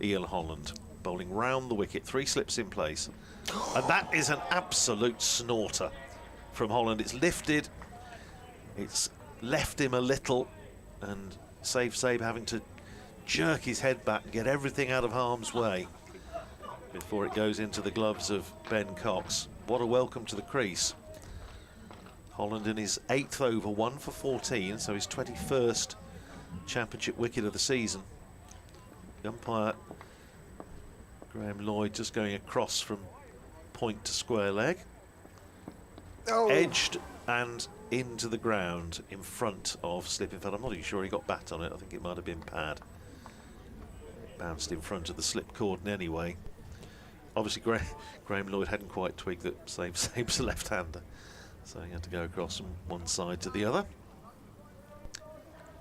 Ian Holland, bowling round the wicket, 3 slips in place. And that is an absolute snorter from Holland. It's lifted, it's left him a little, and Saif Zabe having to jerk his head back and get everything out of harm's way before it goes into the gloves of Ben Cox. What a welcome to the crease. Holland in his 8th over, 1 for 14, so his 21st championship wicket of the season. The umpire, Graham Lloyd, just going across from point to square leg. Oh. Edged and into the ground in front of slip. In fact, I'm not even sure he got bat on it. I think it might have been pad. Bounced in front of the slip cordon anyway. Obviously, Graham Lloyd hadn't quite twigged that Saif Zabe's a left-hander. So he had to go across from one side to the other.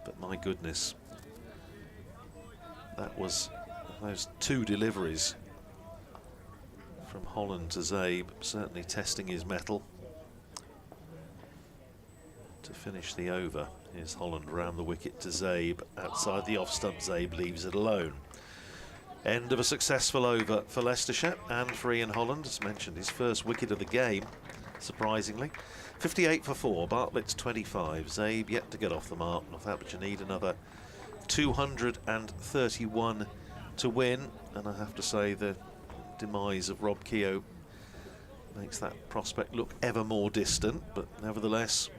But my goodness, that was those 2 deliveries from Holland to Zabe, certainly testing his mettle. To finish the over, here's Holland round the wicket to Zabe, outside the off stump. Zabe leaves it alone. End of a successful over for Leicestershire, and for Ian Holland, as mentioned, his first wicket of the game, surprisingly. 58 for 4, Bartlett's 25. Zabe yet to get off the mark. Northamptonshire need another 231 to win, and I have to say the demise of Rob Keogh makes that prospect look ever more distant, but nevertheless,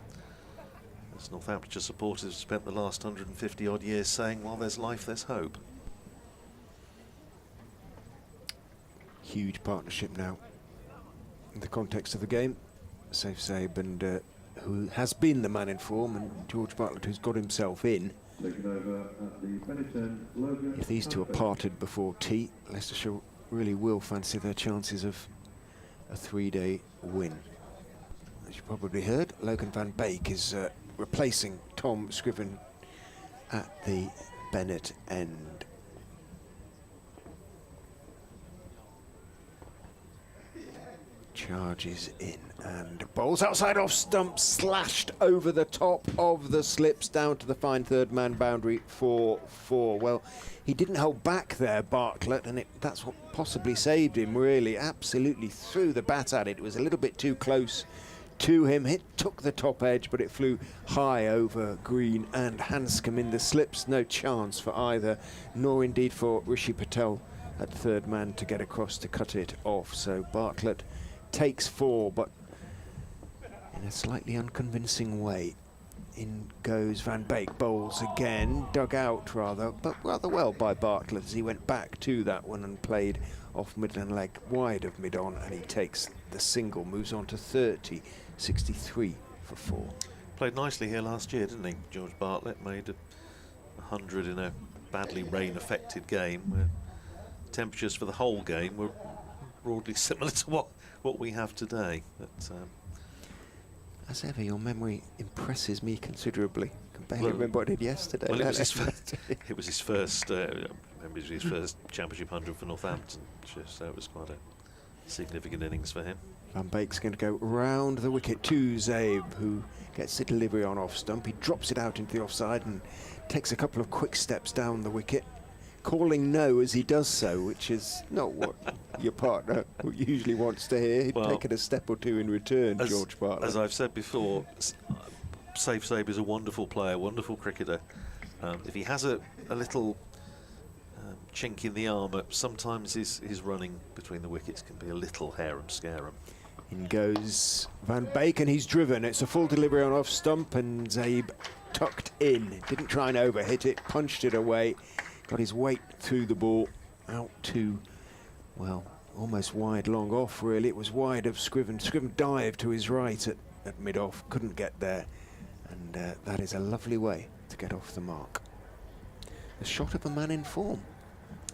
as Northamptonshire supporters have spent the last 150 odd years saying, while there's life, there's hope. Huge partnership now in the context of the game. Safe Zabe, and who has been the man in form, and George Bartlett, who's got himself in. Taking over at the Benetton, Logan. If these two are parted before tea, Leicestershire really will fancy their chances of a 3-day win. As you probably heard, Logan van Beek is replacing Tom Scriven at the Bennett end. Charges in and bowls outside off stump, slashed over the top of the slips down to the fine third man boundary for 4. Well, he didn't hold back there, Bartlett, and that's what possibly saved him, really. Absolutely threw the bat at it. It was a little bit too close to him. It took the top edge, but it flew high over Green and Hanscom in the slips. No chance for either, nor indeed for Rishi Patel at third man to get across to cut it off. So Bartlett takes 4, but in a slightly unconvincing way. In goes Van Beek, bowls again, dug out rather, but rather well by Bartlett as he went back to that one and played off middle leg wide of mid-on, and he takes the single, moves on to 30, 63 for 4. Played nicely here last year, didn't he? George Bartlett made 100 in a badly rain-affected game where temperatures for the whole game were broadly similar to what we have today. But as ever, your memory impresses me considerably. I can barely remember what I did yesterday. Well, it was his first. It was his first. Remember, it was his first Championship 100 for Northamptonshire, so it was quite a significant innings for him. Van Beek's going to go round the wicket to Zabe, who gets the delivery on off stump. He drops it out into the offside and takes a couple of quick steps down the wicket, calling no as he does so, which is not what your partner usually wants to hear. He'd taken a step or two in return, George Bartlett. As I've said before, Safe Zabe is a wonderful player, wonderful cricketer. If he has a little chink in the armour, sometimes his running between the wickets can be a little harum-scarum. In goes Van Beek, and he's driven. It's a full delivery on off stump, and Zabe tucked in. Didn't try and overhit it, punched it away. Got his weight through the ball, out to, well, almost wide long off, really. It was wide of Scriven. Scriven dived to his right at mid-off, couldn't get there. And that is a lovely way to get off the mark. A shot of a man in form,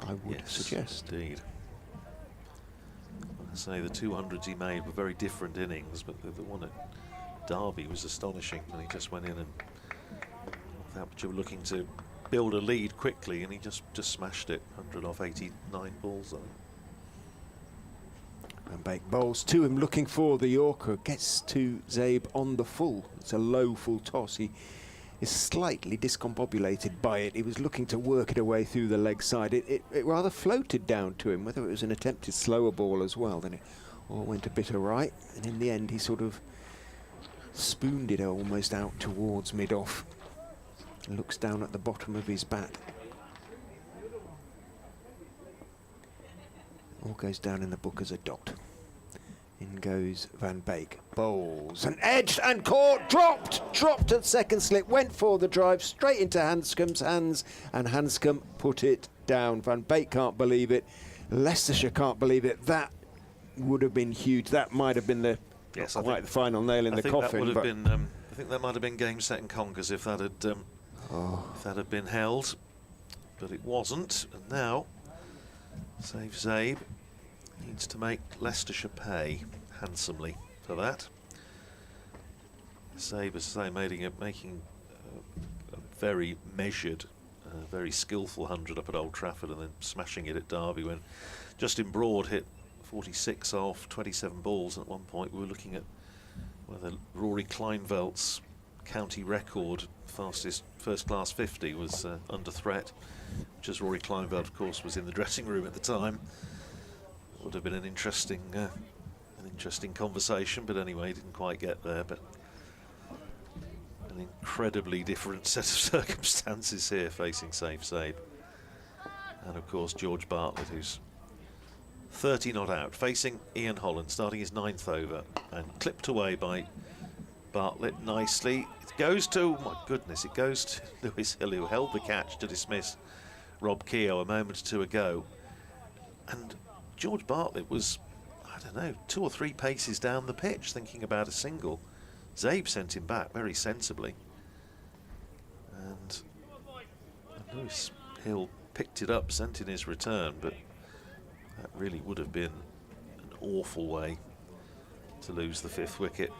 I would suggest. Indeed. I say the 200s he made were very different innings, but the one at Derby was astonishing, and he just went in and Northamptonshire were looking to build a lead quickly, and he just smashed it. 100 off 89 balls on it. Van Beek bowls to him, looking for the Yorker. Gets to Zabe on the full. It's a low full toss. He is slightly discombobulated by it. He was looking to work it away through the leg side. It rather floated down to him, whether it was an attempted slower ball as well. Then it all went a bit awry, and in the end he sort of spooned it almost out towards mid-off. Looks down at the bottom of his bat. All goes down in the book as a dot. In goes Van Beek. Bowls and edged and caught. Dropped at second slip. Went for the drive straight into Hanscom's hands, and Hanscom put it down. Van Beek can't believe it. Leicestershire can't believe it. That would have been huge. That might have been the the final nail in the coffin. That would have been. I think that might have been game, set, and conquers if that had been held, but it wasn't. And now, Safe Zabe needs to make Leicestershire pay handsomely for that. Zabe, as I say, making a very measured, very skillful 100 up at Old Trafford, and then smashing it at Derby when Justin Broad hit 46 off 27 balls. And at one point we were looking at whether Rory Kleinveldt's county record fastest first class 50 was under threat, which, as Rory Kleinveld of course was in the dressing room at the time, would have been an interesting conversation. But anyway, didn't quite get there. But an incredibly different set of circumstances here facing Safe Zabe. And of course George Bartlett, who's 30 not out, facing Ian Holland, starting his 9th over, and clipped away by Bartlett nicely. It goes to, my goodness, it goes to Lewis Hill, who held the catch to dismiss Rob Keogh a moment or two ago. And George Bartlett was, I don't know, 2 or 3 paces down the pitch thinking about a single. Zabe sent him back very sensibly. And Lewis Hill picked it up, sent in his return, but that really would have been an awful way to lose the 5th wicket.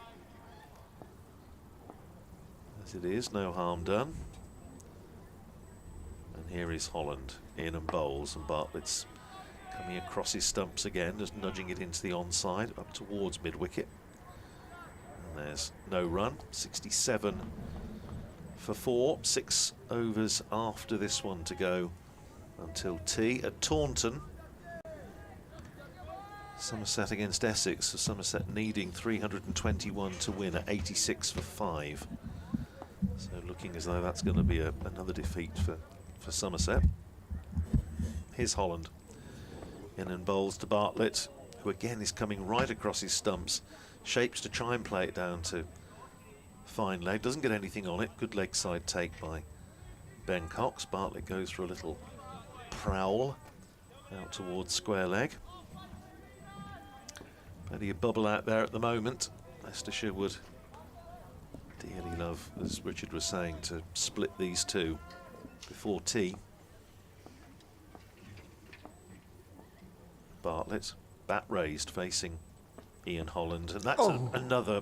As it is, no harm done. And here is Holland in and bowls, and Bartlett's coming across his stumps again, just nudging it into the onside, up towards mid-wicket. And there's no run, 67 for 4, 6 overs after this one to go until tea at Taunton. Somerset against Essex, so Somerset needing 321 to win at 86 for 5. So looking as though that's going to be another defeat for Somerset. Here's Holland in and bowls to Bartlett, who again is coming right across his stumps, shapes to try and play it down to fine leg, doesn't get anything on it. Good leg side take by Ben Cox. Bartlett goes for a little prowl out towards square leg. Plenty of bubble out there at the moment. Leicestershire would dearly love, as Richard was saying, to split these two before tea. Bartlett, bat raised, facing Ian Holland, and that's another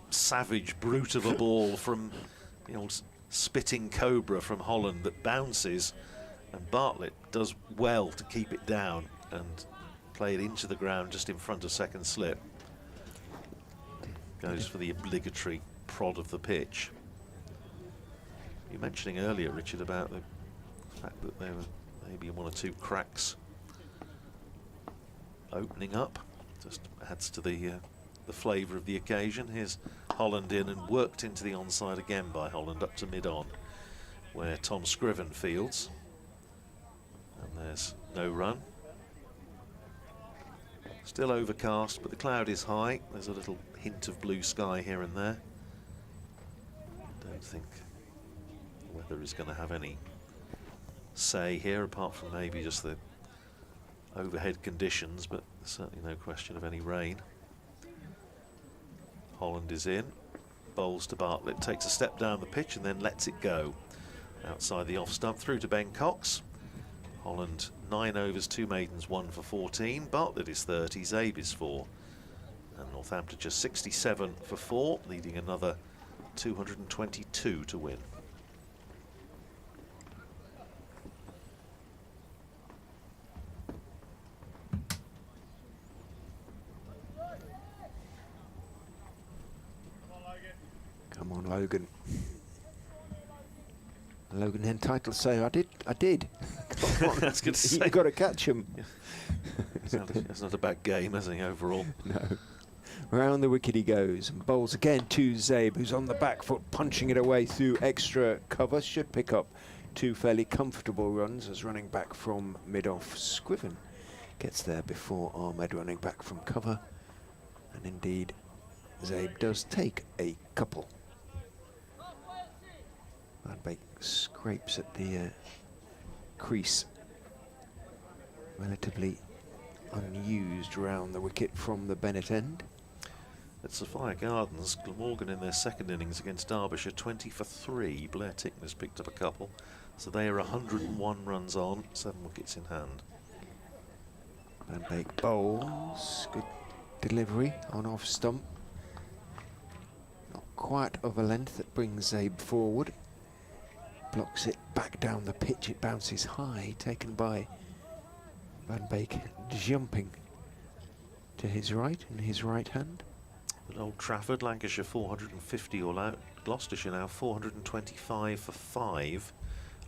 savage brute of a ball from the old spitting cobra from Holland that bounces, and Bartlett does well to keep it down and play it into the ground just in front of second slip. Goes for the obligatory prod of the pitch. You were mentioning earlier, Richard, about the fact that there were maybe 1 or 2 cracks opening up. Just adds to the flavour of the occasion. Here's Holland in and worked into the onside again by Holland up to mid-on, where Tom Scriven fields. And there's no run. Still overcast, but the cloud is high. There's a little hint of blue sky here and there. Don't think the weather is going to have any say here, apart from maybe just the overhead conditions, but there's certainly no question of any rain. Holland is in, bowls to Bartlett, takes a step down the pitch and then lets it go. Outside the off stump, through to Ben Cox. Holland 9 overs, 2 maidens, 1 for 14. Bartlett is 30, Zabe is 4. And Northamptonshire 67 for 4, leading another 222 to win. Come on, Logan. Logan entitled to say, I did. Come on. That's good to say. You've got to catch him. It's not a bad game, has he, overall? No. Round the wicket he goes and bowls again to Zabe, who's on the back foot, punching it away through extra cover. Should pick up 2 fairly comfortable runs as running back from mid-off. Scriven gets there before Ahmed running back from cover. And indeed, Zabe does take a couple. Van Beek scrapes at the crease, relatively unused round the wicket from the Bennett end. At Sophia Gardens, Glamorgan in their second innings against Derbyshire, 20 for 3. Blair Tickner's picked up a couple, so they are 101 runs on, 7 wickets in hand. Van Beek bowls, good delivery on off stump. Not quite of a length that brings Zabe forward. Blocks it back down the pitch, it bounces high, taken by Van Beek, jumping to his right, in his right hand. At Old Trafford, Lancashire 450 all out. Gloucestershire now 425 for 5.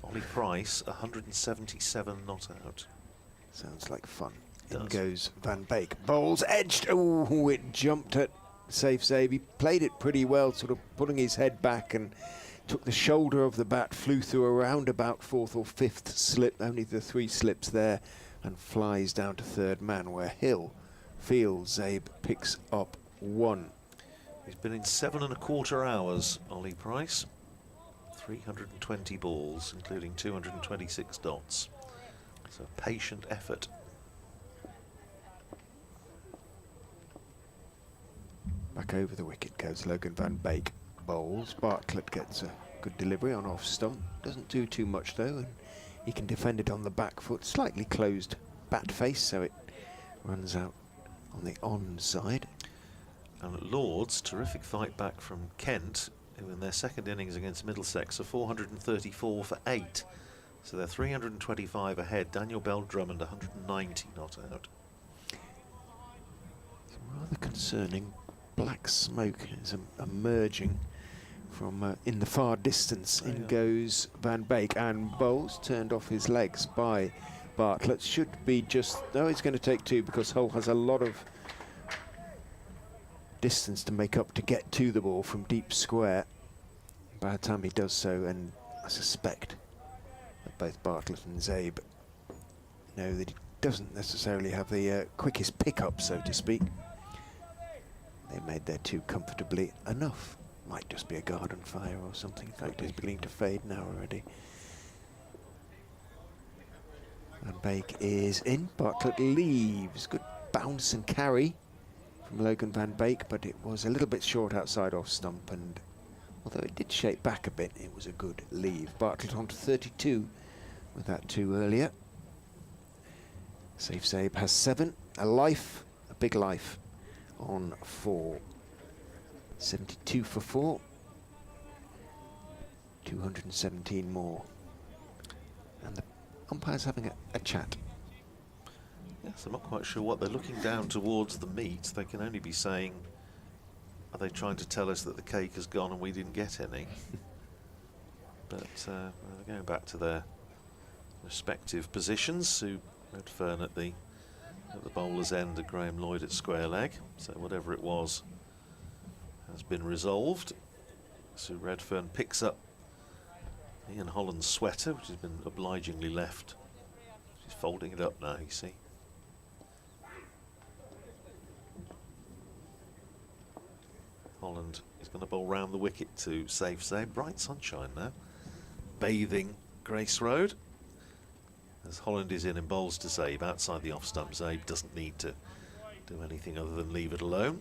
Ollie Price 177 not out. Sounds like fun. It In does. goes Van Beek. Bowls edged. Oh, it jumped at safe Zabe. He played it pretty well, sort of putting his head back and took the shoulder of the bat, flew through around about 4th or 5th slip, only the 3 slips there, and flies down to 3rd man, where Hill feels Zabe picks up 1. He's been in 7¼ hours, Ollie Price. 320 balls, including 226 dots. It's a patient effort. Back over the wicket goes Logan Van Beek. Bowls. Bartlett gets a good delivery on off stump. Doesn't do too much though, and he can defend it on the back foot. Slightly closed bat face, so it runs out on the on side. And at Lords, terrific fight back from Kent, who in their second innings against Middlesex are 434 for 8. So they're 325 ahead. Daniel Bell-Drummond 190 not out. Some rather concerning black smoke is emerging from in the far distance. In goes Van Beek, and bowls turned off his legs by Bartlett. Should be just, no, it's going to take 2 because Hull has a lot of distance to make up to get to the ball from deep square. By the time he does so, and I suspect that both Bartlett and Zabe know that he doesn't necessarily have the quickest pickup, so to speak. They made their 2 comfortably enough. Might just be a garden fire or something. In fact, it's beginning to fade now already. Van Beek is in. Bartlett leaves. Good bounce and carry from Logan Van Beek, but it was a little bit short outside off stump, and although it did shape back a bit, it was a good leave. Bartlett on to 32 with that 2 earlier. Safe Zabe has 7. A life, a big life on 4. 72 for 4. 217 more. And the umpire's having a chat. Yes, I'm not quite sure what they're looking down towards the meat. They can only be saying, are they trying to tell us that the cake has gone and we didn't get any? But they're going back to their respective positions. Sue Redfern at the bowler's end, and Graham Lloyd at square leg. So whatever it was has been resolved. Sue Redfern picks up Ian Holland's sweater, which has been obligingly left. She's folding it up now, you see. Holland is going to bowl round the wicket to safe Zabe. Bright sunshine now, bathing Grace Road. As Holland is in and bowls to Zabe outside the off stump. Zabe doesn't need to do anything other than leave it alone,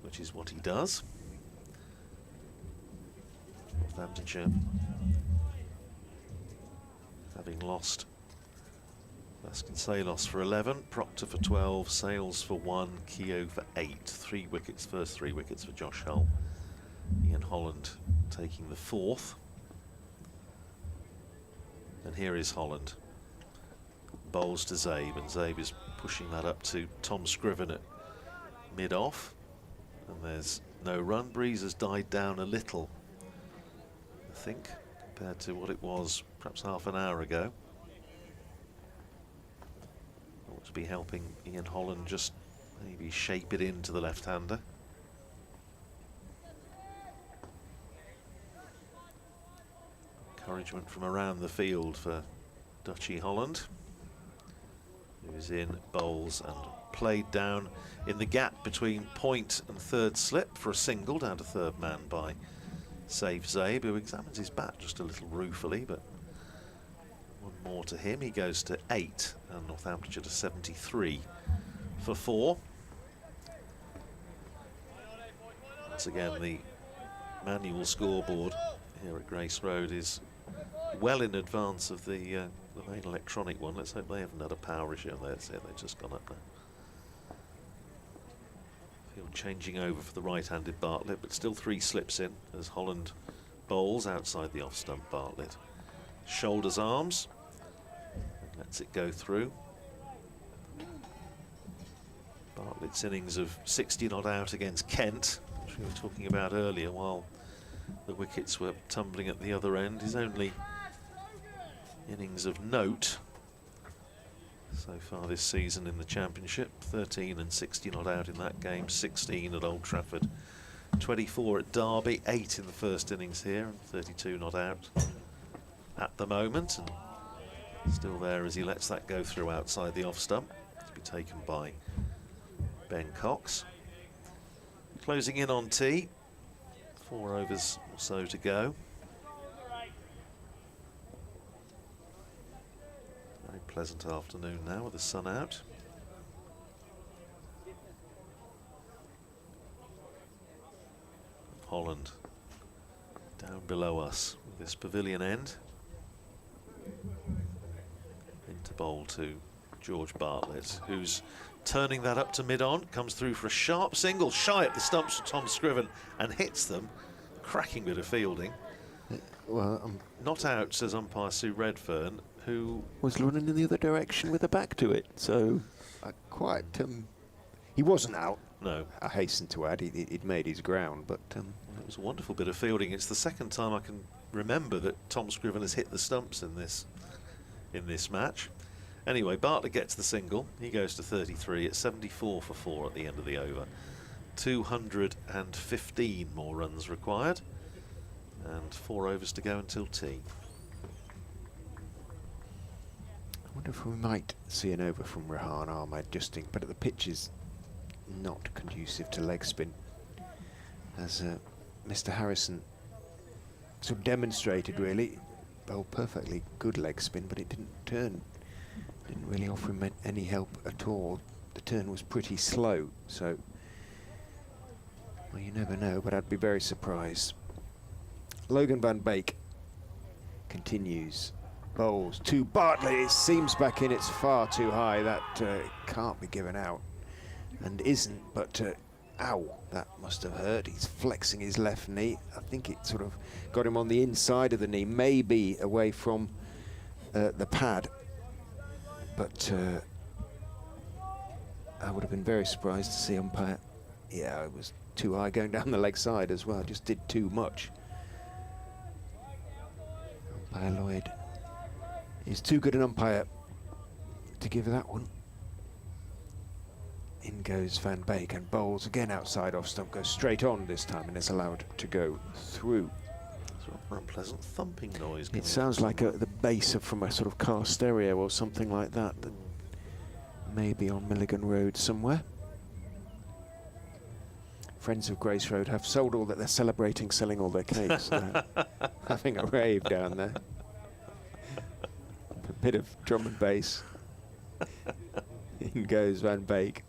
which is what he does. Northamptonshire, having lost Vasconcelos for 11, Proctor for 12, Sales for 1, Keogh for 8. 3 wickets, first 3 wickets for Josh Hull. Ian Holland taking the 4th. And here is Holland. Bowls to Zabe, and Zabe is pushing that up to Tom Scriven at mid-off. And there's no run. Breeze has died down a little, I think, compared to what it was perhaps half an hour ago. Ought to be helping Ian Holland just maybe shape it into the left-hander. Encouragement from around the field for Dutchy Holland, who is in, bowls, and played down in the gap between point and 3rd slip for a single down to 3rd man by Safe Zabe, who examines his bat just a little ruefully, but one more to him. He goes to 8, and Northamptonshire to 73 for 4. Once again, the manual scoreboard here at Grace Road is well in advance of the main electronic one. Let's hope they haven't had a power issue on there. That's it, they've just gone up now. Field changing over for the right-handed Bartlett, but still 3 slips in as Holland bowls outside the off-stump Bartlett. Shoulders arms, and lets it go through. Bartlett's innings of 60 not out against Kent, which we were talking about earlier, while the wickets were tumbling at the other end, his only innings of note so far this season in the Championship. 13 and 60 not out in that game, 16 at Old Trafford, 24 at Derby, 8 in the first innings here, and 32 not out at the moment, and still there as he lets that go through outside the off stump to be taken by Ben Cox. Closing in on tea, 4 overs or so to go. Very pleasant afternoon now with the sun out. Holland down below us with this pavilion end. Into bowl to George Bartlett, who's turning that up to mid-on, comes through for a sharp single, shy at the stumps for Tom Scriven, and hits them. Cracking bit of fielding. Well, not out, says umpire Sue Redfern, who was running in the other direction with the back to it, so he wasn't out. No. I hasten to add, he'd made his ground, but it was a wonderful bit of fielding. It's the second time I can remember that Tom Scriven has hit the stumps in this match. Anyway, Bartlett gets the single. He goes to 33 at 74 for 4 at the end of the over. 215 more runs required, and 4 overs to go until tea. I wonder if we might see an over from Rehan Ahmed Justin, but the pitch is not conducive to leg spin, as Mr. Harrison sort of demonstrated. Really, perfectly good leg spin, but it didn't turn. Didn't really offer him any help at all. The turn was pretty slow, so well, you never know, but I'd be very surprised. Logan Van Beek continues. Bowls to Bartlett. It seems back in. It's far too high. That can't be given out, and isn't. But ow, that must have hurt. He's flexing his left knee. I think it sort of got him on the inside of the knee, maybe away from the pad. But I would have been very surprised to see umpire. Yeah, it was too high going down the leg side as well. Just did too much. Umpire Lloyd is too good an umpire to give that one. In goes Van Beek and bowls again outside off stump, goes straight on this time and is allowed to go through. Sort of unpleasant thumping noise. It sounds like the bass from a sort of car stereo or something like that, that may be on Milligan Road somewhere. Friends of Grace Road have sold all that they're celebrating, selling all their cakes. Having a rave down there. A bit of drum and bass. In goes Van Beek.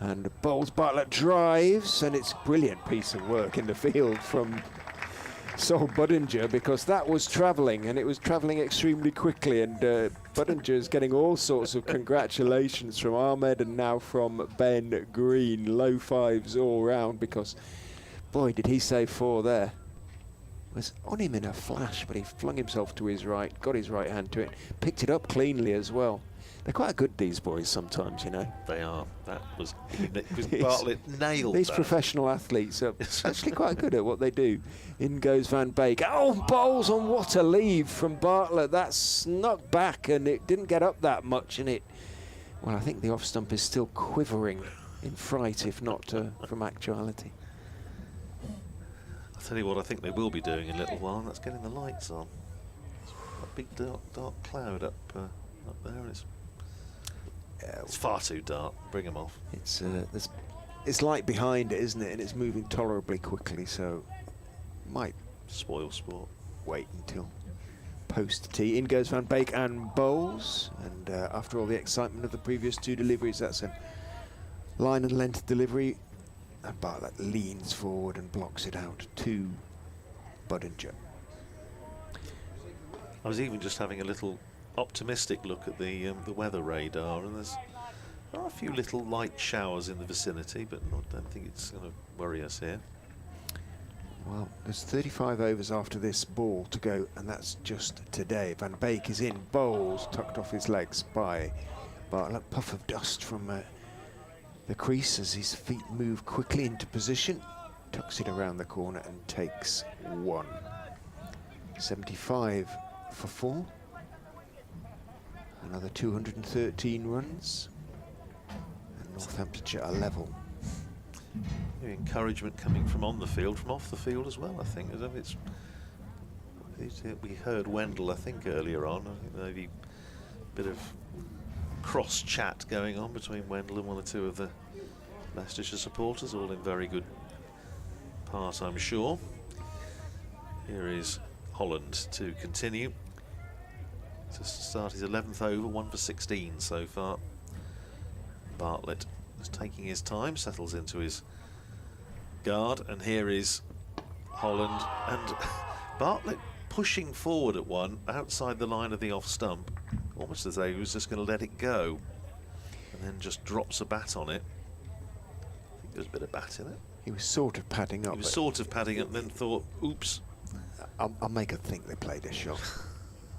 And bowls. Bartlett drives, and it's a brilliant piece of work in the field from Sol Budinger, because that was travelling, and it was travelling extremely quickly, and Budinger is getting all sorts of congratulations from Ahmed and now from Ben Green. Low fives all round, because boy did he save 4 there. Was on him in a flash, but he flung himself to his right, got his right hand to it, picked it up cleanly as well. They're quite good, these boys, sometimes, you know. They are. That was Bartlett nailed these that. Professional athletes are actually quite good at what they do. In goes Van Beek. Oh, bowls on, what a leave from Bartlett. That snuck back, and it didn't get up that much, and it... Well, I think the off stump is still quivering in fright, if not from actuality. I'll tell you what I think they will be doing in a little while, and that's getting the lights on. A big dark cloud up there, and it's far too dark. Bring them off. It's light behind it, isn't it? And it's moving tolerably quickly, so might spoil sport. Wait until post tea. In goes Van Beek and bowls. And after all the excitement of the previous 2 deliveries, that's a line and length delivery. And Bartlett leans forward and blocks it out to Budinger. I was even just having a little optimistic look at the weather radar, and there's There are a few little light showers in the vicinity, but I don't think it's going to worry us here. Well, there's 35 overs after this ball to go, and that's just today. Van Beek is in, bowls, tucked off his legs by Bartlett. Puff of dust from the crease as his feet move quickly into position. Tucks it around the corner and takes one. 75 for 4. Another 213 runs. And Northamptonshire are level. Encouragement coming from on the field, from off the field as well, I think. We heard Wendell, I think, earlier on. I think maybe a bit of cross chat going on between Wendell and one or two of the Leicestershire supporters, all in very good part, I'm sure. Here is Holland to continue. To start his 11th over, 1 for 16 so far. Bartlett is taking his time, settles into his guard, and here is Holland, and Bartlett pushing forward at one outside the line of the off stump, almost as though he was just going to let it go, and then just drops a bat on it. I think there's a bit of bat in it. He was sort of padding up. He was sort of padding up and then thought, oops. I'll make her think they played a shot.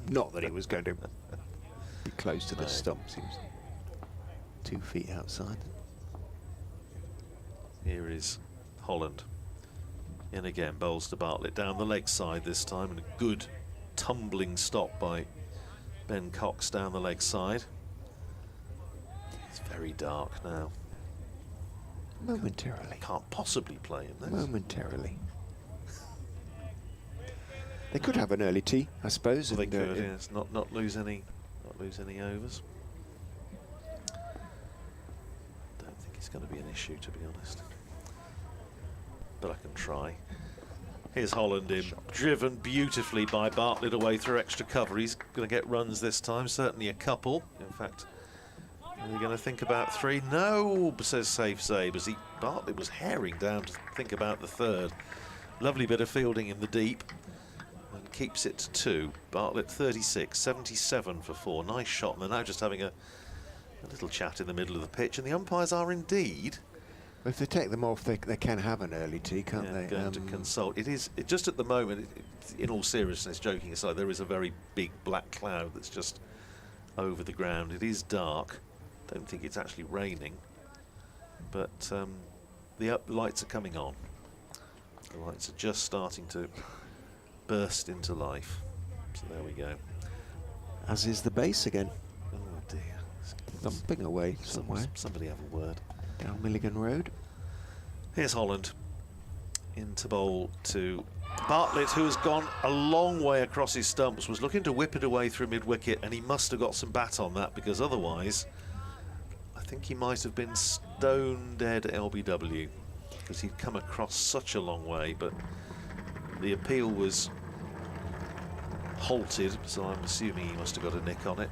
Not that he was going to be close to the stumps. He was 2 feet outside. Here is Holland. In again, bowls to Bartlett down the leg side this time, and a good tumbling stop by Ben Cox down the leg side. It's very dark now. Momentarily. Can't possibly play him this. Momentarily. They could have an early tee, I suppose. Well, and, they could, yes. Not lose any overs. Don't think it's going to be an issue, to be honest. But I can try. Here's Holland in, driven beautifully by Bartlett away through extra cover. He's going to get runs this time, certainly a couple. In fact, are you going to think about 3? No, says Safe Zabe, as Bartlett was herring down to think about the 3rd. Lovely bit of fielding in the deep. And keeps it to 2. Bartlett 36, 77 for 4. Nice shot, and they're now just having a little chat in the middle of the pitch, and the umpires are indeed. If they take them off, they can have an early tee, can't they? Going to consult. Just at the moment, in all seriousness, joking aside, there is a very big black cloud that's just over the ground. It is dark. Don't think it's actually raining, but the lights are coming on. The lights are just starting to burst into life. So there we go. As is the base again. Oh dear. Thumping away somewhere. Somebody have a word. Down Milligan Road. Here's Holland into bowl to Bartlett, who has gone a long way across his stumps, was looking to whip it away through mid-wicket, and he must have got some bat on that, because otherwise I think he might have been stone dead LBW, because he'd come across such a long way. But the appeal was halted, so I'm assuming he must have got a nick on it.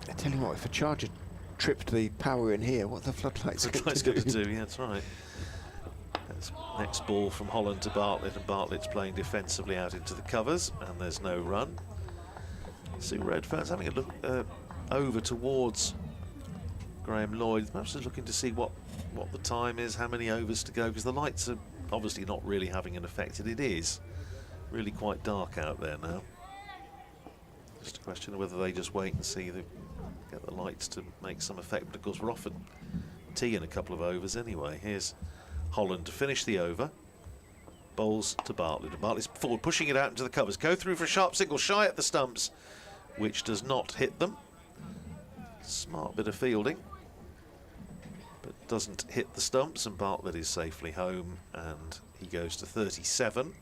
I tell you what, if a charger tripped the power in here, what the floodlights going to do? Yeah, that's right. That's next ball from Holland to Bartlett, and Bartlett's playing defensively out into the covers, and there's no run. Sue Redfern's having a look over towards Graham Lloyd. Perhaps just looking to see what the time is, how many overs to go, because the lights are obviously not really having an effect, and it is really quite dark out there now. Just a question of whether they just wait and see get the lights to make some effect. But of course we're off at tee in a couple of overs anyway. Here's Holland to finish the over. Bowls to Bartlett, and Bartlett's forward, pushing it out into the covers. Go through for a sharp single, shy at the stumps, which does not hit them. Smart bit of fielding, but doesn't hit the stumps, and Bartlett is safely home, and he goes to 37.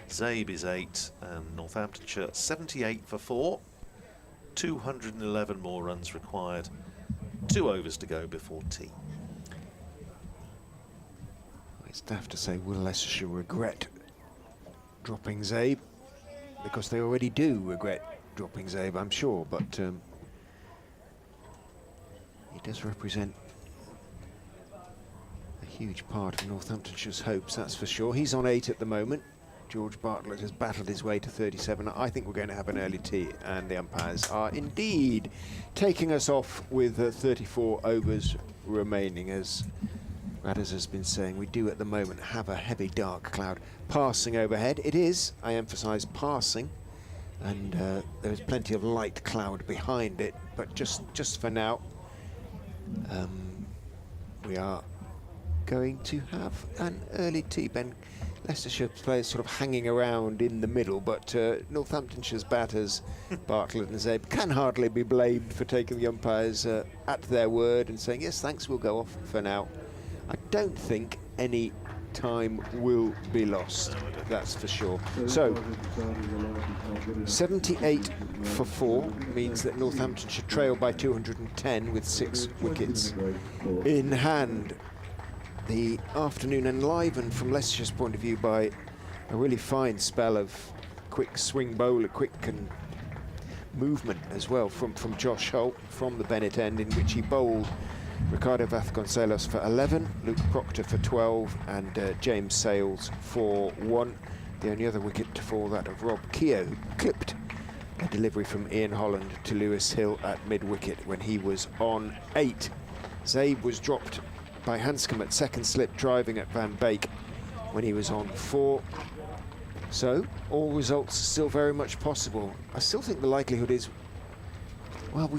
Zabe is 8, and Northamptonshire 78 for 4. 211 more runs required. 2 overs to go before tea. It's daft to say, will Leicestershire regret dropping Zabe? Because they already do regret dropping Zabe, I'm sure, but he does represent a huge part of Northamptonshire's hopes, that's for sure. He's on 8 at the moment. George Bartlett has battled his way to 37. I think we're going to have an early tee, and the umpires are indeed taking us off with 34 overs remaining. As Radders has been saying, we do at the moment have a heavy dark cloud passing overhead. It is, I emphasise, passing, and there is plenty of light cloud behind it, but just for now, we are going to have an early tee. Ben, Leicestershire players sort of hanging around in the middle, but Northamptonshire's batters, Bartlett and Zabe, can hardly be blamed for taking the umpires at their word and saying, yes, thanks, we'll go off for now. I don't think any time will be lost, that's for sure. So, 78 for 4 means that Northamptonshire trail by 210 with 6 wickets in hand. The afternoon enlivened from Leicestershire's point of view by a really fine spell of quick swing bowler, quick and movement as well from Josh Holt from the Bennett end, in which he bowled Ricardo Vasconcelos for 11, Luke Proctor for 12, and James Sales for 1. The only other wicket to fall, that of Rob Keogh, who clipped a delivery from Ian Holland to Lewis Hill at mid-wicket when he was on 8. Zabe was dropped by Hanscom at second slip, driving at Van Beek when he was on 4. So, all results are still very much possible. I still think the likelihood is, well,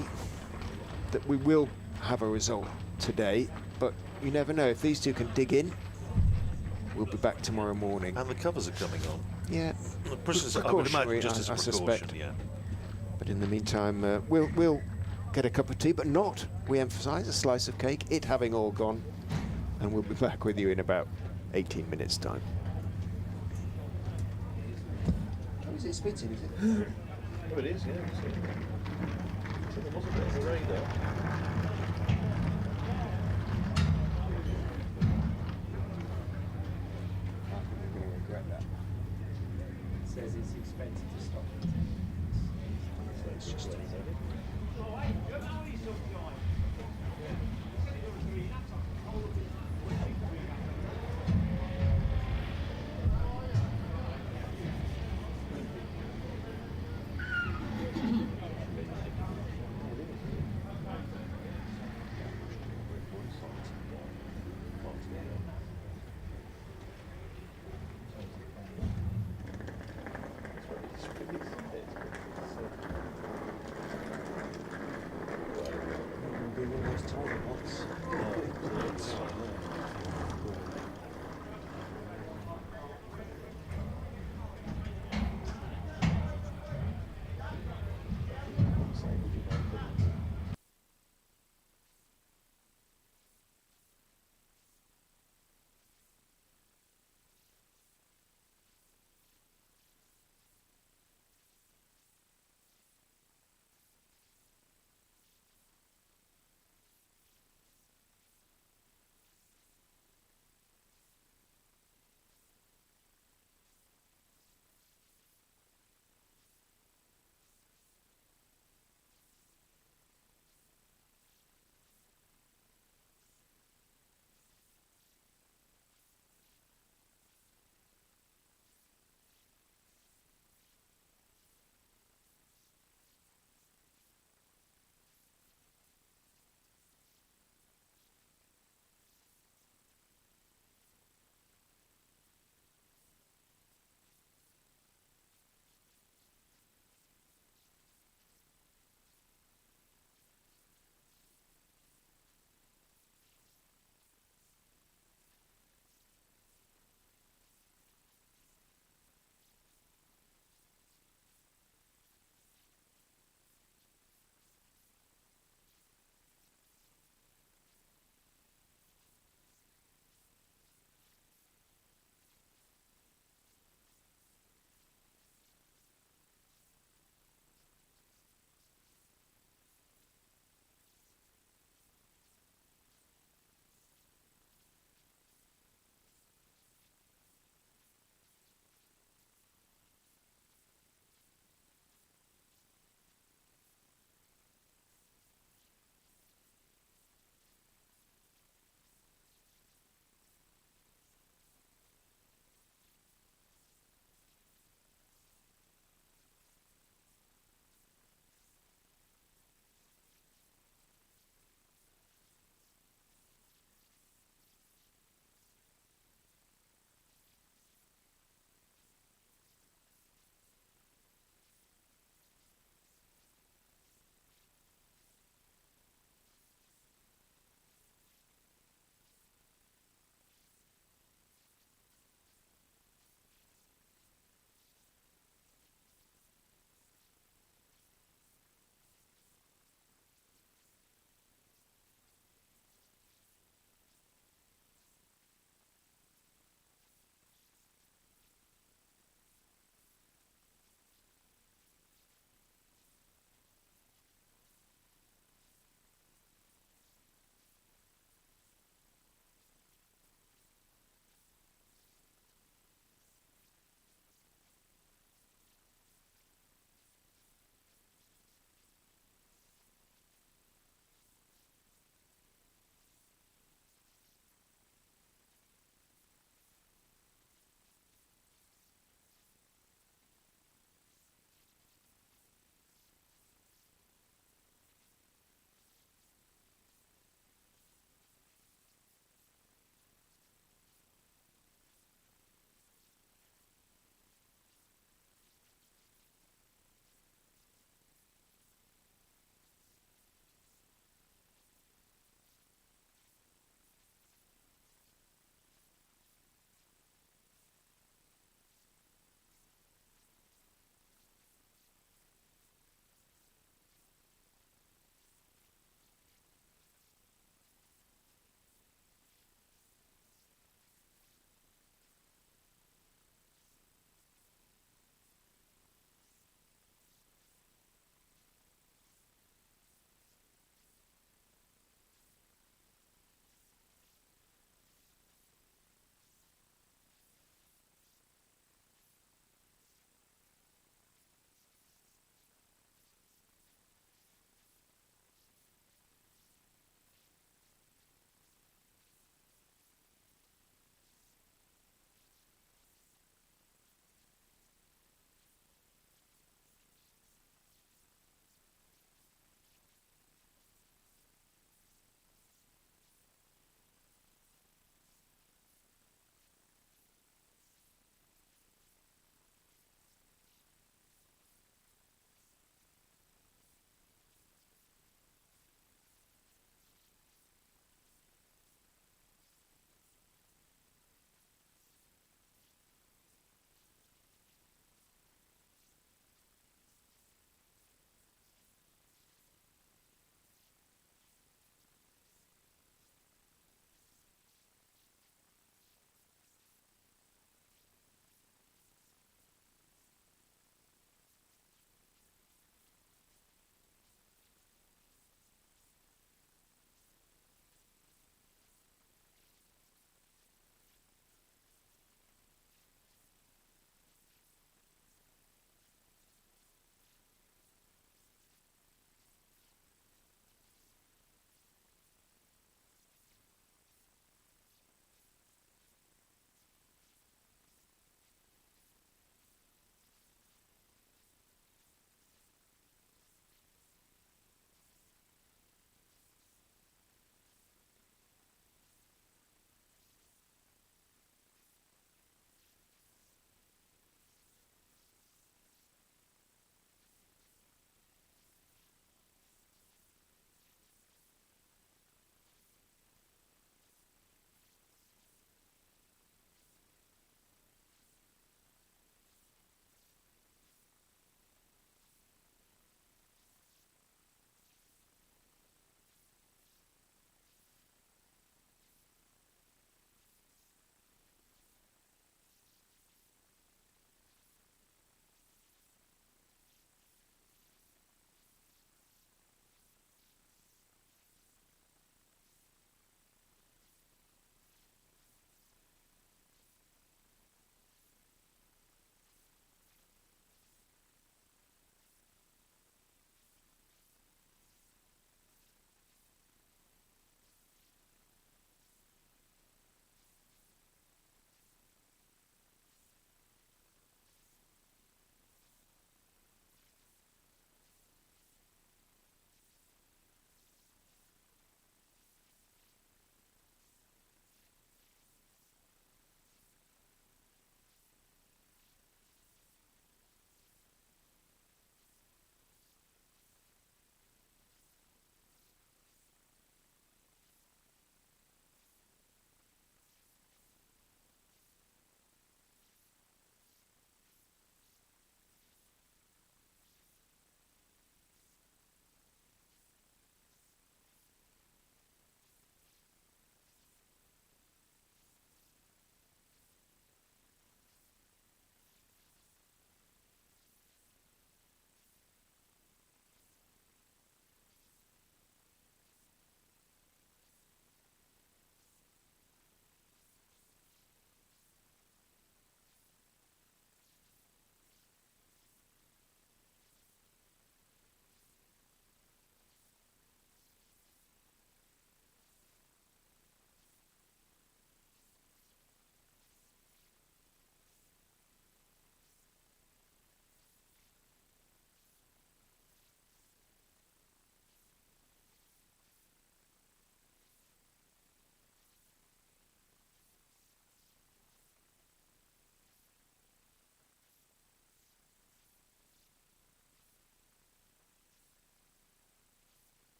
that we will have a result today, but you never know. If these two can dig in, we'll be back tomorrow morning. And the covers are coming on. Yeah, I would imagine just as a precaution, suspect. yeah. But in the meantime, we'll get a cup of tea, but not, we emphasise, a slice of cake, it having all gone. And we'll be back with you in about 18 minutes' time. Oh, is it spitting, is it? Oh, it is, yeah. So there was a bit of a rain there. Says it's expected to stop. So it's just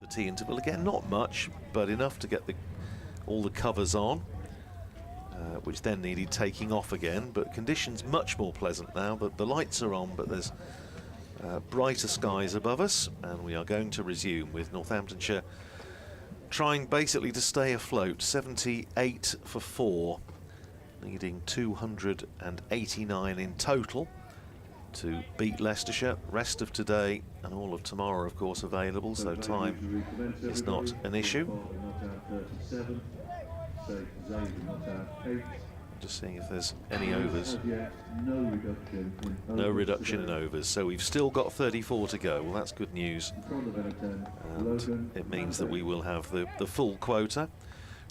The tea interval again, not much, but enough to get all the covers on, which then needed taking off again. But conditions much more pleasant now. The lights are on, but there's brighter skies above us, and we are going to resume with Northamptonshire trying basically to stay afloat. 78 for 4, needing 289 in total to beat Leicestershire. Rest of today and all of tomorrow, of course, available, so time is not an issue. Just seeing if there's any overs. No reduction in overs, so we've still got 34 to go. Well, that's good news, and it means that we will have the full quota.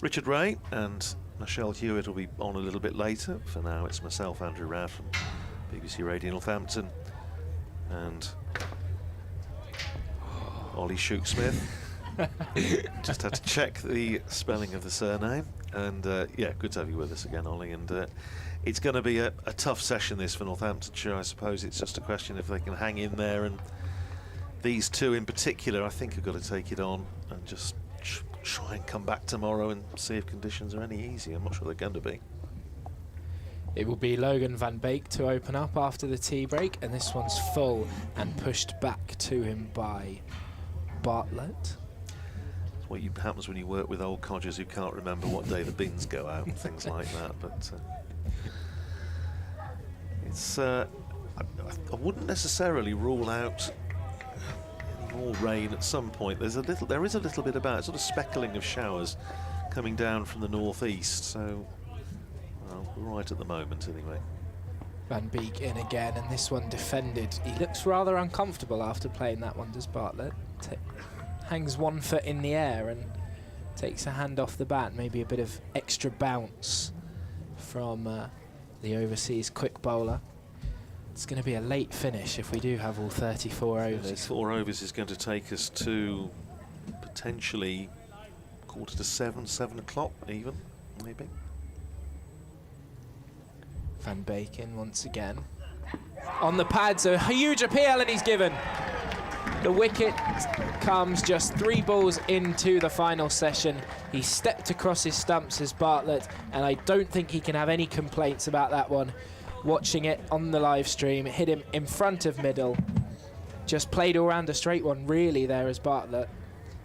Richard Ray and Michelle Hewitt will be on a little bit later. For now, it's myself, Andrew Rad, from BBC Radio Northampton, and Ollie Shook-Smith. Just had to check the spelling of the surname, and yeah, good to have you with us again, Ollie. And it's going to be a tough session this for Northamptonshire. I suppose it's just a question if they can hang in there, and these two in particular I think have got to take it on and just try and come back tomorrow and see if conditions are any easier. I'm not sure they're going to be. It will be Logan van Beek to open up after the tea break, and this one's full and pushed back to him by Bartlett. What happens when you work with old codgers who can't remember what day the bins go out and things like that. But it's I wouldn't necessarily rule out any more rain at some point. There is a little bit about sort of speckling of showers coming down from the northeast. So well, we're right at the moment anyway. Van Beek in again, and this one defended. He looks rather uncomfortable after playing that one, does Bartlett? Hangs 1 foot in the air and takes a hand off the bat. Maybe a bit of extra bounce from the overseas quick bowler. It's going to be a late finish if we do have all 34 overs. 34 overs is going to take us to potentially 6:45, 7 o'clock even, maybe. Van Beek in once again. On the pads, a huge appeal, and he's given. The wicket comes just 3 balls into the final session. He stepped across his stumps as Bartlett, and I don't think he can have any complaints about that one. Watching it on the live stream, it hit him in front of middle. Just played all round a straight one really there as Bartlett.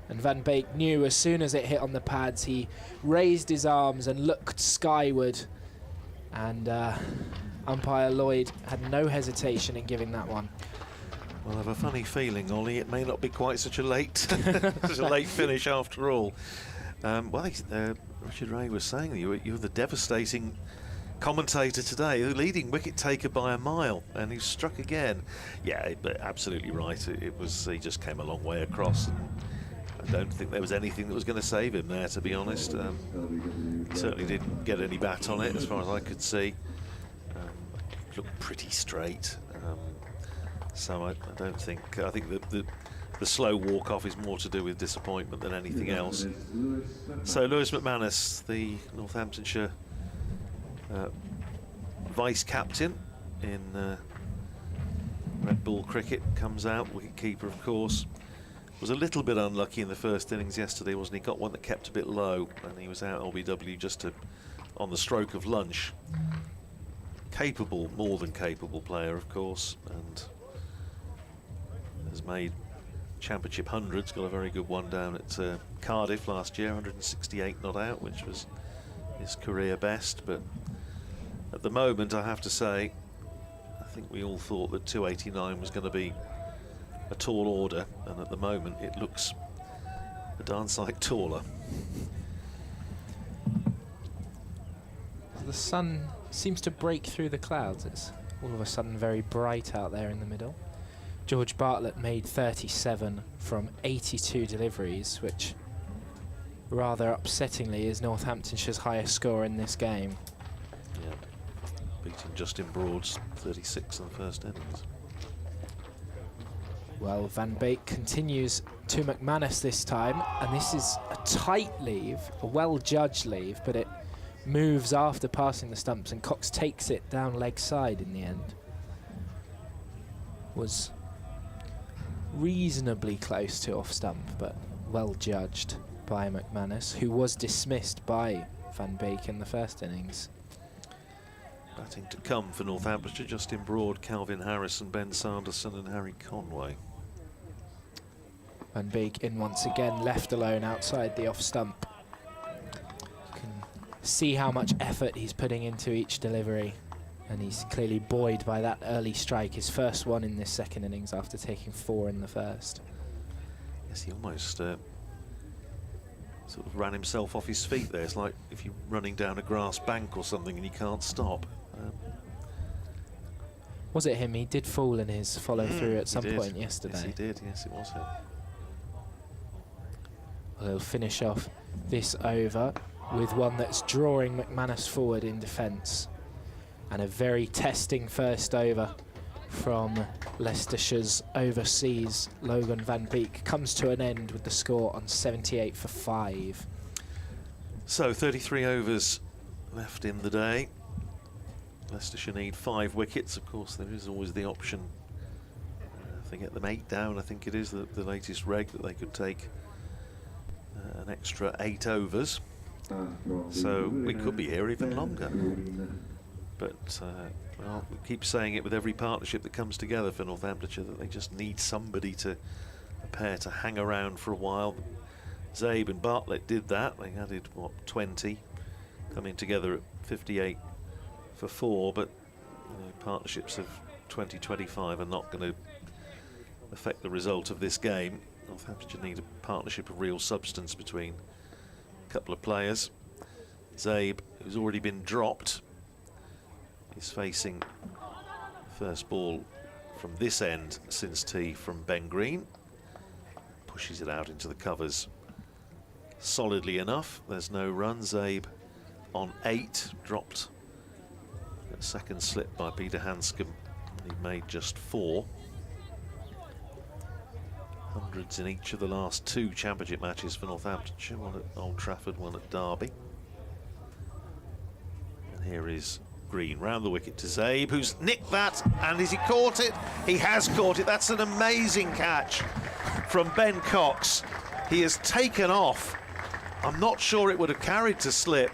And Van Beek knew as soon as it hit on the pads, he raised his arms and looked skyward. And umpire Lloyd had no hesitation in giving that one. Well, I have a funny feeling, Ollie, it may not be quite such a late finish after all. Richard Ray was saying you're the devastating commentator today, the leading wicket taker by a mile, and he struck again. Yeah, but absolutely right. He just came a long way across, and I don't think there was anything that was going to save him there, to be honest. He certainly didn't get any bat on it, as far as I could see. Looked pretty straight. So I don't think. I think the slow walk off is more to do with disappointment than anything else. So Lewis McManus, the Northamptonshire vice captain in Red Bull cricket, comes out. Wicket keeper, of course, was a little bit unlucky in the first innings yesterday, wasn't he? Got one that kept a bit low, and he was out LBW just on the stroke of lunch. Capable, more than capable player, of course, and has made championship hundreds. Got a very good one down at Cardiff last year, 168 not out, which was his career best. But at the moment, I have to say, I think we all thought that 289 was going to be a tall order, and at the moment it looks a darn sight taller. The sun seems to break through the clouds. It's all of a sudden very bright out there in the middle. George Bartlett made 37 from 82 deliveries, which rather upsettingly is Northamptonshire's highest score in this game. Yeah, beating Justin Broad's 36 in the first innings. Well, Van Beek continues to McManus this time, and this is a tight leave, a well-judged leave, but it moves after passing the stumps, and Cox takes it down leg side in the end. Was reasonably close to off stump, but well judged by McManus, who was dismissed by Van Beek in the first innings. Batting to come for Northamptonshire, Justin Broad, Calvin Harrison, Ben Sanderson and Harry Conway. Van Beek in once again, left alone outside the off stump. You can see how much effort he's putting into each delivery, and he's clearly buoyed by that early strike, his first one in this second innings after taking 4 in the first. Yes, he almost sort of ran himself off his feet there. It's like if you're running down a grass bank or something and you can't stop. Was it him? He did fall in his follow-through at some did. point yesterday. Yes, he did. Yes, it was him. Well, he'll finish off this over with one that's drawing McManus forward in defence. And a very testing first over from Leicestershire's overseas Logan Van Beek comes to an end with the score on 78 for 5. So 33 overs left in the day. Leicestershire need 5 wickets. Of course, there is always the option. If they get them 8 down, I think it is the latest reg, that they could take an extra 8 overs. So we could be here even longer. But well, we keep saying it with every partnership that comes together for Northamptonshire, that they just need somebody to, a pair to hang around for a while. Zabe and Bartlett did that. They added, what, 20, coming together at 58 for 4. But partnerships of 20-25 are not going to affect the result of this game. Northamptonshire need a partnership of real substance between a couple of players. Zabe, who's already been dropped, is facing first ball from this end since tee from Ben Green. Pushes it out into the covers solidly enough. There's no run. Zabe on 8, dropped at second slip by Peter Hanscom. He made just 4. Hundreds in each of the last 2 championship matches for Northamptonshire, one at Old Trafford, one at Derby. And here is Green round the wicket to Zabe, who's nicked that, and has he caught it? He has caught it. That's an amazing catch from Ben Cox. He has taken off. I'm not sure it would have carried to slip,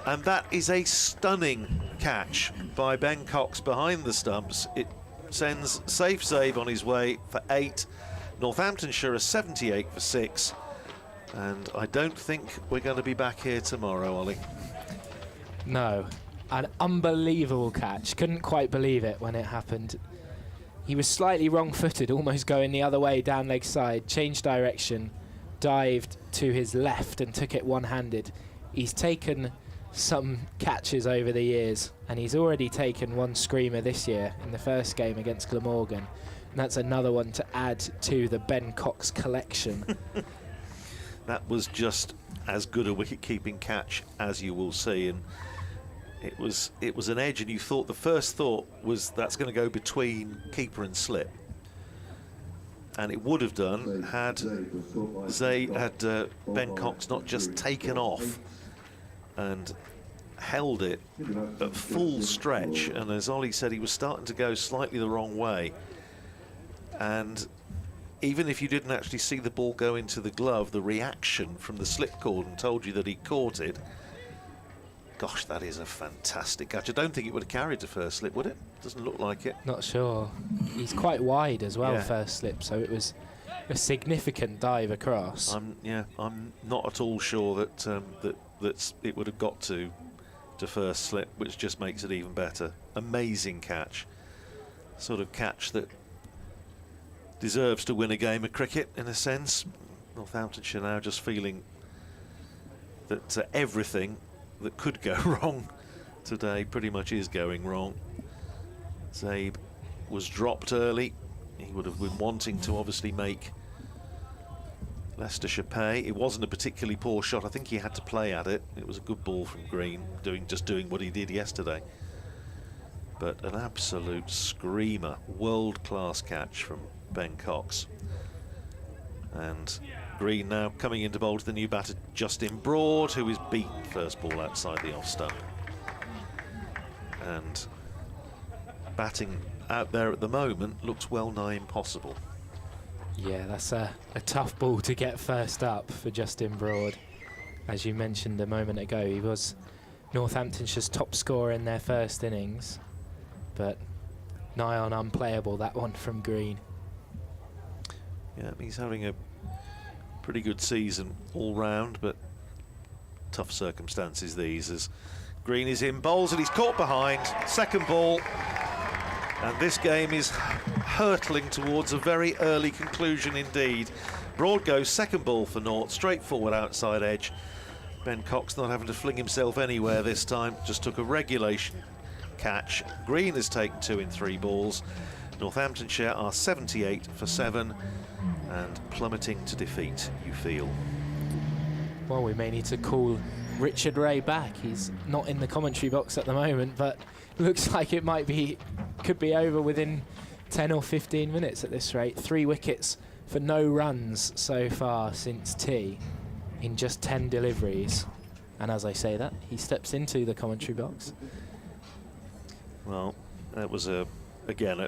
and that is a stunning catch by Ben Cox behind the stumps. It sends safe Zabe on his way for 8. Northamptonshire are 78 for 6, and I don't think we're going to be back here tomorrow, Ollie. No. An unbelievable catch. Couldn't quite believe it when it happened. He was slightly wrong-footed, almost going the other way down leg side, changed direction, dived to his left and took it one-handed. He's taken some catches over the years, and he's already taken 1 screamer this year in the first game against Glamorgan, and that's another one to add to the Ben Cox collection. That was just as good a wicket-keeping catch as you will see, and it was an edge, and you thought, the first thought was that's going to go between keeper and slip, and it would have done had Ben Cox not just taken off and held it at full stretch. And as Ollie said, he was starting to go slightly the wrong way, and even if you didn't actually see the ball go into the glove, the reaction from the slip cordon told you that he caught it. Gosh, that is a fantastic catch. I don't think it would have carried to first slip, would it? Doesn't look like it. Not sure. He's quite wide as well, Yeah. first slip, so it was a significant dive across. I'm not at all sure that it would have got to first slip, which just makes it even better. Amazing catch. Sort of catch that deserves to win a game of cricket, in a sense. Northamptonshire now just feeling that everything that could go wrong today pretty much is going wrong. Zabe was dropped early. He would have been wanting to obviously make Leicestershire pay. It wasn't a particularly poor shot. I think he had to play at it. It was a good ball from Green, just doing what he did yesterday. But an absolute screamer, world-class catch from Ben Cox. And Green now coming into bowl to the new batter, Justin Broad, who is beaten first ball outside the off stump. And batting out there at the moment looks well nigh impossible. Yeah, that's a tough ball to get first up for Justin Broad. As you mentioned a moment ago, he was Northamptonshire's top scorer in their first innings, but nigh on unplayable, that one from Green. Yeah, he's having a pretty good season all round, but tough circumstances these, as Green is in bowls and he's caught behind. Second ball, and this game is hurtling towards a very early conclusion indeed. Broad goes second ball for North, straightforward outside edge. Ben Cox not having to fling himself anywhere this time, just took a regulation catch. Green has taken 2 in 3 balls. Northamptonshire are 78 for 7 and plummeting to defeat, you feel. Well, we may need to call Richard Ray back. He's not in the commentary box at the moment, but looks like it could be over within 10 or 15 minutes at this rate. 3 wickets for no runs so far since tea in just 10 deliveries. And as I say that, he steps into the commentary box. Well, that was again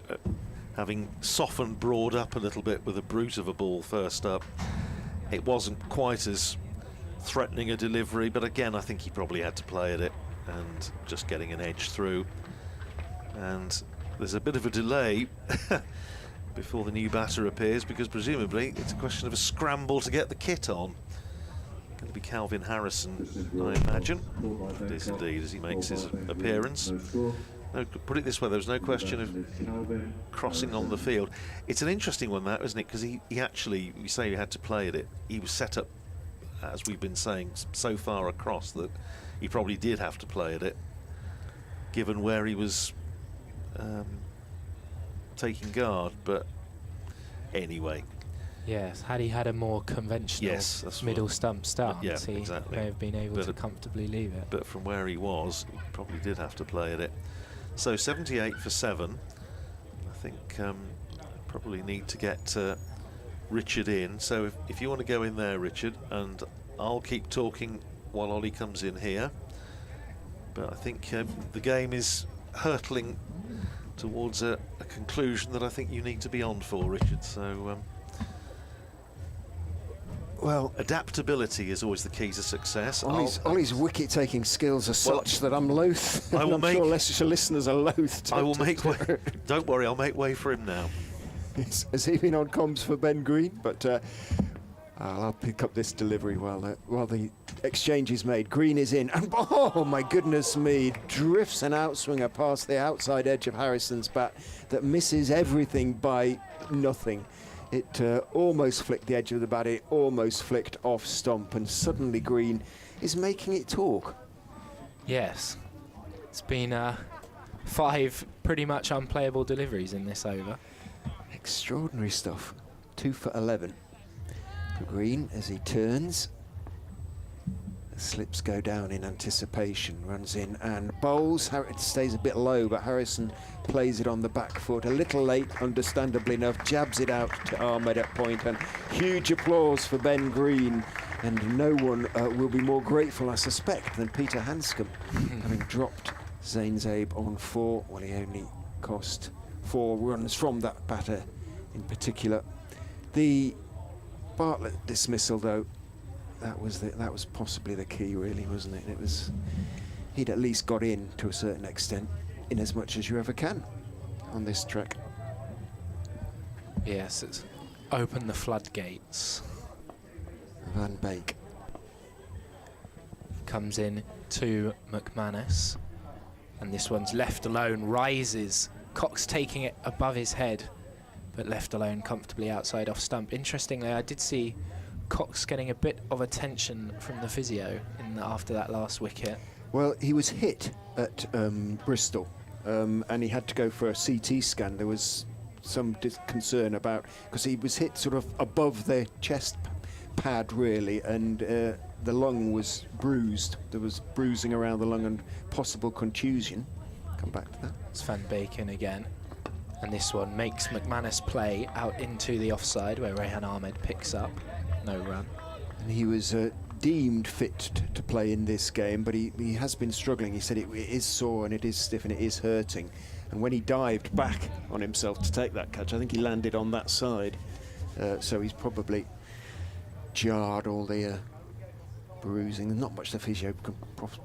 having softened Broad up a little bit with a brute of a ball first up. It wasn't quite as threatening a delivery, but again I think he probably had to play at it and just getting an edge through. And there's a bit of a delay before the new batter appears, because presumably it's a question of a scramble to get the kit on. Going to be Calvin Harrison, I imagine. It is indeed, as he makes his appearance. No, put it this way, there's no question of crossing on the field. It's an interesting one, that, isn't it? Because he actually, you say he had to play at it, he was set up, as we've been saying, so far across that he probably did have to play at it, given where he was taking guard. But anyway. Yes, had he had a more conventional middle stump stance, yeah, he exactly. may have been able to comfortably leave it. But from where he was, he probably did have to play at it. So 78 for 7. I think probably need to get Richard in. So if you want to go in there, Richard, and I'll keep talking while Ollie comes in here. But I think the game is hurtling towards a conclusion that I think you need to be on for, Richard. So well, adaptability is always the key to success. Ollie's wicket-taking skills are such that I'm loath. I'm sure Leicestershire listeners are loath to... I will make way. Don't worry, I'll make way for him now. Has he been on comms for Ben Green? But I'll pick up this delivery while the exchange is made. Green is in, and oh my goodness me, drifts an outswinger past the outside edge of Harrison's bat that misses everything by nothing. It almost flicked the edge of the bat, it almost flicked off stump, and suddenly Green is making it talk. Yes, it's been 5 pretty much unplayable deliveries in this over. Extraordinary stuff. 2 for 11 for Green as he turns. The slips go down in anticipation, runs in and bowls. It stays a bit low, but Harrison plays it on the back foot. A little late, understandably enough, jabs it out to Ahmed at point, and huge applause for Ben Green. And no one will be more grateful, I suspect, than Peter Hanscom, having dropped Zain Zaib on 4. Well, he only cost 4 runs from that batter in particular. The Bartlett dismissal, though, that was possibly the key, really, wasn't it? He'd at least got in to a certain extent, in as much as you ever can on this track. Yes, it's opened the floodgates. Van Beek comes in to McManus, and this one's left alone, rises. Cox taking it above his head, but left alone comfortably outside off stump. Interestingly, I did see Cox getting a bit of attention from the physio after that last wicket. Well, he was hit at Bristol, and he had to go for a CT scan. There was some concern about, because he was hit sort of above the chest pad, really, and the lung was bruised. There was bruising around the lung and possible contusion. Come back to that. It's Van Bacon again. And this one makes McManus play out into the offside, where Rehan Ahmed picks up. No run. And he was deemed fit to play in this game, but he has been struggling. He said it is sore and it is stiff and it is hurting. And when he dived back on himself to take that catch, I think he landed on that side. So he's probably jarred all the bruising. There's not much the physio can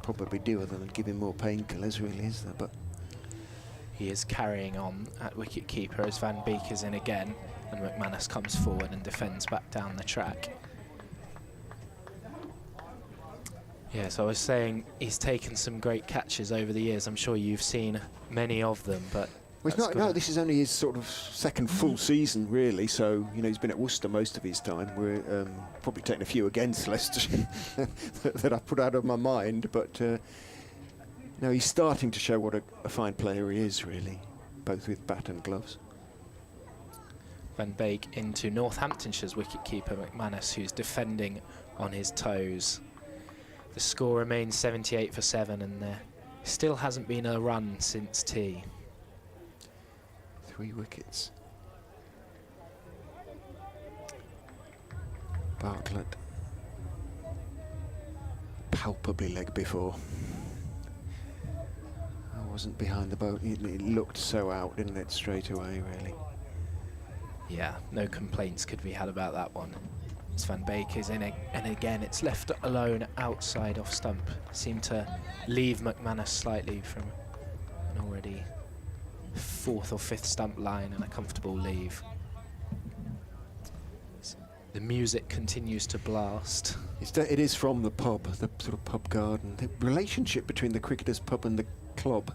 probably do other than give him more painkillers, really, is there? But he is carrying on at wicket-keeper as Van Beek is in again, and McManus comes forward and defends back down the track. Yes, I was saying he's taken some great catches over the years. I'm sure you've seen many of them, but well, it's not, no, this is only his sort of second full season, really. So, you know, he's been at Worcester most of his time. We're probably taking a few against Leicestershire that I put out of my mind. But, no, he's starting to show what a fine player he is, really, both with bat and gloves. Van Beek into Northamptonshire's wicket-keeper McManus, who's defending on his toes. The score remains 78 for 7, and there still hasn't been a run since tea. 3 wickets. Bartlett palpably leg before. I wasn't behind the boat. It looked so out, didn't it, straight away, really. Yeah, no complaints could be had about that one. As Van Beek is in, and again it's left alone outside off stump. Seemed to leave McManus slightly from an already 4th or 5th stump line and a comfortable leave. The music continues to blast. It is from the pub, the sort of pub garden. The relationship between the cricketers' pub and the club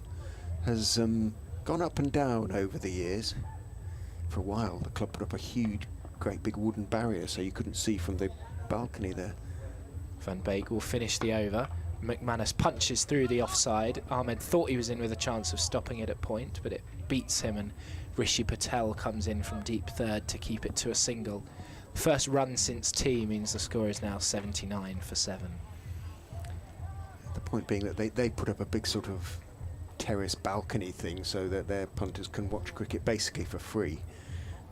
has gone up and down over the years. For a while, the club put up a huge, great big wooden barrier so you couldn't see from the balcony there. Van Beek will finish the over. McManus punches through the offside. Ahmed thought he was in with a chance of stopping it at point, but it beats him, and Rishi Patel comes in from deep third to keep it to a single. First run since tea means the score is now 79 for 7. The point being that they put up a big sort of terrace balcony thing so that their punters can watch cricket basically for free.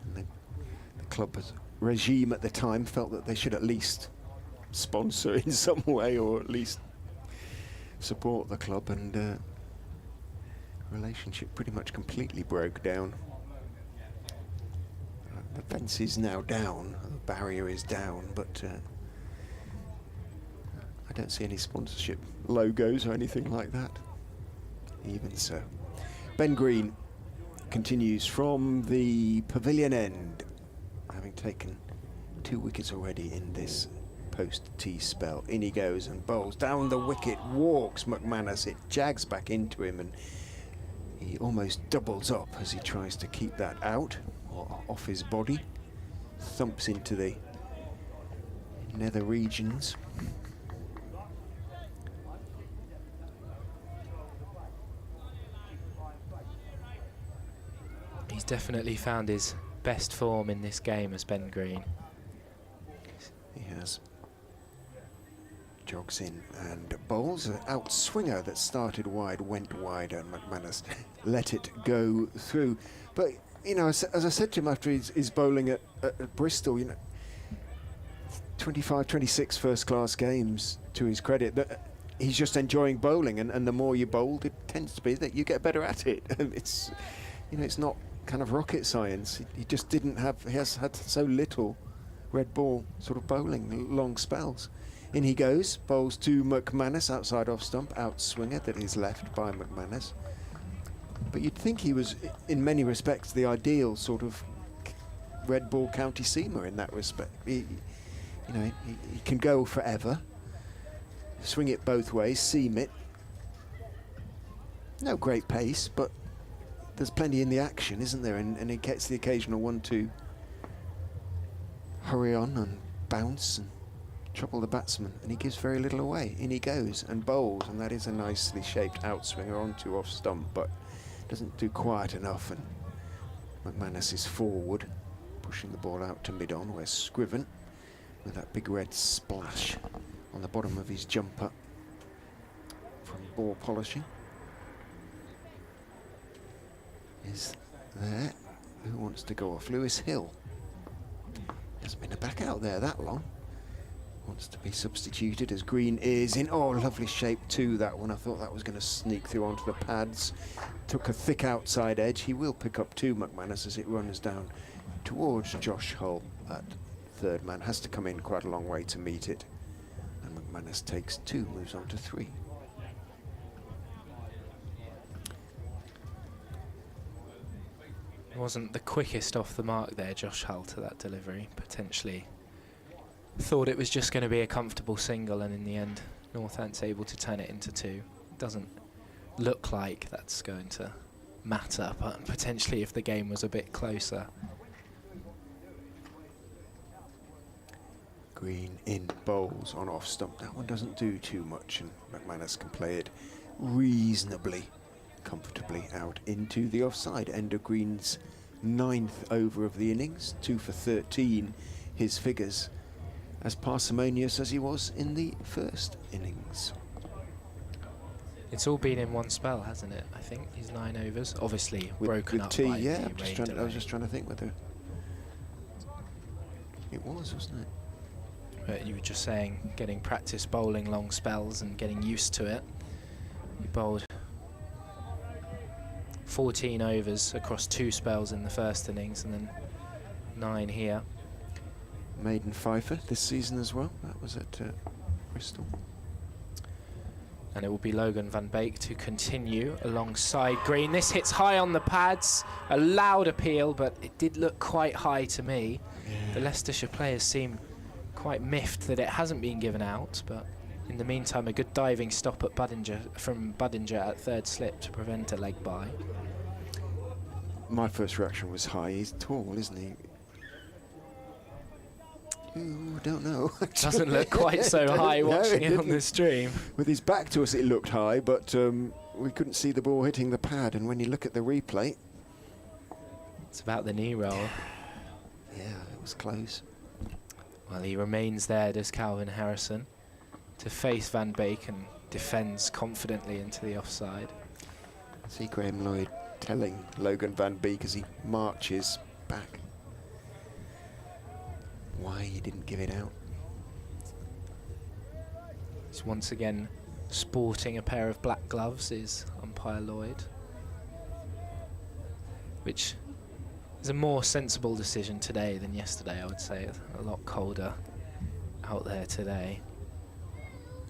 And the club's regime at the time felt that they should at least sponsor in some way, or at least support the club, and relationship pretty much completely broke down. The fence is now down, the barrier is down, but I don't see any sponsorship logos or anything like that. Even so, Ben Green continues from the pavilion end, having taken 2 wickets already in this post-tea spell. In he goes and bowls down the wicket, walks McManus, it jags back into him, and he almost doubles up as he tries to keep that out, or off his body, thumps into the nether regions. He's definitely found his best form in this game as Ben Green. He has. Jogs in and bowls an outswinger that started wide, went wide, and McManus let it go through. But, you know, as I said to him after his bowling at Bristol, you know, 25, 26 first-class games to his credit, that he's just enjoying bowling, and the more you bowl, it tends to be that you get better at it. It's, you know, it's not kind of rocket science. He just didn't have, he has had so little red ball sort of bowling, long spells. In he goes, bowls to McManus, outside off stump, outswinger that is left by McManus. But you'd think he was, in many respects, the ideal sort of red ball county seamer in that respect. He can go forever, swing it both ways, seam it. No great pace, but there's plenty in the action, isn't there? And he gets the occasional one to hurry on and bounce and trouble the batsman, and he gives very little away. In he goes and bowls, and that is a nicely shaped outswinger onto off stump, but doesn't do quite enough, and McManus is forward, pushing the ball out to mid-on, where Scriven, with that big red splash on the bottom of his jumper from ball polishing, is there. Who wants to go off? Lewis Hill. Hasn't been a back out there that long. Wants to be substituted as Green is in. Oh, lovely shape too, that one. I thought that was going to sneak through onto the pads. Took a thick outside edge. He will pick up 2, McManus, as it runs down towards Josh Hull at third man. Has to come in quite a long way to meet it. And McManus takes 2, moves on to 3. Wasn't the quickest off the mark there, Josh Hull, to that delivery. Potentially thought it was just going to be a comfortable single, and in the end, Northant's able to turn it into 2. Doesn't look like that's going to matter, but potentially if the game was a bit closer. Green in bowls on off stump. That one doesn't do too much, and McManus can play it reasonably comfortably out into the offside. End of Green's 9th over of the innings, 2 for 13. His figures as parsimonious as he was in the first innings. It's all been in one spell, hasn't it? I think his 9 overs, obviously With broken up tea, by yeah. the I was just trying to think whether it was, wasn't it? But you were just saying, getting practice bowling long spells and getting used to it. He bowled 14 overs across 2 spells in the first innings, and then 9 here. Maiden fifer this season as well. That was at Bristol. And it will be Logan van Beek to continue alongside Green. This hits high on the pads. A loud appeal, but it did look quite high to me. Yeah. The Leicestershire players seem quite miffed that it hasn't been given out, but in the meantime, a good diving stop at from Budinger at third slip to prevent a leg bye. My first reaction was high. He's tall, isn't he? Ooh, don't know. Doesn't look quite so high watching it on the stream. With his back to us, it looked high, but we couldn't see the ball hitting the pad. And when you look at the replay, it's about the knee roll. Yeah, it was close. Well, he remains there, does Calvin Harrison, to face Van Beek and defends confidently into the offside. See Graham Lloyd telling Logan van Beek as he marches back why he didn't give it out. He's once again sporting a pair of black gloves, is umpire Lloyd, which is a more sensible decision today than yesterday, I would say. A lot colder out there today.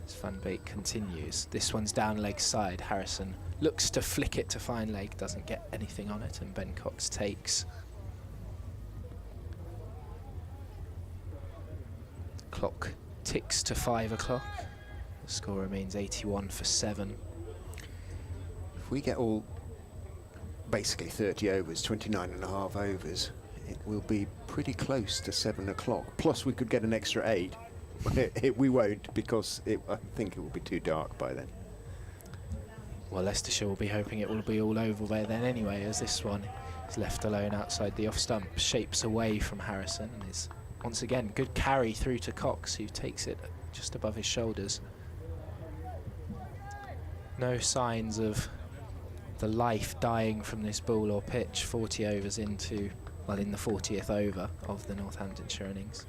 As Van Beek continues. This one's down leg side. Harrison looks to flick it to fine leg, doesn't get anything on it, and Ben Cox takes. Clock ticks to 5 o'clock. The score remains 81 for 7. If we get all basically 30 overs, 29.5 overs, it will be pretty close to 7 o'clock. Plus we could get an extra 8. We won't, because I think it will be too dark by then. Well, Leicestershire will be hoping it will be all over by then anyway, as this one is left alone outside the off stump, shapes away from Harrison, and is once again good carry through to Cox, who takes it just above his shoulders. No signs of the life dying from this ball or pitch. 40 overs into, well, in the 40th over of the Northamptonshire innings.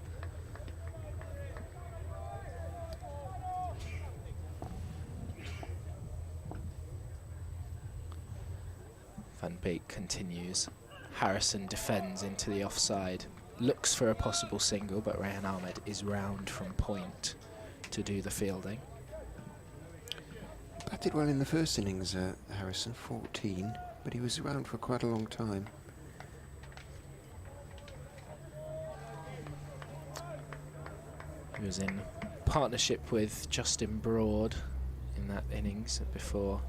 Van Beek continues. Harrison defends into the offside. Looks for a possible single, but Rehan Ahmed is round from point to do the fielding. Batted well in the first innings, Harrison, 14, but he was around for quite a long time. He was in partnership with Justin Broad in that innings before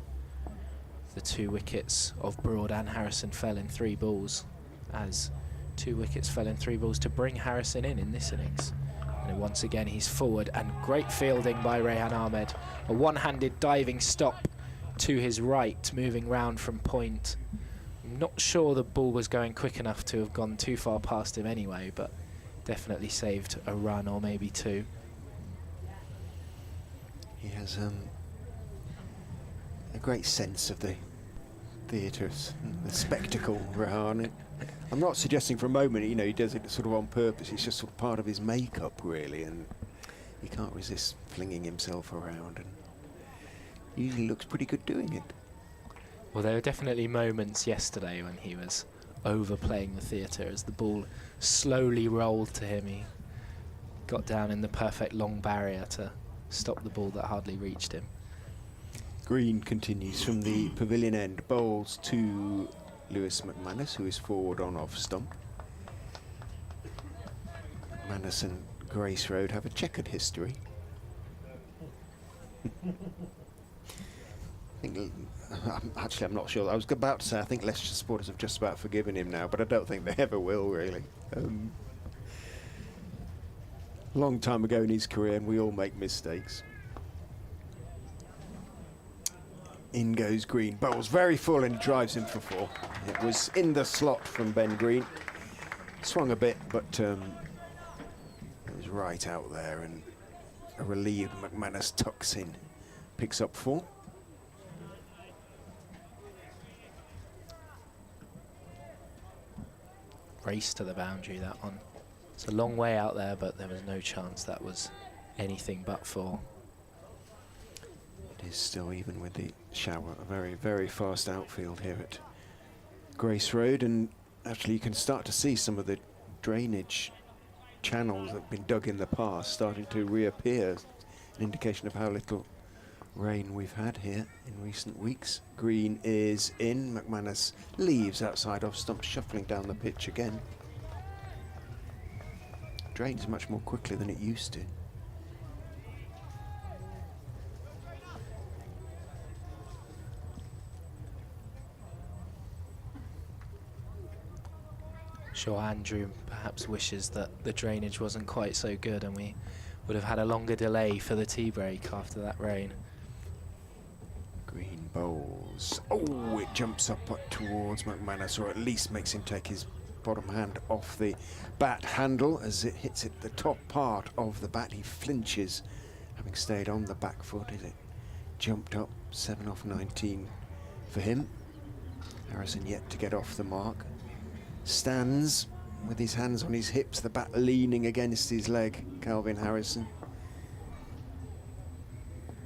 the 2 wickets of Broad and Harrison fell in 3 balls, as 2 wickets fell in 3 balls to bring Harrison in this innings. And once again he's forward, and great fielding by Rehan Ahmed. A one-handed diving stop to his right, moving round from point. I'm not sure the ball was going quick enough to have gone too far past him anyway, but definitely saved a run or maybe 2. He has a great sense of the theatres, the spectacle, Rehan. I'm not suggesting for a moment, you know, he does it sort of on purpose. It's just sort of part of his makeup, really, and he can't resist flinging himself around, and usually looks pretty good doing it. Well, there were definitely moments yesterday when he was overplaying the theatre as the ball slowly rolled to him. He got down in the perfect long barrier to stop the ball that hardly reached him. Green continues from the pavilion end, bowls to Lewis McManus, who is forward on off stump. McManus and Grace Road have a checkered history. Actually, I'm not sure. I was about to say I think Leicestershire supporters have just about forgiven him now, but I don't think they ever will, really. Long time ago in his career, and we all make mistakes. In goes Green. Bowls very full and drives him for 4. It was in the slot from Ben Green. Swung a bit, but it was right out there, and a relieved McManus tucks in. Picks up 4. Race to the boundary, that one. It's a long way out there, but there was no chance that was anything but 4. It is still, even with the shower, a very, very fast outfield here at Grace Road, and actually you can start to see some of the drainage channels that have been dug in the past starting to reappear, an indication of how little rain we've had here in recent weeks. Green is in. McManus leaves outside off stump, shuffling down the pitch again. Drains much more quickly than it used to. Sure, Andrew perhaps wishes that the drainage wasn't quite so good and we would have had a longer delay for the tea break after that rain. Green bowls. Oh, it jumps up towards McManus, or at least makes him take his bottom hand off the bat handle as it hits it the top part of the bat. He flinches, having stayed on the back foot as it jumped up. 7 off 19 for him. Harrison yet to get off the mark. Stands with his hands on his hips, the bat leaning against his leg. Calvin Harrison.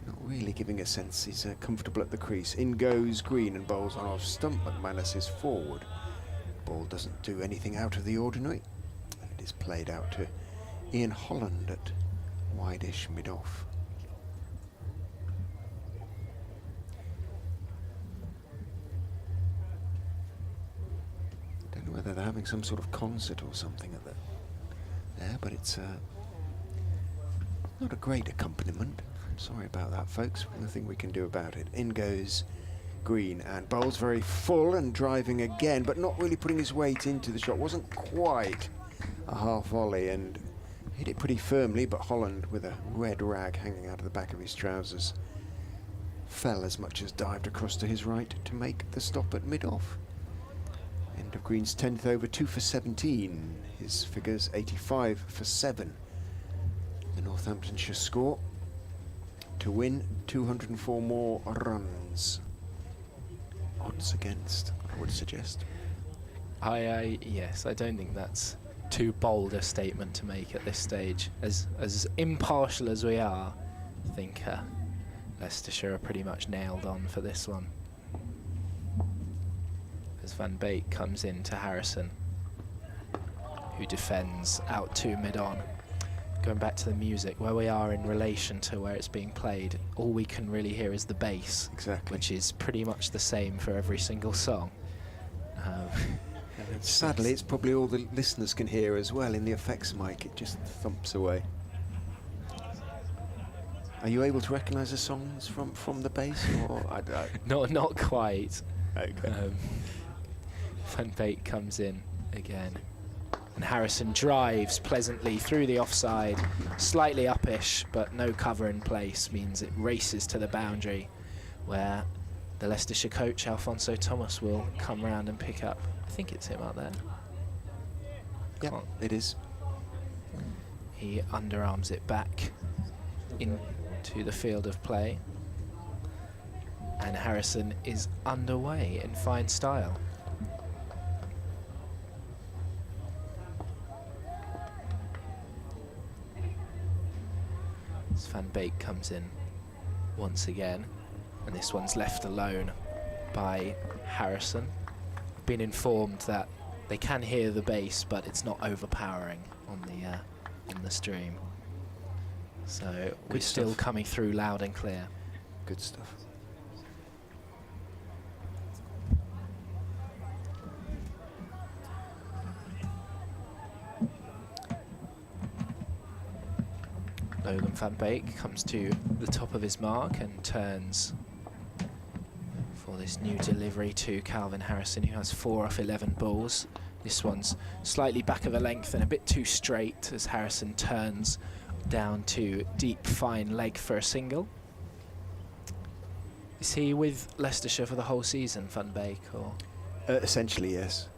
Not really giving a sense he's comfortable at the crease. In goes Green and bowls on off stump. McManus is forward. Ball doesn't do anything out of the ordinary. And it is played out to Ian Holland at wide-ish mid-off. Don't know whether they're having some sort of concert or something at there, but it's not a great accompaniment. Sorry about that, folks. Nothing we can do about it. In goes Green and bowls very full and driving again, but not really putting his weight into the shot. Wasn't quite a half volley and hit it pretty firmly, but Holland, with a red rag hanging out of the back of his trousers, fell as much as dived across to his right to make the stop at mid-off. End of Green's 10th over, 2 for 17. His figures 85 for 7. The Northamptonshire score to win 204 more runs. Odds against, I would suggest. Yes, I don't think that's too bold a statement to make at this stage. As impartial as we are, I think Leicestershire are pretty much nailed on for this one. As Van Beek comes in to Harrison, who defends out to mid-on. Going back to the music, where we are in relation to where it's being played, all we can really hear is the bass, exactly, which is pretty much the same for every single song. Sadly, it's probably all the listeners can hear as well. In the effects mic, it just thumps away. Are you able to recognise the songs from the bass, or not quite. Okay. Van Beek comes in again. And Harrison drives pleasantly through the offside, slightly upish, but no cover in place means it races to the boundary, where the Leicestershire coach, Alfonso Thomas, will come round and pick up. I think it's him out there. Yeah, it is. He underarms it back into the field of play. And Harrison is underway in fine style. Van Beek comes in once again, and this one's left alone by Harrison. Been informed that they can hear the bass, but it's not overpowering on the stream. So we're still coming through loud and clear. Good stuff. Logan van Beek comes to the top of his mark and turns for this new delivery to Calvin Harrison, who has 4 off 11 balls. This one's slightly back of a length and a bit too straight as Harrison turns down to deep fine leg for a single. Is he with Leicestershire for the whole season, Van Beek, or? Essentially, yes.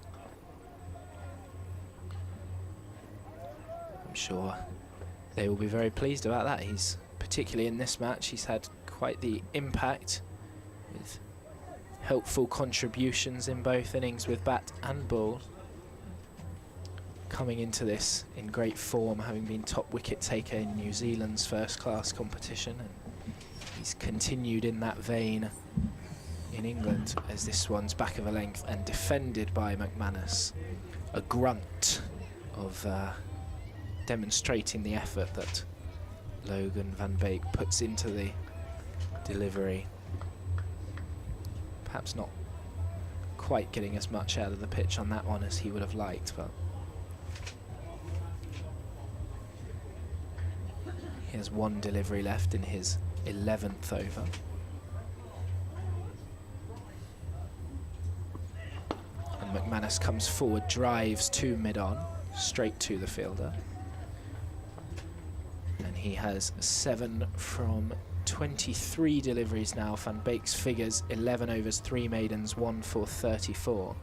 I'm sure they will be very pleased about that. He's, particularly in this match, he's had quite the impact with helpful contributions in both innings with bat and ball. Coming into this in great form, having been top wicket taker in New Zealand's first class competition, and he's continued in that vein in England as this one's back of a length and defended by McManus. A grunt of demonstrating the effort that Logan van Beek puts into the delivery. Perhaps not quite getting as much out of the pitch on that one as he would have liked, but he has 1 delivery left in his 11th over. And McManus comes forward, drives to mid-on, straight to the fielder. And he has 7 from 23 deliveries now. Van Beek's figures 11 overs, 3 maidens, 1 for 34.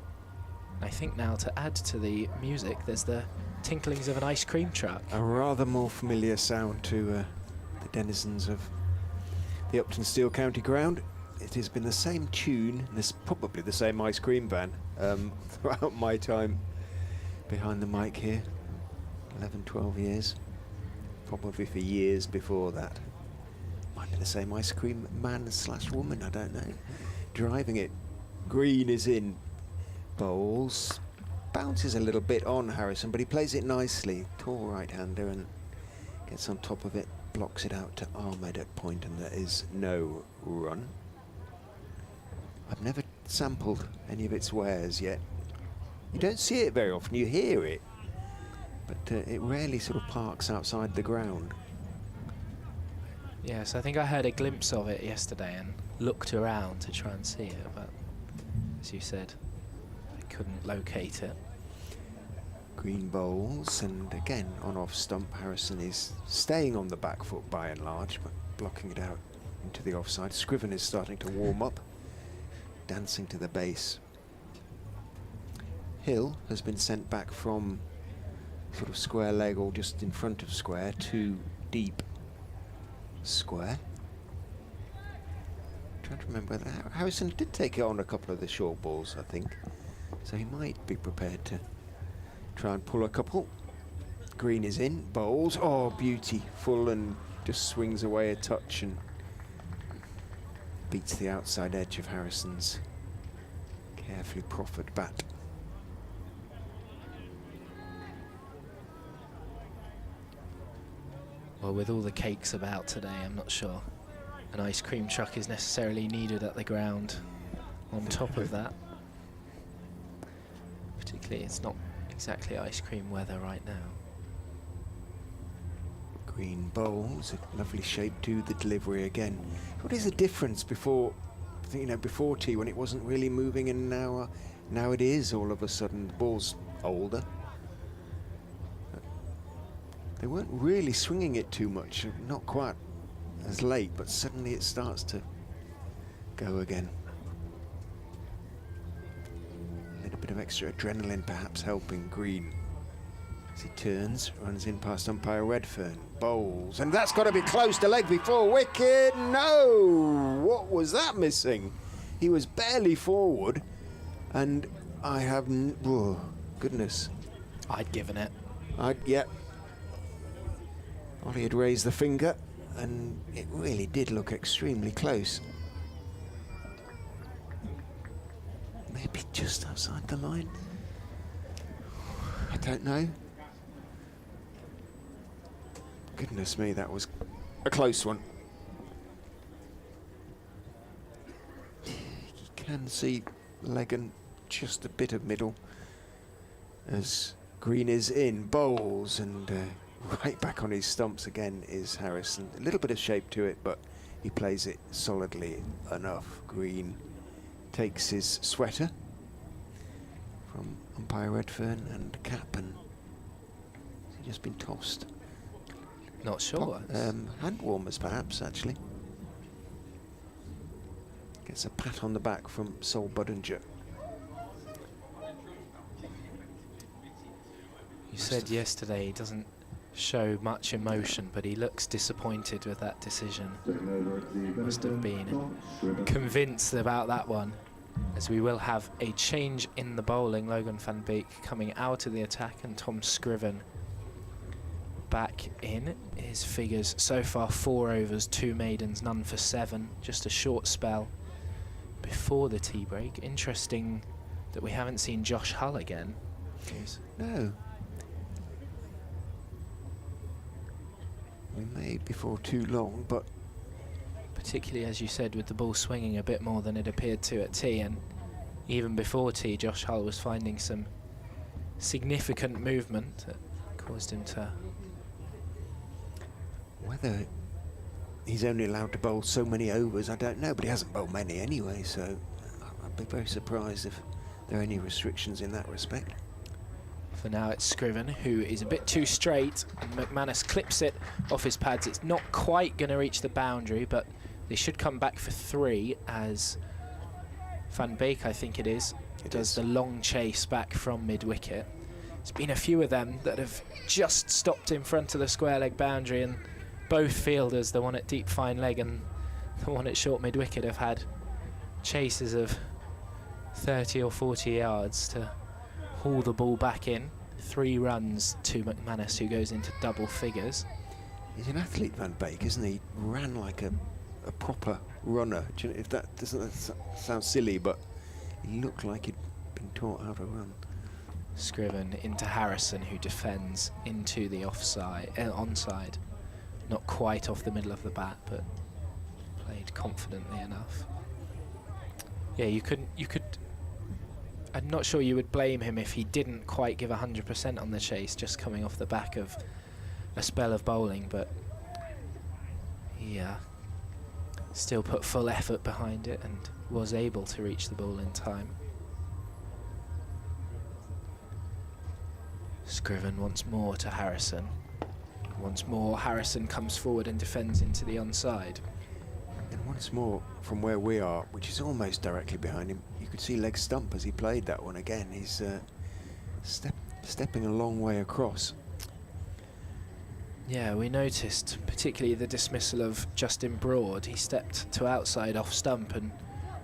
I think now, to add to the music, there's the tinklings of an ice cream truck. A rather more familiar sound to the denizens of the Uptonsteel County Ground. It has been the same tune, there's probably the same ice cream van throughout my time behind the mic here. 11, 12 years. Probably for years before that. Might be the same ice cream man / woman, I don't know. Driving it. Green is in. Bowls. Bounces a little bit on Harrison, but he plays it nicely. Tall right-hander and gets on top of it. Blocks it out to Ahmed at point, and there is no run. I've never sampled any of its wares yet. You don't see it very often, you hear it, but it rarely sort of parks outside the ground. Yes, I think I heard a glimpse of it yesterday and looked around to try and see it, but as you said, I couldn't locate it. Green bowls, and again on off stump. Harrison is staying on the back foot by and large, but blocking it out into the offside. Scriven is starting to warm up, dancing to the base. Hill has been sent back from sort of square leg or just in front of square to deep square. Trying to remember that Harrison did take it on a couple of the short balls, I think, so he might be prepared to try and pull a couple. Green is in, bowls, oh beauty, full, and just swings away a touch and beats the outside edge of Harrison's carefully proffered bat. Well, with all the cakes about today, I'm not sure an ice cream truck is necessarily needed at the ground on top of that. Particularly, it's not exactly ice cream weather right now. Green bowls, a lovely shape to the delivery again. What is the difference before, you know, before tea when it wasn't really moving, and now it is all of a sudden? The ball's older. They weren't really swinging it too much, not quite as late, but suddenly it starts to go again. A little bit of extra adrenaline perhaps helping Green as he turns, runs in past umpire Redfern, bowls, and that's got to be close to leg before wicket. No! What was that missing? He was barely forward, and I have oh, goodness. I'd given it. Yeah. Ollie had raised the finger, and it really did look extremely close. Maybe just outside the line. don't know. Goodness me, that was a close one. You can see leg and just a bit of middle as green is in, bowls, and right back on his stumps again is Harrison. A little bit of shape to it, but he plays it solidly enough. Green takes his sweater from umpire Redfern and cap, and he's just been tossed. Not sure. Hand warmers, perhaps, actually. Gets a pat on the back from Sol Budinger. You said yesterday he doesn't show much emotion, but he looks disappointed with that decision. Must have been convinced about that one, as we will have a change in the bowling. Logan van Beek coming out of the attack and Tom Scriven back in. His figures so far: 4 overs, 2 maidens, none for 7. Just a short spell before the tea break. Interesting that we haven't seen Josh Hull again. No. We may before too long, but particularly, as you said, with the ball swinging a bit more than it appeared to at tea, and even before tea, Josh Hull was finding some significant movement that caused him to... Whether he's only allowed to bowl so many overs, I don't know, but he hasn't bowled many anyway, so I'd be very surprised if there are any restrictions in that respect. For now, it's Scriven, who is a bit too straight, and McManus clips it off his pads. It's not quite going to reach the boundary, but they should come back for 3, as Van Beek, I think it is, does the long chase back from mid-wicket. There's been a few of them that have just stopped in front of the square leg boundary, and both fielders, the one at deep fine leg and the one at short mid-wicket, have had chases of 30 or 40 yards to haul the ball back in. 3 runs to McManus, who goes into double figures. He's an athlete, Van Beek, isn't he? Ran like a proper runner. Do you know, if that doesn't sound silly, but he looked like he'd been taught how to run. Scriven into Harrison, who defends into the onside. Not quite off the middle of the bat, but played confidently enough. Yeah, you could. I'm not sure you would blame him if he didn't quite give 100% on the chase, just coming off the back of a spell of bowling, but he still put full effort behind it and was able to reach the ball in time. Scriven once more to Harrison. Once more, Harrison comes forward and defends into the onside. And once more, from where we are, which is almost directly behind him, you could see leg stump as he played that one again. He's stepping a long way across. Yeah, we noticed particularly the dismissal of Justin Broad. He stepped to outside off stump, and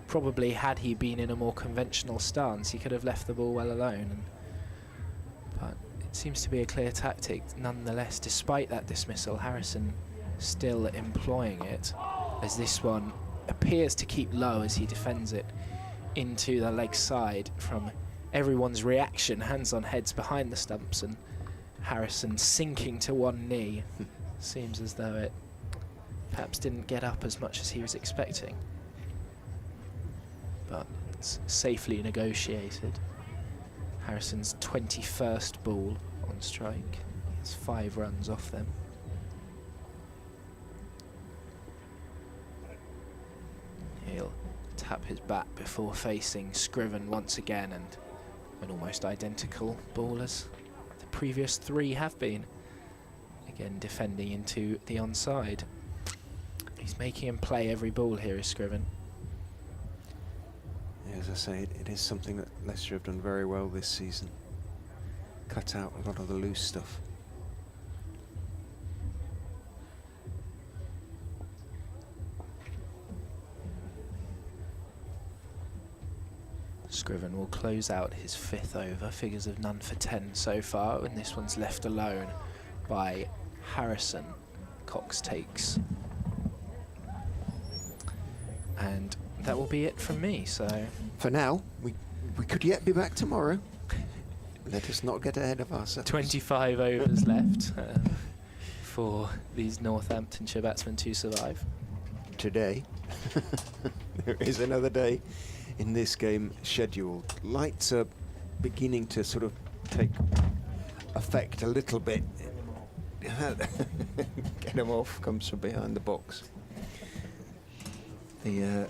probably had he been in a more conventional stance, he could have left the ball well alone. But it seems to be a clear tactic nonetheless. Despite that dismissal, Harrison still employing it, as this one appears to keep low as he defends it into the leg side. From everyone's reaction, hands on heads behind the stumps, and Harrison sinking to one knee. Seems as though it perhaps didn't get up as much as he was expecting, but it's safely negotiated. Harrison's 21st ball on strike. He has 5 runs off them. He'll tap his bat before facing Scriven once again, and an almost identical ball as the previous 3 have been. Again, defending into the onside. He's making him play every ball here, is Scriven. Yeah, as I say, it is something that Leicester have done very well this season. Cut out a lot of the loose stuff. Scriven will close out his 5th over, figures of none for 10 so far, and this one's left alone by Harrison. Cox takes. And that will be it from me, so... For now, we could yet be back tomorrow. Let us not get ahead of ourselves. 25 overs left for these Northamptonshire batsmen to survive. Today, there is another day in this game scheduled. Lights are beginning to sort of take effect a little bit. Get him off, comes from behind the box. The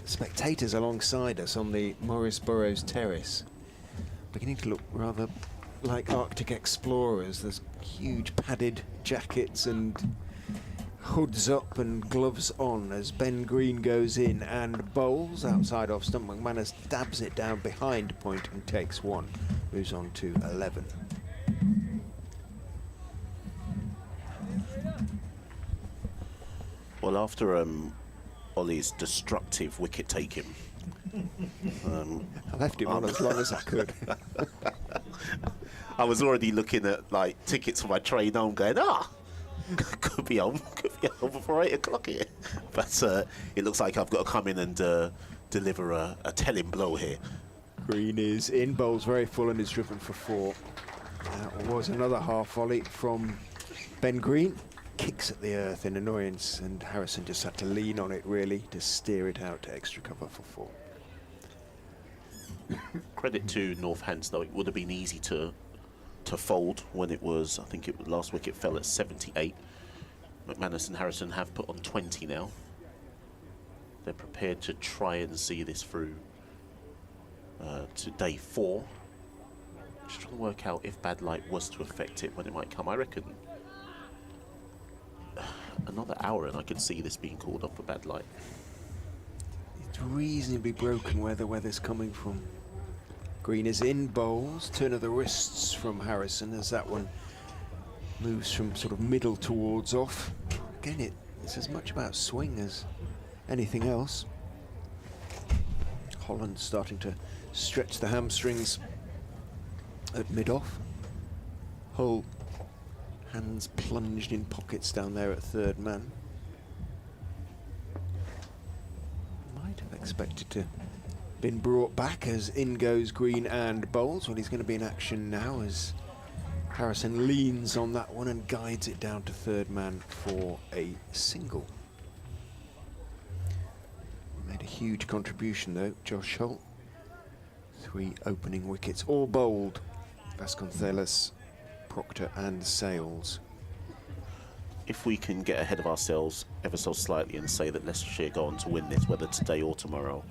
spectators alongside us on the Morris Burrows terrace beginning to look rather like Arctic explorers. There's huge padded jackets and hoods up and gloves on as Ben Green goes in and bowls outside off stump. McManus dabs it down behind point and takes one. Moves on to 11. Well, after Ollie's destructive wicket taking, I left him on as long as I could. I was already looking at like tickets for my train home, going, could be home before 8 o'clock here. But it looks like I've got to come in and deliver a telling blow here. Green is in, bowls very full and is driven for 4. That was another half volley from Ben Green. Kicks at the earth in annoyance, and Harrison just had to lean on it really to steer it out to extra cover for 4. Credit to Northants though, it would have been easy to fold when it was, I think last wicket fell at 78. McManus and Harrison have put on 20 now. They're prepared to try and see this through to day 4. Just trying to work out if bad light was to affect it, when it might come. I reckon another hour and I could see this being called off for bad light. It's reasonably broken where the weather's coming from. Green is in, bowls, turn of the wrists from Harrison as that one moves from sort of middle towards off. Again, it's as much about swing as anything else. Holland starting to stretch the hamstrings at mid-off. Hull, hands plunged in pockets down there at third man. Might have expected to been brought back as in goes Green and bowls. Well, he's going to be in action now as Harrison leans on that one and guides it down to third man for a single. Made a huge contribution though, Josh Holt. 3 opening wickets, all bowled. Vasconcelos, Proctor and Sales. If we can get ahead of ourselves ever so slightly and say that Leicestershire go on to win this, whether today or tomorrow,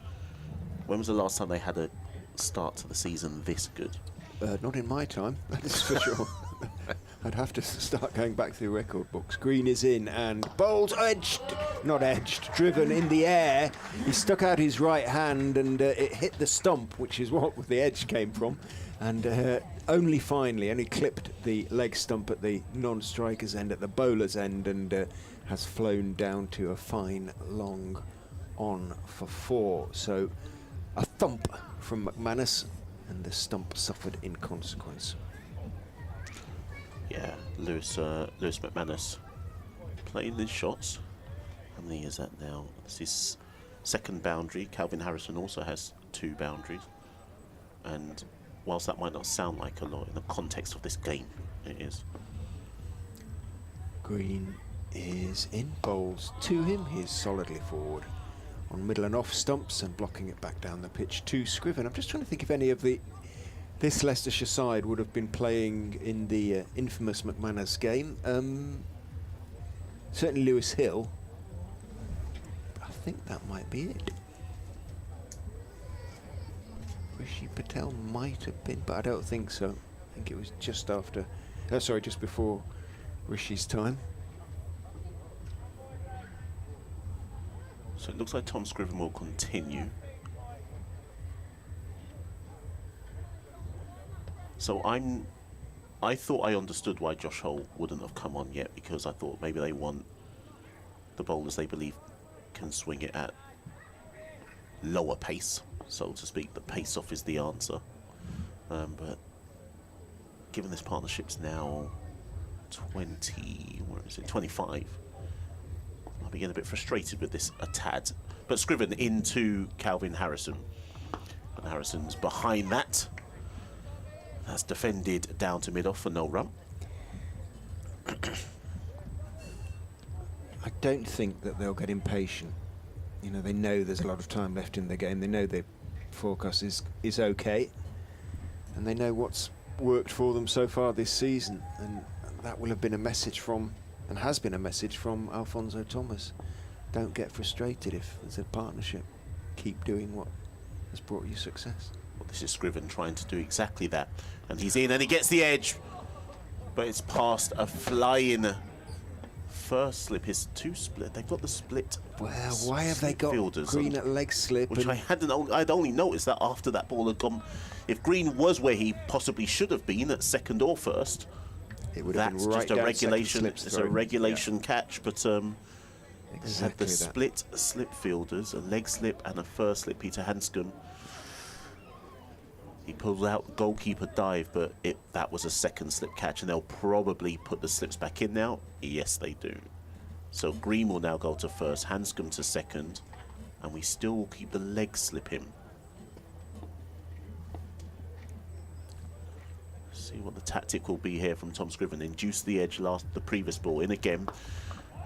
when was the last time they had a start to the season this good? Not in my time, that is for sure. I'd have to start going back through record books. Green is in and bowls driven in the air. He stuck out his right hand and it hit the stump, which is what the edge came from. And only clipped the leg stump at the non-striker's end, at the bowler's end, and has flown down to a fine long on for 4. So a thump from McManus, and the stump suffered in consequence. Yeah, Lewis McManus playing his shots. How many is that now? It's his second boundary. Calvin Harrison also has 2 boundaries. And whilst that might not sound like a lot in the context of this game, it is. Green is in, bowls to him. He's solidly forward on middle and off stumps and blocking it back down the pitch to Scriven. I'm just trying to think if any of this Leicestershire side would have been playing in the infamous McManus game. Certainly Lewis Hill. I think that might be it. Rishi Patel might have been, but I don't think so. I think it was just after, just before Rishi's time. So it looks like Tom Scriven will continue. So I thought I understood why Josh Holt wouldn't have come on yet, because I thought maybe they want the bowlers they believe can swing it at lower pace, so to speak. The pace off is the answer. But given this partnership's now 25, I begin a bit frustrated with this a tad. But Scriven into Calvin Harrison. And Harrison's behind that. That's defended down to mid-off for no run. I don't think that they'll get impatient. You know, they know there's a lot of time left in the game. They know the forecast is okay, and they know what's worked for them so far this season. And that will have been a message from, and has been a message from, Alphonso Thomas. Don't get frustrated if there's a partnership. Keep doing what has brought you success. Well, this is Scriven trying to do exactly that, and he's in and he gets the edge, but it's past a flying first slip. His two split. They've got the split. Well, why have they got fielders Green at leg slip? Which I'd only noticed that after that ball had gone. If Green was where he possibly should have been at second or first, it would have that's been right just a down regulation. It's a regulation catch, but they had the exactly that. split slip fielders, a leg slip and a first slip. Peter Hanscom. He pulled out goalkeeper dive, but that was a second slip catch, and they'll probably put the slips back in now. Yes, they do. So Green will now go to first, Hanscom to second, and we still will keep the leg slip in. See what the tactic will be here from Tom Scriven. Induce the edge the previous ball in again,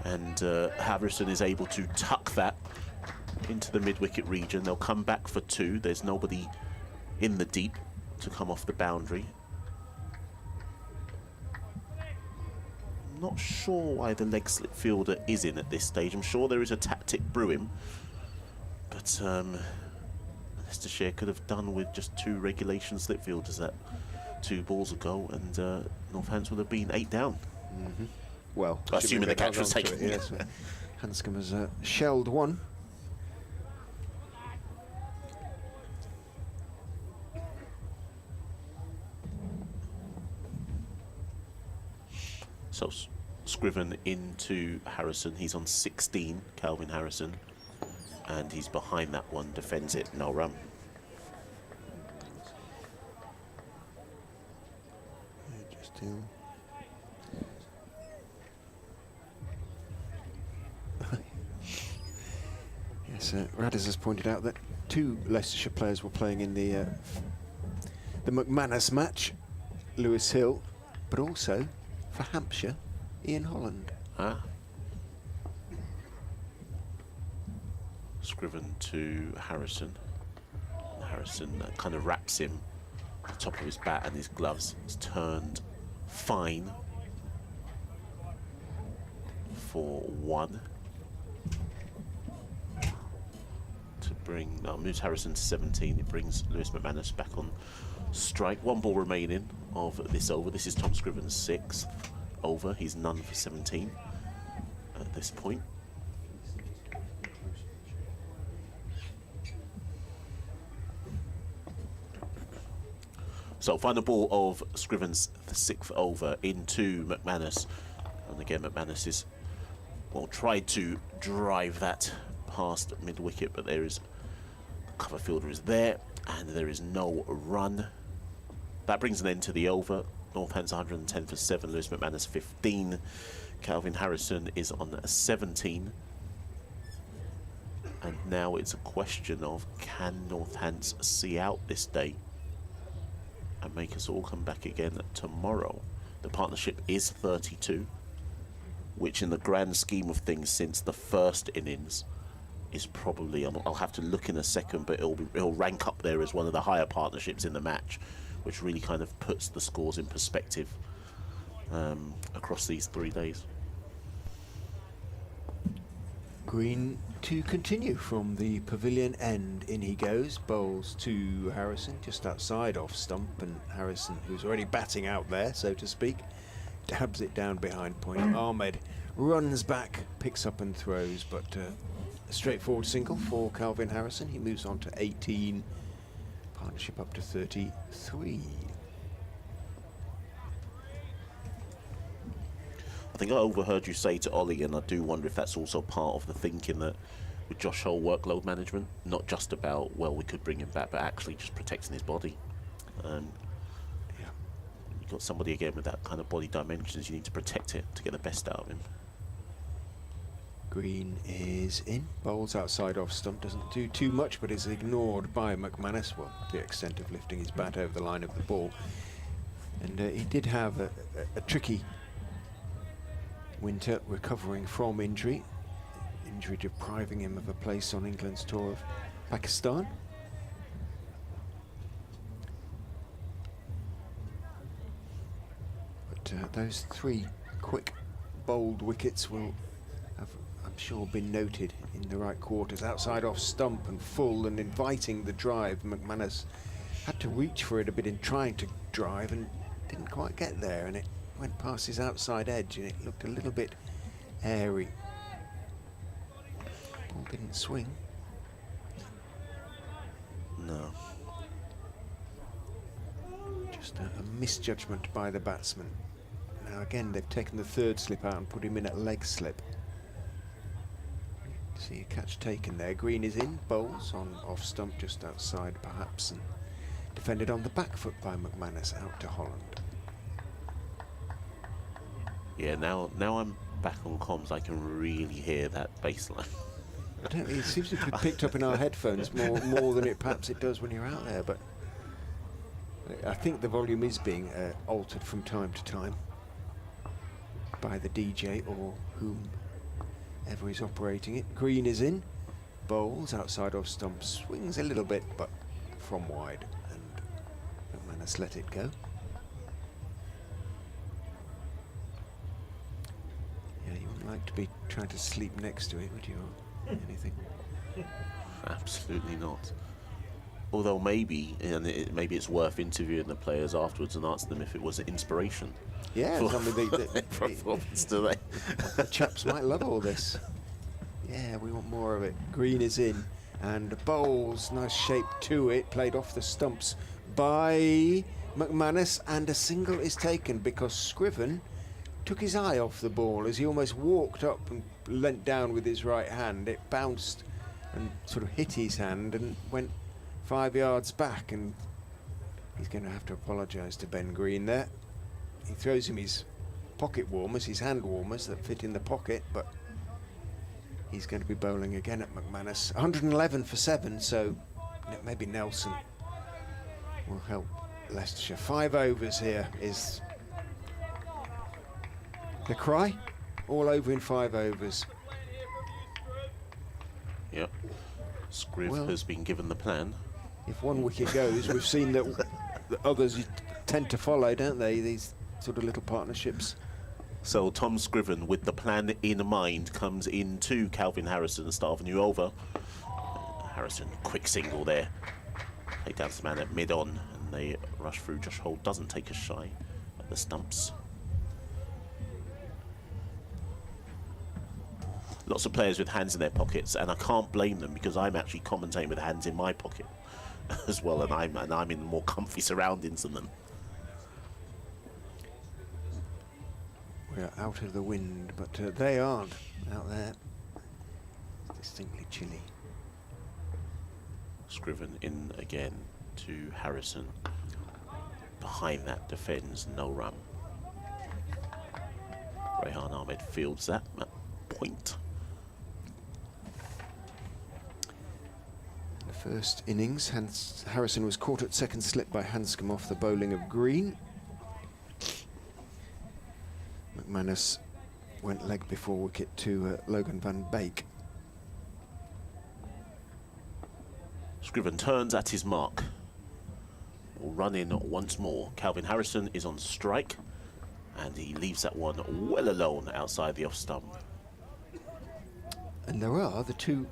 and Harrison is able to tuck that into the mid-wicket region. They'll come back for two. There's nobody in the deep to come off the boundary. I'm not sure why the leg slip fielder is in at this stage. I'm sure there is a tactic brewing, but Leicestershire could have done with just two regulation slip fielders that 2 balls ago, and Northampton would have been 8 down. Mm-hmm. Well, assuming the catch was taken. Yes, Hanscom has shelled one. So Scriven into Harrison. He's on 16, Calvin Harrison, and he's behind that one, defends it, no run. Yes, Radis has pointed out that 2 Leicestershire players were playing in the McManus match, Lewis Hill, but also for Hampshire, Ian Holland. Scriven to Harrison. Harrison kind of wraps him on the top of his bat and his gloves. It's turned fine for 1. To bring, moves Harrison to 17. It brings Lewis McManus back on strike. 1 ball remaining of this over. This is Tom Scriven's 6th over. He's none for 17 at this point. So final ball of Scriven's 6th over into McManus, and again McManus tried to drive that past mid-wicket, but there is the cover fielder is there, and there is no run. That brings an end to the over. Northampton 110 for 7, Lewis McManus 15, Calvin Harrison is on 17. And now it's a question of, can Northampton see out this day and make us all come back again tomorrow? The partnership is 32, which in the grand scheme of things since the first innings is probably, I'll have to look in a second, but it'll rank up there as one of the higher partnerships in the match, which really kind of puts the scores in perspective across these 3 days. Green to continue from the pavilion end. In he goes, bowls to Harrison just outside off stump, and Harrison, who's already batting out there, so to speak, dabs it down behind point. Ahmed runs back, picks up and throws, but a straightforward single for Calvin Harrison. He moves on to 18, partnership up to 33. I think I overheard you say to Ollie, and I do wonder if that's also part of the thinking that with Josh Hole workload management, not just about, well, we could bring him back, but actually just protecting his body. You've got somebody again with that kind of body dimensions, you need to protect it to get the best out of him. Green is in, bowls outside off stump, doesn't do too much, but is ignored by McManus, well, to the extent of lifting his bat over the line of the ball. And he did have a tricky winter recovering from injury depriving him of a place on England's tour of Pakistan. But those 3 quick, bold wickets will have, I'm sure, been noted in the right quarters. Outside off stump and full and inviting the drive. McManus had to reach for it a bit in trying to drive and didn't quite get there, and it went past his outside edge and it looked a little bit airy. Ball didn't swing. No. Just a misjudgment by the batsman. Now again, they've taken the 3rd slip out and put him in at leg slip. See a catch taken there. Green is in, bowls on off stump just outside perhaps, and defended on the back foot by McManus out to Holland. Yeah, now I'm back on comms. I can really hear that bass line. I don't know, it seems to be picked up in our headphones more than it perhaps it does when you're out there, but I think the volume is being altered from time to time by the DJ or whomever is operating it. Green is in, bowls outside off stump, swings a little bit but from wide, and McManus let it go. Yeah, you wouldn't like to be trying to sleep next to it, would you, or anything? Absolutely not. Although maybe it's worth interviewing the players afterwards and ask them if it was an inspiration. Yeah, for the performance today. The chaps might love all this. Yeah, we want more of it. Green is in, and bowls, nice shape to it, played off the stumps by McManus, and a single is taken because Scriven took his eye off the ball as he almost walked up and leant down with his right hand. It bounced and sort of hit his hand and went 5 yards back, and he's going to have to apologise to Ben Green there. He throws him his pocket warmers, his hand warmers that fit in the pocket, but he's going to be bowling again at McManus. 111 for 7, so maybe Nelson will help Leicestershire. 5 overs here is the cry. All over in 5 overs. Yep. Scriv has been given the plan. If 1 wicket goes, we've seen that the others tend to follow, don't they? These sort of little partnerships. So Tom Scriven, with the plan in mind, comes into Calvin Harrison, start of a new over. Harrison, quick single there. Take down this man at mid-on, and they rush through. Josh Holt doesn't take a shy at the stumps. Lots of players with hands in their pockets, and I can't blame them because I'm actually commentating with hands in my pocket as well, and I'm in more comfy surroundings than them. We're out of the wind, but they aren't out there. It's distinctly chilly. Scriven in again to Harrison. Behind that defends no run. Rehan Ahmed fields that at point. The first innings, Harrison was caught at second slip by Hanscom off the bowling of Green. McManus went leg before wicket to Logan van Beek. Scriven turns at his mark. Will run in once more. Calvin Harrison is on strike, and he leaves that one well alone outside the off stump. And there are the 2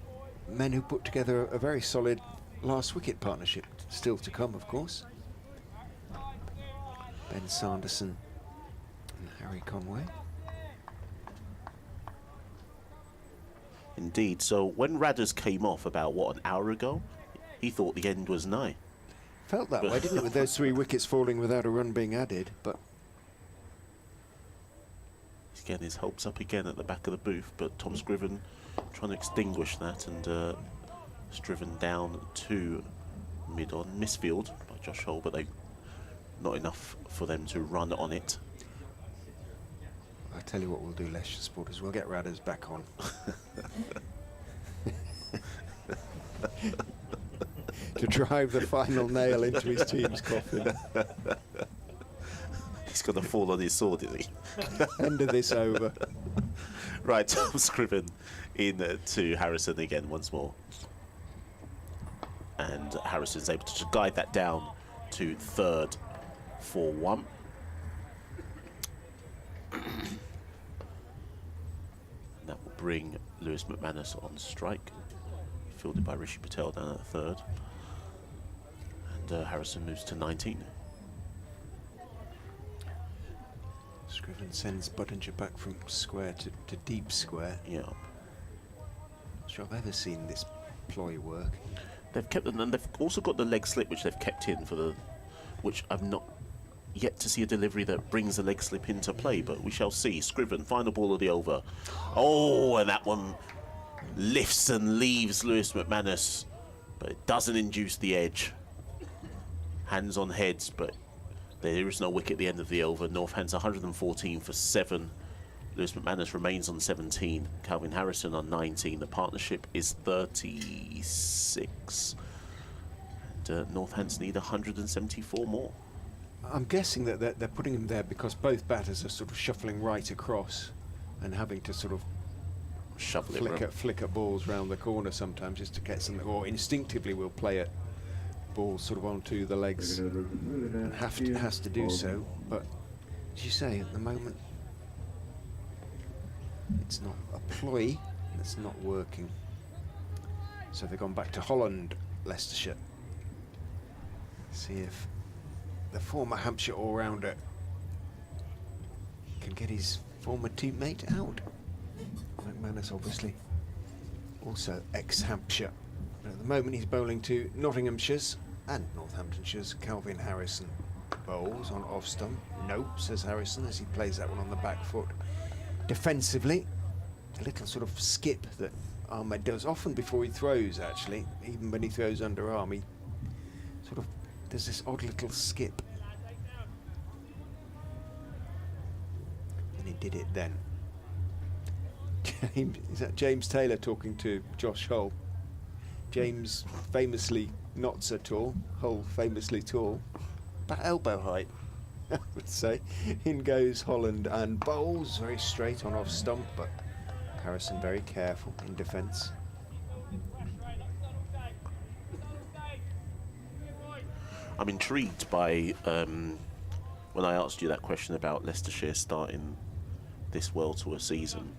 men who put together a very solid last wicket partnership, still to come, of course. Ben Sanderson and Harry Conway. Indeed. So when Radders came off about, what, an hour ago, he thought the end was nigh. Felt that way, didn't it, with those 3 wickets falling without a run being added, but... He's getting his hopes up again at the back of the booth, but Tom Scriven trying to extinguish that, and Striven down to mid-on. Misfield by Josh Hole, but they not enough for them to run on it. I'll tell you what we'll do, Leicestershire supporters, we'll get Radders back on. To drive the final nail into his team's coffin. He's going to fall on his sword, is he? End of this over. Right, Tom Scriven in to Harrison again once more. And Harrison's able to just guide that down to third for 1. That will bring Lewis McManus on strike, fielded by Rishi Patel down at third. And Harrison moves to 19. Scriven sends Buttinger back from square to deep square. Yeah. Not sure I've ever seen this ploy work. They've kept them, and they've also got the leg slip, which they've kept in for the, which I've not yet to see a delivery that brings the leg slip into play, but we shall see. Scriven, final ball of the over. Oh, and that one lifts and leaves Lewis McManus, but it doesn't induce the edge. Hands on heads, but there is no wicket at the end of the over. Northampton's 114 for 7. Lewis McManus remains on 17. Calvin Harrison on 19. The partnership is 36. And Northampton need 174 more. I'm guessing that they're putting him there because both batters are sort of shuffling right across and having to sort of Shuffle it flicker balls round the corner sometimes just to get something, or instinctively will play it balls sort of onto the legs and has to do so. But as you say, at the moment it's not a ploy that's not working. So they've gone back to Holland, Leicestershire. See if the former Hampshire all-rounder can get his former teammate out. McManus obviously also ex-Hampshire. But at the moment he's bowling to Nottinghamshire's and Northamptonshire's Calvin Harrison. Bowls on off stump. Nope, says Harrison as he plays that one on the back foot. Defensively, a little sort of skip that Ahmed does often before he throws, actually. Even when he throws underarm, he sort of does this odd little skip. And he did it then. Is that James Taylor talking to Josh Hull? James famously not so tall, Hull famously tall. About elbow height, I would say. In goes Holland and bowls very straight on off stump, but Harrison very careful in defence. I'm intrigued by when I asked you that question about Leicestershire starting this well to a season.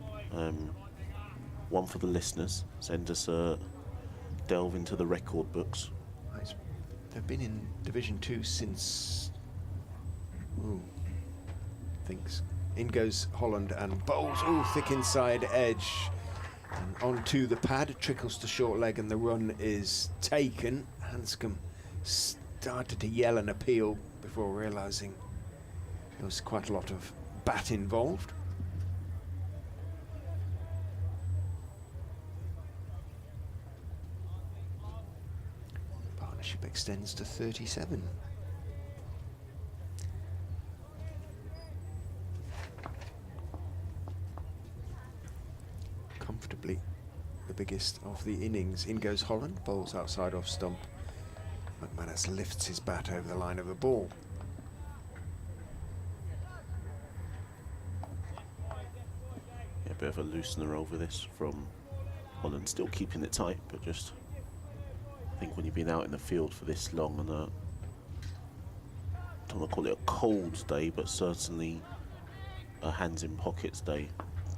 One for the listeners, send us a delve into the record books. They've been in Division 2 since... thinks. In goes Holland and bowls. Thick inside edge. And onto the pad, trickles to short leg and the run is taken. Hanscom started to yell and appeal before realising there was quite a lot of bat involved. Partnership extends to 37. Comfortably the biggest of the innings. In goes Holland, bowls outside off stump. McManus lifts his bat over the line of the ball. Yeah, a bit of a loosener over this from Holland, still keeping it tight, but just I think when you've been out in the field for this long on a, I don't want to call it a cold day, but certainly a hands in pockets day,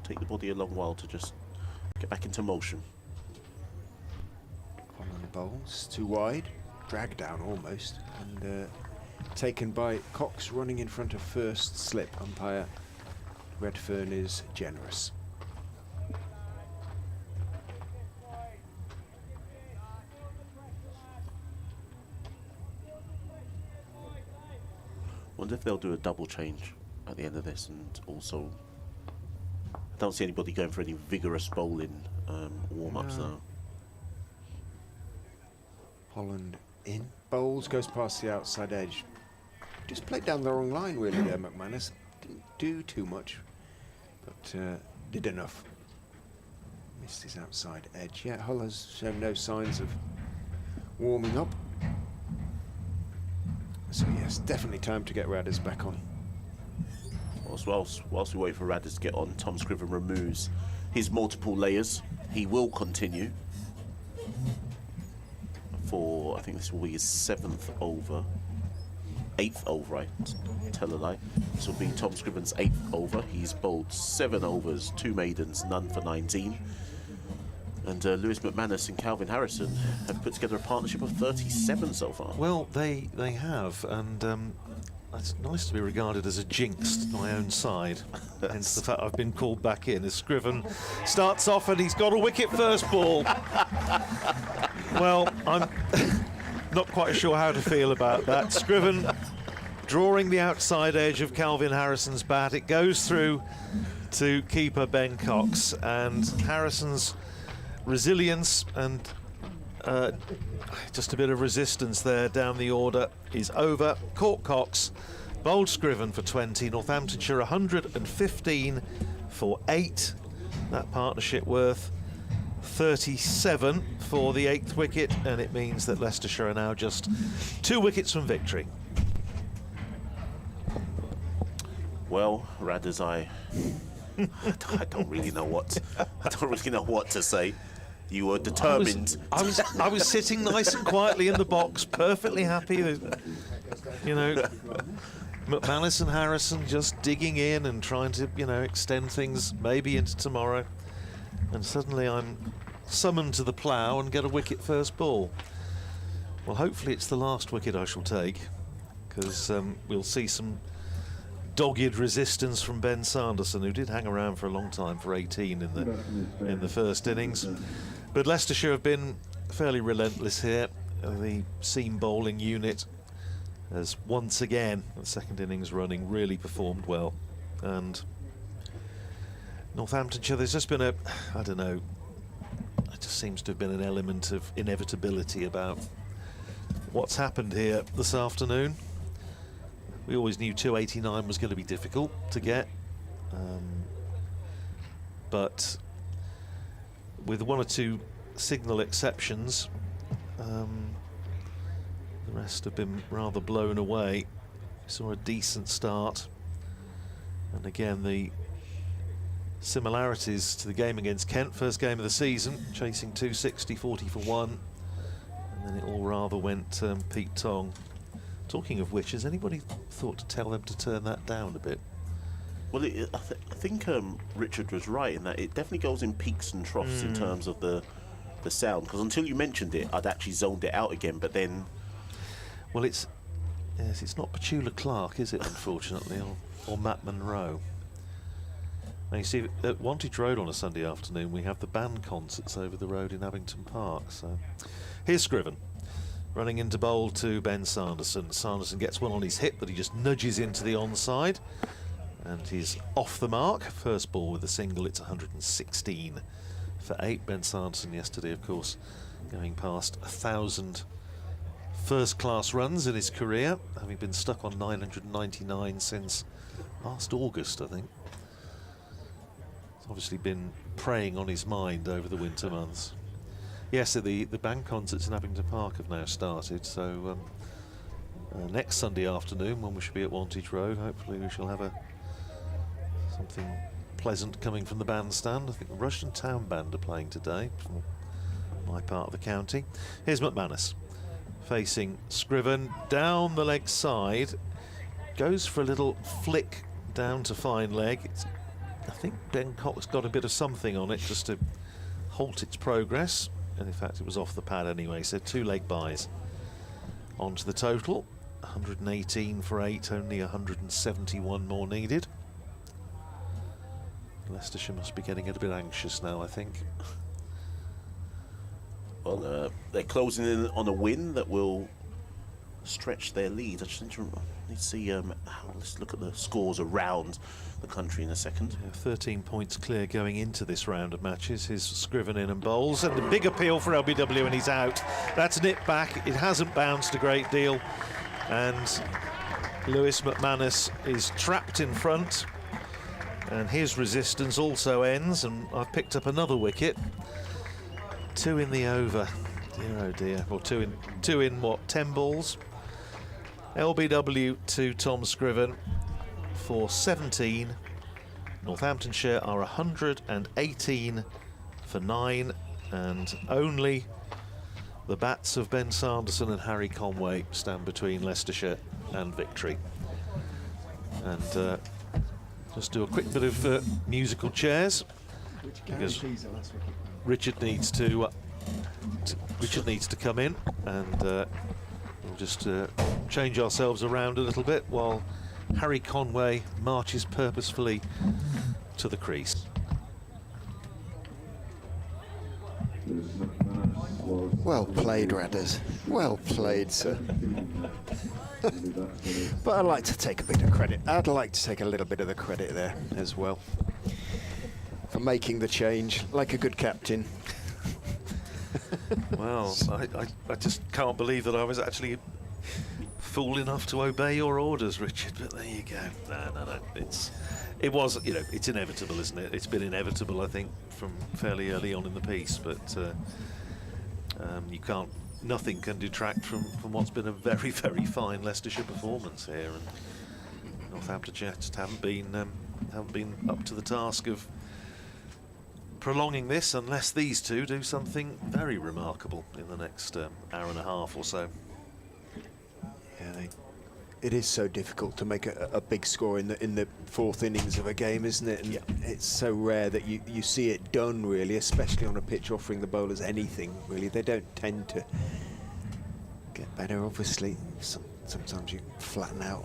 take the body a long while to just get back into motion. Holland bowls too wide, drag down almost, and taken by Cox running in front of first slip. Umpire Redfern is generous. Wonder if they'll do a double change at the end of this, and also I don't see anybody going for any vigorous bowling warm-ups now. Holland in. Bowls, goes past the outside edge. Just played down the wrong line really there, McManus. Didn't do too much, but did enough. Missed his outside edge. Yeah, Hull has shown no signs of warming up. So yes, definitely time to get Radders back on. whilst we wait for Radders to get on, Tom Scriven removes his multiple layers. He will continue for, I think this will be his 7th over. 8th over, I tell a lie. This will be Tom Scriven's 8th over. He's bowled 7 overs, 2 maidens, none for 19. And Lewis McManus and Calvin Harrison have put together a partnership of 37 so far. Well, they have, and it's nice to be regarded as a jinx to my own side. Hence the fact I've been called back in as Scriven starts off and he's got a wicket first ball. Well, I'm not quite sure how to feel about that. Scriven drawing the outside edge of Calvin Harrison's bat. It goes through to keeper Ben Cox, and Harrison's resilience and just a bit of resistance there down the order is over. Caught Cox, bowled Scriven for 20, Northamptonshire 115 for 8. That partnership worth 37 for the 8th wicket, and it means that Leicestershire are now just 2 wickets from victory. Well, Radders, I don't really know what to say. You were determined. I was sitting nice and quietly in the box, perfectly happy. You know, McManus and Harrison just digging in and trying to, extend things maybe into tomorrow. And suddenly I'm summoned to the plough and get a wicket first ball. Well, hopefully it's the last wicket I shall take, because we'll see some dogged resistance from Ben Sanderson, who did hang around for a long time for 18 in the first innings. But Leicestershire have been fairly relentless here. The seam bowling unit has once again, the second innings running, really performed well. And Northamptonshire, there's just been I don't know, it just seems to have been an element of inevitability about what's happened here this afternoon. We always knew 289 was going to be difficult to get, but with 1 or 2 signal exceptions, the rest have been rather blown away. We saw a decent start, and again the similarities to the game against Kent, first game of the season, chasing 260, 40 for 1, and then it all rather went Pete Tong. Talking of which, has anybody thought to tell them to turn that down a bit? Well, I think Richard was right in that it definitely goes in peaks and troughs in terms of the sound. Because until you mentioned it, I'd actually zoned it out again. But then, well, it's not Petula Clark, is it? Unfortunately, or Matt Monroe. Now you see, at Wantage Road on a Sunday afternoon, we have the band concerts over the road in Abington Park. So here's Scriven, running into bowl to Ben Sanderson. Sanderson gets one on his hip, but he just nudges into the onside, and he's off the mark. First ball with a single, it's 116 for 8. Ben Sanderson yesterday, of course, going past 1,000 first-class runs in his career, having been stuck on 999 since last August, I think. He's obviously been preying on his mind over the winter months. Yes, the band concerts in Abington Park have now started, so next Sunday afternoon, when we should be at Wantage Road, hopefully we shall have something pleasant coming from the bandstand. I think the Rushden Town Band are playing today from my part of the county. Here's McManus facing Scriven down the leg side, goes for a little flick down to fine leg. I think Ben Cox got a bit of something on it just to halt its progress. And in fact, it was off the pad anyway, so 2 leg byes onto the total. 118 for 8, only 171 more needed. Leicestershire must be getting a bit anxious now, I think. Well, they're closing in on a win that will stretch their lead. I just need to see, let's look at the scores around the country in a second. Yeah, 13 points clear going into this round of matches. His Scriven in and bowls, and a big appeal for LBW, and he's out. That's nipped back. It hasn't bounced a great deal, and Lewis McManus is trapped in front, and his resistance also ends, and I've picked up another wicket. 2 in the over. Dear oh dear. Well, two in what, 10 balls? LBW to Tom Scriven for 17. Northamptonshire are 118 for 9, and only the bats of Ben Sanderson and Harry Conway stand between Leicestershire and victory. And just do a quick bit of musical chairs, because Richard needs to come in, and we'll just change ourselves around a little bit while Harry Conway marches purposefully to the crease. Well played, Radders. Well played, sir. But I'd like to take a bit of credit. I'd like to take a little bit of the credit there as well for making the change, like a good captain. Well, I just can't believe that I was actually fool enough to obey your orders, Richard, but there you go. No. It was, you know, it's inevitable, isn't it? It's been inevitable, I think, from fairly early on in the piece, but nothing can detract from what's been a very, very fine Leicestershire performance here, and Northamptonshire just haven't been up to the task of prolonging this, unless these two do something very remarkable in the next hour and a half or so. Yeah, it is so difficult to make a big score in the fourth innings of a game, isn't it? And yeah, it's so rare that you see it done, really, especially on a pitch offering the bowlers anything, really. They don't tend to get better, obviously. Sometimes you flatten out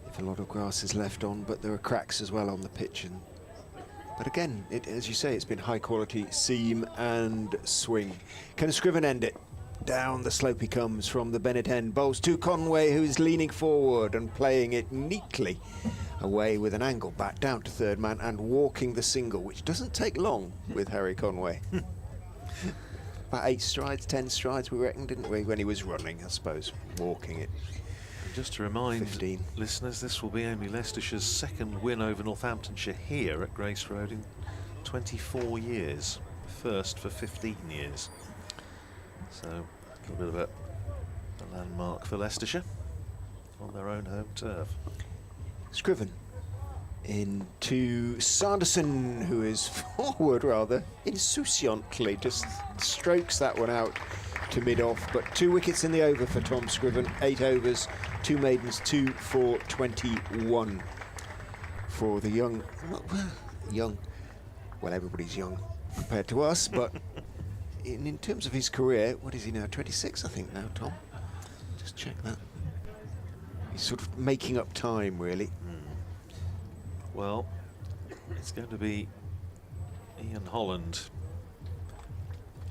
if a lot of grass is left on, but there are cracks as well on the pitch. But again, as you say, it's been high quality seam and swing. Can Scriven end it? Down the slope he comes from the Bennett end. Bowls to Conway, who's leaning forward and playing it neatly away with an angle back down to third man and walking the single, which doesn't take long with Harry Conway. About 8 strides, 10 strides, we reckon, didn't we, when he was running, I suppose, walking it. Just to remind 15. listeners, this will be only Leicestershire's second win over Northamptonshire here at Grace Road in 24 years. First for 15 years. So a little bit of a landmark for Leicestershire on their own home turf. Scriven into Sanderson, who is forward rather insouciantly, just strokes that one out to mid-off. But 2 wickets in the over for Tom Scriven. 8 overs, 2 maidens, 2 for 21 for the young. Well, everybody's young compared to us, but in terms of his career, what is he now? 26, I think now, Tom. Just check that. He's sort of making up time, really. Well, it's going to be Ian Holland.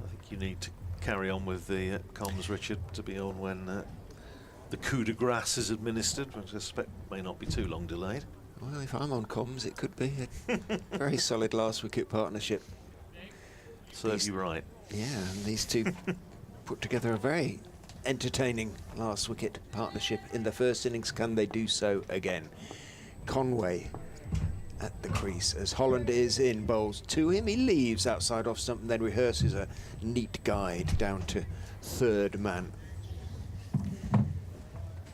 I think you need to carry on with the comms, Richard, to be on when the coup de grace is administered, which I suspect may not be too long delayed. Well, if I'm on comms, it could be a very solid last wicket partnership. Serve you right. Yeah, and these two put together a very entertaining last wicket partnership in the first innings. Can they do so again? Conway at the crease as Holland is in, bowls to him. He leaves outside off stump and then rehearses a neat guide down to third man.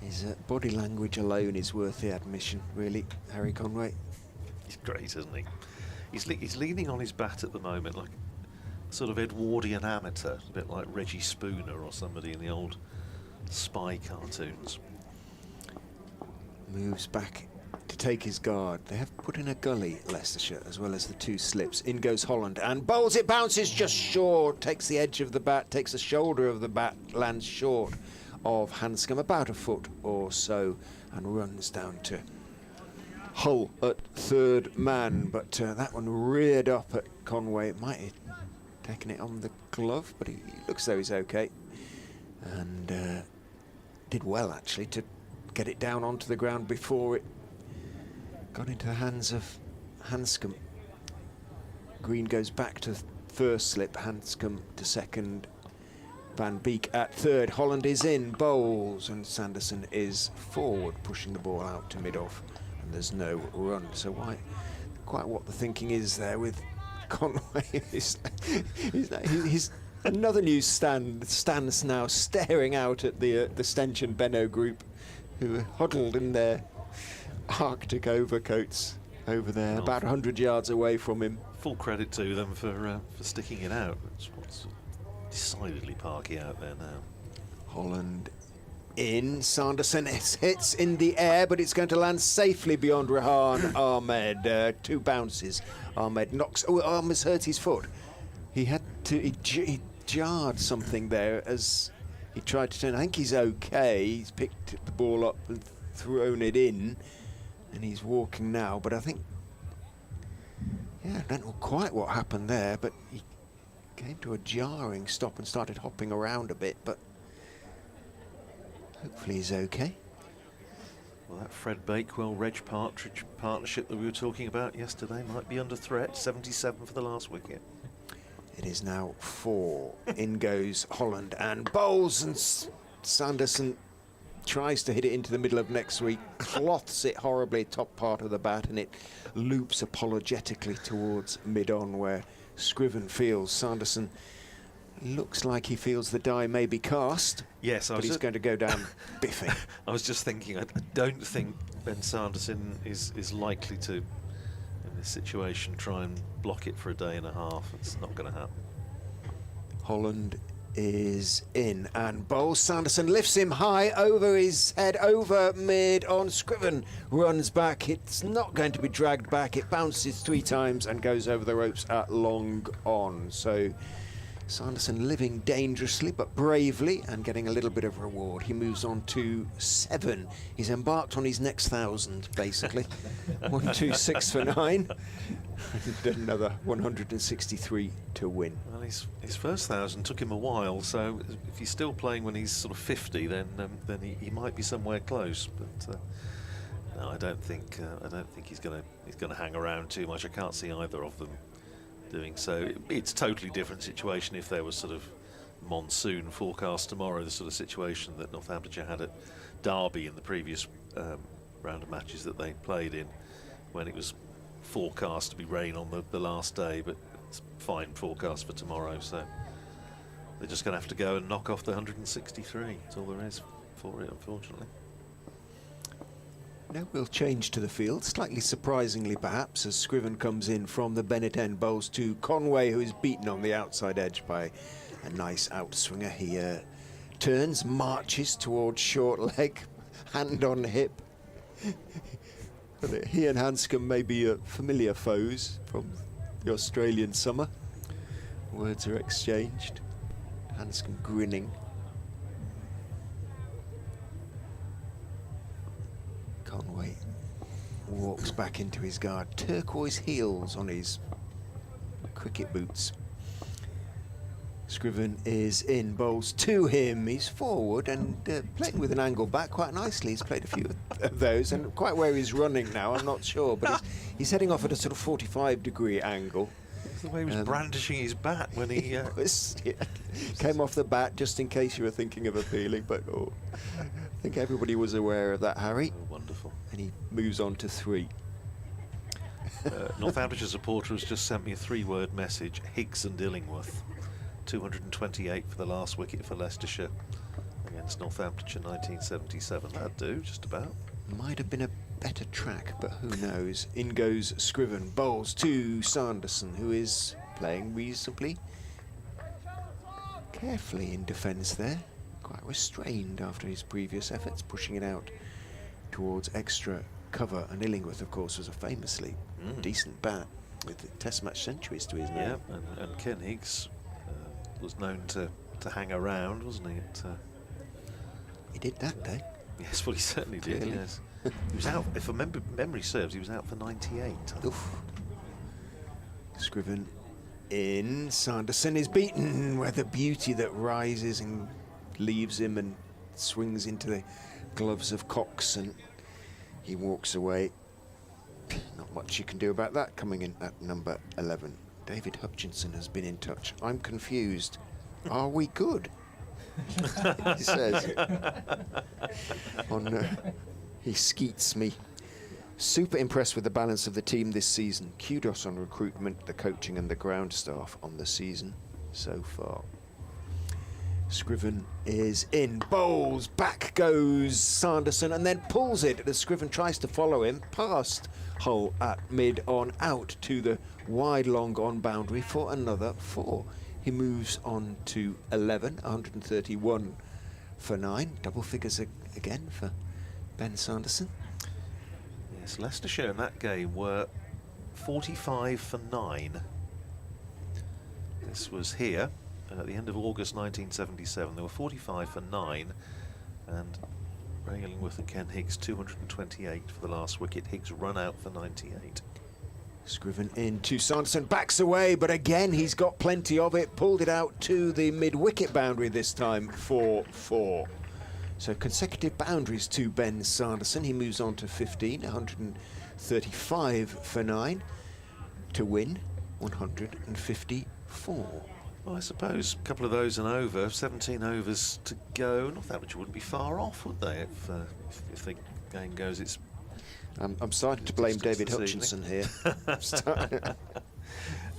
His body language alone is worth the admission, really, Harry Conway. He's great, isn't he? He's leaning on his bat at the moment like sort of Edwardian amateur, a bit like Reggie Spooner or somebody in the old spy cartoons. Moves back to take his guard. They have put in a gully, Leicestershire, as well as the 2 slips. In goes Holland and bowls it, bounces just short, takes the edge of the bat, takes the shoulder of the bat, lands short of Hanscom, about a foot or so, and runs down to Hull at third man. But that one reared up at Conway. It might have taken it on the glove, but he looks as though he's okay, and did well actually to get it down onto the ground before it got into the hands of Hanscom. Green goes back to first slip, Hanscom to second, Van Beek at third. Holland is in, bowls, and Sanderson is forward, pushing the ball out to mid-off, and there's no run. So quite what the thinking is there with Conway. He's another news stand stands now staring out at the Stench and Benno group, who are huddled in their Arctic overcoats over there, Oh. about 100 yards away from him. Full credit to them for sticking it out. It's decidedly parky out there now. Holland in. Sanderson hits in the air, but it's going to land safely beyond Rehan Ahmed. 2 bounces. Ahmed knocks. Oh, Ahmed's hurt his foot. He had to. He jarred something there as he tried to turn. I think he's okay. He's picked the ball up and thrown it in, and he's walking now. But I think, yeah, I don't know quite what happened there, but he came to a jarring stop and started hopping around a bit. But hopefully he's okay. Well, that Fred Bakewell-Reg Partridge partnership that we were talking about yesterday might be under threat. 77 for the last wicket. It is now 4. In goes Holland and bowls, and Sanderson tries to hit it into the middle of next week, cloths it horribly top part of the bat, and it loops apologetically towards mid-on where Scriven feels. Sanderson looks like he feels the die may be cast. Yes, but he's going to go down biffing. I was just thinking, I don't think Ben Sanderson is likely to, in this situation, try and block it for a day and a half. It's not going to happen. Holland is in and bowls. Sanderson lifts him high over his head, over mid on. Scriven runs back. It's not going to be dragged back. It bounces 3 times and goes over the ropes at long on. So Sanderson living dangerously but bravely and getting a little bit of reward. He moves on to 7. He's embarked on his next 1,000, basically. 1, 2, 6 for 9. And another 163 to win. Well, his first 1,000 took him a while, so if he's still playing when he's sort of 50, then he might be somewhere close. But no, I don't think he's going to hang around too much. I can't see either of them doing so. It's a totally different situation if there was sort of monsoon forecast tomorrow, the sort of situation that Northamptonshire had at Derby in the previous round of matches that they played in, when it was forecast to be rain on the last day, but it's fine forecast for tomorrow, so they're just going to have to go and knock off the 163. That's all there is for it, unfortunately. No real change to the field, slightly surprisingly perhaps, as Scriven comes in from the Bennett end, bowls to Conway, who is beaten on the outside edge by a nice outswinger. He turns, marches towards short leg, hand on hip. He and Hanscom may be familiar foes from the Australian summer. Words are exchanged. Hanscom grinning. Conway walks back into his guard. Turquoise heels on his cricket boots. Scriven is in, bowls to him. He's forward and playing with an angle back quite nicely. He's played a few of those, and quite where he's running now, I'm not sure, but he's heading off at a sort of 45-degree angle. That's the way he was brandishing his bat when he came off the bat, just in case you were thinking of appealing, but I think everybody was aware of that, Harry. Oh, wonderful. And he moves on to 3. Northamptonshire supporter has just sent me a 3-word message: Higgs and Illingworth. 228 for the last wicket for Leicestershire against Northamptonshire 1977. That'd do, just about. Might have been a better track, but who knows. In goes Scriven, bowls to Sanderson, who is playing reasonably carefully in defence there. Quite restrained after his previous efforts, pushing it out towards extra cover. And Illingworth, of course, was a famously decent bat with the Test match centuries to his name. Yeah, and Ken Higgs was known to hang around, wasn't he? He did that day. Yes, well, he certainly did. Clearly. Yes, he was out. If memory serves, he was out for 98. Oof. Scriven in. Sanderson is beaten with a beauty that rises and leaves him and swings into the gloves of Cox, and he walks away. Not much you can do about that, coming in at number 11. David Hutchinson has been in touch. I'm confused. Are we good? He says. He skeets me. Super impressed with the balance of the team this season. Kudos on recruitment, the coaching and the ground staff on the season so far. Scriven is in, bowls, back goes Sanderson and then pulls it as Scriven tries to follow him past Hull at mid-on, out to the wide long on boundary for another 4. He moves on to 11, 131 for 9, double figures again for Ben Sanderson. Yes, Leicestershire in that game were 45 for 9. This was here at the end of August 1977. They were 45 for 9, and Ray Illingworth and Ken Higgs 228 for the last wicket. Higgs run out for 98. Scriven in to Sanderson, backs away, but again he's got plenty of it, pulled it out to the mid-wicket boundary this time for 4. So consecutive boundaries to Ben Sanderson. He moves on to 15, 135 for 9 to win 154. Well, I suppose a couple of those and over, 17 overs to go. Northamptonshire wouldn't be far off, would they, if the game goes its... I'm starting to blame David Hutchinson here.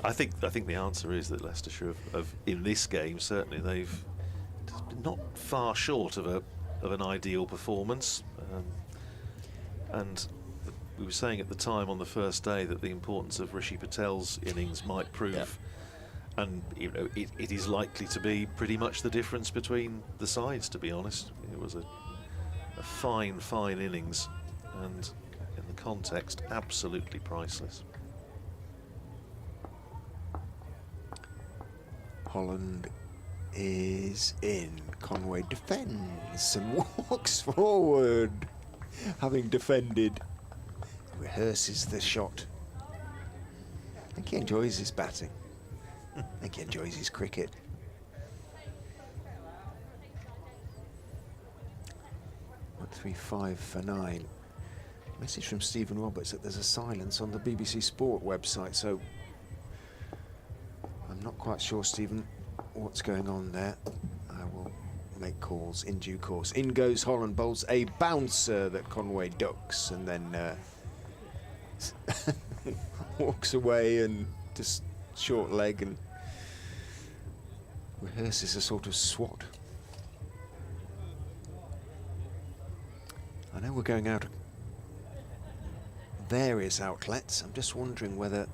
I think the answer is that Leicestershire in this game, certainly they've been not far short of an ideal performance. And we were saying at the time on the first day that the importance of Rishi Patel's innings might prove. Yep. And you know, it is likely to be pretty much the difference between the sides, to be honest. It was a fine innings, and in the context, absolutely priceless. Holland is in. Conway defends and walks forward, having defended. Rehearses the shot. I think he enjoys his batting. I think he enjoys his cricket. What 3-5 for 9. Message from Stephen Roberts that there's a silence on the BBC Sport website, so I'm not quite sure, Stephen, what's going on there. I will make calls in due course. In goes Holland, bowls a bouncer that Conway ducks and then walks away and just short leg and rehearses a sort of swat. I know we're going out of various outlets. I'm just wondering whether,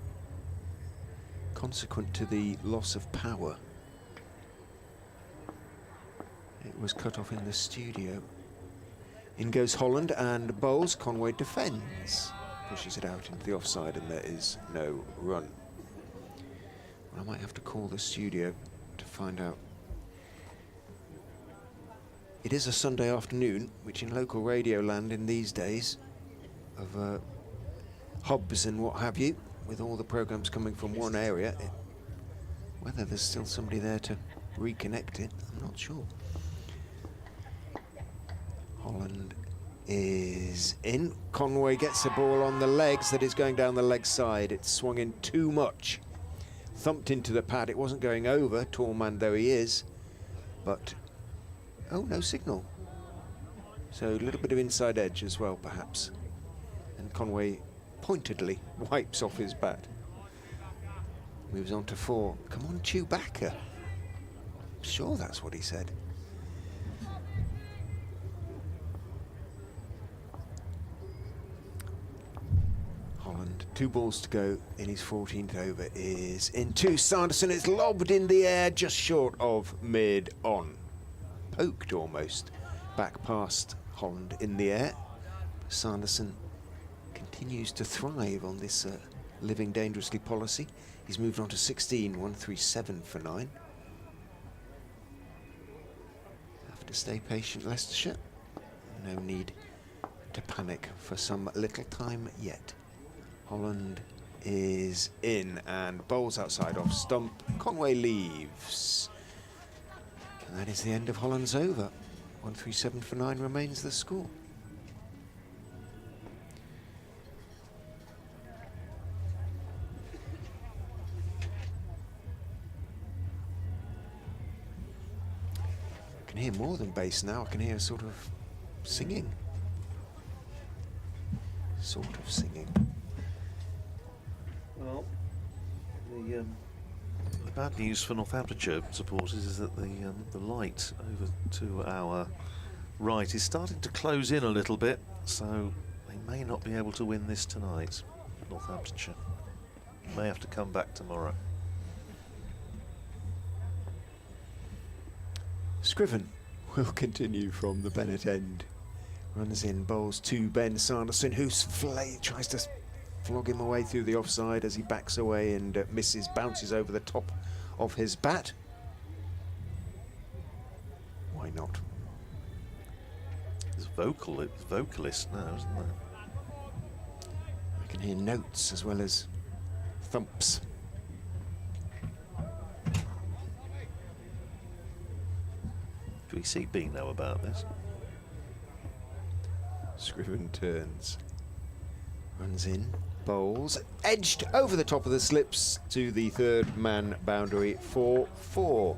consequent to the loss of power, it was cut off in the studio. In goes Holland and bowls. Conway defends, pushes it out into the offside, and there is no run. I might have to call the studio to find out. It is a Sunday afternoon, which in local radio land in these days of hubs and what have you, with all the programmes coming from one area, whether there's still somebody there to reconnect it, I'm not sure. Holland is in. Conway gets the ball on the legs that is going down the leg side. It's swung in too much. Thumped into the pad. It wasn't going over, tall man though he is, but oh, no signal. So a little bit of inside edge as well, perhaps. And Conway pointedly wipes off his bat. Moves on to 4. Come on, Chewbacca. I'm sure that's what he said. Holland, 2 balls to go in his 14th over, is into Sanderson. It's lobbed in the air just short of mid-on. Poked almost back past Holland in the air. Sanderson continues to thrive on this living dangerously policy. He's moved on to 16, 137 for 9. Have to stay patient, Leicestershire. No need to panic for some little time yet. Holland is in and bowls outside off stump. Conway leaves. And that is the end of Holland's over. 137 for 9 remains the score. I can hear more than bass now. I can hear sort of singing. Sort of singing. Well, the The bad news for Northamptonshire supporters is that the light over to our right is starting to close in a little bit, so they may not be able to win this tonight. Northamptonshire may have to come back tomorrow. Scriven will continue from the Bennett end. Runs in, bowls to Ben Sanderson, who tries to flog him away through the offside as he backs away and misses, bounces over the top of his bat. Why not? It's vocalist now, isn't it? I can hear notes as well as thumps. Do we see B know about this? Scriven turns, runs in, bowls, edged over the top of the slips to the third man boundary for 4.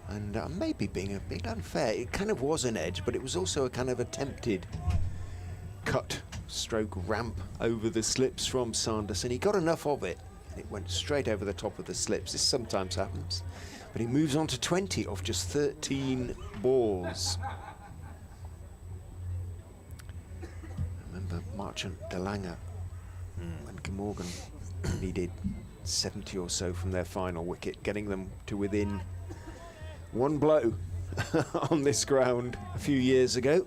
And maybe being a bit unfair, it kind of was an edge, but it was also a kind of attempted cut stroke ramp over the slips from Sanderson. He got enough of it, and it went straight over the top of the slips. This sometimes happens, but he moves on to 20 off just 13 balls. Remember Marchant, De Lange, and Glamorgan needed 70 or so from their final wicket, getting them to within one blow on this ground a few years ago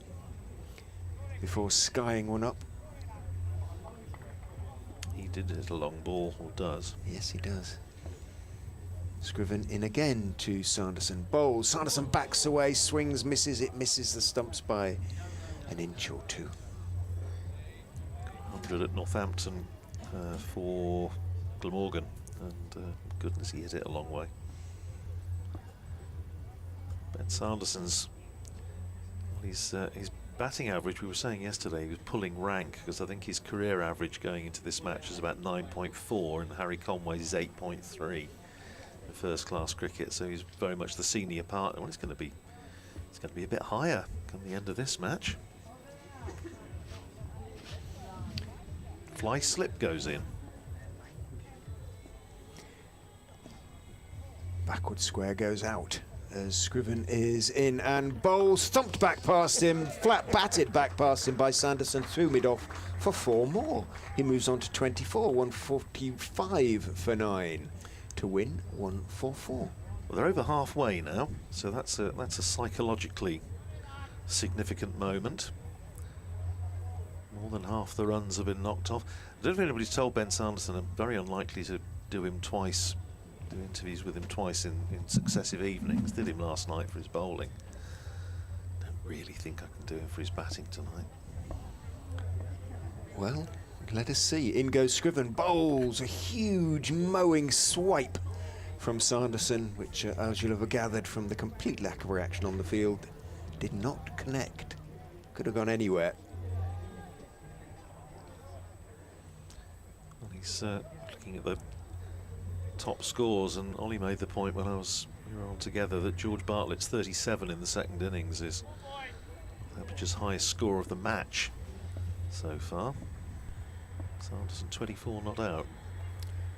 before skying one up. He did hit a long ball, or does. Yes, he does. Scriven in again to Sanderson. Bowls. Sanderson backs away, swings, misses. It misses the stumps by an inch or two. 100 at Northampton for Glamorgan, and goodness, he hit it a long way. Ben Sanderson's, well, his batting average, we were saying yesterday, he was pulling rank, because I think his career average going into this match is about 9.4 and Harry Conway's is 8.3 in first class cricket, so he's very much the senior partner. Well, it's going to be a bit higher come the end of this match. Fly slip goes in. Backward square goes out as Scriven is in and bowls, thumped back past him, flat batted back past him by Sanderson, threw mid off for 4 more. He moves on to 24, 145 for 9 to win 144. Well, they're over halfway now, so that's a psychologically significant moment. More than half the runs have been knocked off. I don't know if anybody's told Ben Sanderson, I'm very unlikely to do interviews with him twice in successive evenings. Did him last night for his bowling. Don't really think I can do him for his batting tonight. Well, let us see. In goes Scriven, bowls, a huge mowing swipe from Sanderson, which, as you'll have gathered from the complete lack of reaction on the field, did not connect. Could have gone anywhere. Well, he's looking at the top scores, and Ollie made the point when we were on together that George Bartlett's 37 in the second innings is Northampton's highest score of the match so far. Sanderson 24 not out.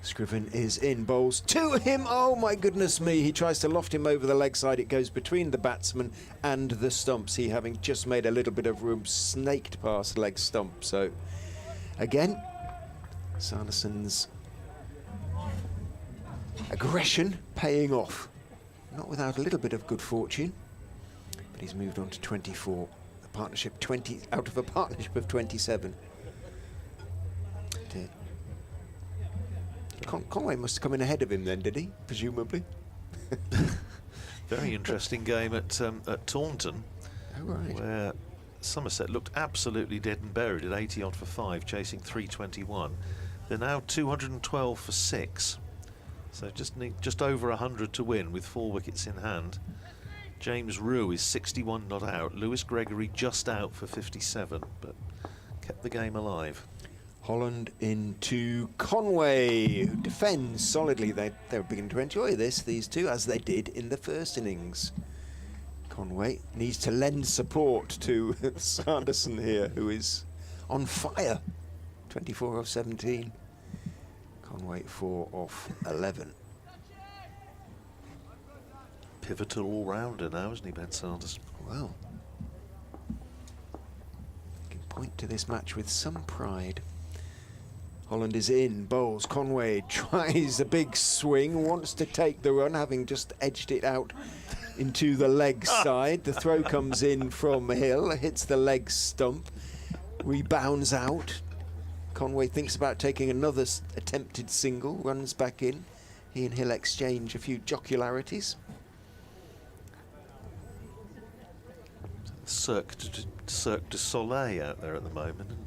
Scriven is in, bowls to him. Oh my goodness me, he tries to loft him over the leg side. It goes between the batsman and the stumps. He, having just made a little bit of room, snaked past leg stump. So again, Sanderson's aggression paying off, not without a little bit of good fortune, but he's moved on to 24. The partnership 20 out of a partnership of 27. Conway must have come in ahead of him then, did he? Presumably. Very interesting game at Taunton, Oh, right. where Somerset looked absolutely dead and buried at 80 odd for 5, chasing 321. They're now 212 for 6, so just over 100 to win with 4 wickets in hand. James Rue is 61 not out. Lewis Gregory just out for 57, but kept the game alive. Holland into Conway, who defends solidly. They're beginning to enjoy these two, as they did in the first innings. Conway needs to lend support to Sanderson here, who is on fire. 24 off 17. Conway 4 off 11. pivotal all-rounder now, isn't he, Ben Sanderson? Well, you can point to this match with some pride. Holland is in, bowls, Conway tries a big swing, wants to take the run, having just edged it out into the leg side. The throw comes in from Hill, hits the leg stump, rebounds out. Conway thinks about taking another attempted single, runs back in. He and Hill exchange a few jocularities. Cirque du Soleil out there at the moment, isn't it?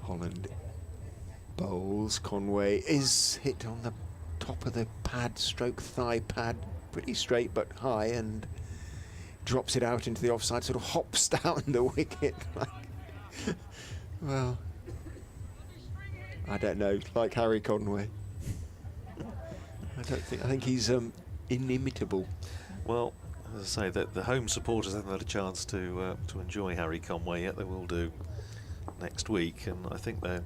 Holland bowls. Conway is hit on the top of the pad, stroke thigh pad, pretty straight but high, and drops it out into the offside, sort of hops down the wicket. Well, I don't know, like Harry Conway. I think he's inimitable. Well, as I say, the home supporters haven't had a chance to enjoy Harry Conway yet. They will do next week, and I think the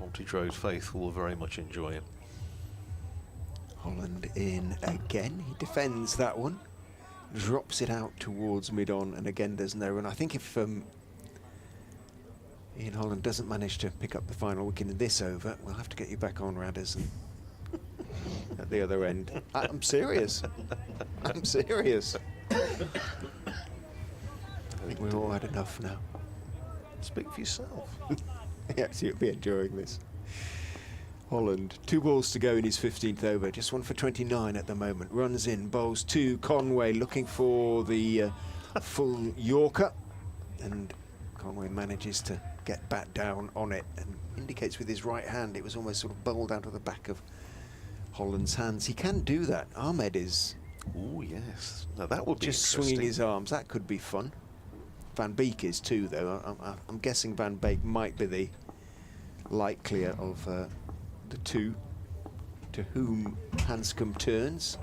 Montrose faithful will very much enjoy him. Holland in again. He defends that one, drops it out towards mid-on, and again there's no run. I think if Ian Holland doesn't manage to pick up the final wicket in this over, we'll have to get you back on, Radders, at the other end. I'm serious. I'm serious. I think we've all had enough now. Speak for yourself. Yes, you'll be enjoying this. Holland, 2 balls to go in his 15th over, just 1 for 29 at the moment. Runs in, bowls 2. Conway looking for the full Yorker, and Conway manages to get back down on it and indicates with his right hand. It was almost sort of bowled out of the back of Holland's hands. He can do that. Ahmed is. Oh yes, now that would be just swinging his arms. That could be fun. Van Beek is too, though. I'm guessing Van Beek might be the likelier of the two to whom Hanscom turns.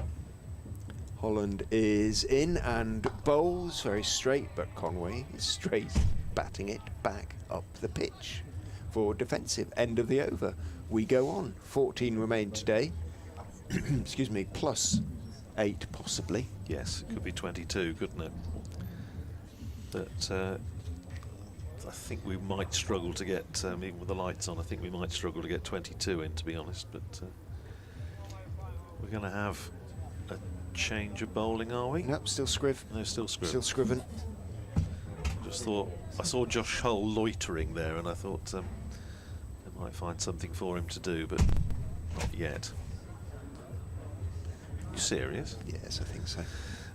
Holland is in and bowls very straight, but Conway is straight, batting it back up the pitch for defensive. End of the over. We go on. 14 remain today. Excuse me, plus 8 possibly. Yes, it could be 22, couldn't it? But I think we might struggle to get, even with the lights on, I think we might struggle to get 22 in, to be honest. But we're going to have a change of bowling, are we? Nope, still Scriv. No, still Scriv. Still Scriven. Just thought, I saw Josh Hull loitering there, and I thought they might find something for him to do, but not yet. You serious? Yes, I think so.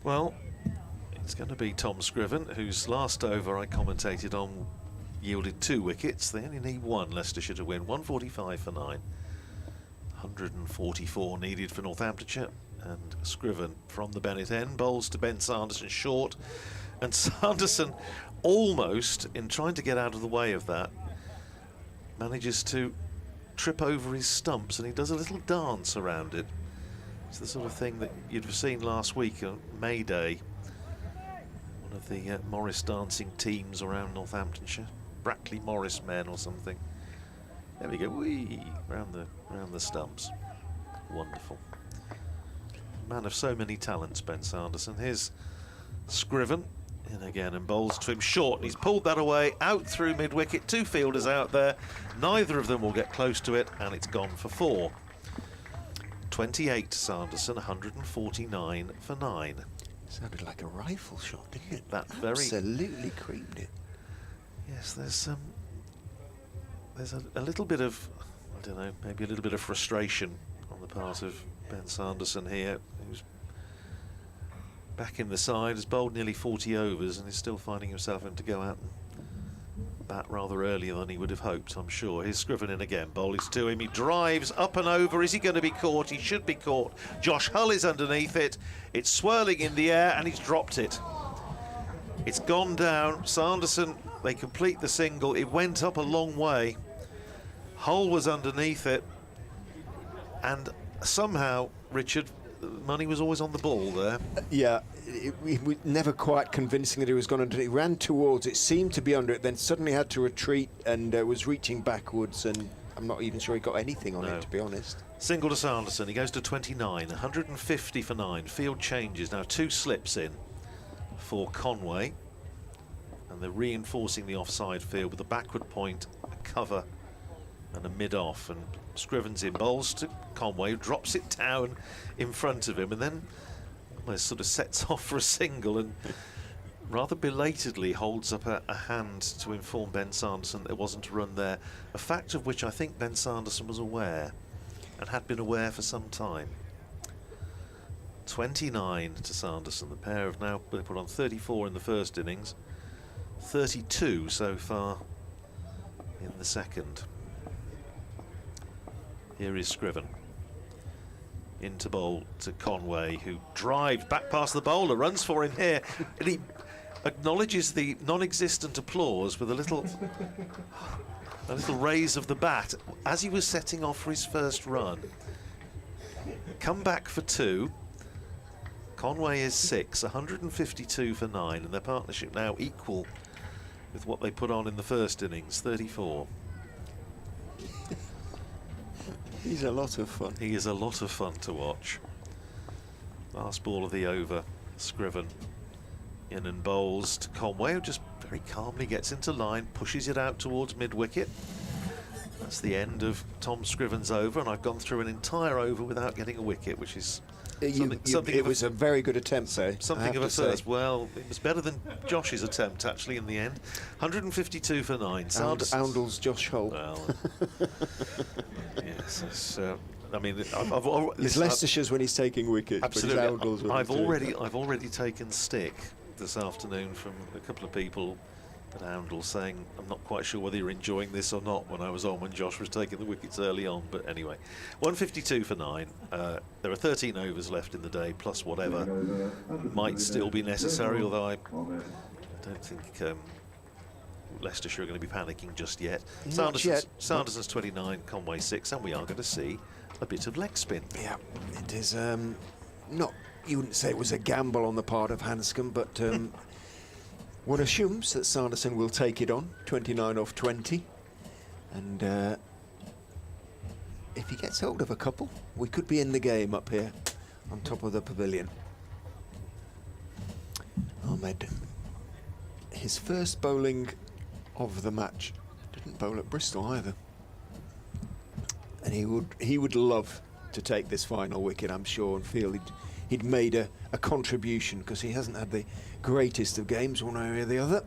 Well, it's going to be Tom Scriven, whose last over I commentated on yielded 2 wickets. They only need 1, Leicestershire, to win. 145 for 9. 144 needed for Northamptonshire. And Scriven from the Bennett end bowls to Ben Sanderson short. And Sanderson, almost, in trying to get out of the way of that, manages to trip over his stumps, and he does a little dance around it. It's the sort of thing that you'd have seen last week on May Day. One of the Morris dancing teams around Northamptonshire, Brackley Morris men or something. There we go, whee, round the stumps. Wonderful. Man of so many talents, Ben Sanderson. Here's Scriven in again and bowls to him short, and he's pulled that away out through mid-wicket. 2 fielders out there, neither of them will get close to it, and it's gone for 4. 28 Sanderson, 149 for 9. Sounded like a rifle shot, didn't it? That very absolutely creamed it. Yes, there's a little bit of, I don't know, maybe a little bit of frustration on the part of Ben Sanderson here, who's back in the side, has bowled nearly 40 overs and is still finding himself having to go out and bat rather earlier than he would have hoped, I'm sure. Here's Scriven in again. Bowl is to him. He drives up and over. Is he going to be caught? He should be caught. Josh Hull is underneath it. It's swirling in the air and he's dropped it. It's gone down. Sanderson, they complete the single. It went up a long way. Hull was underneath it. And somehow, Richard, money was always on the ball there. Yeah, it was never quite convincing that he was going to. He ran towards it, seemed to be under it, then suddenly had to retreat and was reaching backwards. And I'm not even sure he got anything on No. it, to be honest. Single to Sanderson, he goes to 29, 150 for 9. Field changes, now 2 slips in for Conway. And they're reinforcing the offside field with a backward point, a cover and a mid-off. And Scriven's in, bowls to Conway, who drops it down in front of him and then almost sort of sets off for a single and rather belatedly holds up a hand to inform Ben Sanderson there wasn't a run there, a fact of which I think Ben Sanderson was aware and had been aware for some time. 29 to Sanderson. The pair have now put on 34 in the first innings, 32 so far in the second. Here is Scriven. Into bowl to Conway, who drives back past the bowler, runs for him here, and he acknowledges the non-existent applause with a little raise of the bat as he was setting off for his first run. Come back for 2. Conway is 6, 152 for 9, and their partnership now equal with what they put on in the first innings, 34. He's a lot of fun. He is a lot of fun to watch. Last ball of the over, Scriven in and bowls to Conway, who just very calmly gets into line, pushes it out towards mid-wicket. That's the end of Tom Scriven's over, and I've gone through an entire over without getting a wicket, which is It was a very good attempt, though. something of a first. Well, it was better than Josh's attempt, actually, in the end. 152 for 9. Oundle's Josh Holt. Well, yes, it's, I mean, I've It's Leicestershire's when he's taking wickets. absolutely. But it's Oundle's when I've he's doing it. already taken stick this afternoon from a couple of people at Oundle saying I'm not quite sure whether you're enjoying this or not when I was on when Josh was taking the wickets early on. But anyway, 152 for 9. There are 13 overs left in the day, plus whatever might still be necessary, although I don't think Leicestershire are going to be panicking just yet. Not yet. Sanderson's 29, Conway 6, and we are going to see a bit of leg spin. Yeah, it is not, you wouldn't say it was a gamble on the part of Hanscom, but one assumes that Sanderson will take it on, 29 off 20. And if he gets hold of a couple, we could be in the game up here on top of the pavilion. Ahmed, his first bowling of the match, didn't bowl at Bristol either. And he would love to take this final wicket, I'm sure, and feel he'd made a contribution, because he hasn't had the greatest of games one way or the other.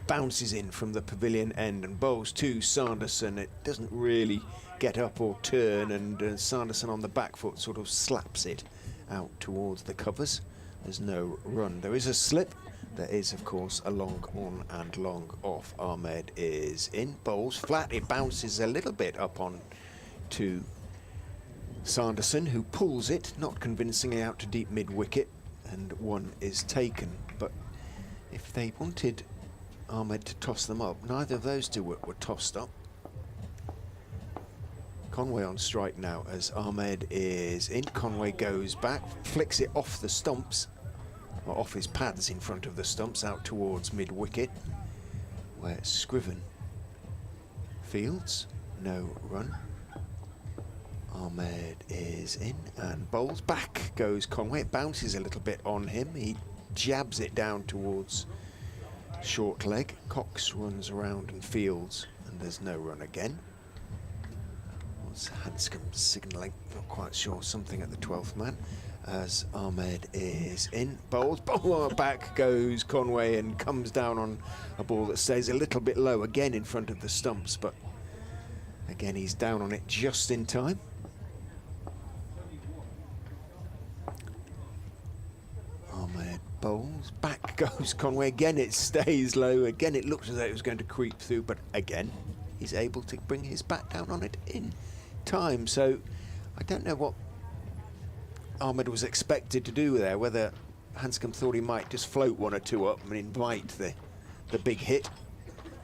Bounces in from the pavilion end and bowls to Sanderson. It doesn't really get up or turn, and Sanderson on the back foot sort of slaps it out towards the covers. There's no run. There is a slip. There is, of course, a long on and long off. Ahmed is in, bowls flat. It bounces a little bit up on to Sanderson, who pulls it, not convincingly, out to deep mid-wicket, and one is taken. But if they wanted Ahmed to toss them up, neither of those two were tossed up. Conway on strike now as Ahmed is in. Conway goes back, flicks it off the stumps, or off his pads in front of the stumps, out towards mid-wicket, where Scriven fields, no run. Ahmed is in and bowls. Back goes Conway. It bounces a little bit on him. He jabs it down towards short leg. Cox runs around and fields, and there's no run again. What's Hanscom signalling? Not quite sure. Something at the 12th man. As Ahmed is in, bowls. Back goes Conway and comes down on a ball that stays a little bit low, again in front of the stumps, but again he's down on it just in time. Ahmed bowls, back goes Conway, again it stays low, again it looks as though it was going to creep through, but again he's able to bring his bat down on it in time. So I don't know what Ahmed was expected to do there, whether Hanscom thought he might just float one or two up and invite the big hit,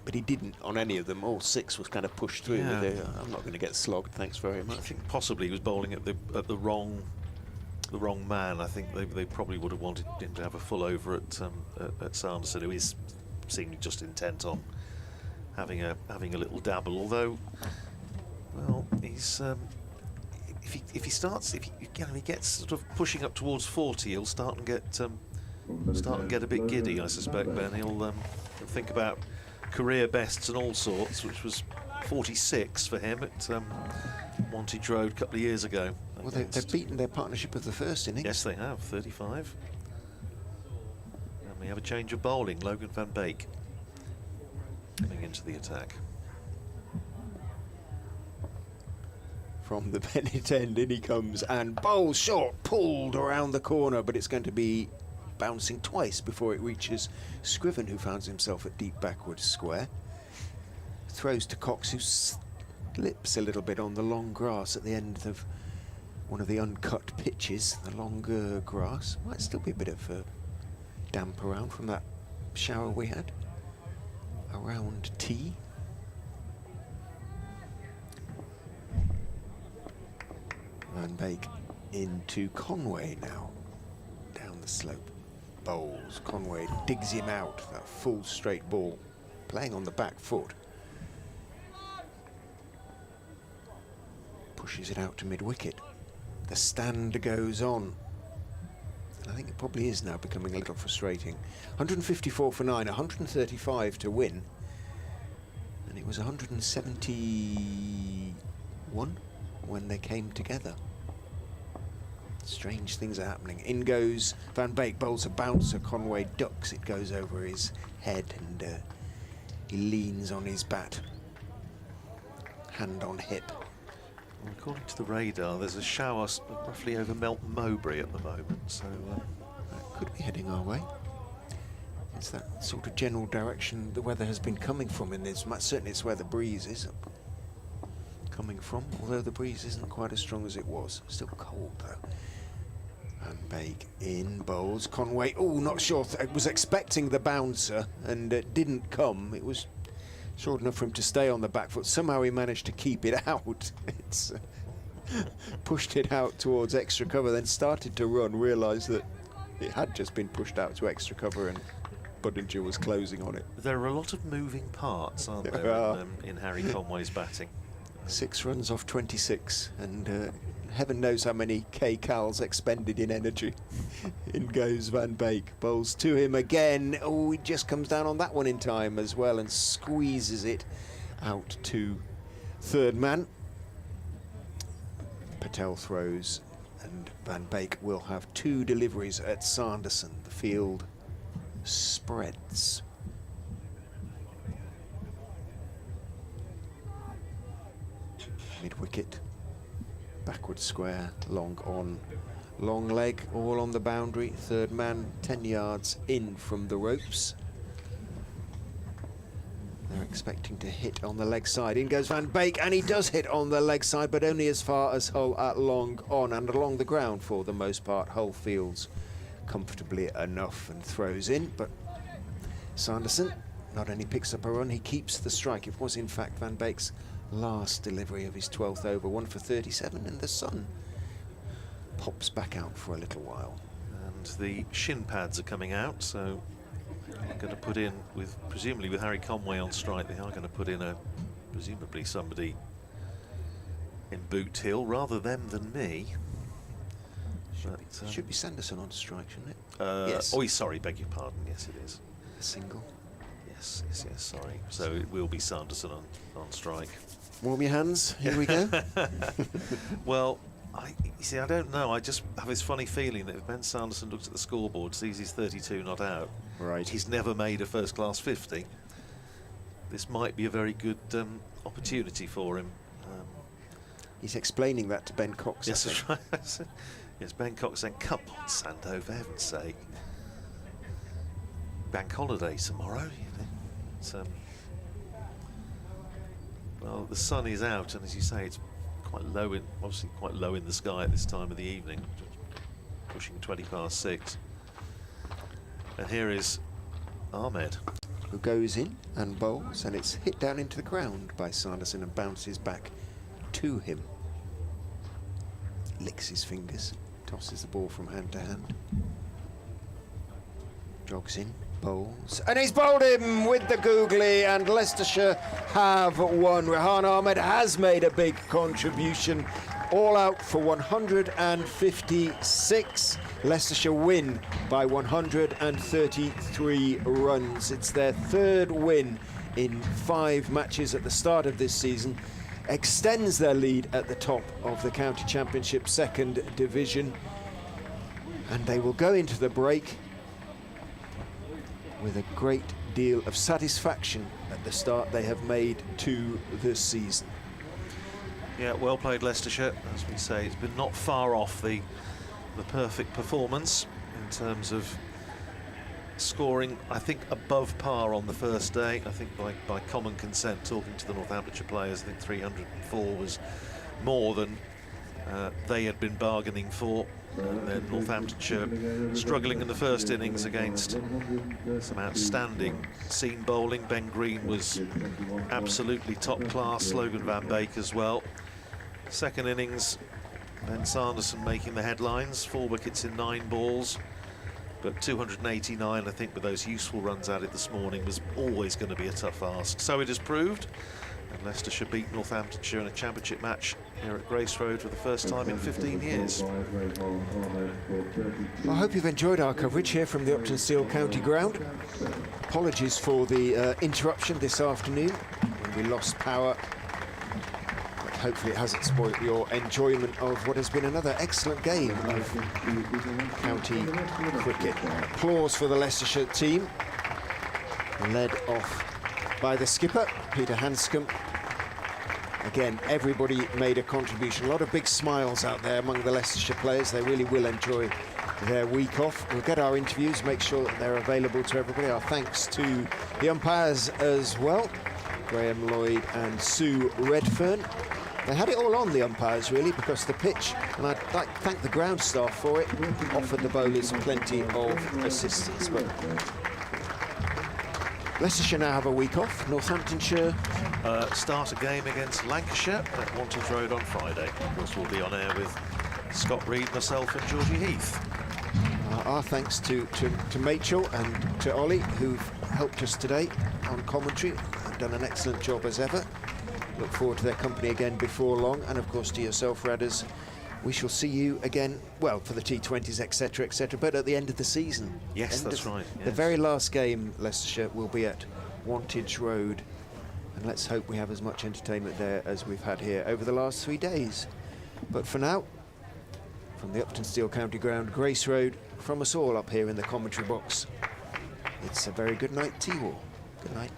but he didn't on any of them. All 6 was kind of pushed through. Yeah. With I'm not going to get slogged, thanks very much. I think possibly he was bowling at the wrong man. I think they probably would have wanted him to have a full over at Sanderson, who is seemingly just intent on having a little dabble. Although, well, he's if he gets sort of pushing up towards 40, he'll start and get a bit giddy, I suspect. Ben, he'll think about career bests and all sorts, which was 46 for him at Montage Road a couple of years ago. Well, they've beaten their partnership of the first innings. Yes, they have, 35. And we have a change of bowling. Logan van Beek coming into the attack. From the Bennett end, in he comes and bowls short, pulled around the corner, but it's going to be bouncing twice before it reaches Scriven, who finds himself at deep backward square. Throws to Cox, who slips a little bit on the long grass at the end of one of the uncut pitches, the longer grass. Might still be a bit of damp around from that shower we had around tea. Van Beek into Conway now, down the slope. Bowls, Conway digs him out, that full straight ball, playing on the back foot. Pushes it out to mid-wicket. The stand goes on. And I think it probably is now becoming a little frustrating. 154 for 9, 135 to win. And it was 171 when they came together. Strange things are happening. In goes Van Beek, bowls a bouncer. Conway ducks, it goes over his head, and he leans on his bat, hand on hip. Well, according to the radar, there's a shower roughly over Melton Mowbray at the moment, so that could be heading our way. It's that sort of general direction the weather has been coming from in this. Certainly it's where the breeze is coming from, although the breeze isn't quite as strong as it was. Still cold though. Van Beek in, bowls. Conway, oh, not sure. I was expecting the bouncer and it didn't come. It was short enough for him to stay on the back foot. Somehow he managed to keep it out. It's pushed it out towards extra cover, then started to run, realised that it had just been pushed out to extra cover and Budinger was closing on it. there are a lot of moving parts, aren't there, in Harry Conway's batting. 6 runs off 26, and heaven knows how many kcals expended in energy. In goes Van Beek, bowls to him again. Oh, he just comes down on that one in time as well and squeezes it out to third man. Patel throws, and Van Beek will have 2 deliveries at Sanderson. The field spreads. Mid-wicket, backward square, long on, long leg, all on the boundary. Third man, 10 yards in from the ropes. They're expecting to hit on the leg side. In goes Van Beek, and he does hit on the leg side, but only as far as Hull at long on, and along the ground for the most part. Hull fields comfortably enough and throws in, but Sanderson not only picks up a run, he keeps the strike. It was in fact Van Beek's last delivery of his 12th over, 1 for 37, and the sun pops back out for a little while. And the shin pads are coming out, so they're going to put in, with presumably with Harry Conway on strike, they are going to put in presumably somebody in Boot Hill, rather them than me. Should be Sanderson on strike, shouldn't it? Yes. Oh, sorry, beg your pardon. Yes, it is. A single. Yes, sorry. So it will be Sanderson on strike. Warm your hands, here we go. Well, you see, I don't know. I just have this funny feeling that if Ben Sanderson looks at the scoreboard, sees he's 32 not out, right, he's never made a first-class 50. This might be a very good opportunity for him. He's explaining that to Ben Cox. Yes, that's right. Yes, Ben Cox saying, "Come on, Sando, for heaven's sake. Bank holiday tomorrow, you know." It's, well, the sun is out, and as you say, it's quite low obviously quite low in the sky at this time of the evening, pushing 20 past 6. And here is Ahmed, who goes in and bowls, and it's hit down into the ground by Sanderson and bounces back to him. Licks his fingers, tosses the ball from hand to hand, jogs in, Bowles, and he's bowled him with the googly, and Leicestershire have won. Rehan Ahmed has made a big contribution, all out for 156. Leicestershire win by 133 runs. It's their third win in 5 matches at the start of this season, extends their lead at the top of the County Championship Second Division, and they will go into the break with a great deal of satisfaction at the start they have made to this season. Yeah, well played Leicestershire. As we say, it's been not far off the perfect performance in terms of scoring, I think, above par on the first day. I think by common consent, talking to the Northamptonshire players, I think 304 was more than they had been bargaining for. And then Northamptonshire struggling in the first innings against some outstanding seam bowling. Ben Green was absolutely top class, Logan Van Beek as well. Second innings, Ben Sanderson making the headlines, 4 wickets in 9 balls, but 289, I think, with those useful runs added this morning, was always going to be a tough ask. So it has proved, and Leicestershire beat Northamptonshire in a championship match here at Grace Road for the first time in 15 years. I hope you've enjoyed our coverage here from the Uptonsteel County Ground. Apologies for the interruption this afternoon when we lost power. But hopefully it hasn't spoiled your enjoyment of what has been another excellent game of county cricket. Applause for the Leicestershire team, led off by the skipper, Peter Hanscom. Again, everybody made a contribution. A lot of big smiles out there among the Leicestershire players. They really will enjoy their week off. We'll get our interviews, make sure that they're available to everybody. Our thanks to the umpires as well, Graham Lloyd and Sue Redfern. They had it all on, the umpires, really, because the pitch, and I'd like to thank the ground staff for it, offered the bowlers plenty of assistance. But Leicestershire now have a week off. Northamptonshire Start a game against Lancashire at Wantage Road on Friday. Of course, we'll be on air with Scott Reed, myself and Georgie Heath. Our thanks to Machel and to Ollie, who've helped us today on commentary. They've done an excellent job as ever. Look forward to their company again before long, and of course to yourself, Radders. We shall see you again, well, for the T20s, etc., etc., but at the end of the season. Yes, that's right. Yes. The very last game, Leicestershire, will be at Wantage Road, and let's hope we have as much entertainment there as we've had here over the last 3 days. But for now, from the Uptonsteel County Ground, Grace Road, from us all up here in the commentary box, it's a very good night to you all. Good night.